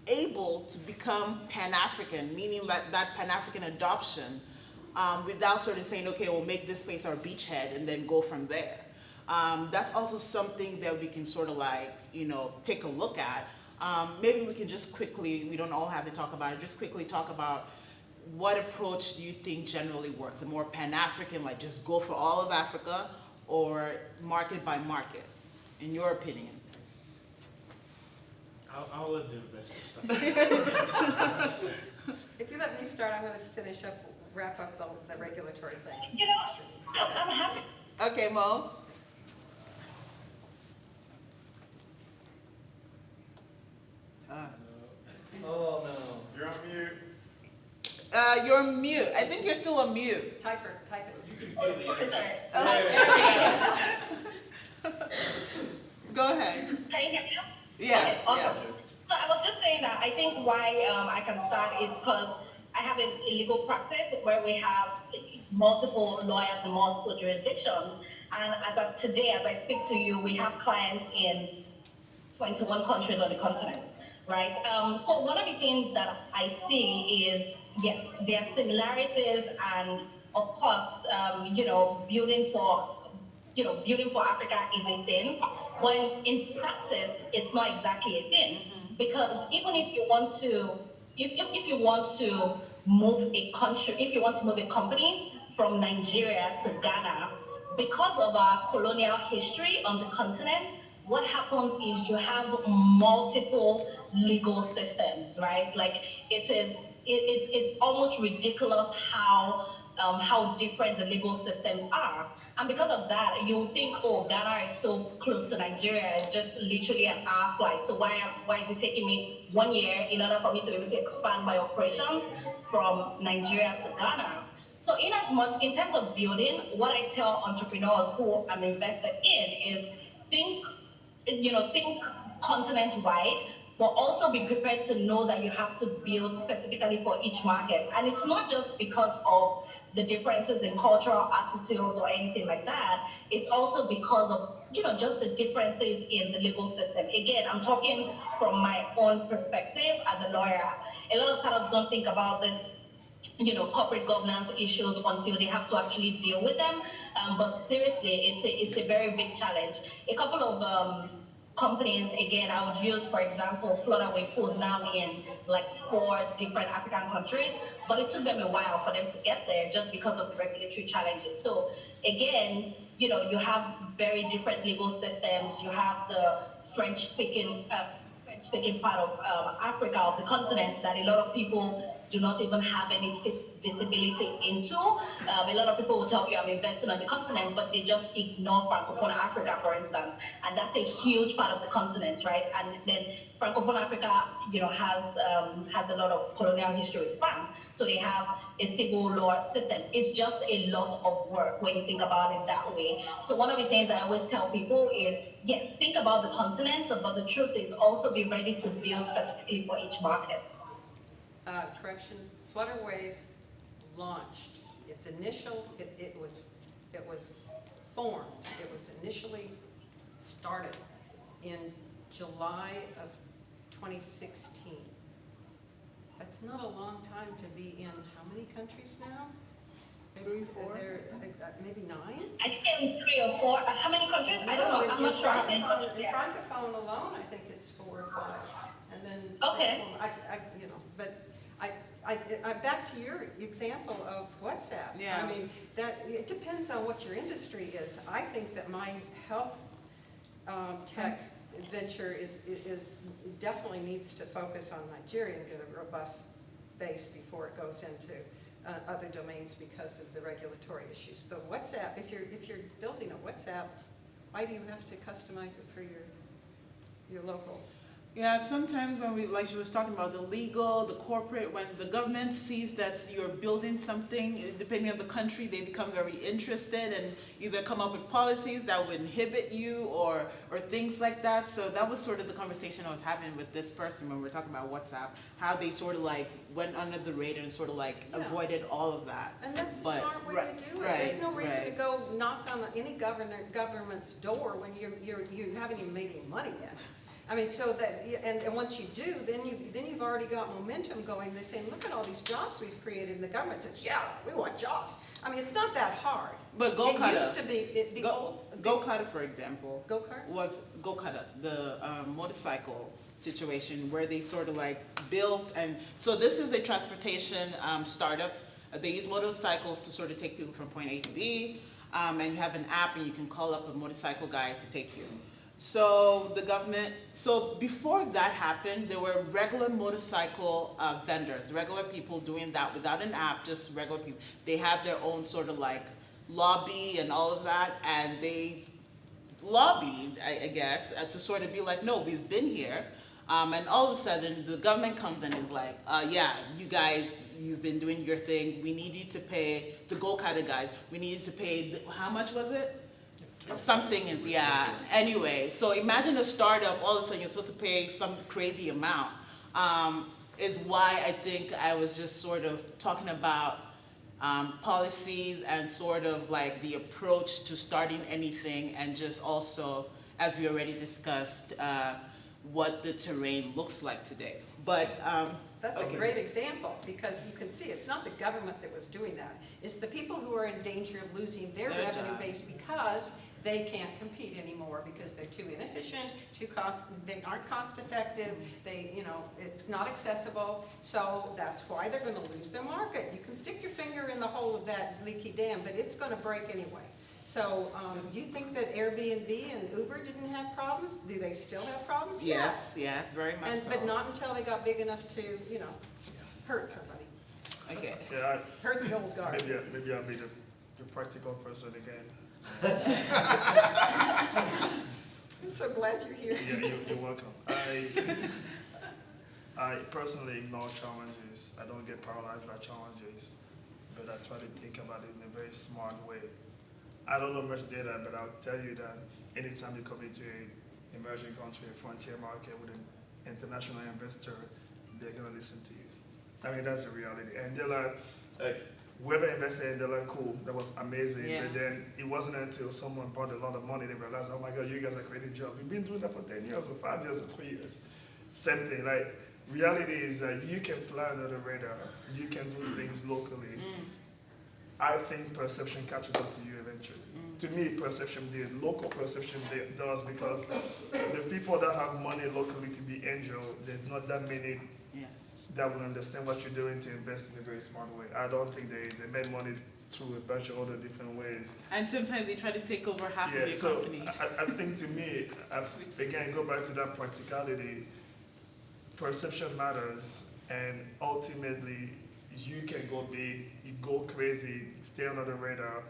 able to become Pan-African, meaning that Pan-African adoption, without sort of saying, okay, we'll make this place our beachhead and then go from there. That's also something that we can sort of like, take a look at. Maybe we can just quickly, we don't all have to talk about it, just quickly talk about what approach do you think generally works? A more Pan-African, like just go for all of Africa, or market by market, in your opinion? I'll let the investor start. If you let me start, I'm going to wrap up the regulatory thing. I'm happy. Okay, Mo. Oh no. You're on mute. You're mute. I think you're still on mute. Type it. You can feel the energy. Go ahead. Can you hear me now? Yes. Okay, awesome. Yes. So I was just saying that I think why I can start is because I have a legal practice where we have multiple lawyers in multiple jurisdictions. And today, as I speak to you, we have clients in 21 countries on the continent, right? So one of the things that I see is, yes, there are similarities, and of course, building for Africa is a thing. When in practice, it's not exactly a thing, because even if you want to, if you want to move a country, if you want to move a company from Nigeria to Ghana, because of our colonial history on the continent, what happens is you have multiple legal systems, right? Like it's almost ridiculous how different the legal systems are. And because of that, you'll think, oh, Ghana is so close to Nigeria, it's just literally an hour flight. So why is it taking me 1 year in order for me to be able to expand my operations from Nigeria to Ghana? So in terms of building, what I tell entrepreneurs who I'm invested in is think think continent-wide, but also be prepared to know that you have to build specifically for each market. And it's not just because of the differences in cultural attitudes or anything like that. It's also because of, just the differences in the legal system. Again, I'm talking from my own perspective as a lawyer. A lot of startups don't think about this, corporate governance issues until they have to actually deal with them. But seriously, it's a very big challenge. A couple of companies, again, I would use, for example, Flutterwave, who's now in like 4 different African countries, but it took them a while for them to get there just because of the regulatory challenges. So again, you have very different legal systems. You have the French-speaking part of Africa, of the continent, that a lot of people do not even have any visibility into. A lot of people will tell you I'm investing on the continent, but they just ignore Francophone Africa, for instance. And that's a huge part of the continent, right? And then Francophone Africa, has a lot of colonial history with France. So they have a civil law system. It's just a lot of work when you think about it that way. So one of the things I always tell people is, yes, think about the continent, but the truth is also be ready to build specifically for each market. Correction, Flutterwave launched its initial, it was formed, it was initially started in July of 2016. That's not a long time to be in how many countries now? 3, 4? Maybe 9? I think in 3 or 4. How many countries? I don't know. I'm not sure. In Francophone alone, I think it's 4 or 5. And then okay. Back to your example of WhatsApp. Yeah. I mean, that it depends on what your industry is. I think that my health tech venture is definitely needs to focus on Nigeria and get a robust base before it goes into other domains because of the regulatory issues. But WhatsApp, if you're building a WhatsApp, why do you have to customize it for your local? Yeah, sometimes when like she was talking about the legal, the corporate, when the government sees that you're building something, depending on the country, they become very interested and either come up with policies that would inhibit you or things like that. So that was sort of the conversation I was having with this person when we were talking about WhatsApp, how they sort of like went under the radar and sort of like avoided all of that. And that's the smart way to do it. There's no reason to go knock on any government's door when you haven't even made any money yet. I mean, so that, and once you do, then you've already got momentum going. They're saying, look at all these jobs we've created, and the government says, yeah, we want jobs. I mean, it's not that hard. But Go-Kata, it used to be Go-Kata, for example, Go-Kart? Was Go-Kata, the motorcycle situation where they sort of like built, and so this is a transportation startup. They use motorcycles to sort of take people from point A to B, and you have an app and you can call up a motorcycle guy to take you. So the government, so before that happened, there were regular motorcycle vendors, regular people doing that without an app, just regular people. They had their own sort of like lobby and all of that, and they lobbied, I guess, to sort of be like, no, we've been here. And all of a sudden, the government comes and is like, yeah, you guys, you've been doing your thing. We need you to pay, the Go-Kata guys, we need you to pay, how much was it? Something is, yeah. Anyway, so imagine a startup, all of a sudden you're supposed to pay some crazy amount. Is why I think I was just sort of talking about policies and sort of like the approach to starting anything, and just also, as we already discussed, what the terrain looks like today. But that's a great example, because you can see it's not the government that was doing that. It's the people who are in danger of losing their revenue base because they can't compete anymore, because they're too inefficient, they aren't cost effective, it's not accessible, so that's why they're going to lose their market. You can stick your finger in the hole of that leaky dam, but it's going to break anyway. So do you think that Airbnb and Uber didn't have problems? Do they still have problems? Yes, very much so. But not until they got big enough to, hurt somebody. Okay. Yeah, hurt the old guard. Maybe I'll be the practical person again. I'm so glad you're here. Yeah, you're welcome. I personally ignore challenges. I don't get paralyzed by challenges, but I try to think about it in a very smart way. I don't know much data, but I'll tell you that anytime you come into emerging country, a frontier market with an international investor, they're gonna listen to you. I mean, that's the reality. And they're like whoever invested in, they're like, cool, that was amazing. Yeah. But then it wasn't until someone brought a lot of money, they realized, oh my God, you guys are creating jobs. We've been doing that for 10 years or 5 years or 3 years. Same thing, like, reality is that you can fly under the radar, you can do things locally. I think perception catches up to you eventually. To me, perception does, local perception does, because the people that have money locally to be angel, there's not that many that will understand what you're doing to invest in a very smart way. I don't think there is. They made money through a bunch of other different ways. And sometimes they try to take over half of your so company. I think to me, again, go back to that practicality, perception matters, and ultimately you can go big, you go crazy, stay under the radar.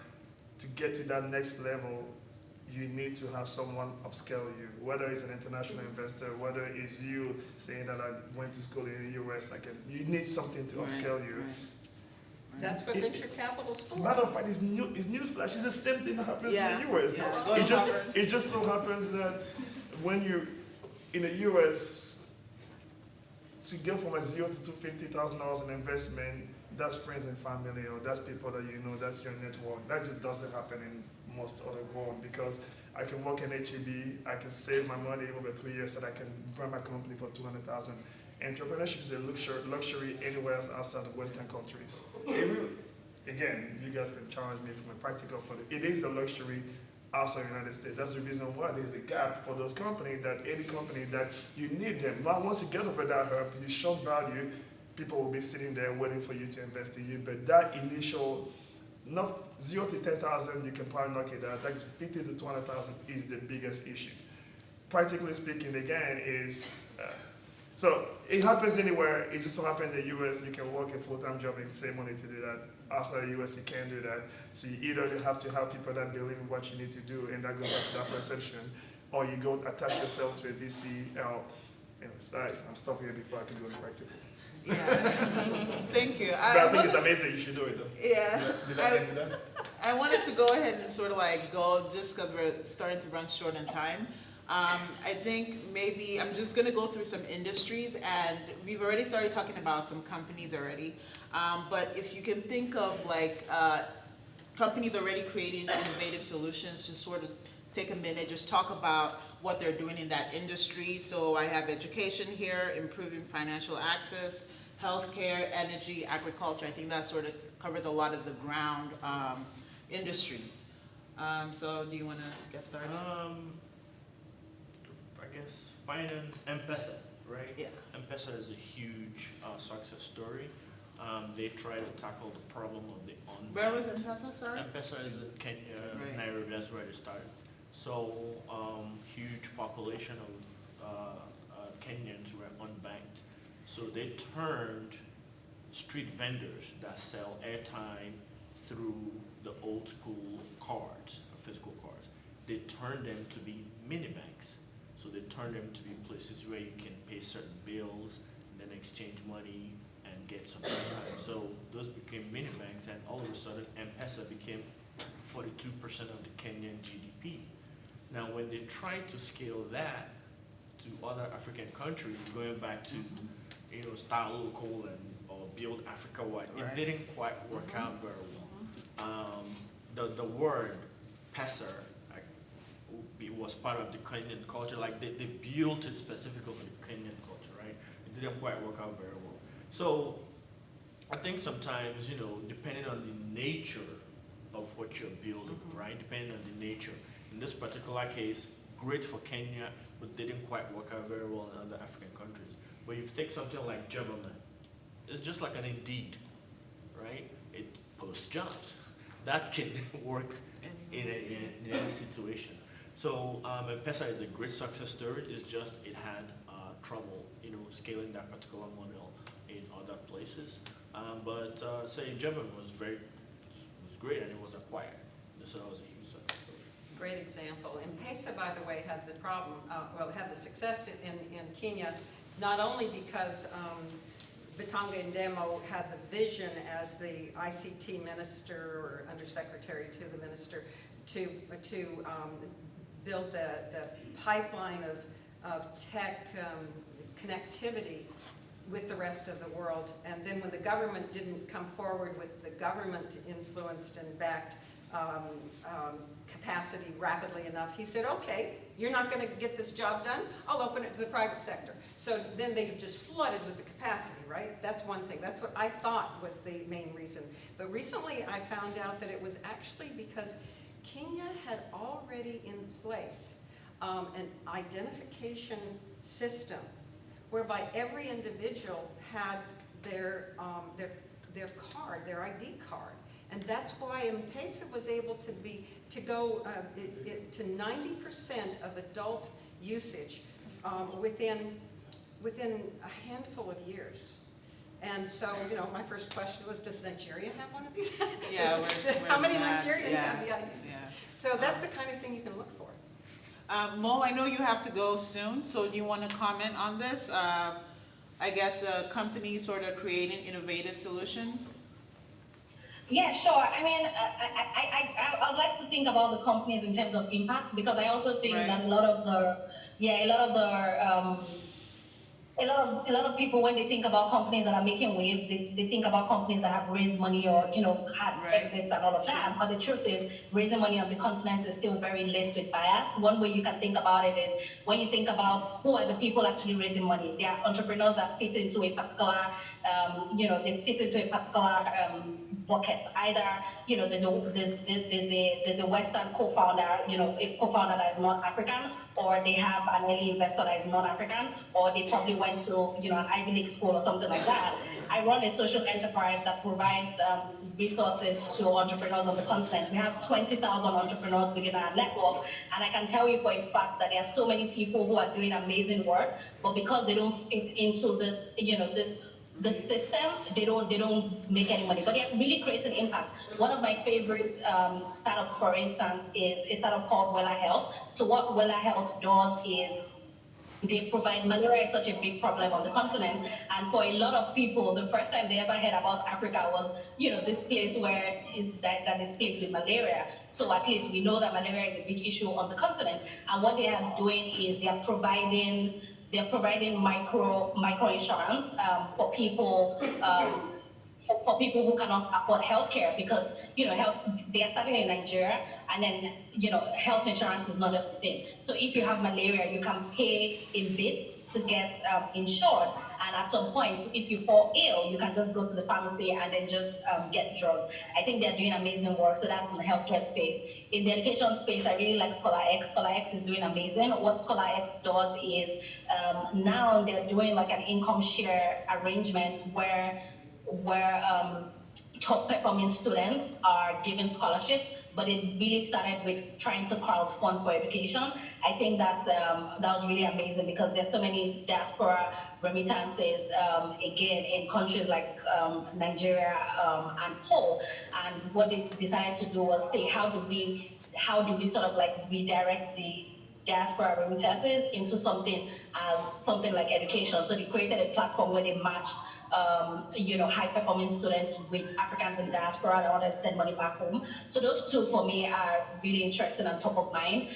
To get to that next level, you need to have someone upscale you, whether it's an international investor, whether it's you saying that I went to school in the US, you need something to upscale you. That's what venture capital's for. Matter of fact, it's newsflash. It's the same thing that happens in the US. Yeah. It just so happens that when you're in the US, to go from a zero to $50,000 in investment, that's friends and family, or that's people that you know, that's your network. That just doesn't happen in most other world, because I can work in HEB, I can save my money over 3 years, and I can run my company for $200,000. Entrepreneurship is a luxury anywhere else outside of Western countries. Again, you guys can challenge me from a practical point of view. It is a luxury outside the United States. That's the reason why there's a gap for those companies, that any company that you need them. But once you get over that hump, you show value, people will be sitting there waiting for you to invest in you. But that initial, not 0 to 10,000, you can probably knock it out. That's 50 to 200,000 is the biggest issue. Practically speaking, again, is so it happens anywhere. It just so happens in the US, you can work a full-time job and save money to do that. Outside the US, you can't do that. So you either have to have people that believe in what you need to do, and that goes back to that perception, or you go attach yourself to a VC. I'm stopping here before I can go into practical. Yeah. Thank you. But I think it's amazing. You should do it, though. Yeah. I want us to go ahead and sort of go, just because we're starting to run short on time. I think maybe I'm just going to go through some industries, and we've already started talking about some companies already. But if you can think of companies already creating innovative solutions, just sort of take a minute, just talk about what they're doing in that industry. So I have education here, improving financial access, healthcare, energy, agriculture. I think that sort of covers a lot of the ground industries. So do you want to get started? I guess finance, M-Pesa, right? Yeah. M-Pesa is a huge success story. They try to tackle the problem of the Where was M-Pesa, sorry? M-Pesa is in Kenya, Right. Nairobi, that's where they started. So, huge population of Kenyans were unbanked. So they turned street vendors that sell airtime through the old school cards, physical cards. They turned them to be mini banks. So they turned them to be places where you can pay certain bills, and then exchange money and get some airtime. So those became mini banks, and all of a sudden M-Pesa became 42% of the Kenyan GDP. Now, when they tried to scale that to other African countries, going back to, start local or build Africa-wide, it didn't quite work out very well. The word pesa was part of the Kenyan culture. They built it specifically for the Kenyan culture, right? It didn't quite work out very well. So I think sometimes, depending on the nature of what you're building, right? Depending on the nature. In this particular case, great for Kenya, but didn't quite work out very well in other African countries. But if you take something like Jobberman, it's just like an Indeed, right? It posts jobs. That can work in any situation. So M-Pesa is a great success story. It's just it had trouble, scaling that particular model in other places. But say Jobberman was great, and it was acquired. So that was a huge success story. Great example. M-Pesa, by the way, had the problem, had the success in Kenya, not only because Bitanga Ndemo had the vision as the ICT minister or undersecretary to the minister to build the pipeline of tech connectivity with the rest of the world. And then when the government didn't come forward with the government-influenced and backed capacity rapidly enough, he said, okay, you're not going to get this job done, I'll open it to the private sector. So then they just flooded with the capacity, right? That's one thing. That's what I thought was the main reason. But recently I found out that it was actually because Kenya had already in place an identification system whereby every individual had their card, their ID card. And that's why M-Pesa was able to go to 90% of adult usage within a handful of years. And so, you know, my first question was, does Nigeria have one of these? Yeah, how many Nigerians yeah, have the IDs? yeah. So that's the kind of thing you can look for. Mo, I know you have to go soon, so do you want to comment on this? I guess the company sort of creating innovative solutions. Yeah, sure. I mean, I'd like to think about the companies in terms of impact, because I also think that a lot of people, when they think about companies that are making waves, they think about companies that have raised money or, you know, had exits and all of that. But the truth is, raising money on the continent is still very laced with bias. One way you can think about it is when you think about who are the people actually raising money. They are entrepreneurs that fit into a particular, they fit into a particular bucket. Either, you know, there's a Western co-founder, you know, a co-founder that is not African, or they have an early investor that is non-African, or they probably went to, you know, an Ivy League school or something like that. I run a social enterprise that provides resources to entrepreneurs on the continent. We have 20,000 entrepreneurs within our network, and I can tell you for a fact that there are so many people who are doing amazing work, but because they don't fit into this, you know, the system, they don't make any money, but they're really creating impact. One of my favorite startups, for instance, is a startup called Wella Health. So what Wella Health does is they provide, malaria is such a big problem on the continent, and for a lot of people, the first time they ever heard about Africa was, you know, this place where that is plagued with malaria. So at least we know that malaria is a big issue on the continent, and what they are doing is they are providing micro insurance for people who cannot afford healthcare, because, you know, they are starting in Nigeria, and then, you know, health insurance is not just a thing. So if you have malaria, you can pay in bits to get insured, and at some point, if you fall ill, you can just go to the pharmacy and then just get drugs. I think they're doing amazing work, so that's in the healthcare space. In the education space, I really like ScholarX. ScholarX is doing amazing. What ScholarX does is now they're doing like an income share arrangement where top performing students are given scholarships, but it really started with trying to crowdfund for education. I think that was really amazing, because there's so many diaspora remittances, again, in countries like Nigeria and Paul. And what they decided to do was say, how do we sort of like redirect the diaspora remittances into something like education. So they created a platform where they matched high-performing students with Africans in diaspora that wanted to send money back home. So those two, for me, are really interesting and top of mind.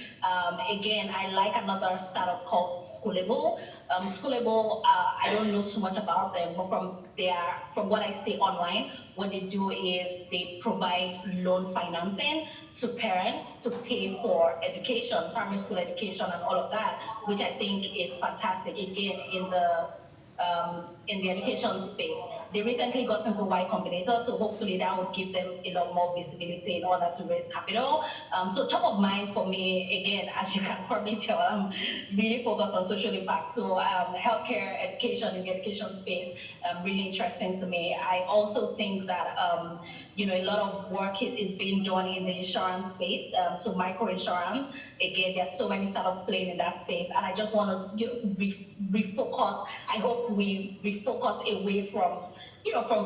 Again, I like another startup called Schoolable. Schoolable, I don't know too much about them, but from what I see online, what they do is they provide loan financing to parents to pay for education, primary school education and all of that, which I think is fantastic, again, in the education space. They recently got into Y Combinator, so hopefully that would give them a lot more visibility in order to raise capital. So top of mind for me, again, as you can probably tell, I'm really focused on social impact. So healthcare, education in the education space, really interesting to me. I also think that a lot of work is being done in the insurance space, so micro insurance. Again, there's so many startups playing in that space, and I just want to refocus. I hope we refocus away from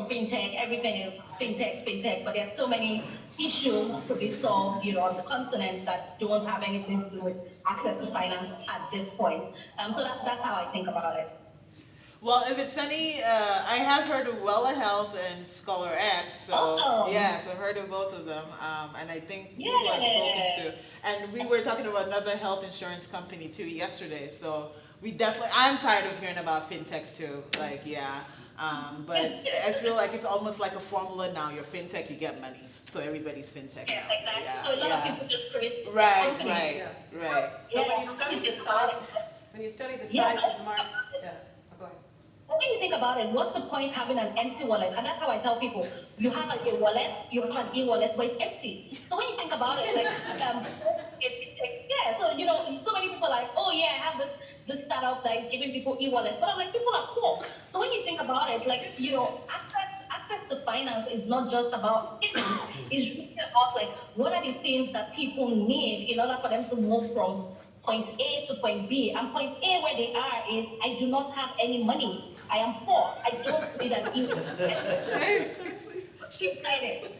fintech. Everything is fintech, but there's so many issues to be solved, on the continent that don't have anything to do with access to finance at this point. So that's how I think about it. Well, if it's any, I have heard of Wella Health and Scholar X, so yes, I've heard of both of them, and I think people I've spoken to. And we were talking about another health insurance company too yesterday, so we definitely, I'm tired of hearing about fintechs too, like, yeah. But I feel like it's almost like a formula now, you're fintech, you get money. So everybody's fintech now. Exactly. So a lot of people just create Right. But when you study the size of the market, go ahead. But when you think about it, what's the point having an empty wallet? And that's how I tell people, you have a wallet, you have an e-wallet, but it's empty. So when you think about it, like, so, you know, so many people are like, oh yeah, I have this startup that is giving people e-wallets, but I'm like, people are poor. So when you think about it, like, you know, access to finance is not just about payment. It's really about, like, what are the things that people need in order for them to move from point A to point B. And point A where they are is, I do not have any money. I am poor. I don't need an e-wallet. She's excited.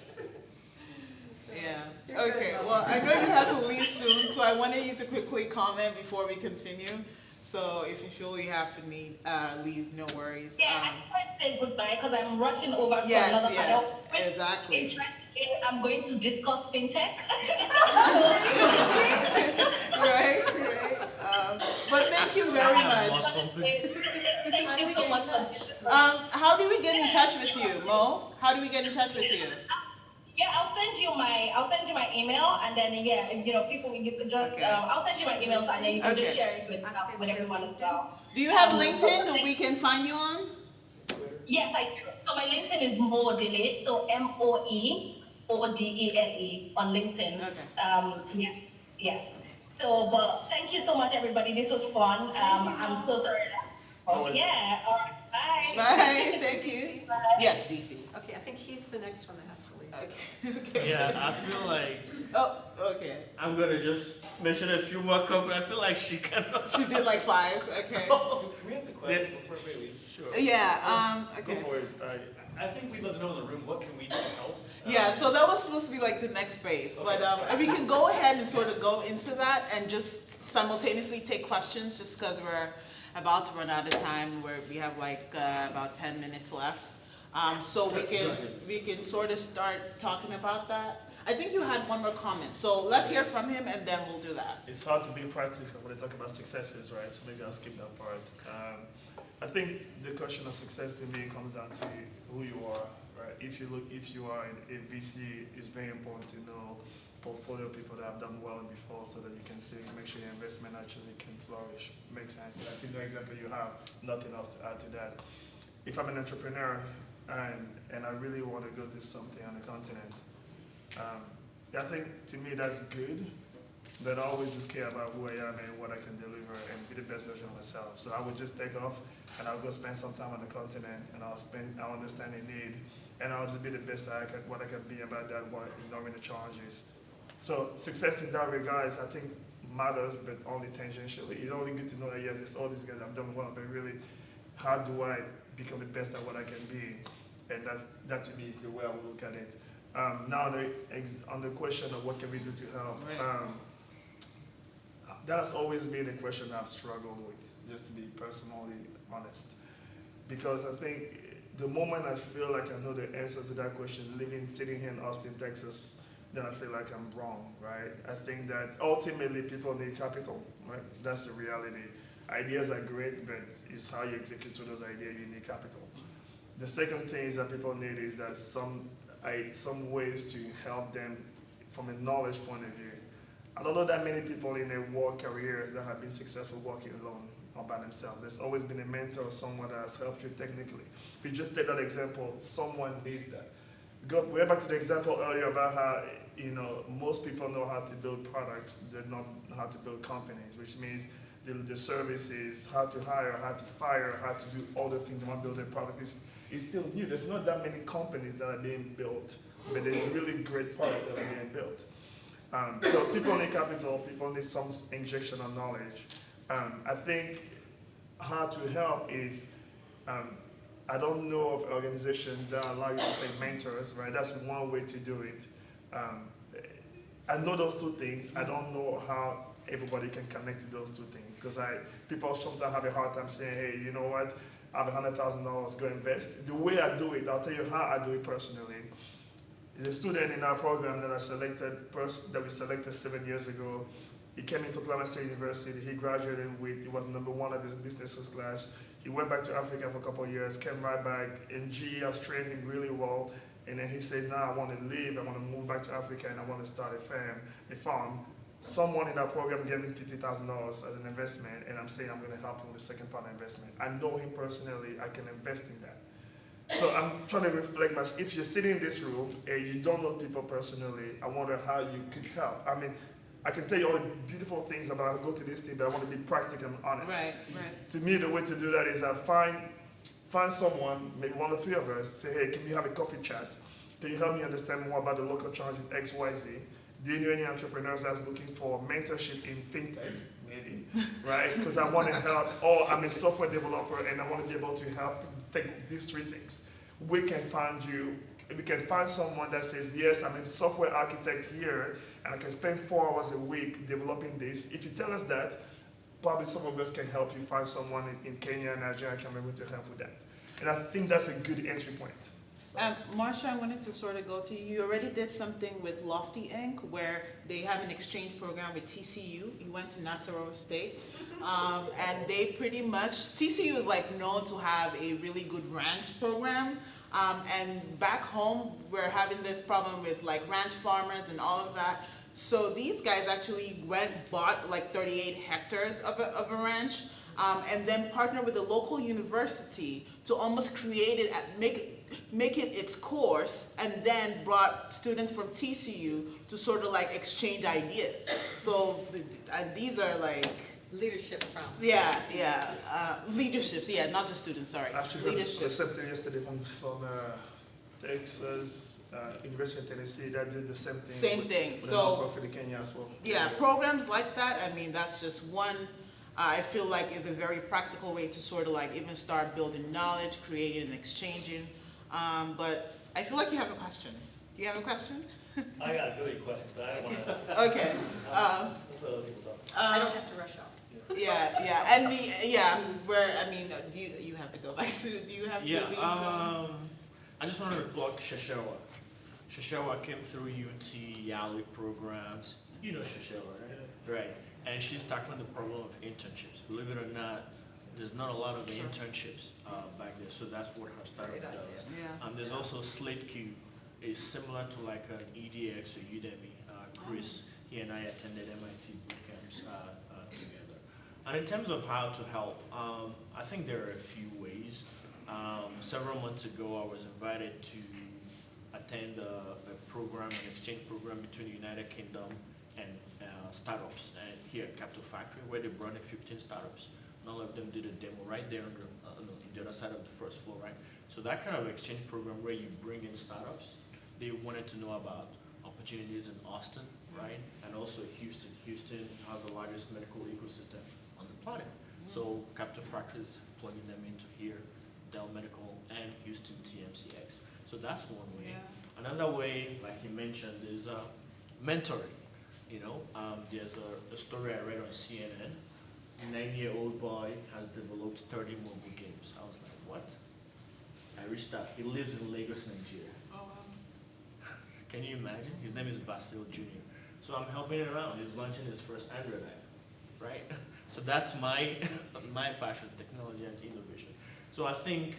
Yeah. Okay. Well, I know you have to leave soon, so I wanted you to quickly comment before we continue. So if you feel you have to leave, no worries. Yeah, I can't say goodbye because I'm rushing over to another panel. Exactly. I'm going to discuss fintech. Right. But thank you very much. Thank you so much. How do we get in touch with you, Mo? How do we get in touch with you? Yeah, I'll send you my email, and then you know, people, you could just I'll send you my email, and then you can just share it with everyone as well. Do you have LinkedIn that we can find you on? Yes, I do. So my LinkedIn is Mo Odile, so MOEODELE on LinkedIn. Okay. Yeah. So, but thank you so much, everybody. This was fun. I'm so sorry. Yeah. All right. Bye. Bye. Thank you. Bye. Yes, DC. Okay, I think he's the next one that has to leave. Okay. Yeah, I feel like. Oh, okay. I'm gonna just mention a few more companies. I feel like she cannot. She did like 5. Okay. Can we answer questions before we leave? Sure. Yeah. Okay. Go for it. I think we'd love to know in the room, what can we do to help? Yeah, so that was supposed to be like the next phase, but we can go ahead and sort of go into that and just simultaneously take questions, just because we're about to run out of time. We have like about 10 minutes left, so we can sort of start talking about that. I think you had one more comment, so let's hear from him and then we'll do that. It's hard to be practical when they talk about successes, right? So maybe I'll skip that part. I think the question of success to me comes down to who you are, right? If you are in a VC, it's very important to know portfolio people that have done well before, so that you can make sure your investment actually can flourish. Makes sense. Like in the example you have, nothing else to add to that. If I'm an entrepreneur and I really want to go do something on the continent, I think to me that's good. But I always just care about who I am and what I can deliver and be the best version of myself. So I would just take off and I'll go spend some time on the continent and I'll understand the need and I'll just be the best what I can be about that while ignoring the challenges. So success in that regard, I think matters, but only tangentially. It's only good to know that yes, there's all these guys have done well, but really, how do I become the best at what I can be? And that to me is the way I would look at it. Now on the question of what can we do to help, that has always been a question I've struggled with, just to be personally honest. Because I think the moment I feel like I know the answer to that question, sitting here in Austin, Texas, then I feel like I'm wrong, right? I think that ultimately people need capital, right? That's the reality. Ideas are great, but it's how you execute those ideas, you need capital. The second thing is that people need is that some ways to help them from a knowledge point of view. I don't know that many people in their work careers that have been successful working alone or by themselves. There's always been a mentor or someone that has helped you technically. If you just take that example, someone needs that. We're back to the example earlier about how most people know how to build products, they don't know how to build companies, which means the services, how to hire, how to fire, how to do all the things when building a product is still new. There's not that many companies that are being built, but there's really great products that are being built. So people need capital, people need some injection of knowledge. I think how to help is, I don't know of organizations that allow you to take mentors, right? That's one way to do it. I know those two things. I don't know how everybody can connect to those two things, because people sometimes have a hard time saying, hey, you know what, I have $100,000, go invest. The way I do it, I'll tell you how I do it personally. There's a student in our program that that we selected 7 years ago. He came into Oklahoma State University. He graduated with, he was #1 of his business class. He went back to Africa for a couple of years, came right back. In GE, I was trained him really well. And then he said, now I want to leave, I want to move back to Africa, and I want to start a farm. Someone in that program gave him $50,000 as an investment, and I'm saying I'm going to help him with the second part of investment. I know him personally, I can invest in that. So I'm trying to reflect myself. If you're sitting in this room and you don't know people personally, I wonder how you could help. I mean, I can tell you all the beautiful things about go to this thing, but I want to be practical and honest. Right, right. To me, the way to do that is I find someone, maybe 1 or 3 of us, say, hey, can we have a coffee chat? Can you help me understand more about the local challenges X, Y, Z? Do you know any entrepreneurs that's looking for mentorship in fintech? Maybe, right? Because I want to help, or I'm a software developer and I want to be able to help take these 3 things. We can find someone that says, yes, I'm a software architect here and I can spend 4 hours a week developing this. If you tell us that, probably some of us can help you find someone in Kenya, Nigeria, Cameroon to help with that. And I think that's a good entry point. Marsha, I wanted to sort of go to you. You already did something with Lofty Inc., where they have an exchange program with TCU. You went to Nasarawa State. And they pretty much, TCU is like known to have a really good ranch program. And back home, we're having this problem with like ranch farmers and all of that. So these guys actually bought like 38 hectares of a ranch, and then partnered with the local university to almost create it, make it its course, and then brought students from TCU to sort of like exchange ideas. So and these are like leadership from. Yeah, leaderships. Yeah, not just students. Sorry. Actually, leadership. Accepted yesterday from Texas. University of Tennessee, that did the same thing. Same thing. With so a nonprofit in Kenya as well. Yeah, programs like that. I mean, that's just one. I feel like is a very practical way to sort of like even start building knowledge, creating and exchanging. But I feel like you have a question. Do you have a question? I got a good question, but I don't want to. Okay. I don't have to rush off. Yeah, and where I mean, do you have to go back to? Do you have to leave? I just wanted to plug Shashawa. Shashawa came through UT Yali programs. You know Shashawa, right? Yeah. Right. And she's tackling the problem of internships. Believe it or not, there's not a lot of internships back there, so that's what her startup does. Yeah. There's also SlateQ. It's similar to like an EDX or Udemy. Chris, he and I attended MIT boot camps together. And in terms of how to help, I think there are a few ways. Several months ago, I was invited to attend a program, an exchange program between the United Kingdom and startups here at Capital Factory, where they brought in 15 startups. And all of them did a demo right there on the other side of the first floor, right? So that kind of exchange program where you bring in startups, they wanted to know about opportunities in Austin, right? And also Houston. Houston has the largest medical ecosystem on the planet. So Capital Factory is plugging them into here, Dell Medical and Houston TMCX. So that's one way. Yeah. Another way, like you mentioned, is mentoring. You know, there's a story I read on CNN. A 9-year-old boy has developed 30 mobile games. I was like, what? I reached out. He lives in Lagos, Nigeria. Oh, wow. Can you imagine? His name is Basil Jr. So I'm helping him out. He's launching his first Android app, right? So that's my passion, technology and innovation. So I think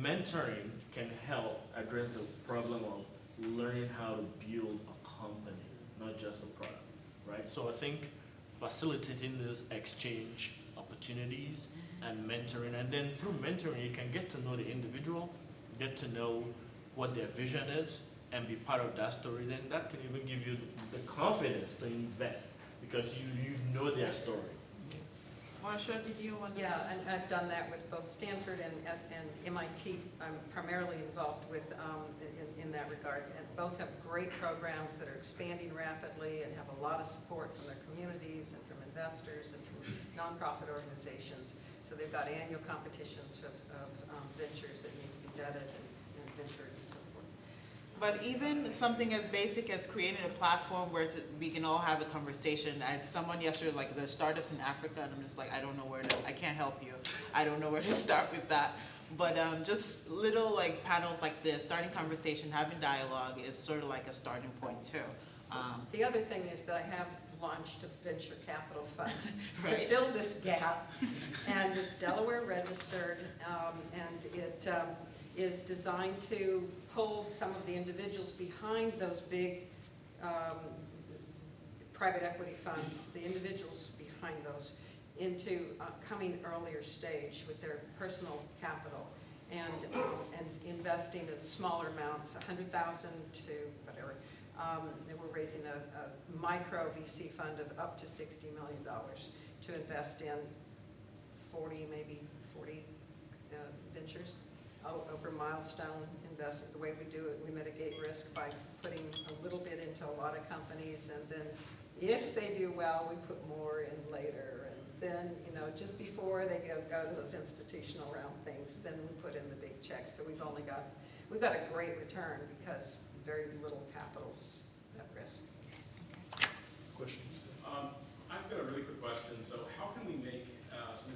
mentoring can help address the problem of learning how to build a company, not just a product, right? So I think facilitating this exchange opportunities and mentoring, and then through mentoring, you can get to know the individual, get to know what their vision is, and be part of that story. Then that can even give you the confidence to invest because you know their story. Marsha, did you want to? Yeah, and I've done that with both Stanford and MIT. I'm primarily involved with in that regard. And both have great programs that are expanding rapidly and have a lot of support from their communities and from investors and from nonprofit organizations. So they've got annual competitions of ventures that need to be vetted and ventured and so forth. But even something as basic as creating a platform where we can all have a conversation. I had someone yesterday, like there's startups in Africa, and I'm just like, I don't know where to, I can't help you. I don't know where to start with that. But just little like panels like this, starting conversation, having dialogue is sort of like a starting point too. The other thing is that I have launched a venture capital fund Right. to fill this gap, and it's Delaware registered, and it is designed to pull some of the individuals behind those big private equity funds, the individuals behind those, into coming earlier stage with their personal capital and investing in smaller amounts, 100,000 to whatever. And we're raising a micro VC fund of up to $60 million to invest in 40 ventures over milestone investment. The way we do it, we mitigate risk by putting a little bit into a lot of companies, and then if they do well, we put more in later. And then, you know, just before they go to those institutional round things, then we put in the big checks. So we've got a great return because very little capital's at risk. Questions? I've got a really quick question. So how can we make so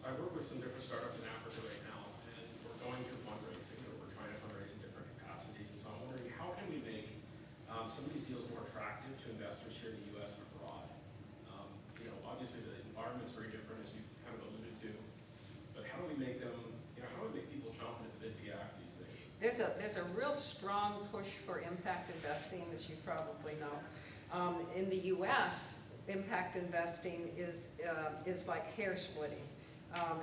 I work with some different startups in Africa right now, and we're going through fundraising, or we're trying to fundraise in different capacities, and so I'm wondering how can we make some of these deals more attractive to investors here in the U.S. and abroad? You know, obviously the environment's very different, as you kind of alluded to, but how do we make them, you know, how do we make people jump into the bid to get after these things? There's a real strong push for impact investing, as you probably know. In the U.S., impact investing is like hair splitting.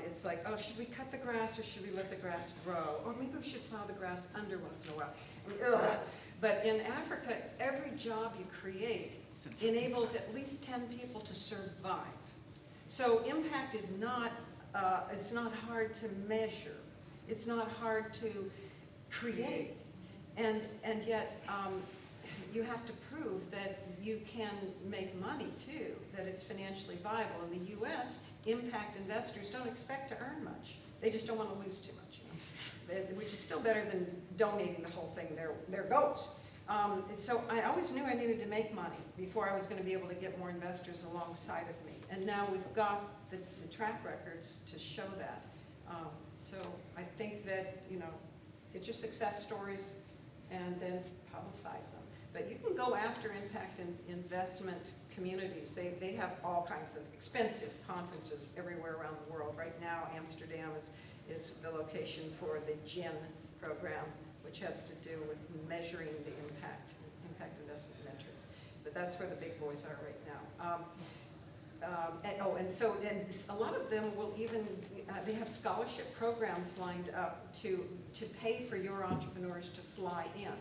It's like, oh, should we cut the grass or should we let the grass grow? Or maybe we should plow the grass under once in a while. I mean, ugh. But in Africa, every job you create enables at least 10 people to survive. So impact is not, it's not hard to measure. It's not hard to create. And yet, you have to prove that you can make money too, that it's financially viable. In the U.S., impact investors don't expect to earn much. They just don't want to lose too much, you know? Which is still better than donating the whole thing. There goes. So I always knew I needed to make money before I was going to be able to get more investors alongside of me. And now we've got the track records to show that. So I think that, you know, get your success stories and then publicize them. But you can go after impact investment communities. They have all kinds of expensive conferences everywhere around the world. Right now, Amsterdam is the location for the GIN program, which has to do with measuring the impact investment metrics. But that's where the big boys are right now. And a lot of them will even, they have scholarship programs lined up to pay for your entrepreneurs to fly in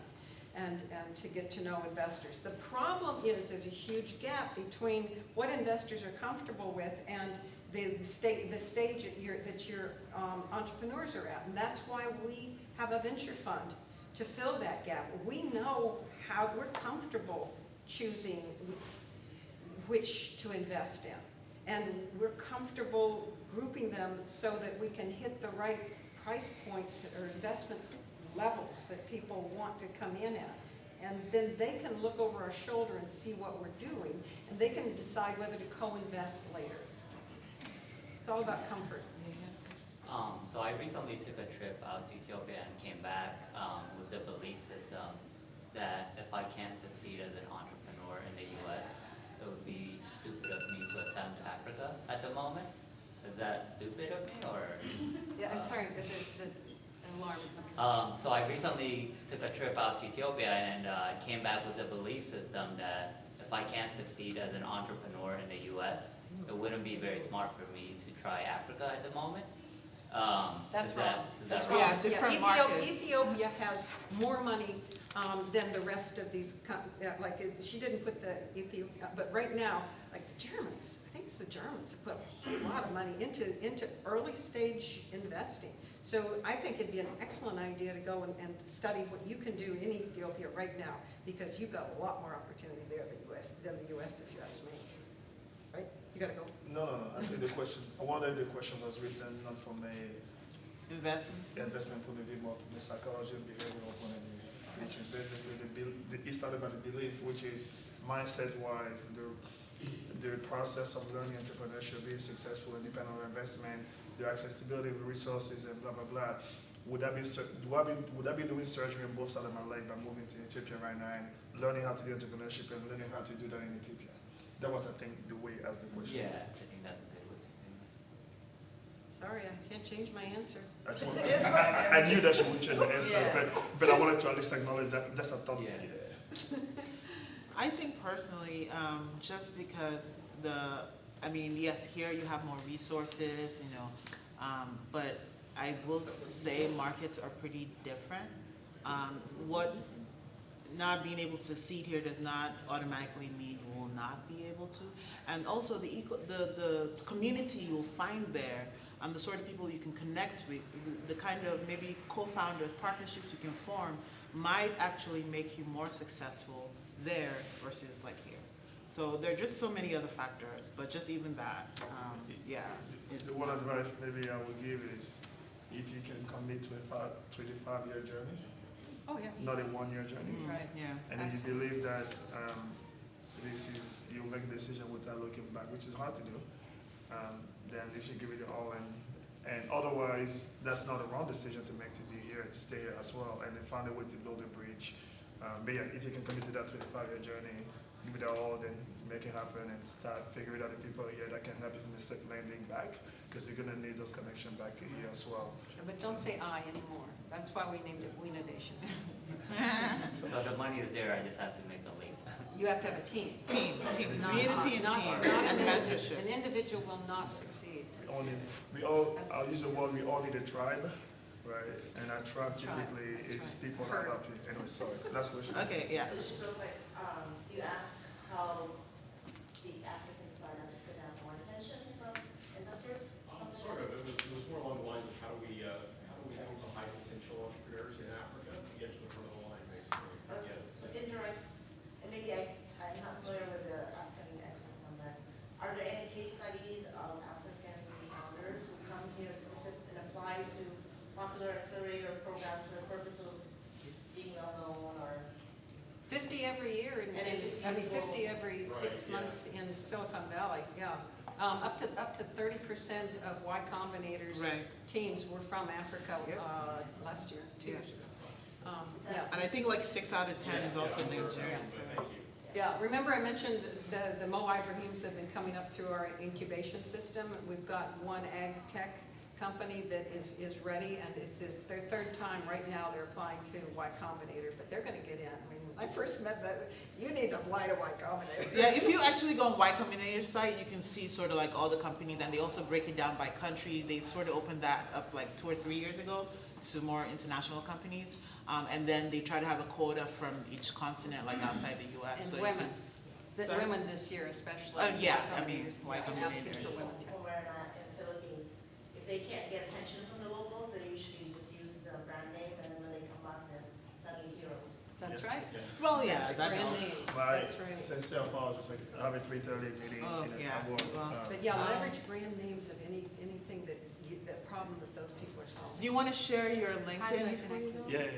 and to get to know investors. The problem is there's a huge gap between what investors are comfortable with and the stage that your entrepreneurs are at. And that's why we have a venture fund to fill that gap. We know how we're comfortable choosing which to invest in. And we're comfortable grouping them so that we can hit the right price points or investment levels that people want to come in at. And then they can look over our shoulder and see what we're doing, and they can decide whether to co-invest later. It's all about comfort. So I recently took a trip out to Ethiopia and came back with the belief system that if I can't succeed as an entrepreneur in the U.S., it would be stupid of me to attempt Africa at the moment. Is that stupid of me, or? Yeah, I'm sorry, the alarm. So I recently took a trip out to Ethiopia and came back with the belief system that if I can't succeed as an entrepreneur in the U.S., it wouldn't be very smart for me to try Africa at the moment. That's wrong. That's wrong? wrong. Yeah, Ethiopia has more money than the rest of these, she didn't put the Ethiopia, but right now, like the Germans, I think it's the Germans have put a lot of money into early stage investing. So I think it'd be an excellent idea to go and study what you can do in Ethiopia right now, because you've got a lot more opportunity there than the US, if you ask me. Right? You gotta go. No. I think I wonder if the question was written not from a investment point of view, more from a psychology and behavioral point of view. which is basically it started by the belief, which is mindset-wise, the process of learning entrepreneurship, being successful, independent of investment, the accessibility of resources, and blah blah blah. Would I be doing surgery on both sides of my leg by moving to Ethiopia right now and learning how to do entrepreneurship and learning how to do that in Ethiopia? That was, I think, the way I asked the question. Yeah, I think that's a good way to think. Sorry, I can't change my answer. That's what I knew that she would change the answer, but I wanted to at least acknowledge that that's a thought. Yeah. I think personally, just because yes, here you have more resources, but I will say markets are pretty different. What not being able to succeed here does not automatically mean you will not be able to. And also the community you'll find there, the sort of people you can connect with, the kind of maybe co-founders, partnerships you can form might actually make you more successful there versus like here. So there are just so many other factors, but just even that, The one advice maybe I would give is if you can commit to a 3 to 5 year journey, not a 1 year journey. Right. Yeah. And if you believe that you'll make a decision without looking back, which is hard to do, then you should give it your all. And otherwise, that's not a wrong decision to make to be here, to stay here as well, and then find a way to build a bridge. But yeah, if you can commit to that 3 to 5 year journey, give it your all, then make it happen and start figuring out the people here that can help you from the safe landing back, because you're going to need those connections back here as well. But don't say I anymore. That's why we named it Weena Nation. So the money is there, I just have to make a leap. You have to have a team. Team. Not, We need a team, not and an mentorship. An individual will not succeed. I'll use the word, we all need a tribe, right? And our tribe typically is people that help you. Anyway, sorry. Last question. Okay, yeah. So just real quick, you asked how the African startups could have more attention from investors? Sort of. It was more along the lines of how do we help the high potential entrepreneurs in Africa to get to the front of the line, basically. Okay, so indirect, and maybe I'm not familiar with the African ecosystem, but are there any case studies of African founders who come here specifically and apply to popular accelerator programs for the purpose of being well known or? 50 every year, 50 every 6 months in Silicon Valley, yeah. Up to 30% of Y Combinator's teams were from Africa last year, 2 years ago. Yeah. And I think like 6 out of 10 is also Nigerian too. Yeah, remember I mentioned the Mo Ibrahims that have been coming up through our incubation system. We've got one ag tech company that is ready, and it's their 3rd time right now they're applying to Y Combinator, but they're going to get in. I mean, when I first met that, you need to apply to Y Combinator. Yeah, if you actually go on Y Combinator's site, you can see sort of like all the companies, and they also break it down by country. They sort of opened that up like 2 or 3 years ago to more international companies, and then they try to have a quota from each continent, like outside the U.S. And so women. Sorry? Women this year especially. Yeah, I mean, Y Asking Combinator. for women too. Where I'm at in the Philippines, if they can't get attention from the locals, they usually just use the brand name, and then when they come back, they're suddenly heroes. That's right. Well, yeah, that Brand helps. names, My that's right. sincere apologies, like I have a 3:30 meeting. Oh, yeah. But yeah, leverage brand names of anything that that problem that those people are solving. Do you want to share your LinkedIn before you go? Yeah.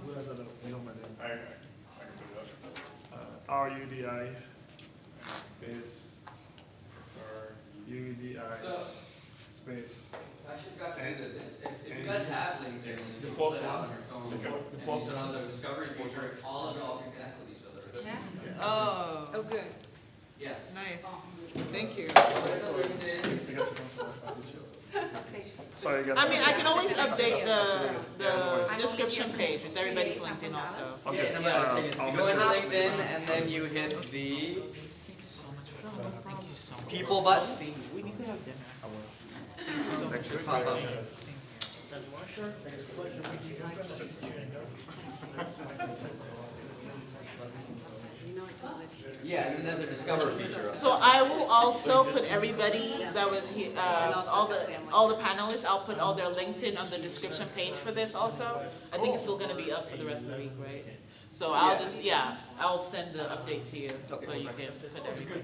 Who has a my name? I can put it up. RUDI space RUDI space. I actually forgot to do this. If you guys have LinkedIn, you can pull it out on your phone. And use it on the discovery feature. All of y'all can connect with each other. Yeah. Oh, good. Yeah. Nice. Thank you. Sorry, guys. I mean, I can always update the description page with everybody's LinkedIn also. Okay. Yeah, no, I was saying, if you go into LinkedIn and then you hit the people button. We need to have dinner. That should pop up. Yeah, and then there's a discover feature. So I will also put everybody that was here, all the panelists, I'll put all their LinkedIn on the description page for this also. I think it's still gonna be up for the rest of the week, right? So I'll just, I'll send the update to you, so you can put everybody.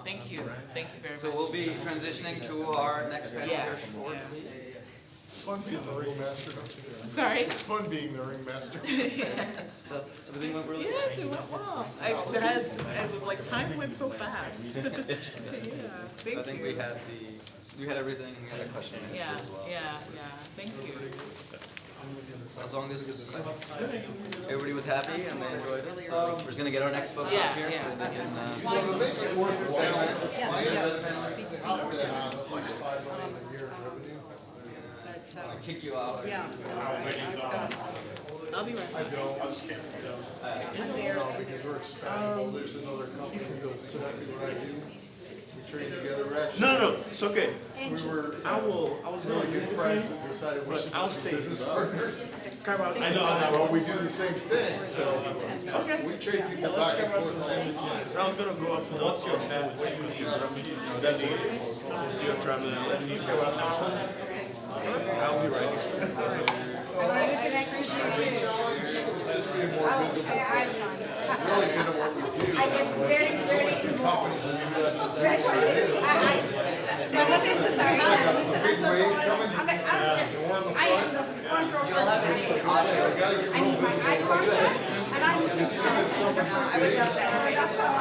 Thank you very much. So we'll be transitioning to our next panel here shortly. fun being the ringmaster, don't you? Sorry? It's fun being the ringmaster. So everything went really Yes, it went well. It was like time went so fast. Yeah, I thank think you. we had everything, and we had a question and Yeah, answer as well. yeah, thank you. So as long as everybody was happy and they enjoyed it, so we're just gonna get our next folks Yeah, up here so they can. I'll kick you out. Yeah. I'll be right back. I'll just cancel it. Because we're expanding, there's another company that goes to that, what I do. We train together, we're actually. No, it's okay. We were, I was really good friends and decided we should be business partners. I know how that Well, we do the same thing, so. Okay. We trade people back and forth all the time. So I was gonna go up to what's your plan with what you need? That you, so you're traveling, I'll be right here. Really good at what we do. I get very, very Two companies in the US. My husband's sorry. I am the front row person. I need my iPhone, and I'm just, I would love that. So that's how I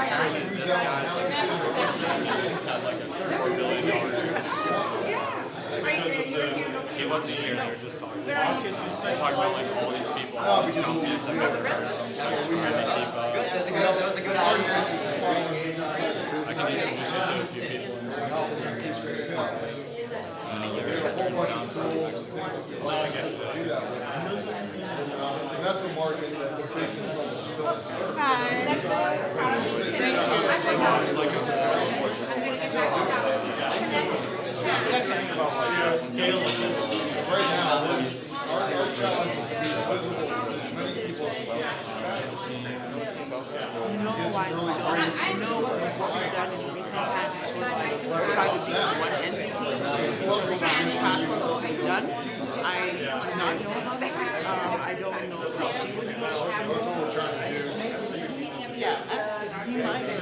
He wasn't here, they were just talking. How could you talk about like all these people, all these companies, and everything? That was a good argument. I can introduce you to a few people. And that's a market that the big consultants don't serve. Hi, let's go. Thank you. I'm gonna get back to Right now, our challenge is to be visible to as many people as possible. I know what we've done in recent times is we're like try to be one entity in terms of how many passports we've done. I do not know about that. I don't know if she would know. That's what we're trying to do. Yeah, he might be.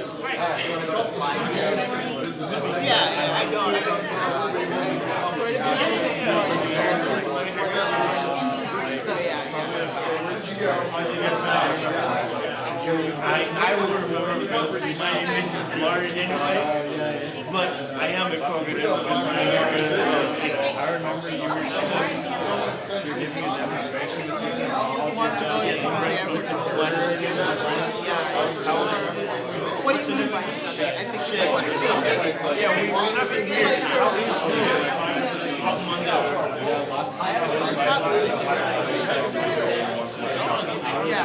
Yeah, I don't know. Sort of so yeah. I was my image is blurred anyway, but I am a cognitive because when I work as I remember you were you're giving a demonstration. You want to go into the average What do you mean by study? I think it's a question. Yeah, we have been here Yeah.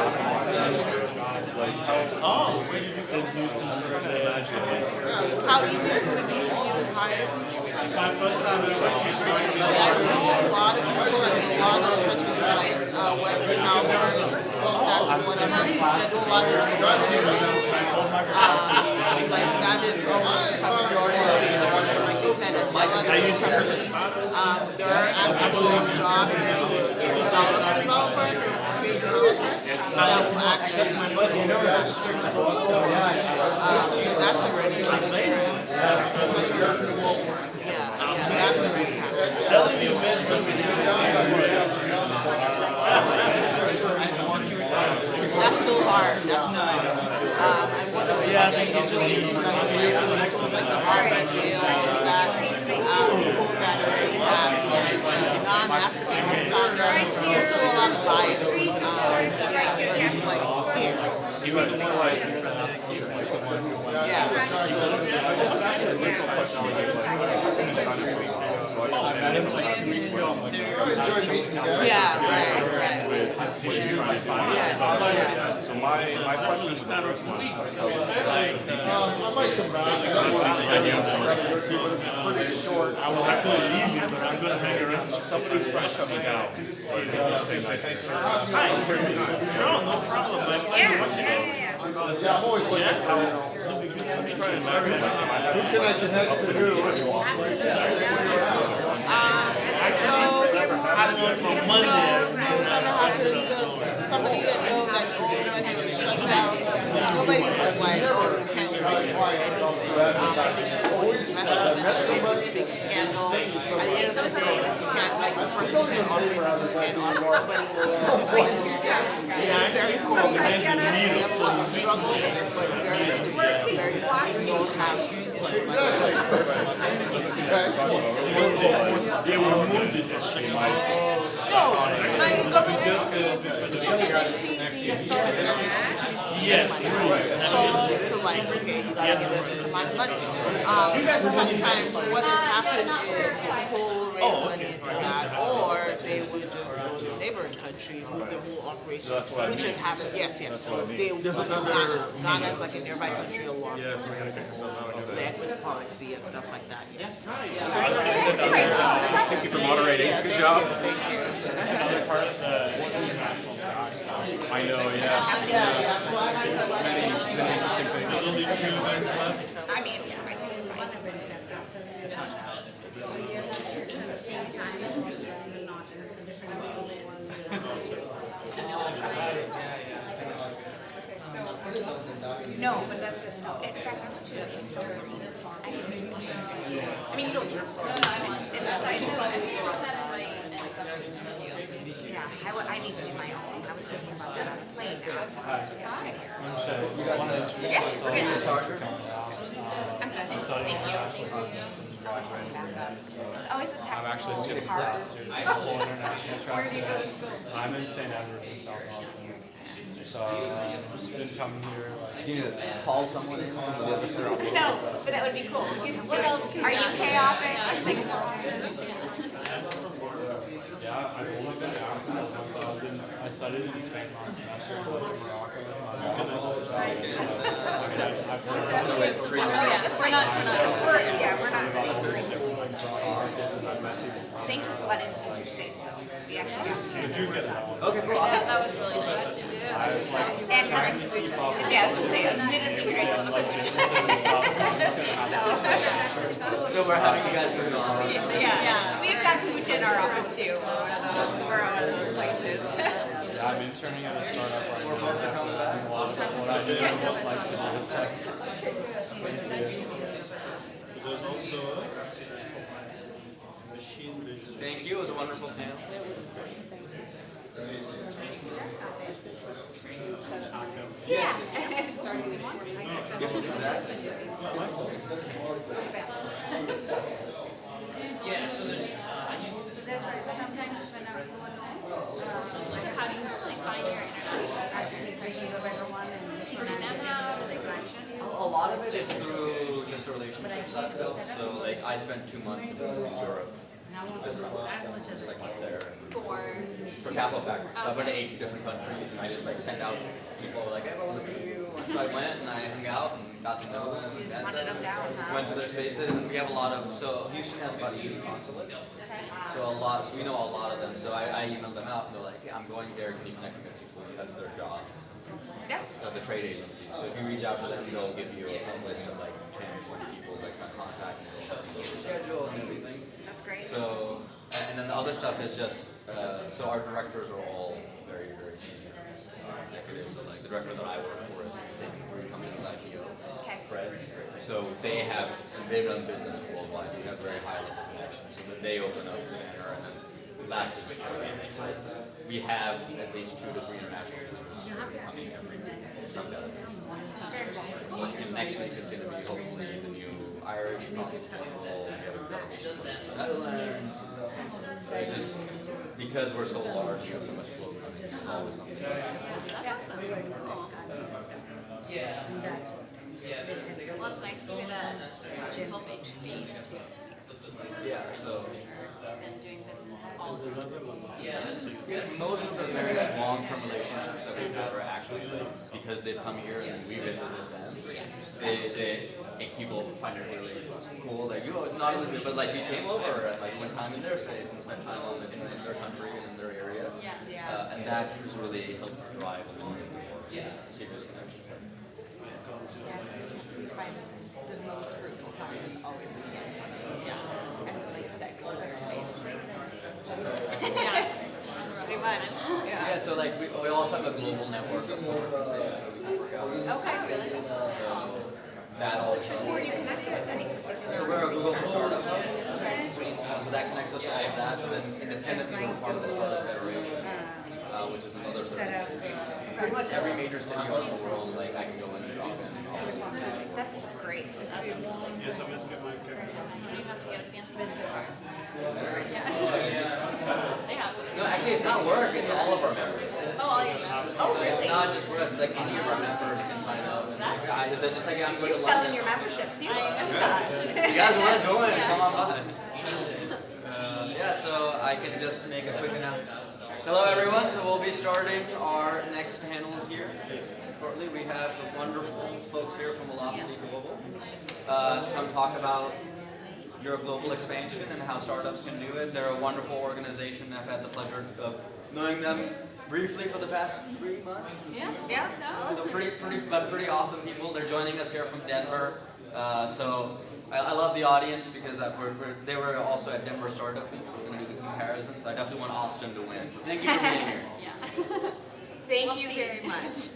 Oh, where did you go do some further magic? How easy would it be for you to hire? My first time ever. Yeah, I know a lot of people that do a lot of, especially like web developers and full stacks and whatever, that do a lot of like that is almost becoming the norm. Like you said, it's a lot of big companies. There are actual jobs to develop developers or create developers that will actually go international as well. So that's already like especially with remote work. Yeah, that's already happening. That's still hard. That's still hard. And what the reason is usually like tools like the Harvard, Yale, all of that, people that already have non-African background, there's still a lot of bias. Versus like here. He was more like So my question is the first one. I might come back. It's pretty short. I was actually leaving, but I'm gonna hang around. Somebody's coming out. Hi. Sure, no problem. Yeah, I'm always looking for who can I connect to who? So, from Monday. Somebody that know that when it was shut down, nobody was like, oh, you can't leave or anything. I think people always mess up and create this big scandal. At the end of the day, you can't like the person can't operate, they just can't operate. Nobody knows. It's very cool. We have a lot of struggles, but very few don't have issues like that. Yeah, we moved it at 6 miles. No, my government entity, sometimes they see the storage as matched. Yes. So it's like, okay, you gotta give us this amount of money. And sometimes what has happened is people raise money and do that, or they would just go to a neighboring country, move the whole operation, which has happened. Yes. They move to Ghana. Ghana is like a nearby country along the equity policy and stuff like that. Yes. Thank you for moderating. Yeah, Good job. Thank you. That's another part of the international track. I know, yeah. Many interesting things. I mean, yeah, I think it's fine. At the same time, you're not, it's a different No, but that's good to know. In fact, I want to I mean, you don't need to. Yeah, I need to do my own. I was thinking about that on the plane now. I'm good. Thank you. It's always the technical I'm actually a student part. Where do you go to school? I'm in St. Edwards in South Boston. So I've just been coming here. You need to call someone in from the other side. No, but that would be cool. What else? Are you UK office? I'm Singapore. Yeah, I've only been out since I studied in Spain last semester, so I went to Morocco. I've worked Thank you for letting us use your space, though. We actually got to. Did you get that one? Okay, cool. That was really nice. And yeah, I was going to say, admittedly, we drank a little bit. So we're having you guys move on. Yeah, we've got kombucha in our office too. We're one of those places. Yeah, I'm interning at a startup right now. More folks are coming back. What I did, I would like to do this. Thank you. It was a wonderful panel. Yeah. Yeah, so there's, So that's like sometimes when I'm going home. So how do you usually find your international partners? You go everyone and see them out, or they A lot of it is through just a relationship side of it. So like I spent 2 months in Europe this summer, just like went there for Capital Factories. So I went to 8 different countries and I just like sent out people like, hey, I want to meet you. And so I went and I hung out and got to know them. And met them, went to their spaces, and we have a lot of, so Houston has about 80 consulates. So we know a lot of them. So I emailed them out and they're like, hey, I'm going there, can you connect me with people? That's their job. The trade agencies. So if you reach out to them, they'll give you a list of like 10, 20 people that can contact and they'll help you with your schedule and everything. That's great. So, and then the other stuff is just, so our directors are all very, very senior executives. So like the director that I work for is taking through company's IPO, Fred. So they've done business worldwide, so we have very high level connections. So then they open up there, and then last is we have at least 2 to 3 international businesses coming every Sunday. And next week is going to be hopefully the new Irish consul, Netherlands. So it just, because we're so large, we have so much flow coming, it's always something. yeah. Well, it's nice to hear that people face-to-face too. Yeah, so. And doing business all across the globe. Most of the very long-term relationships that we've had are actually like, because they've come here and we visited them. They make people find it really cool. Like, it's not only good, but like we came over and like went time in their space and spent time in their country and in their area. And that has really helped drive a lot of more serious connections. We find the most fruitful time is always when we get and like you said, go to their space. Pretty much. Yeah, so like we also have a global network of co-working spaces that we can work out. Okay, really. So that all Who are you connected with any particular? So we're a Google for startup. so that connects us to all of that, and then independently we're part of the Startup Federation, which is another 30 cities. Pretty much every major city around the world, like I can go in and drop in. That's great. Yes, I'm just getting my You don't even have to get a fancy card. No, actually, it's not work. It's all of our members. Oh, all your members. Oh, So really? it's not just for us. Like any of our members can sign up. And they're just like, I'm going You're to selling London. your membership too. You guys want to join? Come on by. Yeah, so I can just make a quick announcement. Hello, everyone. So we'll be starting our next panel here shortly. We have the wonderful folks here from Velocity Global to come talk about your global expansion and how startups can do it. They're a wonderful organization. I've had the pleasure of knowing them briefly for the past 3 months. Yeah. So pretty awesome people. They're joining us here from Denver. So I love the audience because they were also at Denver Startup Week, so we're going to do the comparison. So I definitely want Austin to win. So thank you for being here. Thank you very much.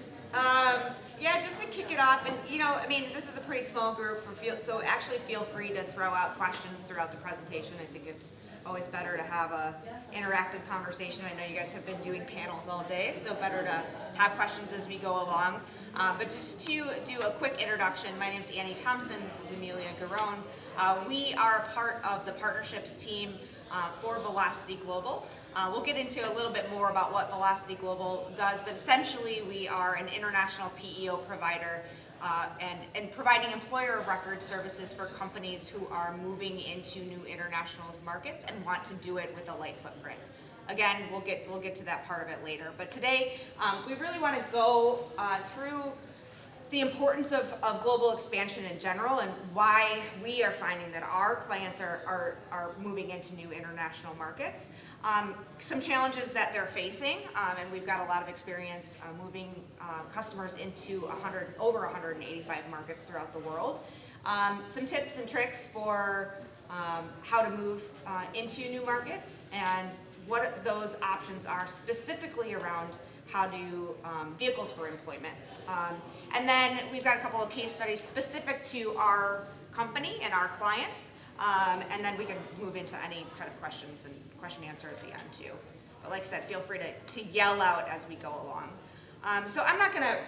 Yeah, just to kick it off, and I mean, this is a pretty small group, so actually feel free to throw out questions throughout the presentation. I think it's always better to have a interactive conversation. I know you guys have been doing panels all day, so better to have questions as we go along. But just to do a quick introduction, my name is Annie Thompson, this is Amelia Garone. We are part of the partnerships team for Velocity Global. We'll get into a little bit more about what Velocity Global does, but essentially we are an international PEO provider and providing employer of record services for companies who are moving into new international markets and want to do it with a light footprint. Again, we'll get to that part of it later. But today, we really want to go through the importance of global expansion in general and why we are finding that our clients are moving into new international markets. Some challenges that they're facing, and we've got a lot of experience moving customers into over 185 markets throughout the world. Some tips and tricks for how to move into new markets and what those options are specifically around how to vehicles for employment. And then we've got a couple of case studies specific to our company and our clients, and then we can move into any kind of questions and question answer at the end too. But like I said, feel free to yell out as we go along. So I'm not gonna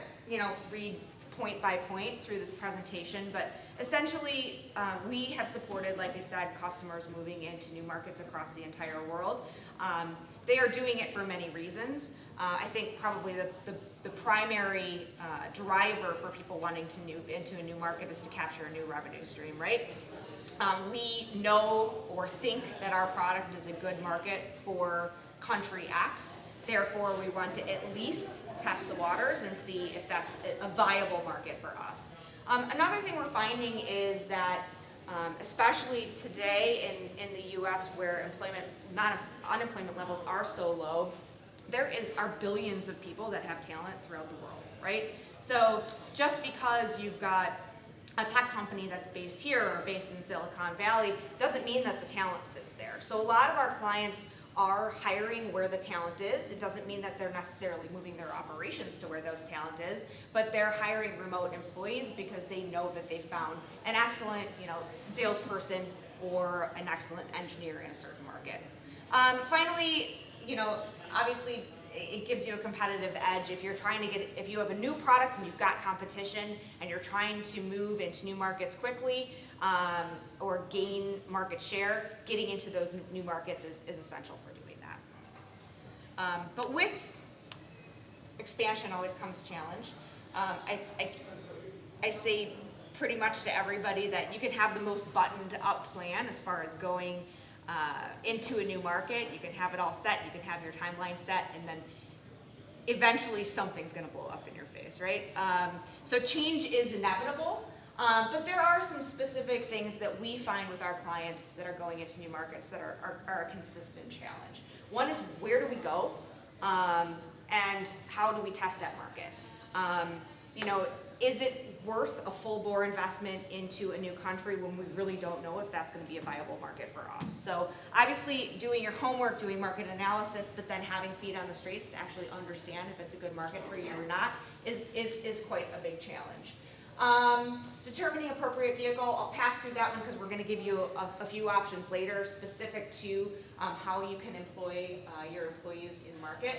read point by point through this presentation, but essentially we have supported, like I said, customers moving into new markets across the entire world. They are doing it for many reasons. I think probably the primary driver for people wanting to move into a new market is to capture a new revenue stream, right? We know or think that our product is a good market for country X. Therefore, we want to at least test the waters and see if that's a viable market for us. Another thing we're finding is that, especially today in the U.S. where unemployment levels are so low, there are billions of people that have talent throughout the world, right? So just because you've got a tech company that's based here or based in Silicon Valley doesn't mean that the talent sits there. So a lot of our clients are hiring where the talent is. It doesn't mean that they're necessarily moving their operations to where those talent is, but they're hiring remote employees because they know that they found an excellent, salesperson or an excellent engineer in a certain market. Finally, obviously it gives you a competitive edge if if you have a new product and you've got competition and you're trying to move into new markets quickly or gain market share, getting into those new markets is essential for doing that. But with expansion always comes challenge. I say pretty much to everybody that you can have the most buttoned up plan as far as going into a new market. You can have it all set, you can have your timeline set, and then eventually something's going to blow up in your face, right? So change is inevitable, but there are some specific things that we find with our clients that are going into new markets that are a consistent challenge. One is, where do we go, and how do we test that market? Is it worth a full-bore investment into a new country when we really don't know if that's going to be a viable market for us? So obviously doing your homework, doing market analysis, but then having feet on the streets to actually understand if it's a good market for you or not is quite a big challenge. Determining appropriate vehicle, I'll pass through that one because we're going to give you a few options later specific to how you can employ your employees in market.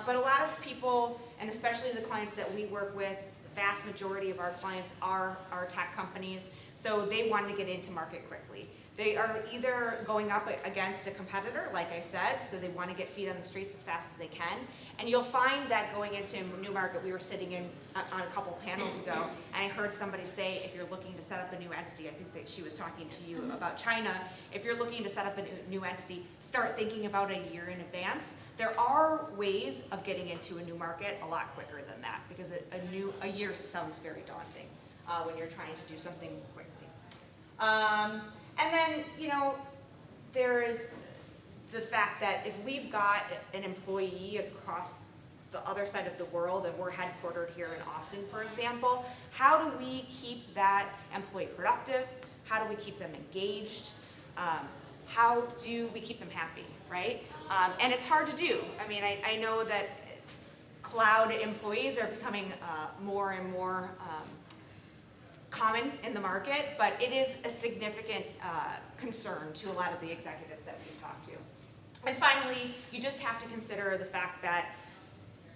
But a lot of people, and especially the clients that we work with, the vast majority of our clients are tech companies, so they want to get into market quickly. They are either going up against a competitor, like I said, so they want to get feet on the streets as fast as they can. And you'll find that going into a new market, we were sitting in on a couple panels ago, and I heard somebody say, if you're looking to set up a new entity, I think that she was talking to you about China, if you're looking to set up a new entity, start thinking about a year in advance. There are ways of getting into a new market a lot quicker than that, because a year sounds very daunting when you're trying to do something quickly. And then, you know, there is the fact that if we've got an employee across the other side of the world and we're headquartered here in Austin, for example, how do we keep that employee productive? How do we keep them engaged? How do we keep them happy, right? And it's hard to do. I mean, I know that cloud employees are becoming more and more common in the market, but it is a significant concern to a lot of the executives that we've talked to. And finally, you just have to consider the fact that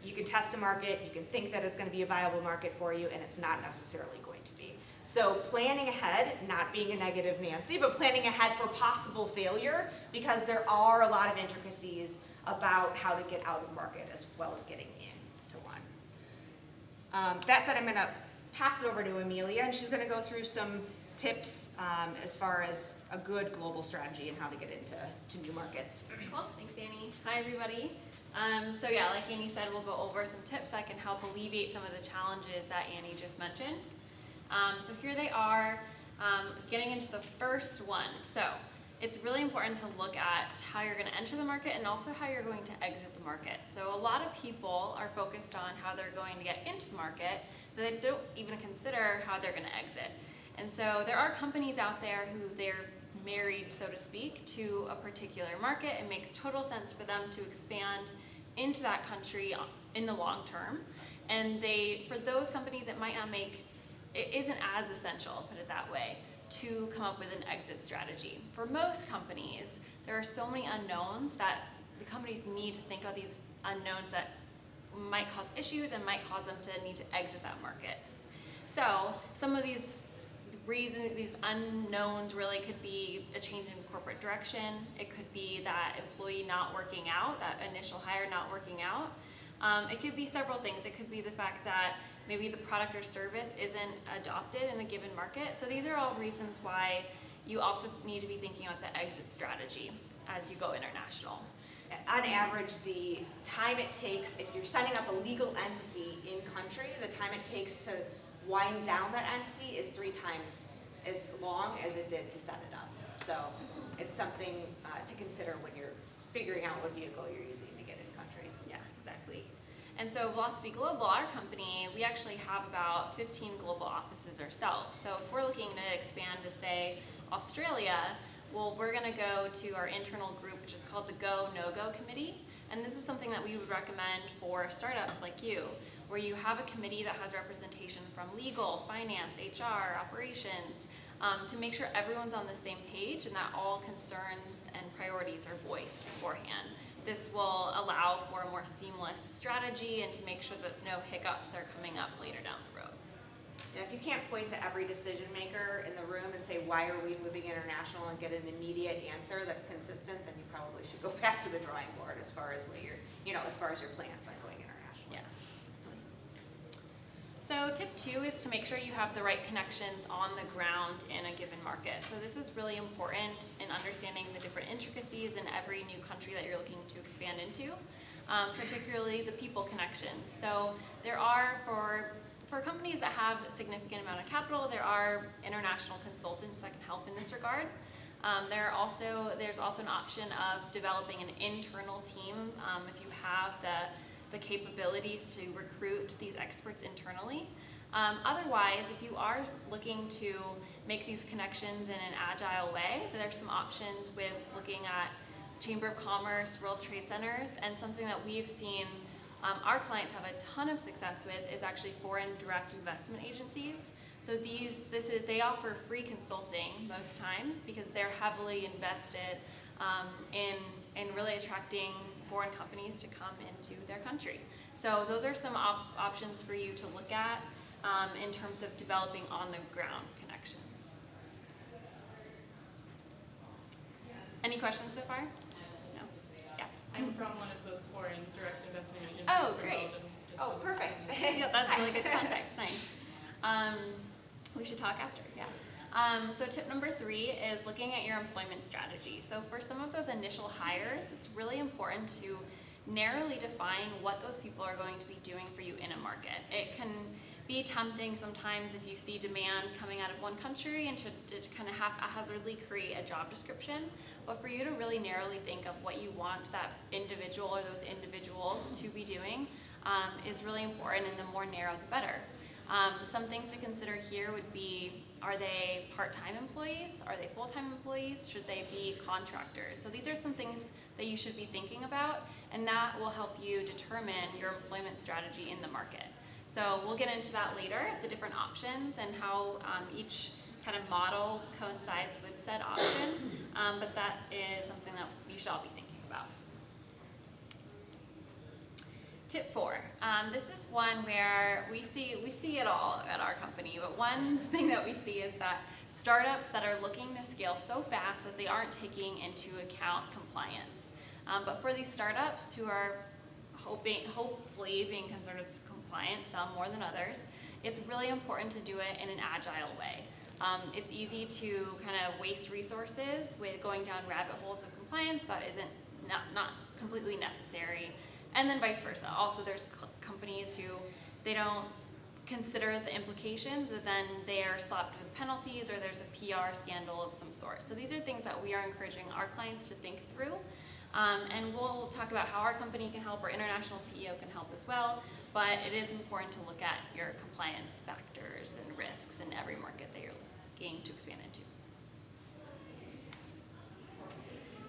you can test a market, you can think that it's going to be a viable market for you, and it's not necessarily going to be. So planning ahead, not being a negative Nancy, but planning ahead for possible failure, because there are a lot of intricacies about how to get out of market as well as getting into one. That said, I'm going to pass it over to Amelia, and she's going to go through some tips as far as a good global strategy and how to get into new markets. Cool, thanks Annie. Hi everybody. So yeah, like Annie said, we'll go over some tips that can help alleviate some of the challenges that Annie just mentioned. So here they are, getting into the first one. So it's really important to look at how you're going to enter the market and also how you're going to exit the market. So a lot of people are focused on how they're going to get into the market, but they don't even consider how they're going to exit. And so there are companies out there who they're married, so to speak, to a particular market. It makes total sense for them to expand into that country in the long term. And for those companies, it isn't as essential, put it that way, to come up with an exit strategy. For most companies, there are so many unknowns that the companies need to think about these unknowns that might cause issues and might cause them to need to exit that market. So some of these reasons, these unknowns really could be a change in corporate direction. It could be that employee not working out, that initial hire not working out. It could be several things. It could be the fact that maybe the product or service isn't adopted in a given market. So these are all reasons why you also need to be thinking about the exit strategy as you go international. On average, the time it takes, if you're setting up a legal entity in country, the time it takes to wind down that entity is 3 times as long as it did to set it up. So it's something to consider when you're figuring out what vehicle you're using to get in country. Yeah, exactly. And so Velocity Global, our company, we actually have about 15 global offices ourselves. So if we're looking to expand to, say, Australia, well, we're going to go to our internal group, which is called the Go, No-Go Committee. And this is something that we would recommend for startups like you, where you have a committee that has representation from legal, finance, HR, operations, to make sure everyone's on the same page and that all concerns and priorities are voiced beforehand. This will allow for a more seamless strategy and to make sure that no hiccups are coming up later down the road. Yeah, if you can't point to every decision maker in the room and say, why are we moving international, and get an immediate answer that's consistent, then you probably should go back to the drawing board as far as what as far as your plans on going international. Yeah. So tip 2 is to make sure you have the right connections on the ground in a given market. So this is really important in understanding the different intricacies in every new country that you're looking to expand into, particularly the people connections. So there are, for companies that have a significant amount of capital, there are international consultants that can help in this regard. There's also an option of developing an internal team if you have the capabilities to recruit these experts internally. Otherwise, if you are looking to make these connections in an agile way, there's some options with looking at Chamber of Commerce, World Trade Centers, and something that we've seen our clients have a ton of success with is actually foreign direct investment agencies. So they offer free consulting most times because they're heavily invested in really attracting foreign companies to come into their country. So those are some options for you to look at in terms of developing on-the-ground connections. Any questions so far? No? Yeah. I'm from one of those foreign direct investment agencies Oh, from great. Belgium. Oh, perfect. Yeah, that's really good context, nice. We should talk after, yeah. So tip number 3 is looking at your employment strategy. So for some of those initial hires, it's really important to narrowly define what those people are going to be doing for you in a market. It can be tempting sometimes if you see demand coming out of one country and to kind of haphazardly create a job description, but for you to really narrowly think of what you want that individual or those individuals to be doing is really important, and the more narrow the better. Some things to consider here would be, are they part-time employees? Are they full-time employees? Should they be contractors? So these are some things that you should be thinking about, and that will help you determine your employment strategy in the market. So we'll get into that later, the different options and how each kind of model coincides with said option, but that is something that you should all be thinking about. Tip 4, this is one where we see it all at our company, but one thing that we see is that startups that are looking to scale so fast that they aren't taking into account compliance. But for these startups who are hopefully being concerned with compliance, some more than others, it's really important to do it in an agile way. It's easy to kind of waste resources with going down rabbit holes of compliance that isn't not completely necessary. And then vice versa. Also, there's companies who they don't consider the implications, and then they are slapped with penalties, or there's a PR scandal of some sort. So these are things that we are encouraging our clients to think through. And we'll talk about how our company can help, or international PEO can help as well. But it is important to look at your compliance factors and risks in every market that you're looking to expand into.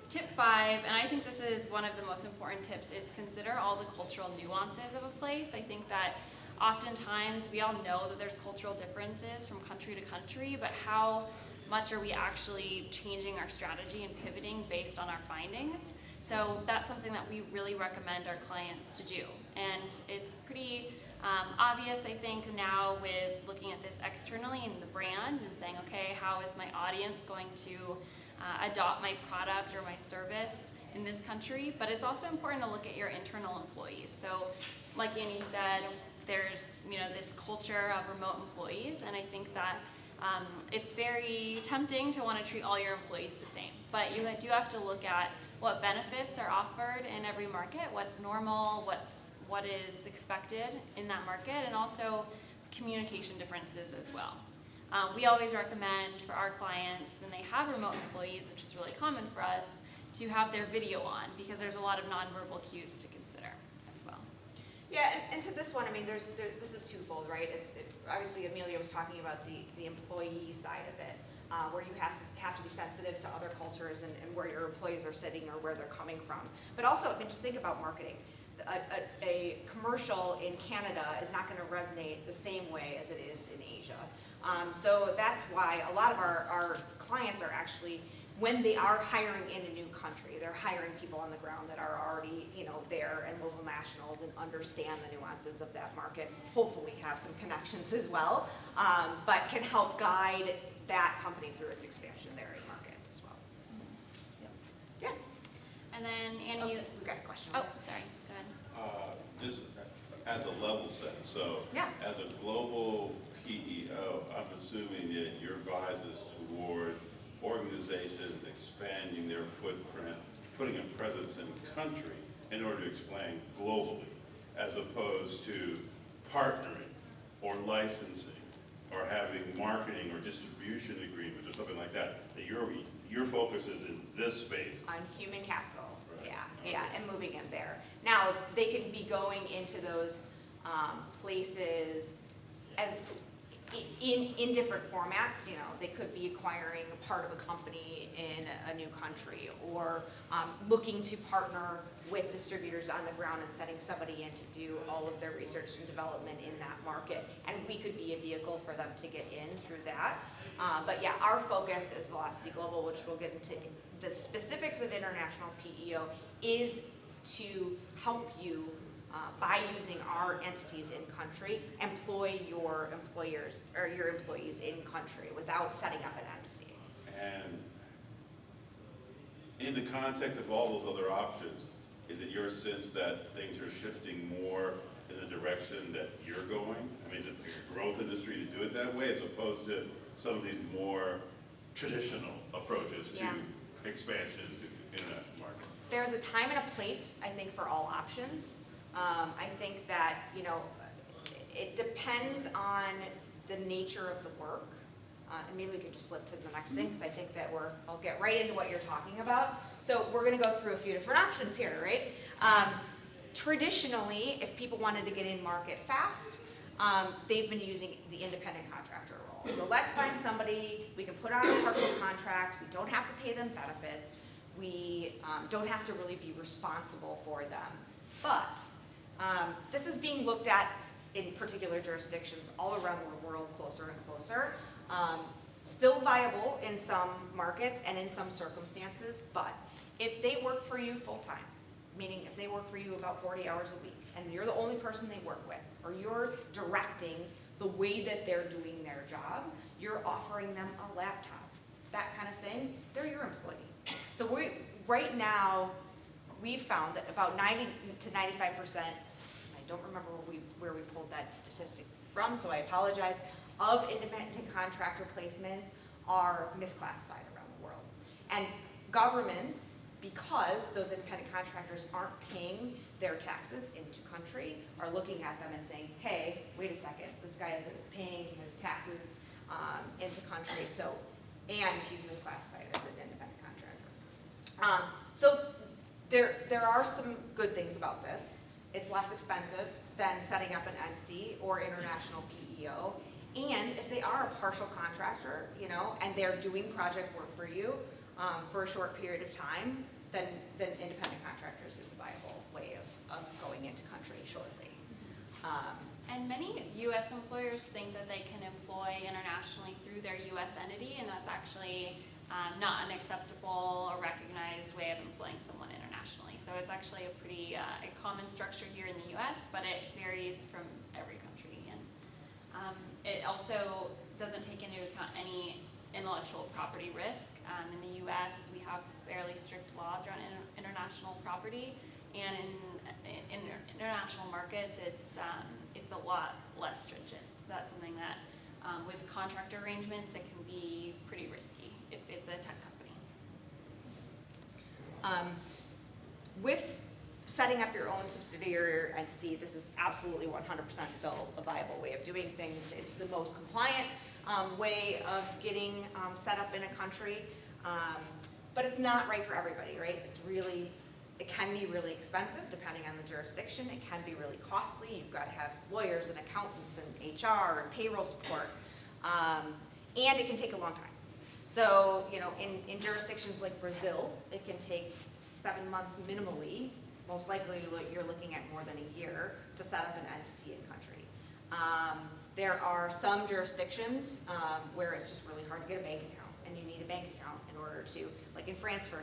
Tip 5, and I think this is one of the most important tips, is consider all the cultural nuances of a place. I think that oftentimes we all know that there's cultural differences from country to country, but how much are we actually changing our strategy and pivoting based on our findings? So that's something that we really recommend our clients to do. And it's pretty obvious, I think, now with looking at this externally in the brand and saying, okay, how is my audience going to adopt my product or my service in this country? But it's also important to look at your internal employees. So like Annie said, there's this culture of remote employees, and I think that it's very tempting to want to treat all your employees the same. But you do have to look at what benefits are offered in every market, what's normal, what is expected in that market, and also communication differences as well. We always recommend for our clients, when they have remote employees, which is really common for us, to have their video on, because there's a lot of nonverbal cues to consider as well. Yeah, and to this one, I mean, this is twofold, right? Obviously, Amelia was talking about the employee side of it, where you have to be sensitive to other cultures and where your employees are sitting or where they're coming from. But also, I mean, just think about marketing. A commercial in Canada is not going to resonate the same way as it is in Asia. So that's why a lot of our clients are actually, when they are hiring in a new country, they're hiring people on the ground that are already, there and local nationals and understand the nuances of that market. Hopefully have some connections as well, but can help guide that company through its expansion there in market as well. Yeah. And then Annie, we've got a question. Oh, sorry. Go ahead. Just as a level set, so as a global PEO, I'm assuming that your bias is toward organizations expanding their footprint, putting a presence in the country in order to expand globally, as opposed to partnering or licensing or having marketing or distribution agreements or something like that. That your focus is in this space. On human capital, yeah, and moving in there. Now, they can be going into those places as in different formats. You know, they could be acquiring a part of a company in a new country, or looking to partner with distributors on the ground and sending somebody in to do all of their research and development in that market. And we could be a vehicle for them to get in through that. But yeah, our focus as Velocity Global, which we'll get into the specifics of international PEO, is to help you, by using our entities in country, employ your employers or your employees in country without setting up an entity. And in the context of all those other options, is it your sense that things are shifting more in the direction that you're going? I mean, is it like a growth industry to do it that way, as opposed to some of these more traditional approaches to expansion to international markets? There's a time and a place, I think, for all options. I think that, you know, it depends on the nature of the work. And maybe we could just flip to the next thing, because I think that I'll get right into what you're talking about. So we're gonna go through a few different options here, right? Traditionally, if people wanted to get in market fast, they've been using the independent contractor role. So let's find somebody, we can put on a partial contract, we don't have to pay them benefits, we don't have to really be responsible for them. But this is being looked at in particular jurisdictions all around the world, closer and closer. Still viable in some markets and in some circumstances, but if they work for you full-time, meaning if they work for you about 40 hours a week and you're the only person they work with, or you're directing the way that they're doing their job, you're offering them a laptop, that kind of thing, they're your employee. So right now, we've found that about 90 to 95%, I don't remember where we pulled that statistic from, so I apologize, of independent contractor placements are misclassified around the world. And governments, because those independent contractors aren't paying their taxes into country, are looking at them and saying, hey, wait a second, this guy isn't paying his taxes into country, and he's misclassified as an independent contractor. So there are some good things about this. It's less expensive than setting up an entity or international PEO. And if they are a partial contractor, you know, and they're doing project work for you for a short period of time, then independent contractors is a viable way of going into country shortly. And many U.S. employers think that they can employ internationally through their U.S. entity, and that's actually not an acceptable or recognized way of employing someone internationally. So it's actually a pretty a common structure here in the U.S., but it varies from every country. And it also doesn't take into account any intellectual property risk. In the U.S., we have fairly strict laws around international property, and in international markets, it's a lot less stringent. So that's something that, with contractor arrangements, it can be pretty risky if it's a tech company. With setting up your own subsidiary or entity, this is absolutely 100% still a viable way of doing things. It's the most compliant way of getting set up in a country, but it's not right for everybody, right? It can be really expensive depending on the jurisdiction. It can be really costly. You've got to have lawyers and accountants and HR and payroll support, and it can take a long time. So, you know, in jurisdictions like Brazil, it can take 7 months minimally. Most likely you're looking at more than a year to set up an entity in country. There are some jurisdictions where it's just really hard to get a bank account, and you need a bank account in order to, like in France for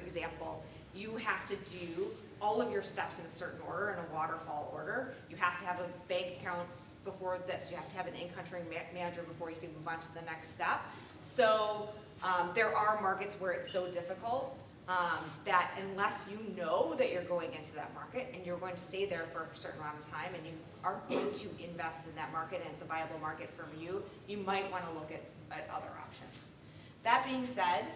example, you have to do all of your steps in a certain order, in a waterfall order. You have to have a bank account before this. You have to have an in-country manager before you can move on to the next step. So there are markets where it's so difficult that unless you know that you're going into that market and you're going to stay there for a certain amount of time and you are going to invest in that market and it's a viable market for you, you might want to look at other options. That being said,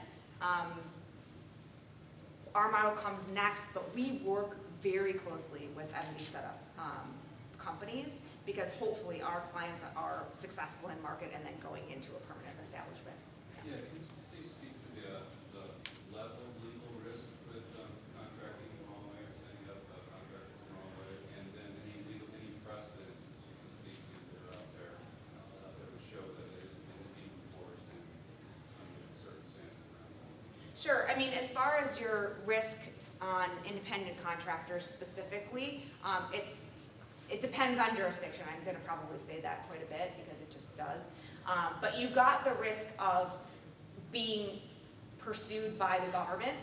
our model comes next, but we work very closely with entity setup companies because hopefully our clients are successful in market and then going into a permanent establishment. Yeah, can you please speak to the level of legal risk with contracting the wrong way or setting up contractors the wrong way, and then any precedents that you can speak to that are out there? Sure, I mean, as far as your risk on independent contractors specifically, it depends on jurisdiction. I'm gonna probably say that quite a bit because it just does. But you've got the risk of being pursued by the government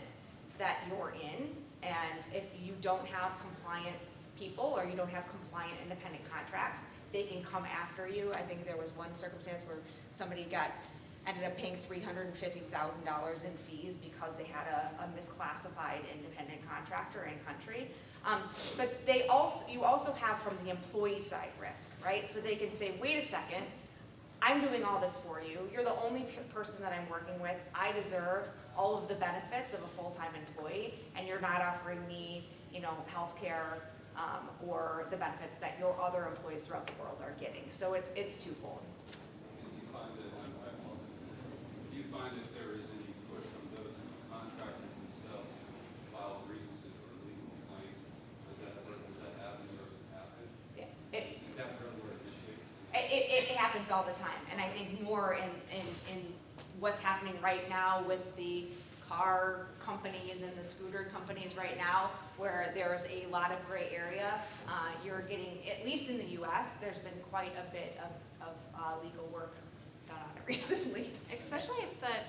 that you're in, and if you don't have compliant people or you don't have compliant independent contracts, they can come after you. I think there was one circumstance where somebody ended up paying $350,000 in fees because they had a misclassified independent contractor in country. But you also have from the employee side risk, right? So they can say, wait a second, I'm doing all this for you. You're the only person that I'm working with. I deserve all of the benefits of a full-time employee, and you're not offering me, healthcare or the benefits that your other employees throughout the world are getting. So it's twofold. Do you find that there is any push from those contractors themselves to file grievances or legal complaints? Does that happen or happen? Yeah. Is that where it initiates? It happens all the time, and I think more in what's happening right now with the car companies and the scooter companies right now, where there's a lot of gray area. You're getting, at least in the U.S., there's been quite a bit of legal work done on it recently. Especially if that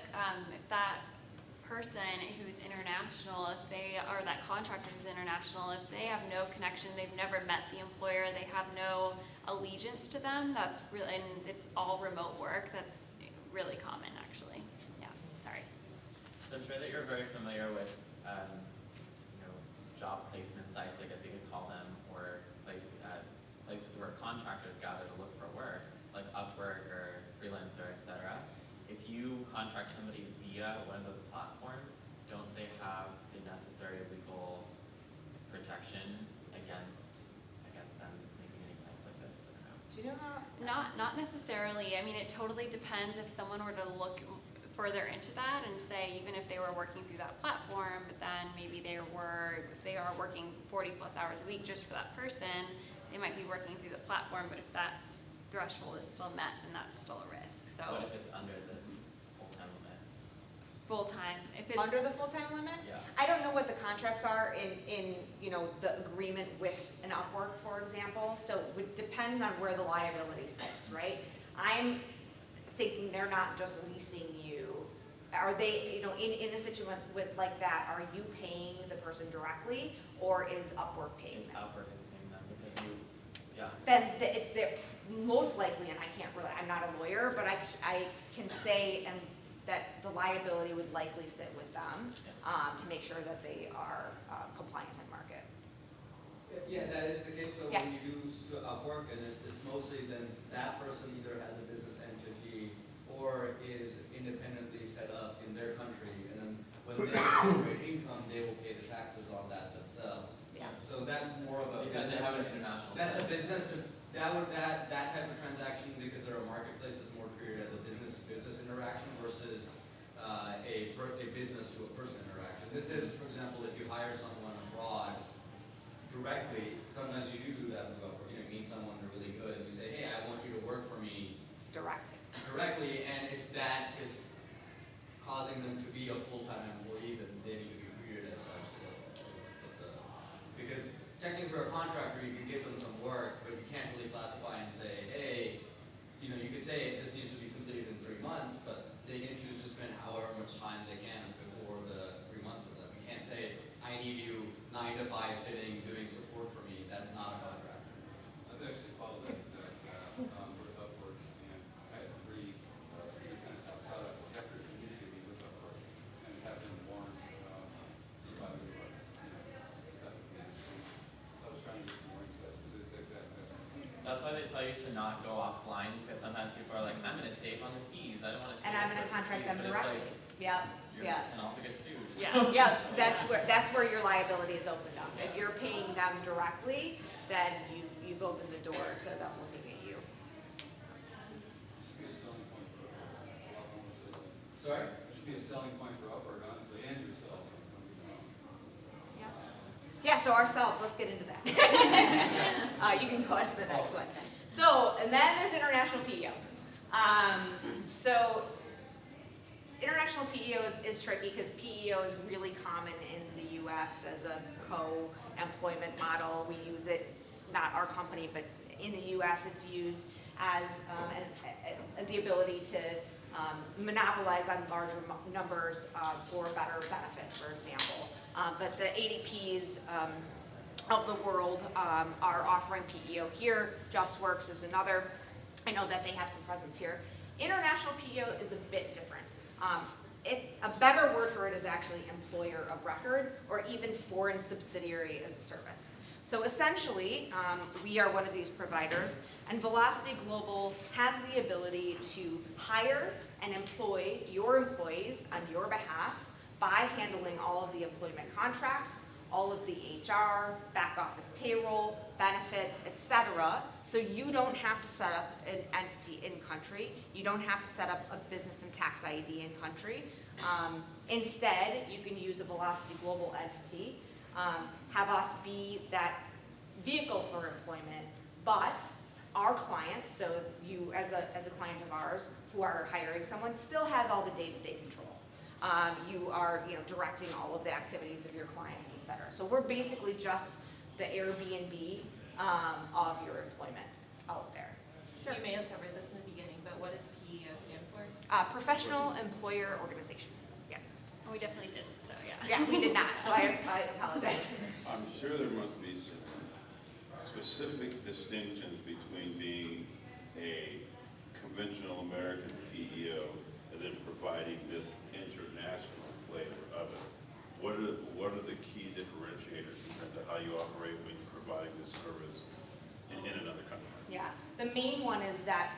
person who's international, if they are that contractor who's international, if they have no connection, they've never met the employer, they have no allegiance to them, that's really, and it's all remote work, that's really common actually. Yeah, sorry. So I'm sure that you're very familiar with job placement sites, I guess you could call them, or like places where contractors gather to look for work, like Upwork or Freelancer, etc. If you contract somebody via one of those platforms, don't they have the necessary legal protection against, I guess, them making any claims like this, or no? Do you know how? Not necessarily. I mean, it totally depends if someone were to look further into that and say, even if they were working through that platform, but then maybe they are working 40 plus hours a week just for that person, they might be working through the platform, but if that threshold is still met, then that's still a risk. So what if it's under the full-time limit? Full-time. If it's under the full-time limit? Yeah. I don't know what the contracts are in the agreement with an Upwork, for example. So it would depend on where the liability sits, right? I'm thinking they're not just leasing you. Are they, in a situation like that, are you paying the person directly, or is Upwork paying them? Upwork is paying them because yeah. Then it's their, most likely, and I'm not a lawyer, but I can say that the liability would likely sit with them to make sure that they are compliant in market. Yeah, that is the case. So yeah. when you use Upwork, and it's mostly then that person either has a business entity or is independently set up in their country, and then when they generate income, they will pay the taxes on that themselves. Yeah. So that's more of a because they have an international. That's a business that type of transaction, because they're a marketplace, is more treated as a business interaction versus a business to a person interaction. This is, for example, if you hire someone abroad directly, sometimes you do that with Upwork. You meet someone really good and you say, hey, I want you to work for me directly, and if that is causing them to be a full-time employee, then they need to be treated as such. Because technically for a contractor, you can give them some work, but you can't really classify and say, hey, you could say this needs to be completed in 3 months, but they can choose to spend however much time they can before the 3 months is up. You can't say, I need you 9 to 5 sitting doing support for me. That's not a contractor. I've actually followed that with Upwork, and I had three kind of outside of Hector initiating with Upwork and have been warned by the I was trying to get some more insights because it's exactly that. That's why they tell you to not go offline, because sometimes people are like, I'm going to save on the fees. I don't want to. And I'm going to contract them directly. Yeah. Yeah. And also get sued. Yeah. That's where your liability is opened up. If you're paying them directly, then you've opened the door to them looking at you. It should be a selling point for Upwork. Sorry? It should be a selling point for Upwork, honestly, and yourself. Yeah, so ourselves, let's get into that. You can go on to the next one. So, and then there's international PEO. So, international PEO is tricky because PEO is really common in the US as a co-employment model. We use it, not our company, but in the US it's used as the ability to monopolize on larger numbers for better benefits, for example. But the ADPs of the world are offering PEO here. JustWorks is another. I know that they have some presence here. International PEO is a bit different. A better word for it is actually employer of record, or even foreign subsidiary as a service. So essentially, we are one of these providers, and Velocity Global has the ability to hire and employ your employees on your behalf by handling all of the employment contracts, all of the HR, back office payroll, benefits, etc. So you don't have to set up an entity in country. You don't have to set up a business and tax ID in country. Instead, you can use a Velocity Global entity, have us be that vehicle for employment, but our clients, so you as a client of ours who are hiring someone, still has all the day-to-day control. You are directing all of the activities of your client, etc. So we're basically just the Airbnb of your employment out there. Sure. You may have covered this in the beginning, but what does PEO stand for? Professional Employer Organization. Yeah. Well, we definitely didn't, so yeah. Yeah, we did not, so I apologize. I'm sure there must be some specific distinctions between being a conventional American PEO and then providing this international flavor of it. What are the key differentiators in terms of how you operate when you're providing this service in another country? Yeah, the main one is that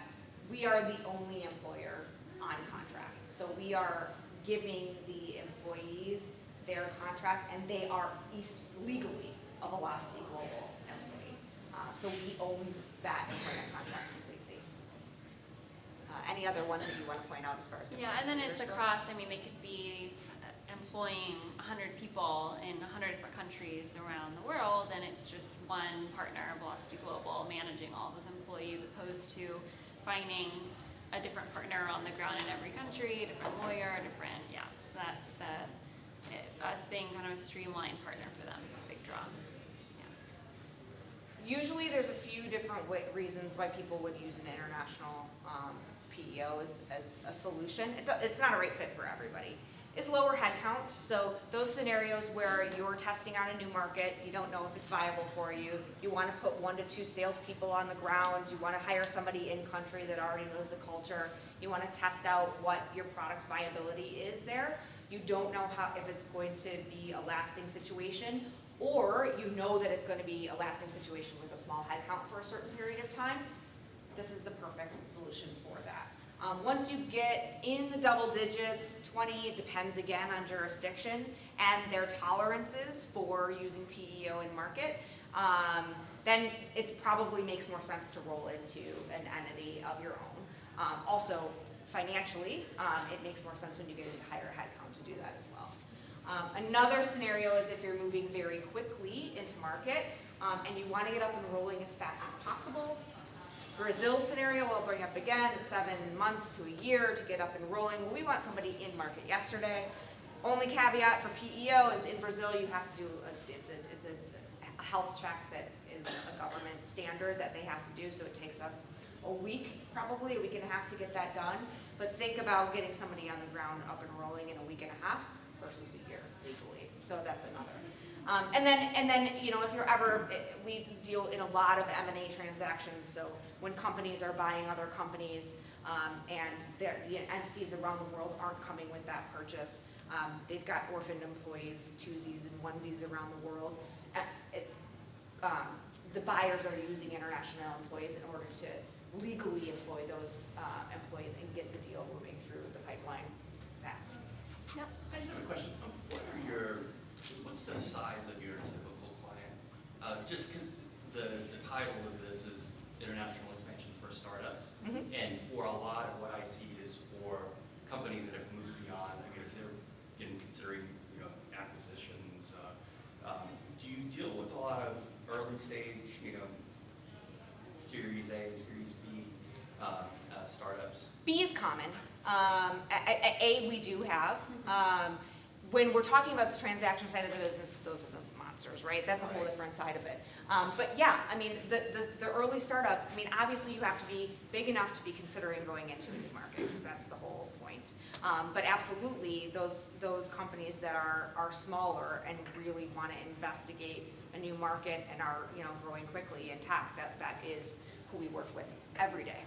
we are the only employer on contract. So we are giving the employees their contracts, and they are legally a Velocity Global employee. So we own that employment contract completely. Any other ones that you want to point out as far as Yeah, and then it's across, I mean, they could be employing 100 people in 100 different countries around the world, and it's just one partner, Velocity Global, managing all those employees, opposed to finding a different partner on the ground in every country, a different lawyer, different, yeah. So that's us being kind of a streamlined partner for them is a big draw. Usually there's a few different reasons why people would use an international PEO as a solution. It's not a right fit for everybody. It's lower headcount, so those scenarios where you're testing out a new market, you don't know if it's viable for you, you want to put 1 to 2 salespeople on the ground, you want to hire somebody in country that already knows the culture, you want to test out what your product's viability is there, you don't know if it's going to be a lasting situation, or you know that it's going to be a lasting situation with a small headcount for a certain period of time, this is the perfect solution for that. Once you get in the double digits, 20, it depends again on jurisdiction and their tolerances for using PEO in market, then it probably makes more sense to roll into an entity of your own. Also, financially, it makes more sense when you get into higher headcount to do that as well. Another scenario is if you're moving very quickly into market and you want to get up and rolling as fast as possible. Brazil scenario I'll bring up again, it's 7 months to a year to get up and rolling. Well, we want somebody in market yesterday. Only caveat for PEO is in Brazil you have to do, it's a health check that is a government standard that they have to do, so it takes us a week, probably a week and a half to get that done. But think about getting somebody on the ground up and rolling in a week and a half versus a year legally. So that's another. And then if you're ever, we deal in a lot of M&A transactions. So when companies are buying other companies and the entities around the world aren't coming with that purchase, they've got orphaned employees, twosies and onesies around the world. The buyers are using international employees in order to legally employ those employees and get the deal moving through the pipeline fast. Yep. I just have a question. What's the size of your typical client? Just because the title of this is International Expansion for Startups, and for a lot of what I see is for companies that have moved beyond. I mean, if they're considering acquisitions, do you deal with a lot of early stage, Series A, Series B startups? B is common. We do have. When we're talking about the transaction side of the business, those are the monsters, right? That's a whole different side of it. But yeah, I mean, the early startup, I mean, obviously you have to be big enough to be considering going into a new market, because that's the whole point. But absolutely, those companies that are smaller and really want to investigate a new market and are, you know, growing quickly in tech, that is who we work with every day.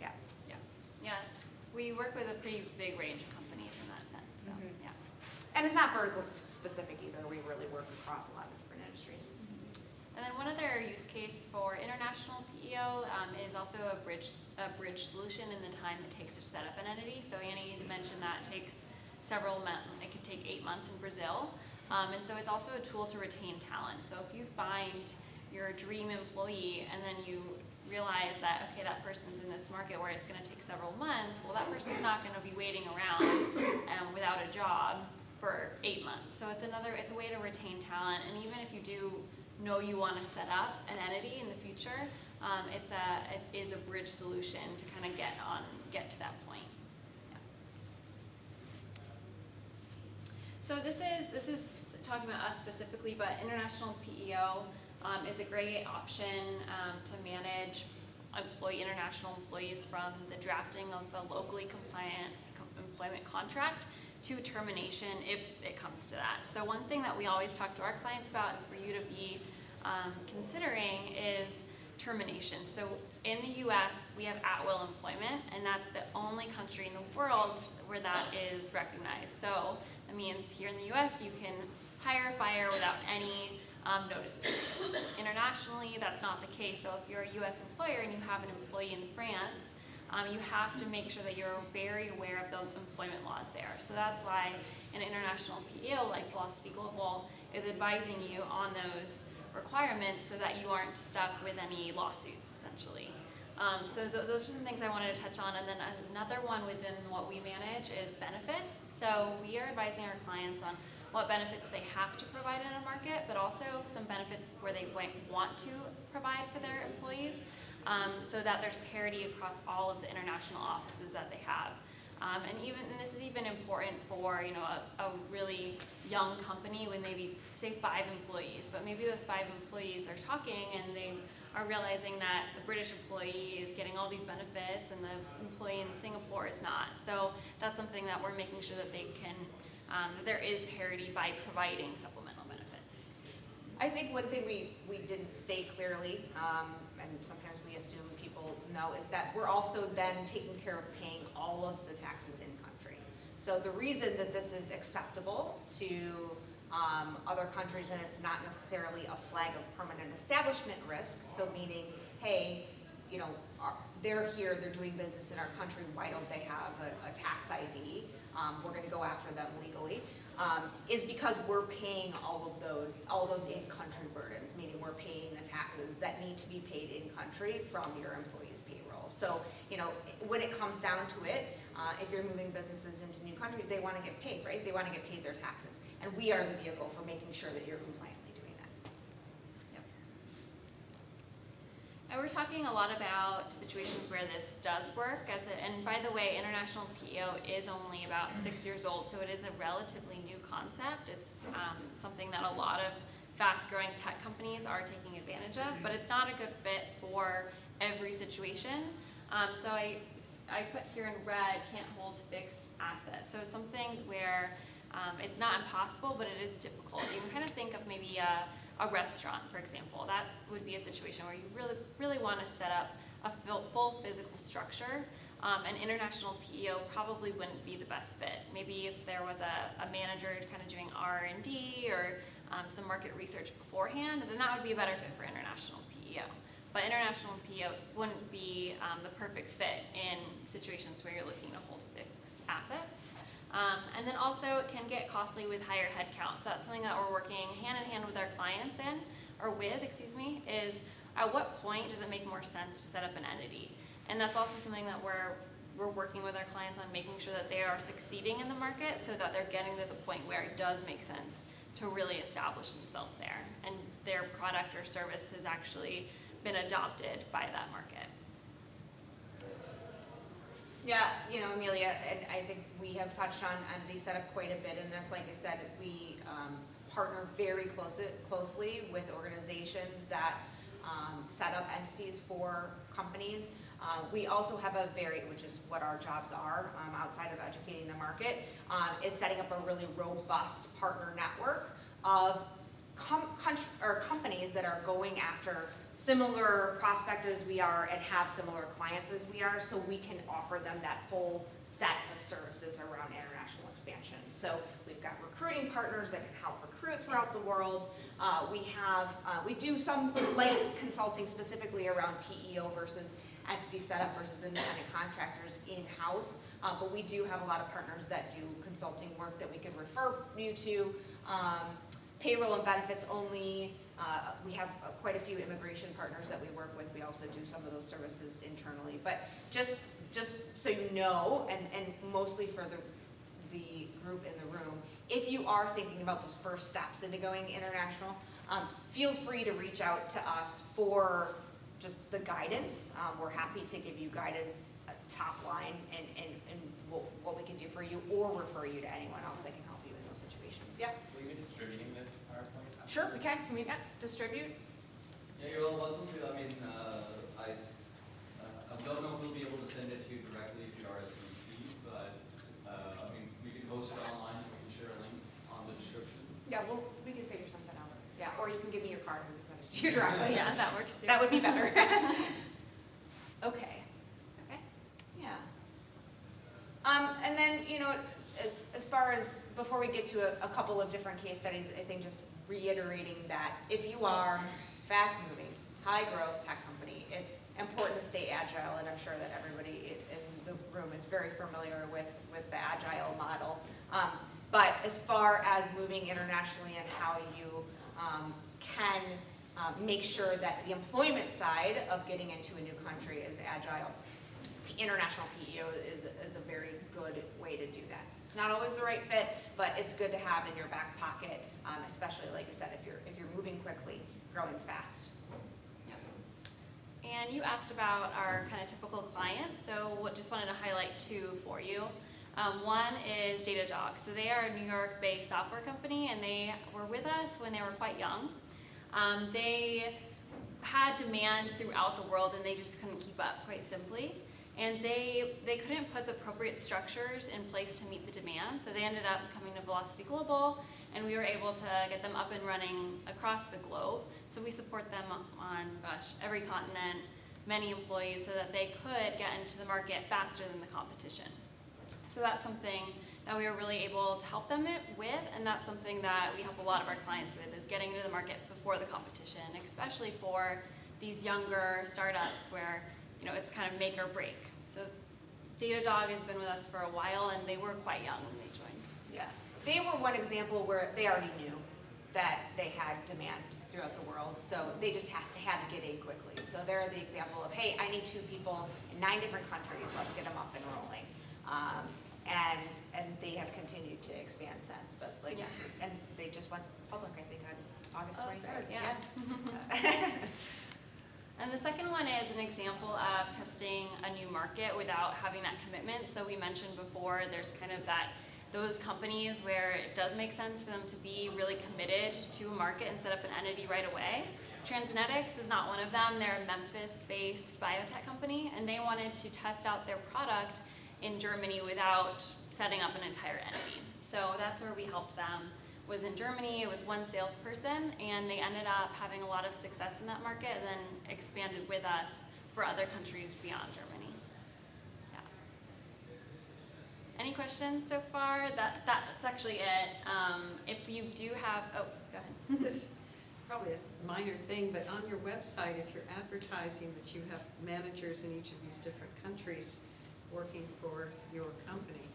Yeah. Yeah, we work with a pretty big range of companies in that sense, so, yeah. And it's not vertical specific either. We really work across a lot of different industries. And then one other use case for international PEO is also a bridge solution in the time it takes to set up an entity. So Annie mentioned that it takes several months. It can take 8 months in Brazil. And so it's also a tool to retain talent. So if you find your dream employee and then you realize that, okay, that person's in this market where it's going to take several months, well, that person's not going to be waiting around without a job for 8 months. So it's a way to retain talent. And even if you do know you want to set up an entity in the future, it is a bridge solution to kind of get to that point. Yeah. So this is talking about us specifically, but international PEO is a great option to manage international employees from the drafting of a locally compliant employment contract to termination if it comes to that. So one thing that we always talk to our clients about and for you to be considering is termination. So in the US, we have at-will employment, and that's the only country in the world where that is recognized. So that means here in the US, you can hire, fire without any notice periods. Internationally, that's not the case. So if you're a US employer and you have an employee in France, you have to make sure that you're very aware of the employment laws there. So that's why an international PEO like Velocity Global is advising you on those requirements so that you aren't stuck with any lawsuits, essentially. So those are some things I wanted to touch on. And then another one within what we manage is benefits. So we are advising our clients on what benefits they have to provide in a market, but also some benefits where they might want to provide for their employees, so that there's parity across all of the international offices that they have. And this is even important for, you know, a really young company with maybe, say, 5 employees, but maybe those 5 employees are talking and they are realizing that the British employee is getting all these benefits and the employee in Singapore is not. So that's something that we're making sure that they can, that there is parity by providing supplemental benefits. I think one thing we didn't state clearly, and sometimes we assume people know, is that we're also then taking care of paying all of the taxes in country. So the reason that this is acceptable to other countries, and it's not necessarily a flag of permanent establishment risk, so meaning, hey, you know, they're here, they're doing business in our country, why don't they have a tax ID? We're going to go after them legally. Is because we're paying all those in-country burdens, meaning we're paying the taxes that need to be paid in-country from your employees' payroll. So, you know, when it comes down to it, if you're moving businesses into new countries, they want to get paid, right? They want to get paid their taxes. And we are the vehicle for making sure that you're compliantly doing that. Yep. And we're talking a lot about situations where this does work. And by the way, international PEO is only about 6 years old, so it is a relatively new concept. It's something that a lot of fast-growing tech companies are taking advantage of, but it's not a good fit for every situation. So I put here in red, can't hold fixed assets. So it's something where it's not impossible, but it is difficult. You can kind of think of maybe a restaurant, for example. That would be a situation where you really want to set up a full physical structure. An international PEO probably wouldn't be the best fit. Maybe if there was a manager kind of doing R&D or some market research beforehand, then that would be a better fit for international PEO. But international PEO wouldn't be the perfect fit in situations where you're looking to hold fixed assets. And then also it can get costly with higher headcount. So that's something that we're working hand in hand with our clients is at what point does it make more sense to set up an entity? And that's also something that we're working with our clients on, making sure that they are succeeding in the market so that they're getting to the point where it does make sense to really establish themselves there. And their product or service has actually been adopted by that market. Yeah, you know, Amelia, and I think we have touched on entity setup quite a bit in this. Like I said, we partner very closely with organizations that set up entities for companies. We also have a which is what our jobs are outside of educating the market, is setting up a really robust partner network of companies that are going after similar prospect as we are and have similar clients as we are, so we can offer them that full set of services around international expansion. So we've got recruiting partners that can help recruit throughout the world. We do some light consulting specifically around PEO versus entity setup versus independent contractors in-house, but we do have a lot of partners that do consulting work that we can refer you to. Payroll and benefits only. We have quite a few immigration partners that we work with. We also do some of those services internally. But just so you know, and mostly for the group in the room, if you are thinking about those first steps into going international, feel free to reach out to us for just the guidance. We're happy to give you guidance, top line, and what we can do for you, or refer you to anyone else that can help you in those situations. Yeah? Will you be distributing this PowerPoint? Sure, we can. Can we distribute? Yeah, you're all welcome to. I mean, I don't know if we'll be able to send it to you directly if you RSVP, but I mean, we can post it online. We can share a link on the description. Yeah, we can figure something out. Yeah, or you can give me your card and send it to you directly. Yeah, that works too. That would be better. Okay. Okay. Yeah. And then, you know, as far as, before we get to a couple of different case studies, I think just reiterating that if you are fast-moving, high-growth tech company, it's important to stay agile, and I'm sure that everybody in the room is very familiar with the agile model. But as far as moving internationally and how you can make sure that the employment side of getting into a new country is agile, the international PEO is a very good way to do that. It's not always the right fit, but it's good to have in your back pocket, especially, like I said, if you're moving quickly, growing fast. Yep. And you asked about our kind of typical clients, so just wanted to highlight two for you. One is Datadog. So they are a New York-based software company, and they were with us when they were quite young. They had demand throughout the world, and they just couldn't keep up, quite simply. And they couldn't put the appropriate structures in place to meet the demand, so they ended up coming to Velocity Global, and we were able to get them up and running across the globe. So we support them on, every continent, many employees, so that they could get into the market faster than the competition. So that's something that we were really able to help them with, and that's something that we help a lot of our clients with, is getting into the market before the competition, especially for these younger startups where, you know, it's kind of make or break. So Datadog has been with us for a while, and they were quite young when they joined. Yeah, they were one example where they already knew that they had demand throughout the world, so they just had to get in quickly. So they're the example of, hey, I need 2 people in 9 different countries, let's get them up and rolling. And they have continued to expand since, but and they just went public, I think, on August 23rd. Yeah. And the second one is an example of testing a new market without having that commitment. So we mentioned before, there's kind of those companies where it does make sense for them to be really committed to a market and set up an entity right away. Transnetics is not one of them. They're a Memphis-based biotech company, and they wanted to test out their product in Germany without setting up an entire entity. So that's where we helped them, was in Germany. It was 1 salesperson, and they ended up having a lot of success in that market, and then expanded with us for other countries beyond Germany. Yeah. Any questions so far? That's actually it. If you do have, oh, go ahead. Just probably a minor thing, but on your website, if you're advertising that you have managers in each of these different countries working for your company,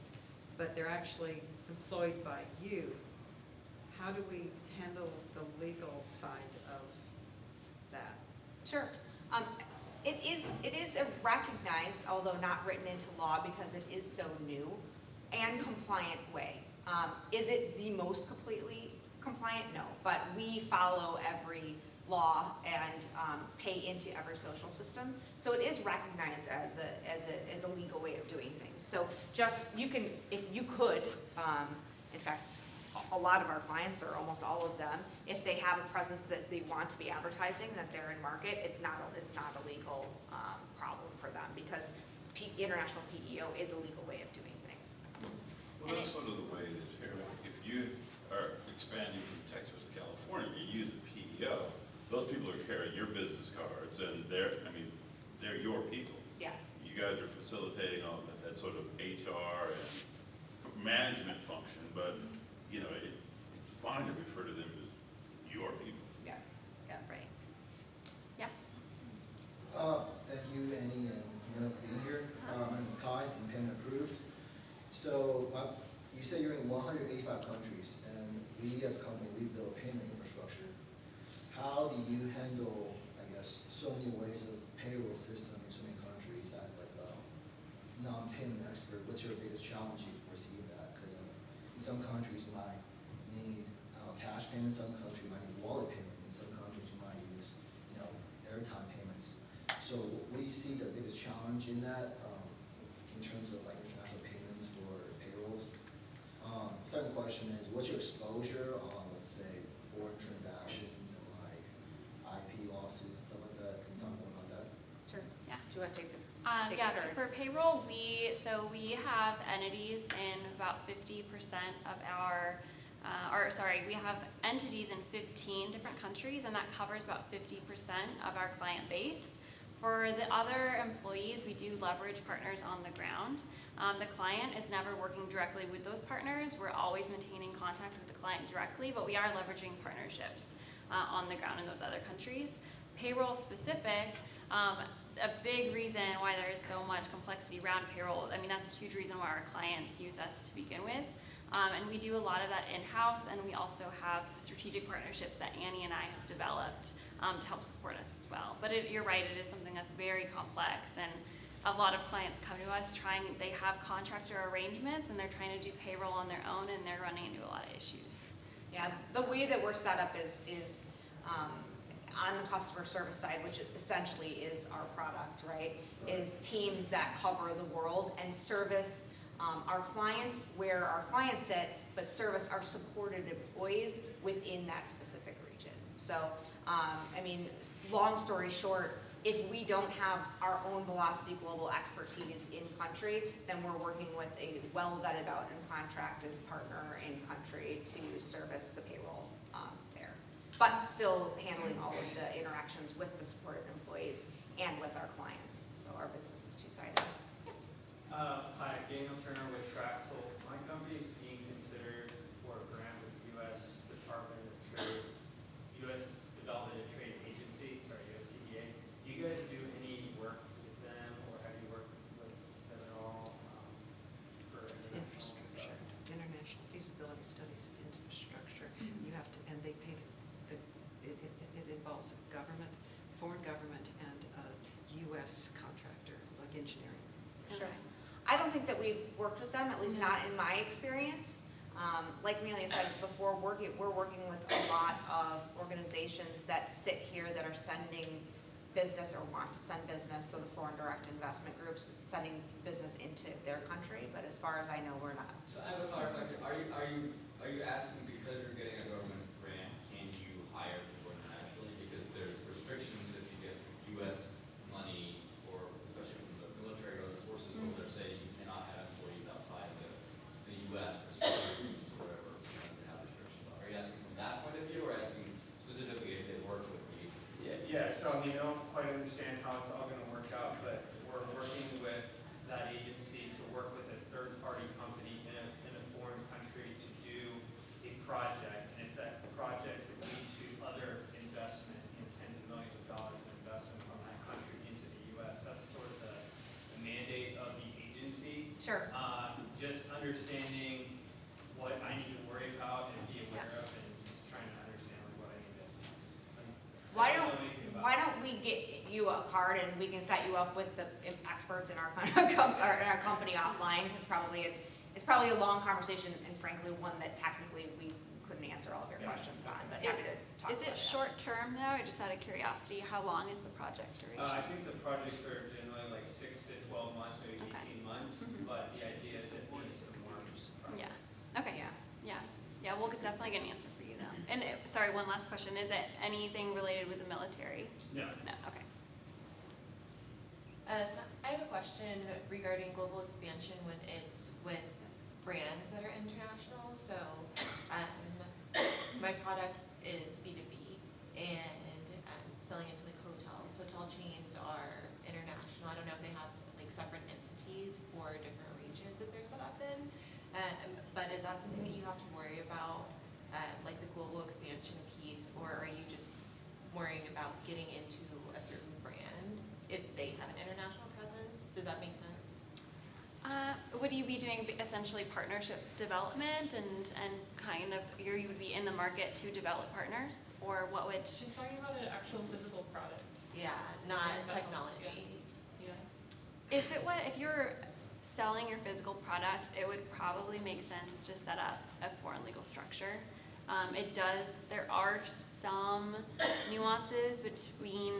but they're actually employed by you, how do we handle the legal side of that? Sure. It is a recognized, although not written into law because it is so new, and compliant way. Is it the most completely compliant? No, but we follow every law and pay into every social system. So it is recognized as a legal way of doing things. So just, you can, if you could, in fact, a lot of our clients, or almost all of them, if they have a presence that they want to be advertising, that they're in market, it's not a legal problem for them, because international PEO is a legal way of doing things. Well, that's sort of the way it is here. If you are expanding from Texas to California, you use a PEO, those people are carrying your business cards, and they're your people. Yeah. You guys are facilitating all that sort of HR and management function, but you know, it's fine to refer to them as your people. Yeah, yeah, right. Yeah. Thank you, Annie, and for being here. My name is Kai from Payment Approved. So you say you're in 185 countries, and we as a company, we build payment infrastructure. How do you handle, I guess, so many ways of payroll system in so many countries as like a non-payment expert? What's your biggest challenge you foresee in that? Because in some countries you might need cash payments, some countries might need wallet payment, in some countries you might use, airtime payments. So what do you see the biggest challenge in that in terms of like international payments for payrolls? Second question is, what's your exposure on, let's say, foreign transactions and like IP lawsuits and stuff like that? Can you talk more about that? Sure. Yeah. Do you want to take the? Yeah, for payroll, we have entities in about 50% of our, we have entities in 15 different countries, and that covers about 50% of our client base. For the other employees, we do leverage partners on the ground. The client is never working directly with those partners. We're always maintaining contact with the client directly, but we are leveraging partnerships on the ground in those other countries. Payroll specific, a big reason why there is so much complexity around payroll, I mean, that's a huge reason why our clients use us to begin with. And we do a lot of that in-house, and we also have strategic partnerships that Annie and I have developed to help support us as well. But you're right, it is something that's very complex, and a lot of clients come to us they have contractor arrangements, and they're trying to do payroll on their own, and they're running into a lot of issues. Yeah, the way that we're set up is on the customer service side, which essentially is our product, right? Is teams that cover the world and service our clients where our clients sit, but service our supported employees within that specific region. So, I mean, long story short, if we don't have our own Velocity Global expertise in country, then we're working with a well-vetted out and contracted partner in country to service the payroll there. But still handling all of the interactions with the supported employees and with our clients. So our business is two-sided. Hi, Daniel Turner with Traxel. My company is being considered for a grant with the U.S. Department of Trade, U.S. Development and Trade Agency, USTDA. Do you guys do any work with them, or have you worked with them at all? It's infrastructure, international feasibility studies infrastructure. You have to, and they pay it involves government, foreign government, and a U.S. contractor, like engineering. Sure. I don't think that we've worked with them, at least not in my experience. Like Amelia said before, we're working with a lot of organizations that sit here that are sending business or want to send business, so the foreign direct investment groups sending business into their country, but as far as I know, we're not. So I have a clarification. Are you asking because you're getting a government grant, can you hire people internationally? Because there's restrictions if you get U.S. money, or especially from the military or other sources, where they're saying you cannot have employees outside the U.S. for security reasons or whatever. Sometimes they have restrictions. Are you asking from that point of view, or asking specifically if they work with the agency? Yeah, so I mean, I don't quite understand how it's all going to work out, but we're working with that agency to work with a third-party company in a foreign country to do a project, and if that project would lead to other investment, tens of millions of dollars in investment from that country into the U.S., that's sort of the mandate of the agency. Sure. Just understanding what I need to worry about and be aware of, and just trying to understand what I need to. Why don't we get you a card and we can set you up with the experts in our company offline, because it's probably a long conversation, and frankly one that technically we couldn't answer all of your questions on, but happy to talk Is it short term though, or just out of curiosity, how long is the project duration? I think the projects are generally like 6 to 12 months, maybe Okay. 18 months, but the idea is it needs some more projects. Yeah, okay, yeah, we'll definitely get an answer for you though. And, sorry, one last question, is it anything related with the military? No. No, okay. I have a question regarding global expansion when it's with brands that are international. So my product is B2B and I'm selling it to like hotels. Hotel chains are international. I don't know if they have like separate entities for different regions that they're set up in. But is that something that you have to worry about, like the global expansion piece, or are you just worrying about getting into a certain brand if they have an international presence? Does that make sense? Would you be doing essentially partnership development and kind of, you would be in the market to develop partners, or what would? She's talking about an actual physical product. Yeah, not technology. Yeah. If you're selling your physical product, it would probably make sense to set up a foreign legal structure. There are some nuances between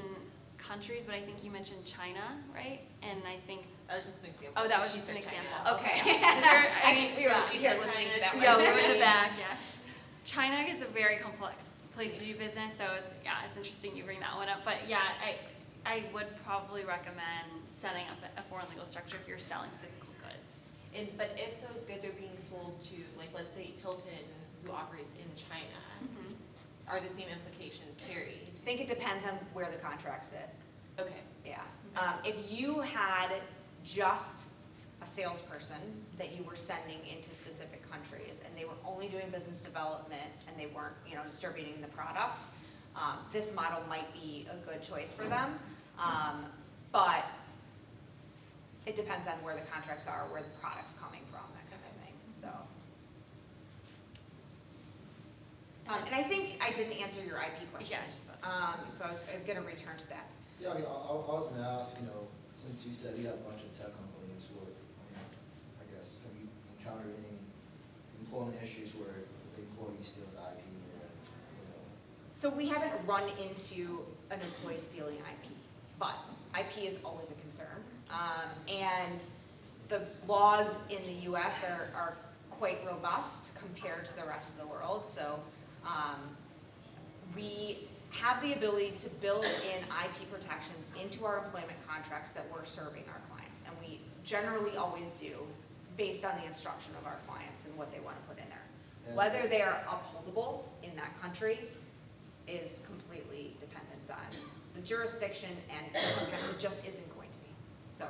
countries, but I think you mentioned China, right? And I think that was just an example. Oh, that was just an example. China. Okay. We were here listening to that one. Yeah, we were in the back, yeah. China is a very complex place to do business, so it's interesting you bring that one up. But yeah, I would probably recommend setting up a foreign legal structure if you're selling physical goods. But if those goods are being sold to, like, let's say Hilton, who operates in China, are the same implications carried? I think it depends on where the contracts sit. Okay. Yeah. If you had just a salesperson that you were sending into specific countries and they were only doing business development and they weren't, distributing the product, this model might be a good choice for them. But it depends on where the contracts are, where the product's coming from, that kind of thing. So. And I think I didn't answer your IP question. So I was going to return to that. Yeah, I mean, I was gonna ask, since you said you have a bunch of tech companies, I guess, have you encountered any employment issues where the employee steals IP and, So we haven't run into an employee stealing IP, but IP is always a concern. And the laws in the US are quite robust compared to the rest of the world. So we have the ability to build in IP protections into our employment contracts that we're serving our clients. And we generally always do, based on the instruction of our clients and what they want to put in there. Whether they are upholdable in that country is completely dependent on the jurisdiction, and sometimes it just isn't going to be. So.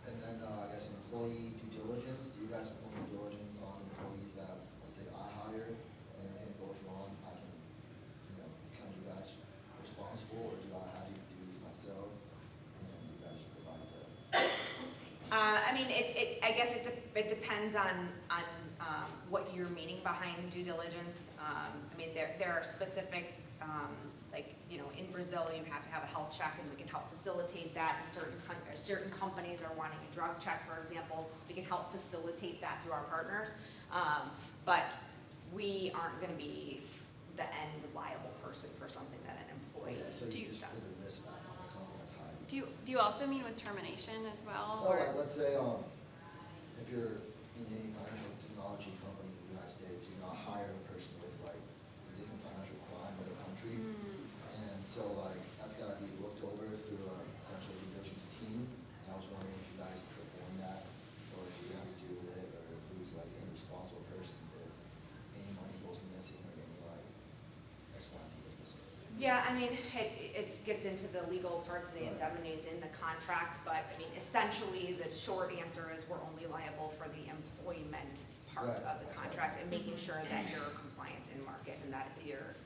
And then, I guess, employee due diligence. Do you guys perform due diligence on employees that, let's say, I hire, and if anything goes wrong, I can, count you guys responsible, or do I have you do this myself, and you guys provide the? I guess it depends on what you're meaning behind due diligence. There are specific, in Brazil, you have to have a health check, and we can help facilitate that. And certain companies are wanting a drug check, for example. We can help facilitate that through our partners. But we aren't going to be the end liable person for something that an employee So you just does. put the risk on the company that's hiring. Do you also mean with termination as well? Oh, like, let's say, if you're in any financial technology company in the United States, you're not hiring a person with existing financial crime in the country. And so that's gotta be looked over through a essential due diligence team. And I was wondering if you guys perform that, or do you have to do with it, or who's the irresponsible person if any money goes missing, or any X, Y, and Z is missing. Yeah, it gets into the legal parts of the indemnities in the contract, but essentially the short answer is we're only liable for the employment part of the contract and making sure that you're compliant in market and that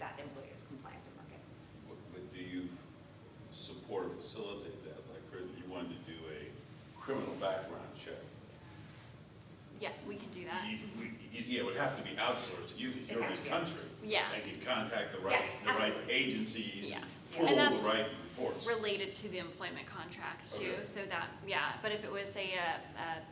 that employee is compliant in market. But do you support or facilitate that? Like, for you wanted to do a criminal background check. Yeah, we can do that. It would have to be outsourced to you because you're in the country. Yeah. And can contact the right agencies, pull And the that's right reports. related to the employment contract too, so that, but if it was a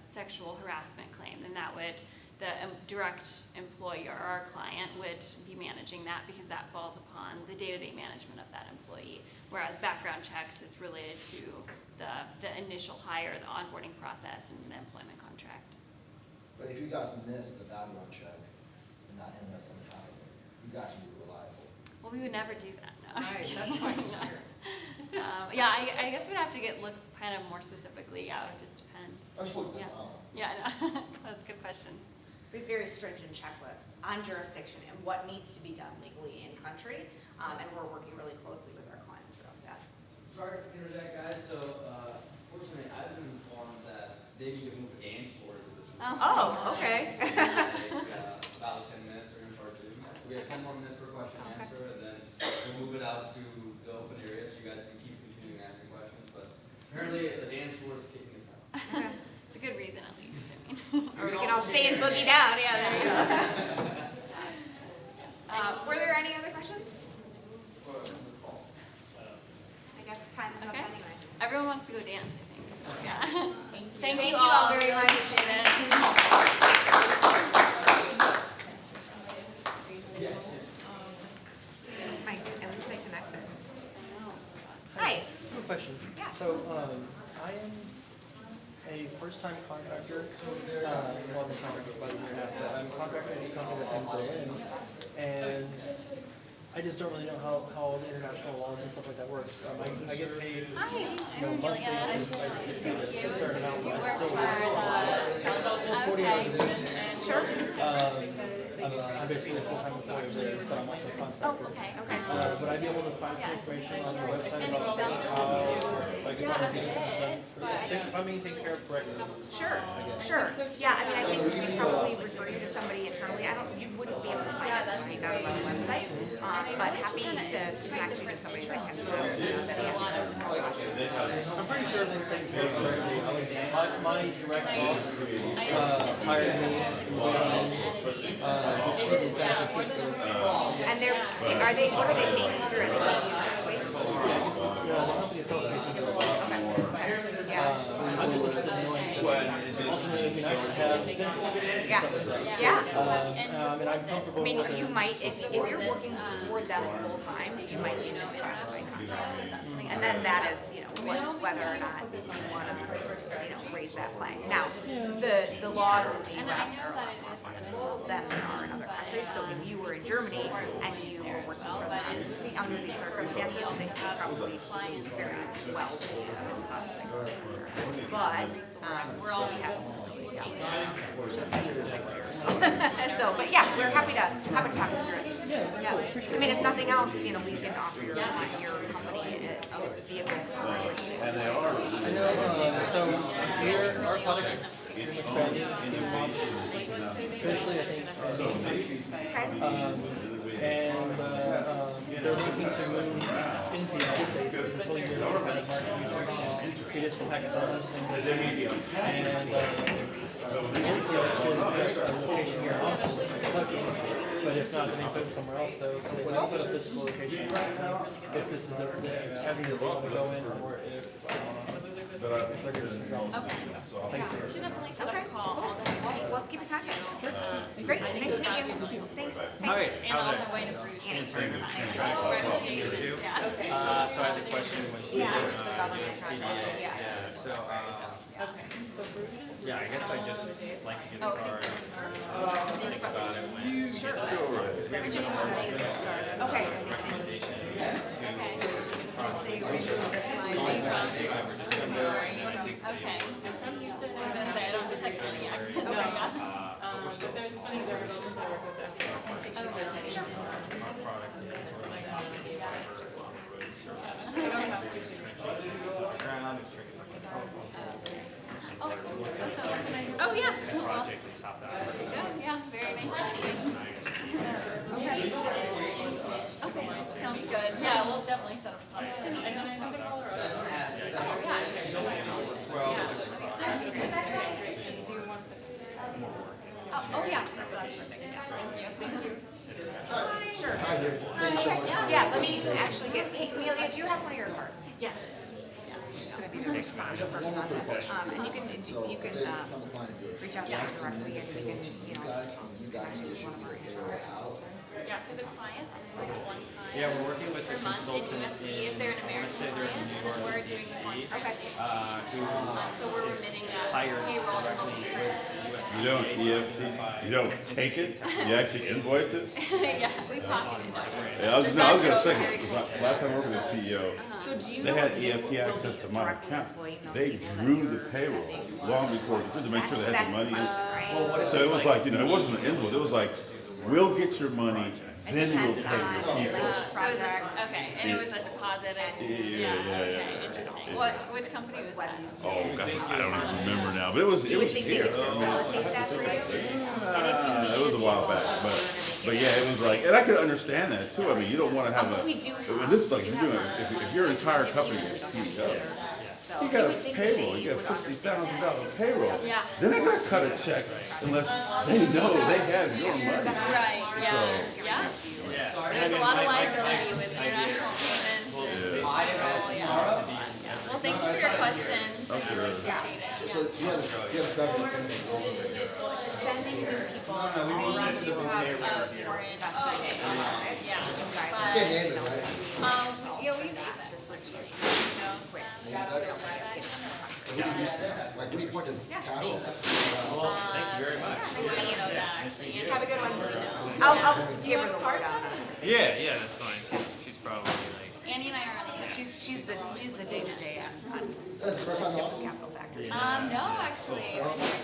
sexual harassment claim, then that would the direct employer or our client would be managing that because that falls upon the day-to-day management of that employee. Whereas background checks is related to the initial hire, the onboarding process, and the employment contract. But if you guys miss the background check and not end up something happening, you guys should be reliable. Well, we would never do that. No, I'm just Right, kidding. that's fine. Yeah, I guess we'd have to look kind of more specifically. Yeah, it would just depend. Yeah, I know. That's a good question. We have very stringent checklists on jurisdiction and what needs to be done legally in country, and we're working really closely with our clients throughout that. Sorry to interject, guys. So, fortunately, I've been informed that they need to move gains forward with this. Oh, okay. About 10 minutes, we're going to start doing that. So we have 10 more minutes for question and answer, and then we'll move it out to the open area so you guys can keep continuing asking questions. But apparently, the dance floor is kicking us out. It's a good reason, at least. I mean. Or we can all stay and boogie down. Yeah, there you go. Were there any other questions? I guess time is up anyway. Everyone wants to go dance, I think. So, yeah. Thank you all very much. Appreciate it. Yes. At least I connected. Hi. I have a question. Yeah. So, I am a first-time contractor, well, I've been contractor for about a year and a half, but I'm contracting at a company that's in Berlin, and I just don't really know how all the international laws and stuff like that works. I get paid, monthly, I just get paid a certain amount, but I still work 40 hours a week. Sure. I'm basically a full-time employee of theirs, but I'm also a contractor. Would I be able to find some information on your website about like if I'm being taken care of correctly? Sure. Yeah, I mean, I think we probably refer you to somebody internally. You wouldn't be able to find that on our website, but happy to connect you to somebody that can that answer. I'm pretty sure everything's taken care of correctly. My direct boss hired me. She's in San Francisco. And what are they paying you through? Are they paying you directly? The company itself pays me directly. I'm just a bit annoying because ultimately it'd be nice to have benefits. And I'm comfortable with it. You might, if you're working for them full time, you might be misclassified contract. And then that is, whether or not you want to, raise that flag. Now, the laws in the US are a lot more flexible than they are in other countries. So if you were in Germany and you were working for them under these circumstances, they could probably very well be misclassified. But we're all but yeah, we're happy to talk through it. Yeah. I mean, if nothing else, we can offer your company a vehicle for which. And they are. So our product is expanding eventually, I think. They're looking to move into the United States until you know kind of market research. We did some hackathons, things like that. Hopefully that's a location here in Austin, Kentucky. But if not, then they put it somewhere else though. So they might put a physical location if this is the avenue that they want to go in, or if they're going to go. Okay. Cool. Let's keep in contact. Great. Nice to meet you. Thanks. Hi. And also Wayne approved it. So I had a question when you were just the government contract. So yeah, I guess I just like to get a card. Think about it when I just want to make this card. Okay. Since they removed this line. Okay. I'm from Houston. I was going to say, I don't detect any accent. Okay. There's funny governments I work with that. Oh, yeah. Yeah, very nice to meet you. Okay, sounds good. Yeah, we'll definitely set up a conversation. And then I know they call her. Yeah. Oh, yeah, that's perfect. Yeah, thank you. Sure. Yeah, let me actually get, hey, Amelia, do you have one of your cards? Yes. just gonna be the response person on this. And you can, So, you can, say if I'm a client of yours, reach out to I us directly and we can, you guys, and you guys connect you issue with one of our the HR payroll out. consultants. Yeah, so the clients invoice one time. Yeah, we're working with per a month in consultant USD in, if they're an I wanna American say they're in client, New and then York we're or doing the one DC, per who so we're remitting that hired payroll in directly local with currency. You don't EFT, you don't take it, you actually invoice it? Yeah, we talked about it. Yeah, I was gonna say, 'cause last time I worked with a PEO, So do you they know had if you EFT will access be to my directly account. employing those They people that drew you're the payroll sending? long before, to make sure they had That's the money. the question, right? Well, what if So it was like, you know, it wasn't an invoice, it was like, we'll get your money, then we'll depends pay on, your like, people. So it was a, okay, and it was a deposit and, Yeah. okay, interesting. Which company was that? Oh, God, I don't even remember now, but it was You would think they here. could facilitate that for you? And if you It was a while back, but yeah, it was like, and I could understand that too. I mean, you don't want to have a. We do But this is like, if you're doing, if your entire company is PEO, you got a payroll, you got $50,000 payroll. Yeah. They're not gonna cut a check unless they know they have your money. Right, yeah. There's a lot of liability with international payments and payroll, yeah. Well, thank you for your questions. I really appreciate it. So you have a treasury thing that you're over there. sending new people. We do have a foreign, yeah. You can't name it, right? Yeah, we name it. Who do you use, like, who do you point to cash at? Thank you very much. Nice to know that, actually. And Have a good one. Do I'll you give have her a the card? lowdown on it. Yeah, that's fine. She's probably like. Annie and I are on it. She's the day-to-day on That's the first time also? Capital Factory. No, actually.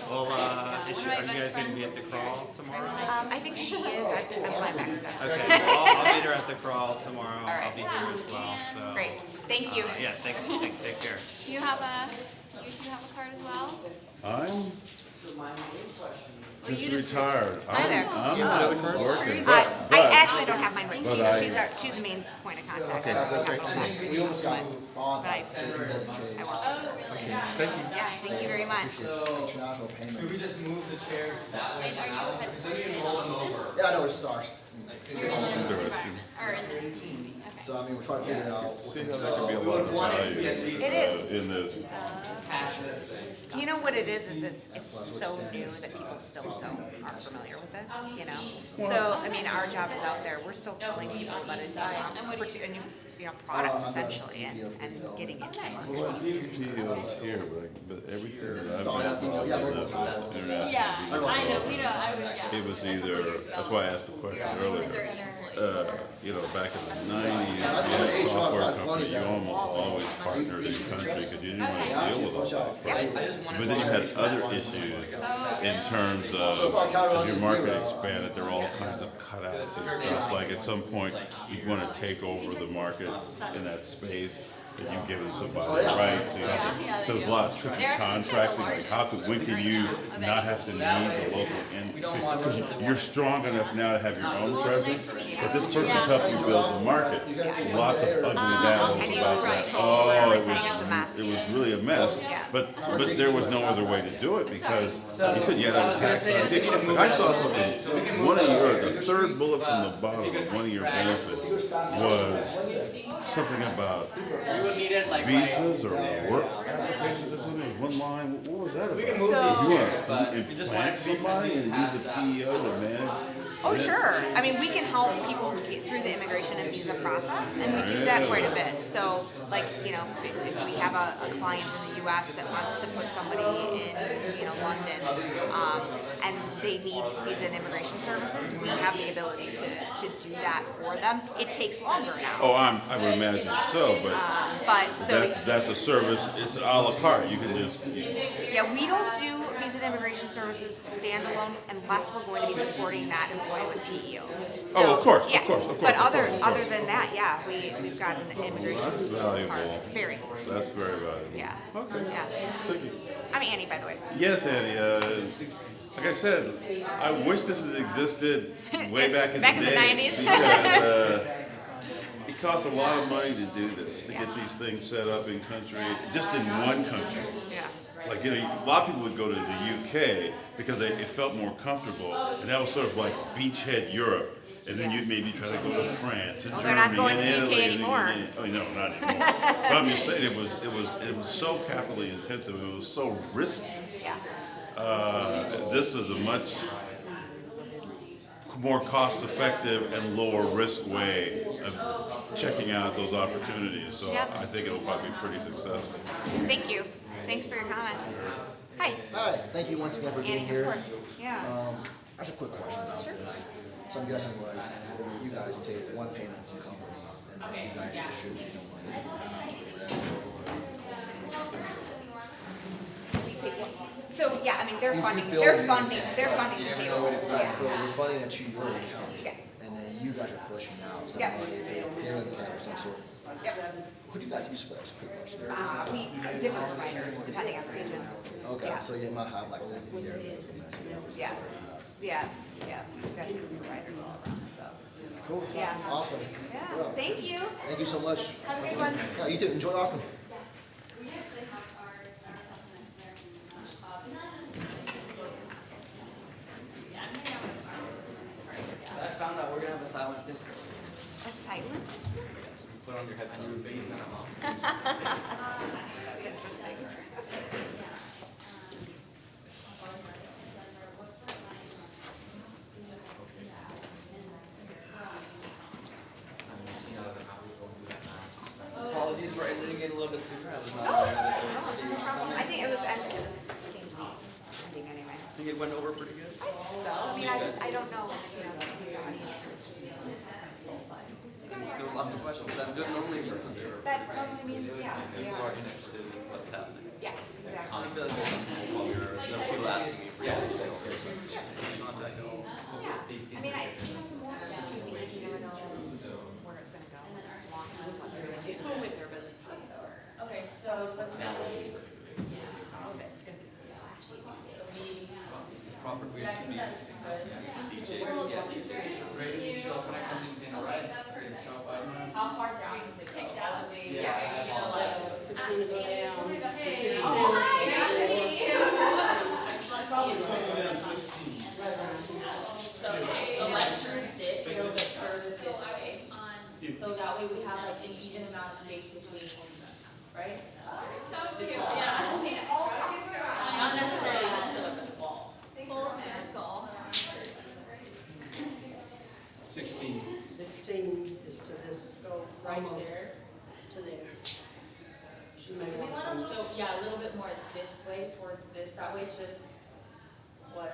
Well, are you guys gonna be at the crawl tomorrow? I think she is. I'm flying back today. Okay, well, I'll meet her at the crawl tomorrow. right. I'll be here as well, so. Great. Thank you. Yeah, thanks, take care. Do you two have a card as well? I'm Well, you just retired. Hi there. I'm working. I actually don't have mine with But me. She's the main point of contact. Okay, for that's Capital right. Factory. We almost got on. But I won't. Yeah, thank you very much. International payment. Could we just move the chairs that way And are you now? head Because then you can roll them over. Yeah, I know where it starts. Interesting. Or in this team? So, I mean, we're trying to figure it out. See how that could be a lot of Want it to value be at least It is. in this. past this thing. You know what it is it's so new that people still aren't familiar with it, you know? So, I mean, our job is out there, we're still telling people about a new product essentially and getting it to them. Well, PEO's here, but everything that It's I've startup, been you know, yeah, we're involved both with startups. Yeah, I know, we don't, I was, yeah. it was either, that's why I asked the question earlier. You know, back in the '90s, you know, software company, you almost always partnered in country because you didn't want to deal with all that. But then you had other issues in terms of as your market expanded, there were all kinds of cutouts and stuff. Like at some point, you'd want to take over the market in that space that you've given somebody the right to. So there's a lot of tricky contracting, like when can you not have to need the local entity? Because you're strong enough now to have your own presence, but this person's helping you build the market. Lots of ugly battles about that. Oh, it was really a mess. But there was no other way to do it because you said you had a tax ID. But I saw something, the third bullet from the bottom of one of your benefits was something about visas or work applications or something, one line, what was that about? You implant somebody and use a PEO to manage? Oh, sure. I mean, we can help people get through the immigration and visa process, and we do that quite a bit. So, like, you know, if we have a client in the U.S. that wants to put somebody in, you know, London, and they need visa and immigration services, we have the ability to do that for them. It takes longer now. Oh, I would imagine so, but that's a service, it's a la carte, you can just. Yeah, we don't do visa and immigration services standalone unless we're going to be supporting that employee with PEO. So, Oh, of course. But other than that, yeah, we've got an immigration. That's valuable. part. Very. That's very valuable. Yeah. Okay. Yeah. Thank you. I'm Annie, by the way. Yes, Andy, like I said, I wish this had existed way back in the day. Back in the 90s. Because it costs a lot of money to do this, to get these things set up in country, just in one country. Yeah. Like, you know, a lot of people would go to the UK because it felt more comfortable, and that was sort of like beachhead Europe. And then you'd maybe try to go to France and Well, they're not Germany going and to the Italy. UK and anymore. Oh, no, not anymore. But I'm just saying, it was so capitally intensive, it was so risky. Yeah. This is a much more cost-effective and lower-risk way of checking out those opportunities. So Yep. I think it'll probably be pretty successful. Thank you. Thanks for your comments. Hi. Hi, thank you once again for being Annie, here. of course. Yeah. That's a quick question about this. So I'm guessing like you guys take one payment from the company and then you guys distribute the We take one. So, yeah, I mean, they're You funding, bill they're me. funding the payroll. Yeah. We're funding it to your account. Yeah. And then you guys are pushing out the Yeah. money for payment of some sort. Yep. Who do you guys use for this? Quick question. We, different providers, depending on the region. Okay, Yeah. so you might have like secondary from this. Yeah, yeah, yeah. We've got different providers all around, so. Cool. Yeah. Awesome. Yeah, Well, thank you. Thank you so much. Have a good one. Yeah, you too. Enjoy Austin. We actually have our supplement there. I found out we're gonna have a silent disco. A silent disco? Yes, put on your headphones. That's interesting. Apologies for ending it a little bit sooner. I was not No, aware that it was it's no problem. I think it was ending, it was, seemed to be ending anyway. I think it went over pretty good. So, I mean, I don't know, the audience is. There were lots of questions. That normally means That probably means, yeah. people are interested in what's happening. Yeah, I exactly. feel like there's some people asking me for help. Contact at all. Yeah, I mean, the more opportunity, you never know where it's gonna go, long term, what they're gonna do with their businesses, so. Okay, so what's that? Oh, that's gonna be flashy. So we, It's proper. We yeah, I have two think that's meetings. good. DJ, How far down is it kicked out of the, you Yeah. know, like? It's gonna go down. So let's turn this, a little bit further this way, so that way we have like an even amount of space between, right? Just, yeah. Not necessarily just the wall. Full circle. 16. 16 is to this, Right almost there. to there. She may Do we want want to. to, so, yeah, a little bit more this way towards this, that way it's just, what,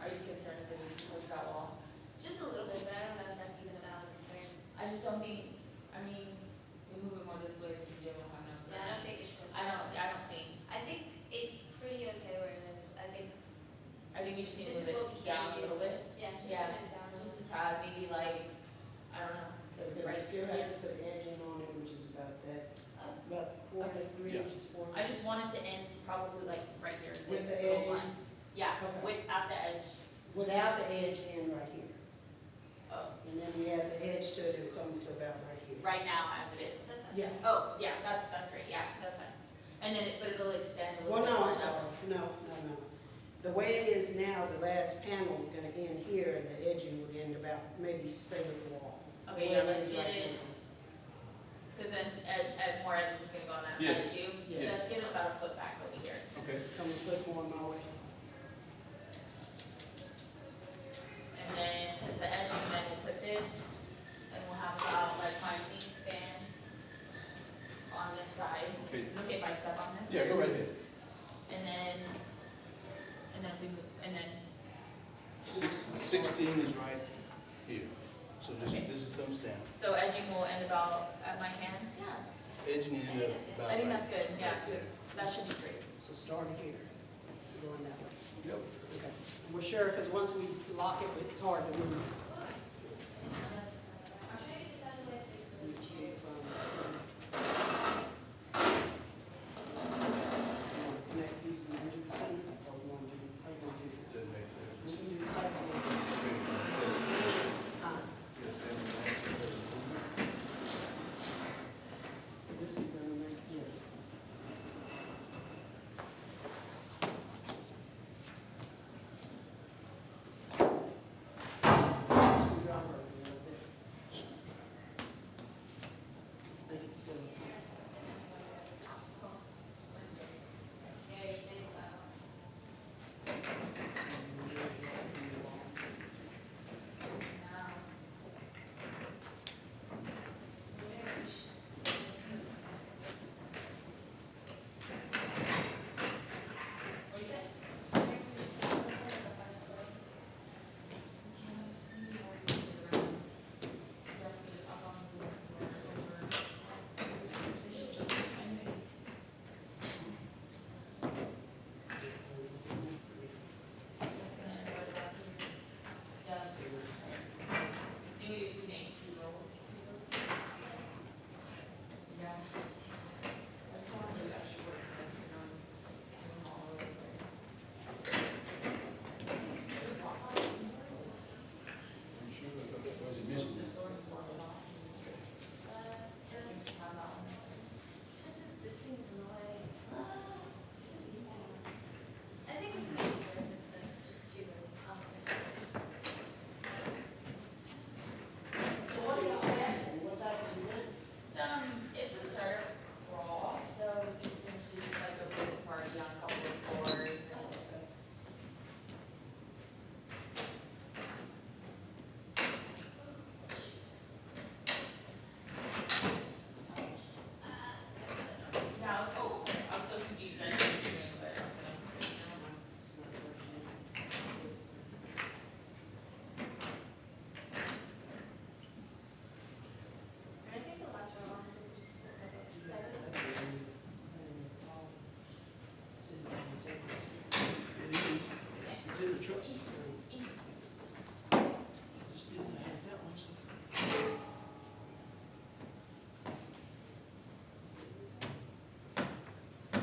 are you concerned if it's towards that wall? Just a little bit, but I don't know if that's even a valid concern. I just don't think, I mean, we move it more this way to be able to have enough. Yeah, I don't think it should. I don't think, I think it's pretty okay where it is. I think we just need to this is what move we it can down a do. little bit. Yeah, just Yeah, put it down. just a tad, maybe like, I don't know, to Because right I still here. have to put edging on it, which is about that, about Okay. 3 inches, 4 inches. I just wanted to end probably like right here, With this the little edge? line. Yeah, Okay. with, at the edge. Without the edge and right here. Oh, And then we add the edge to it, it'll come to about right here. right now as it is. That's fine. Yeah. Oh, yeah, that's great, yeah, that's fine. And then but it'll extend a Well, little bit no, more I'm now. sorry, no. The way it is now, the last panel is gonna end here, and the edging would end about, maybe say with the wall. Okay, The way yeah, it let's is get right it, now. cause then more edging is gonna go on that Yes, side too. yes. Let's get it about a foot back over here. Okay. Come a foot more my way. And then, cause the edging, then we'll put this, and we'll have about like my wingspan on this side. Okay. Is it okay if I step on this? Yeah, go right ahead. And then if we move, and then, 16 is right here. So this comes down. so edging will end about at my hand? Yeah. Edging end up about I think right- that's good, yeah, right there. cause that should be great. So starting here, going that way. Yep. Okay. We're sure, because once we lock it, it's hard to move. Connect these and do the center, or we want to do, how you want to do it? We can do the type of- This is gonna make, yeah.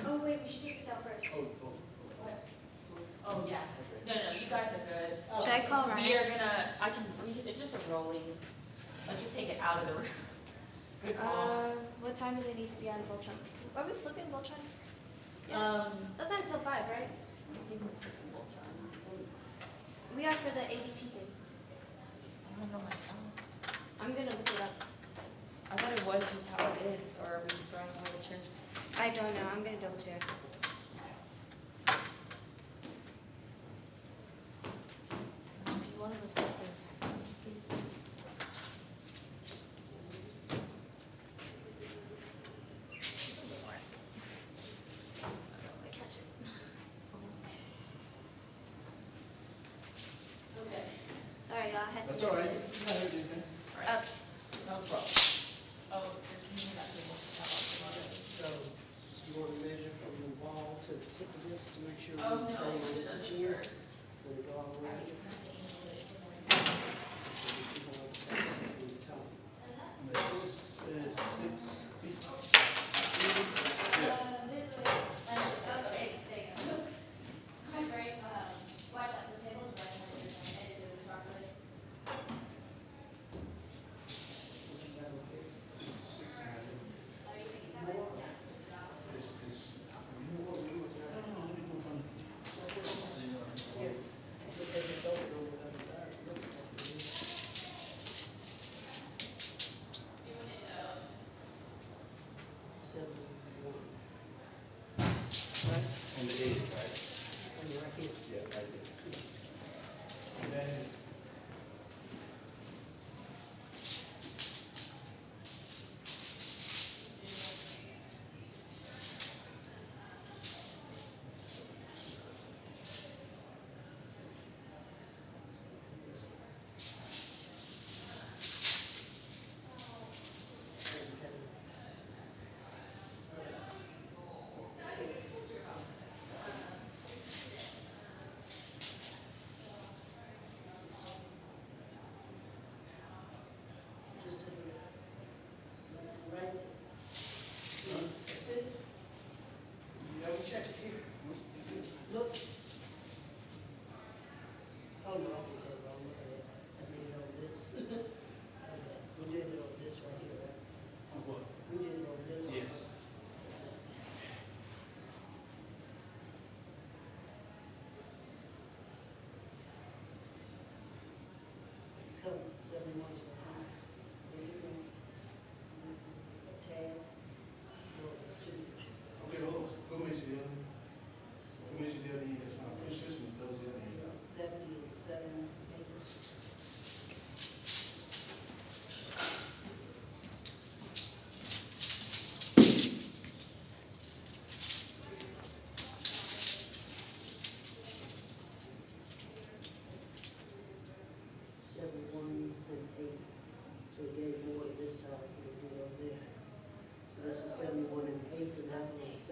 Oh, wait, we should take this out first. What? Oh, yeah. No, you guys are good. Should I call Ryan? We are gonna, it's just a rolling, let's just take it out of the room. Good call. What time do they need to be on Voltron? Are we flipping Voltron? That's not until 5, right? We can flip Voltron. We are for the ADP thing. I don't know my phone. I'm gonna look it up. I thought it was just how it is, or are we just throwing all the chairs? I don't know. I'm gonna double check. One of us right there. Please. This doesn't work. I don't know if I catch it. Okay. Sorry, y'all. I had to. That's all right. Right. No problem. Oh, you need that table. So you want to measure from the wall to the tip of this to make sure Oh, we're no, saying we should have each done ear? this first. Let it go all the way. Right, you have to aim for this. From the top. This is 6 feet. Okay, there you go. I'm very, watch out, the table's right next to it, and do this properly. Because it's open on the other side. Right? On the 8th, right? And right here. Yeah, right there. And then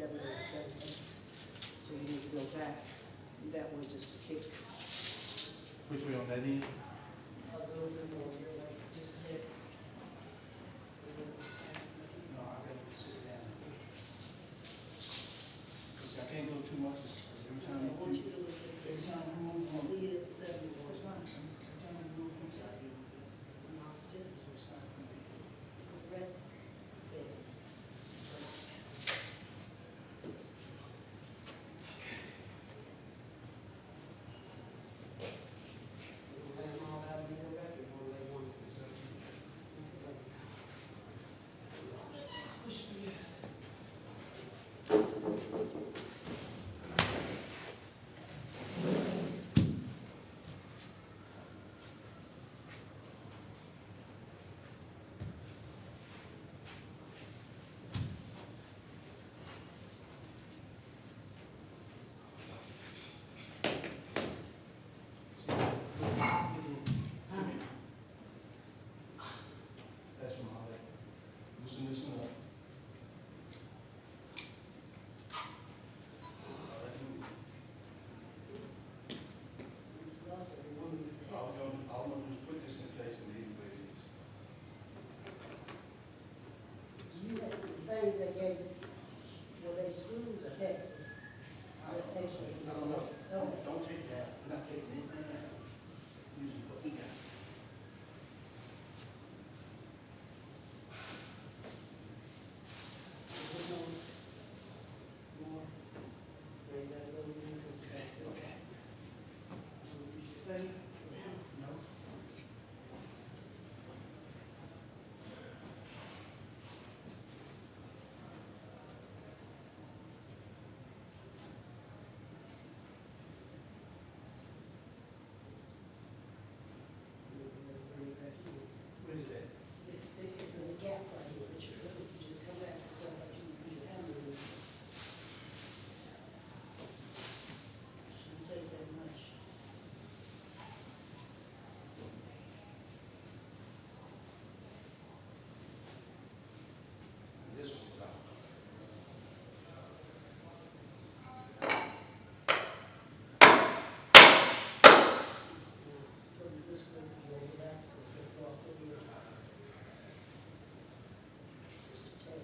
7/8. So you need to go back that way just to kick. Which way on that end? A little bit more, you're like, just a bit. No, I gotta sit down. Cause I can't go too much, every time I want you you to look at every this. time you move on. See it as a 7/8. It's fine, every time you move inside, you move it. And I'll still, So it's not gonna be. red, there. Lay them all out in your record, or lay one. Push me. See, that's from all that. Loosen this one up. All right, move. All I'm gonna do is put this in place and leave it where it is. Do you have the things that gave, were they screws or hexes? The extra ones? I don't know. Okay. Don't take that. We're not taking anything out. Using what we got. More. Bring that a little bit. Okay. Okay. Use your finger. No. Bring it back here. Where's it at? It's in the gap right here, Richard, so if you just come back, it's not like you use your hammer. Shouldn't take that much. And this one's out. So this way, you overlap, so it's gonna go off the here. Just a tad.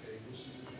Okay, loosen this one.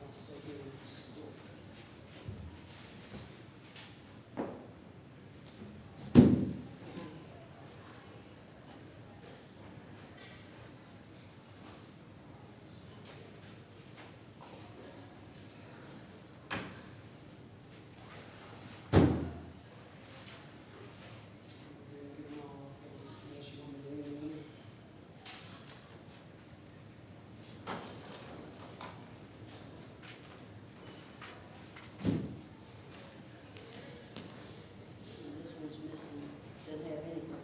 I'll still give you this. Get them all off, unless you want me to leave them here. And this one's missing, doesn't have anything.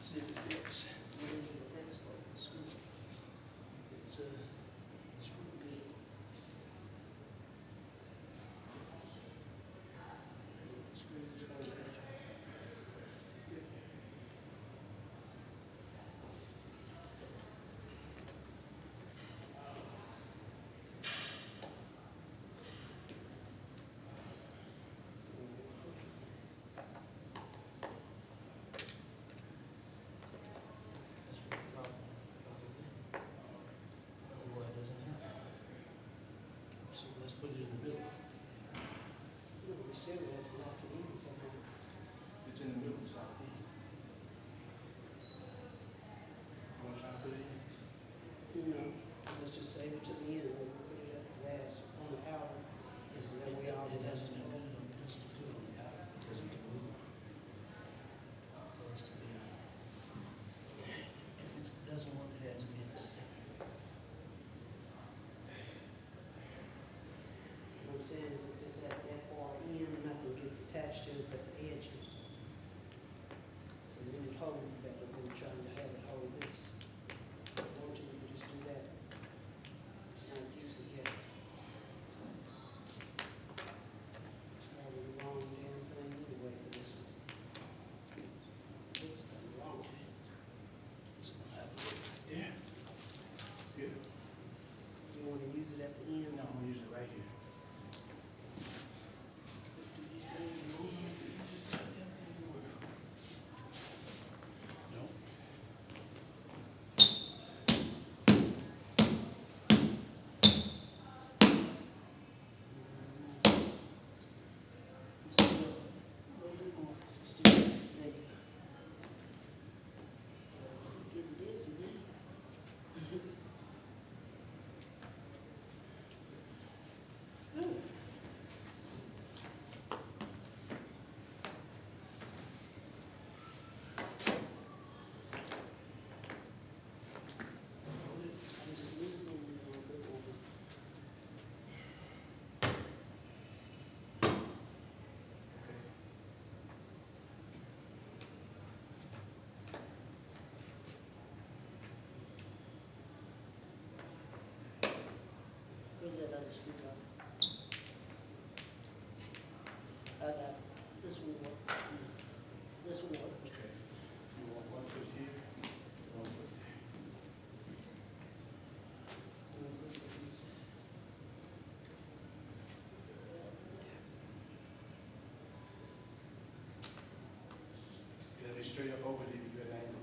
See if it fits. What is it, a screw? It's a screw good. Screws on the edge. still have to lock it in somehow. It's in the middle, it's locked in. You wanna try to put it in? You know, let's just save it to the end, we'll put it at the last, on the outer, is that we all It have has to to know. be, it has to be on the outer, because it can move. It has to be, if it doesn't work, it has to be in the center. What I'm saying is if it's at that far in, nothing gets attached to it but the edge. And then it holds better than trying to have it hold this. If you want to, you can just do that. It's not using yet. It's probably the wrong damn thing anyway for this one. Looks kind of wrong. It's gonna have to go right there. Here. Do you want to use it at the end? No, I'm gonna use it right here. Do these things move? It's just goddamn thing to work on. No. Still, a little bit more. Still, there you go. So, getting dizzy now. Ooh. I'm just losing it a little bit more. Where's that other screwdriver? I got this one work. This one work. Okay. You want one foot here, one foot there. This is- You gotta be straight up over there, you got an angle.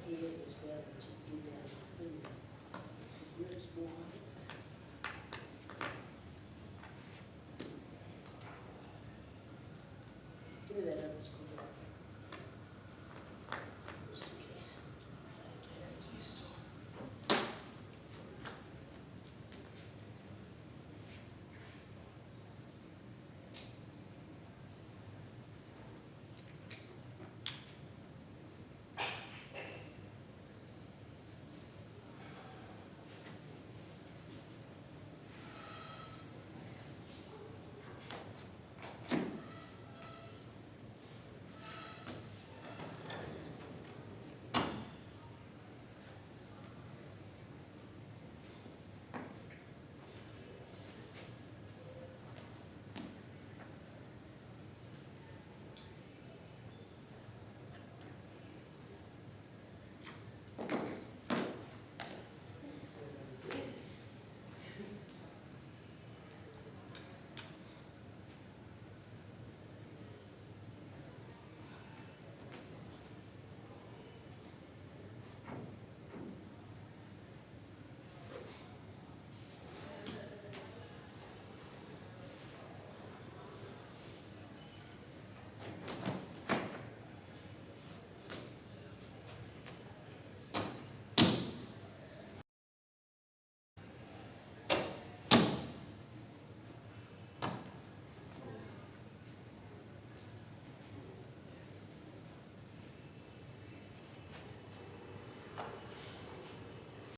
Here is better to do that finger. The grip's more. Give me that other screw.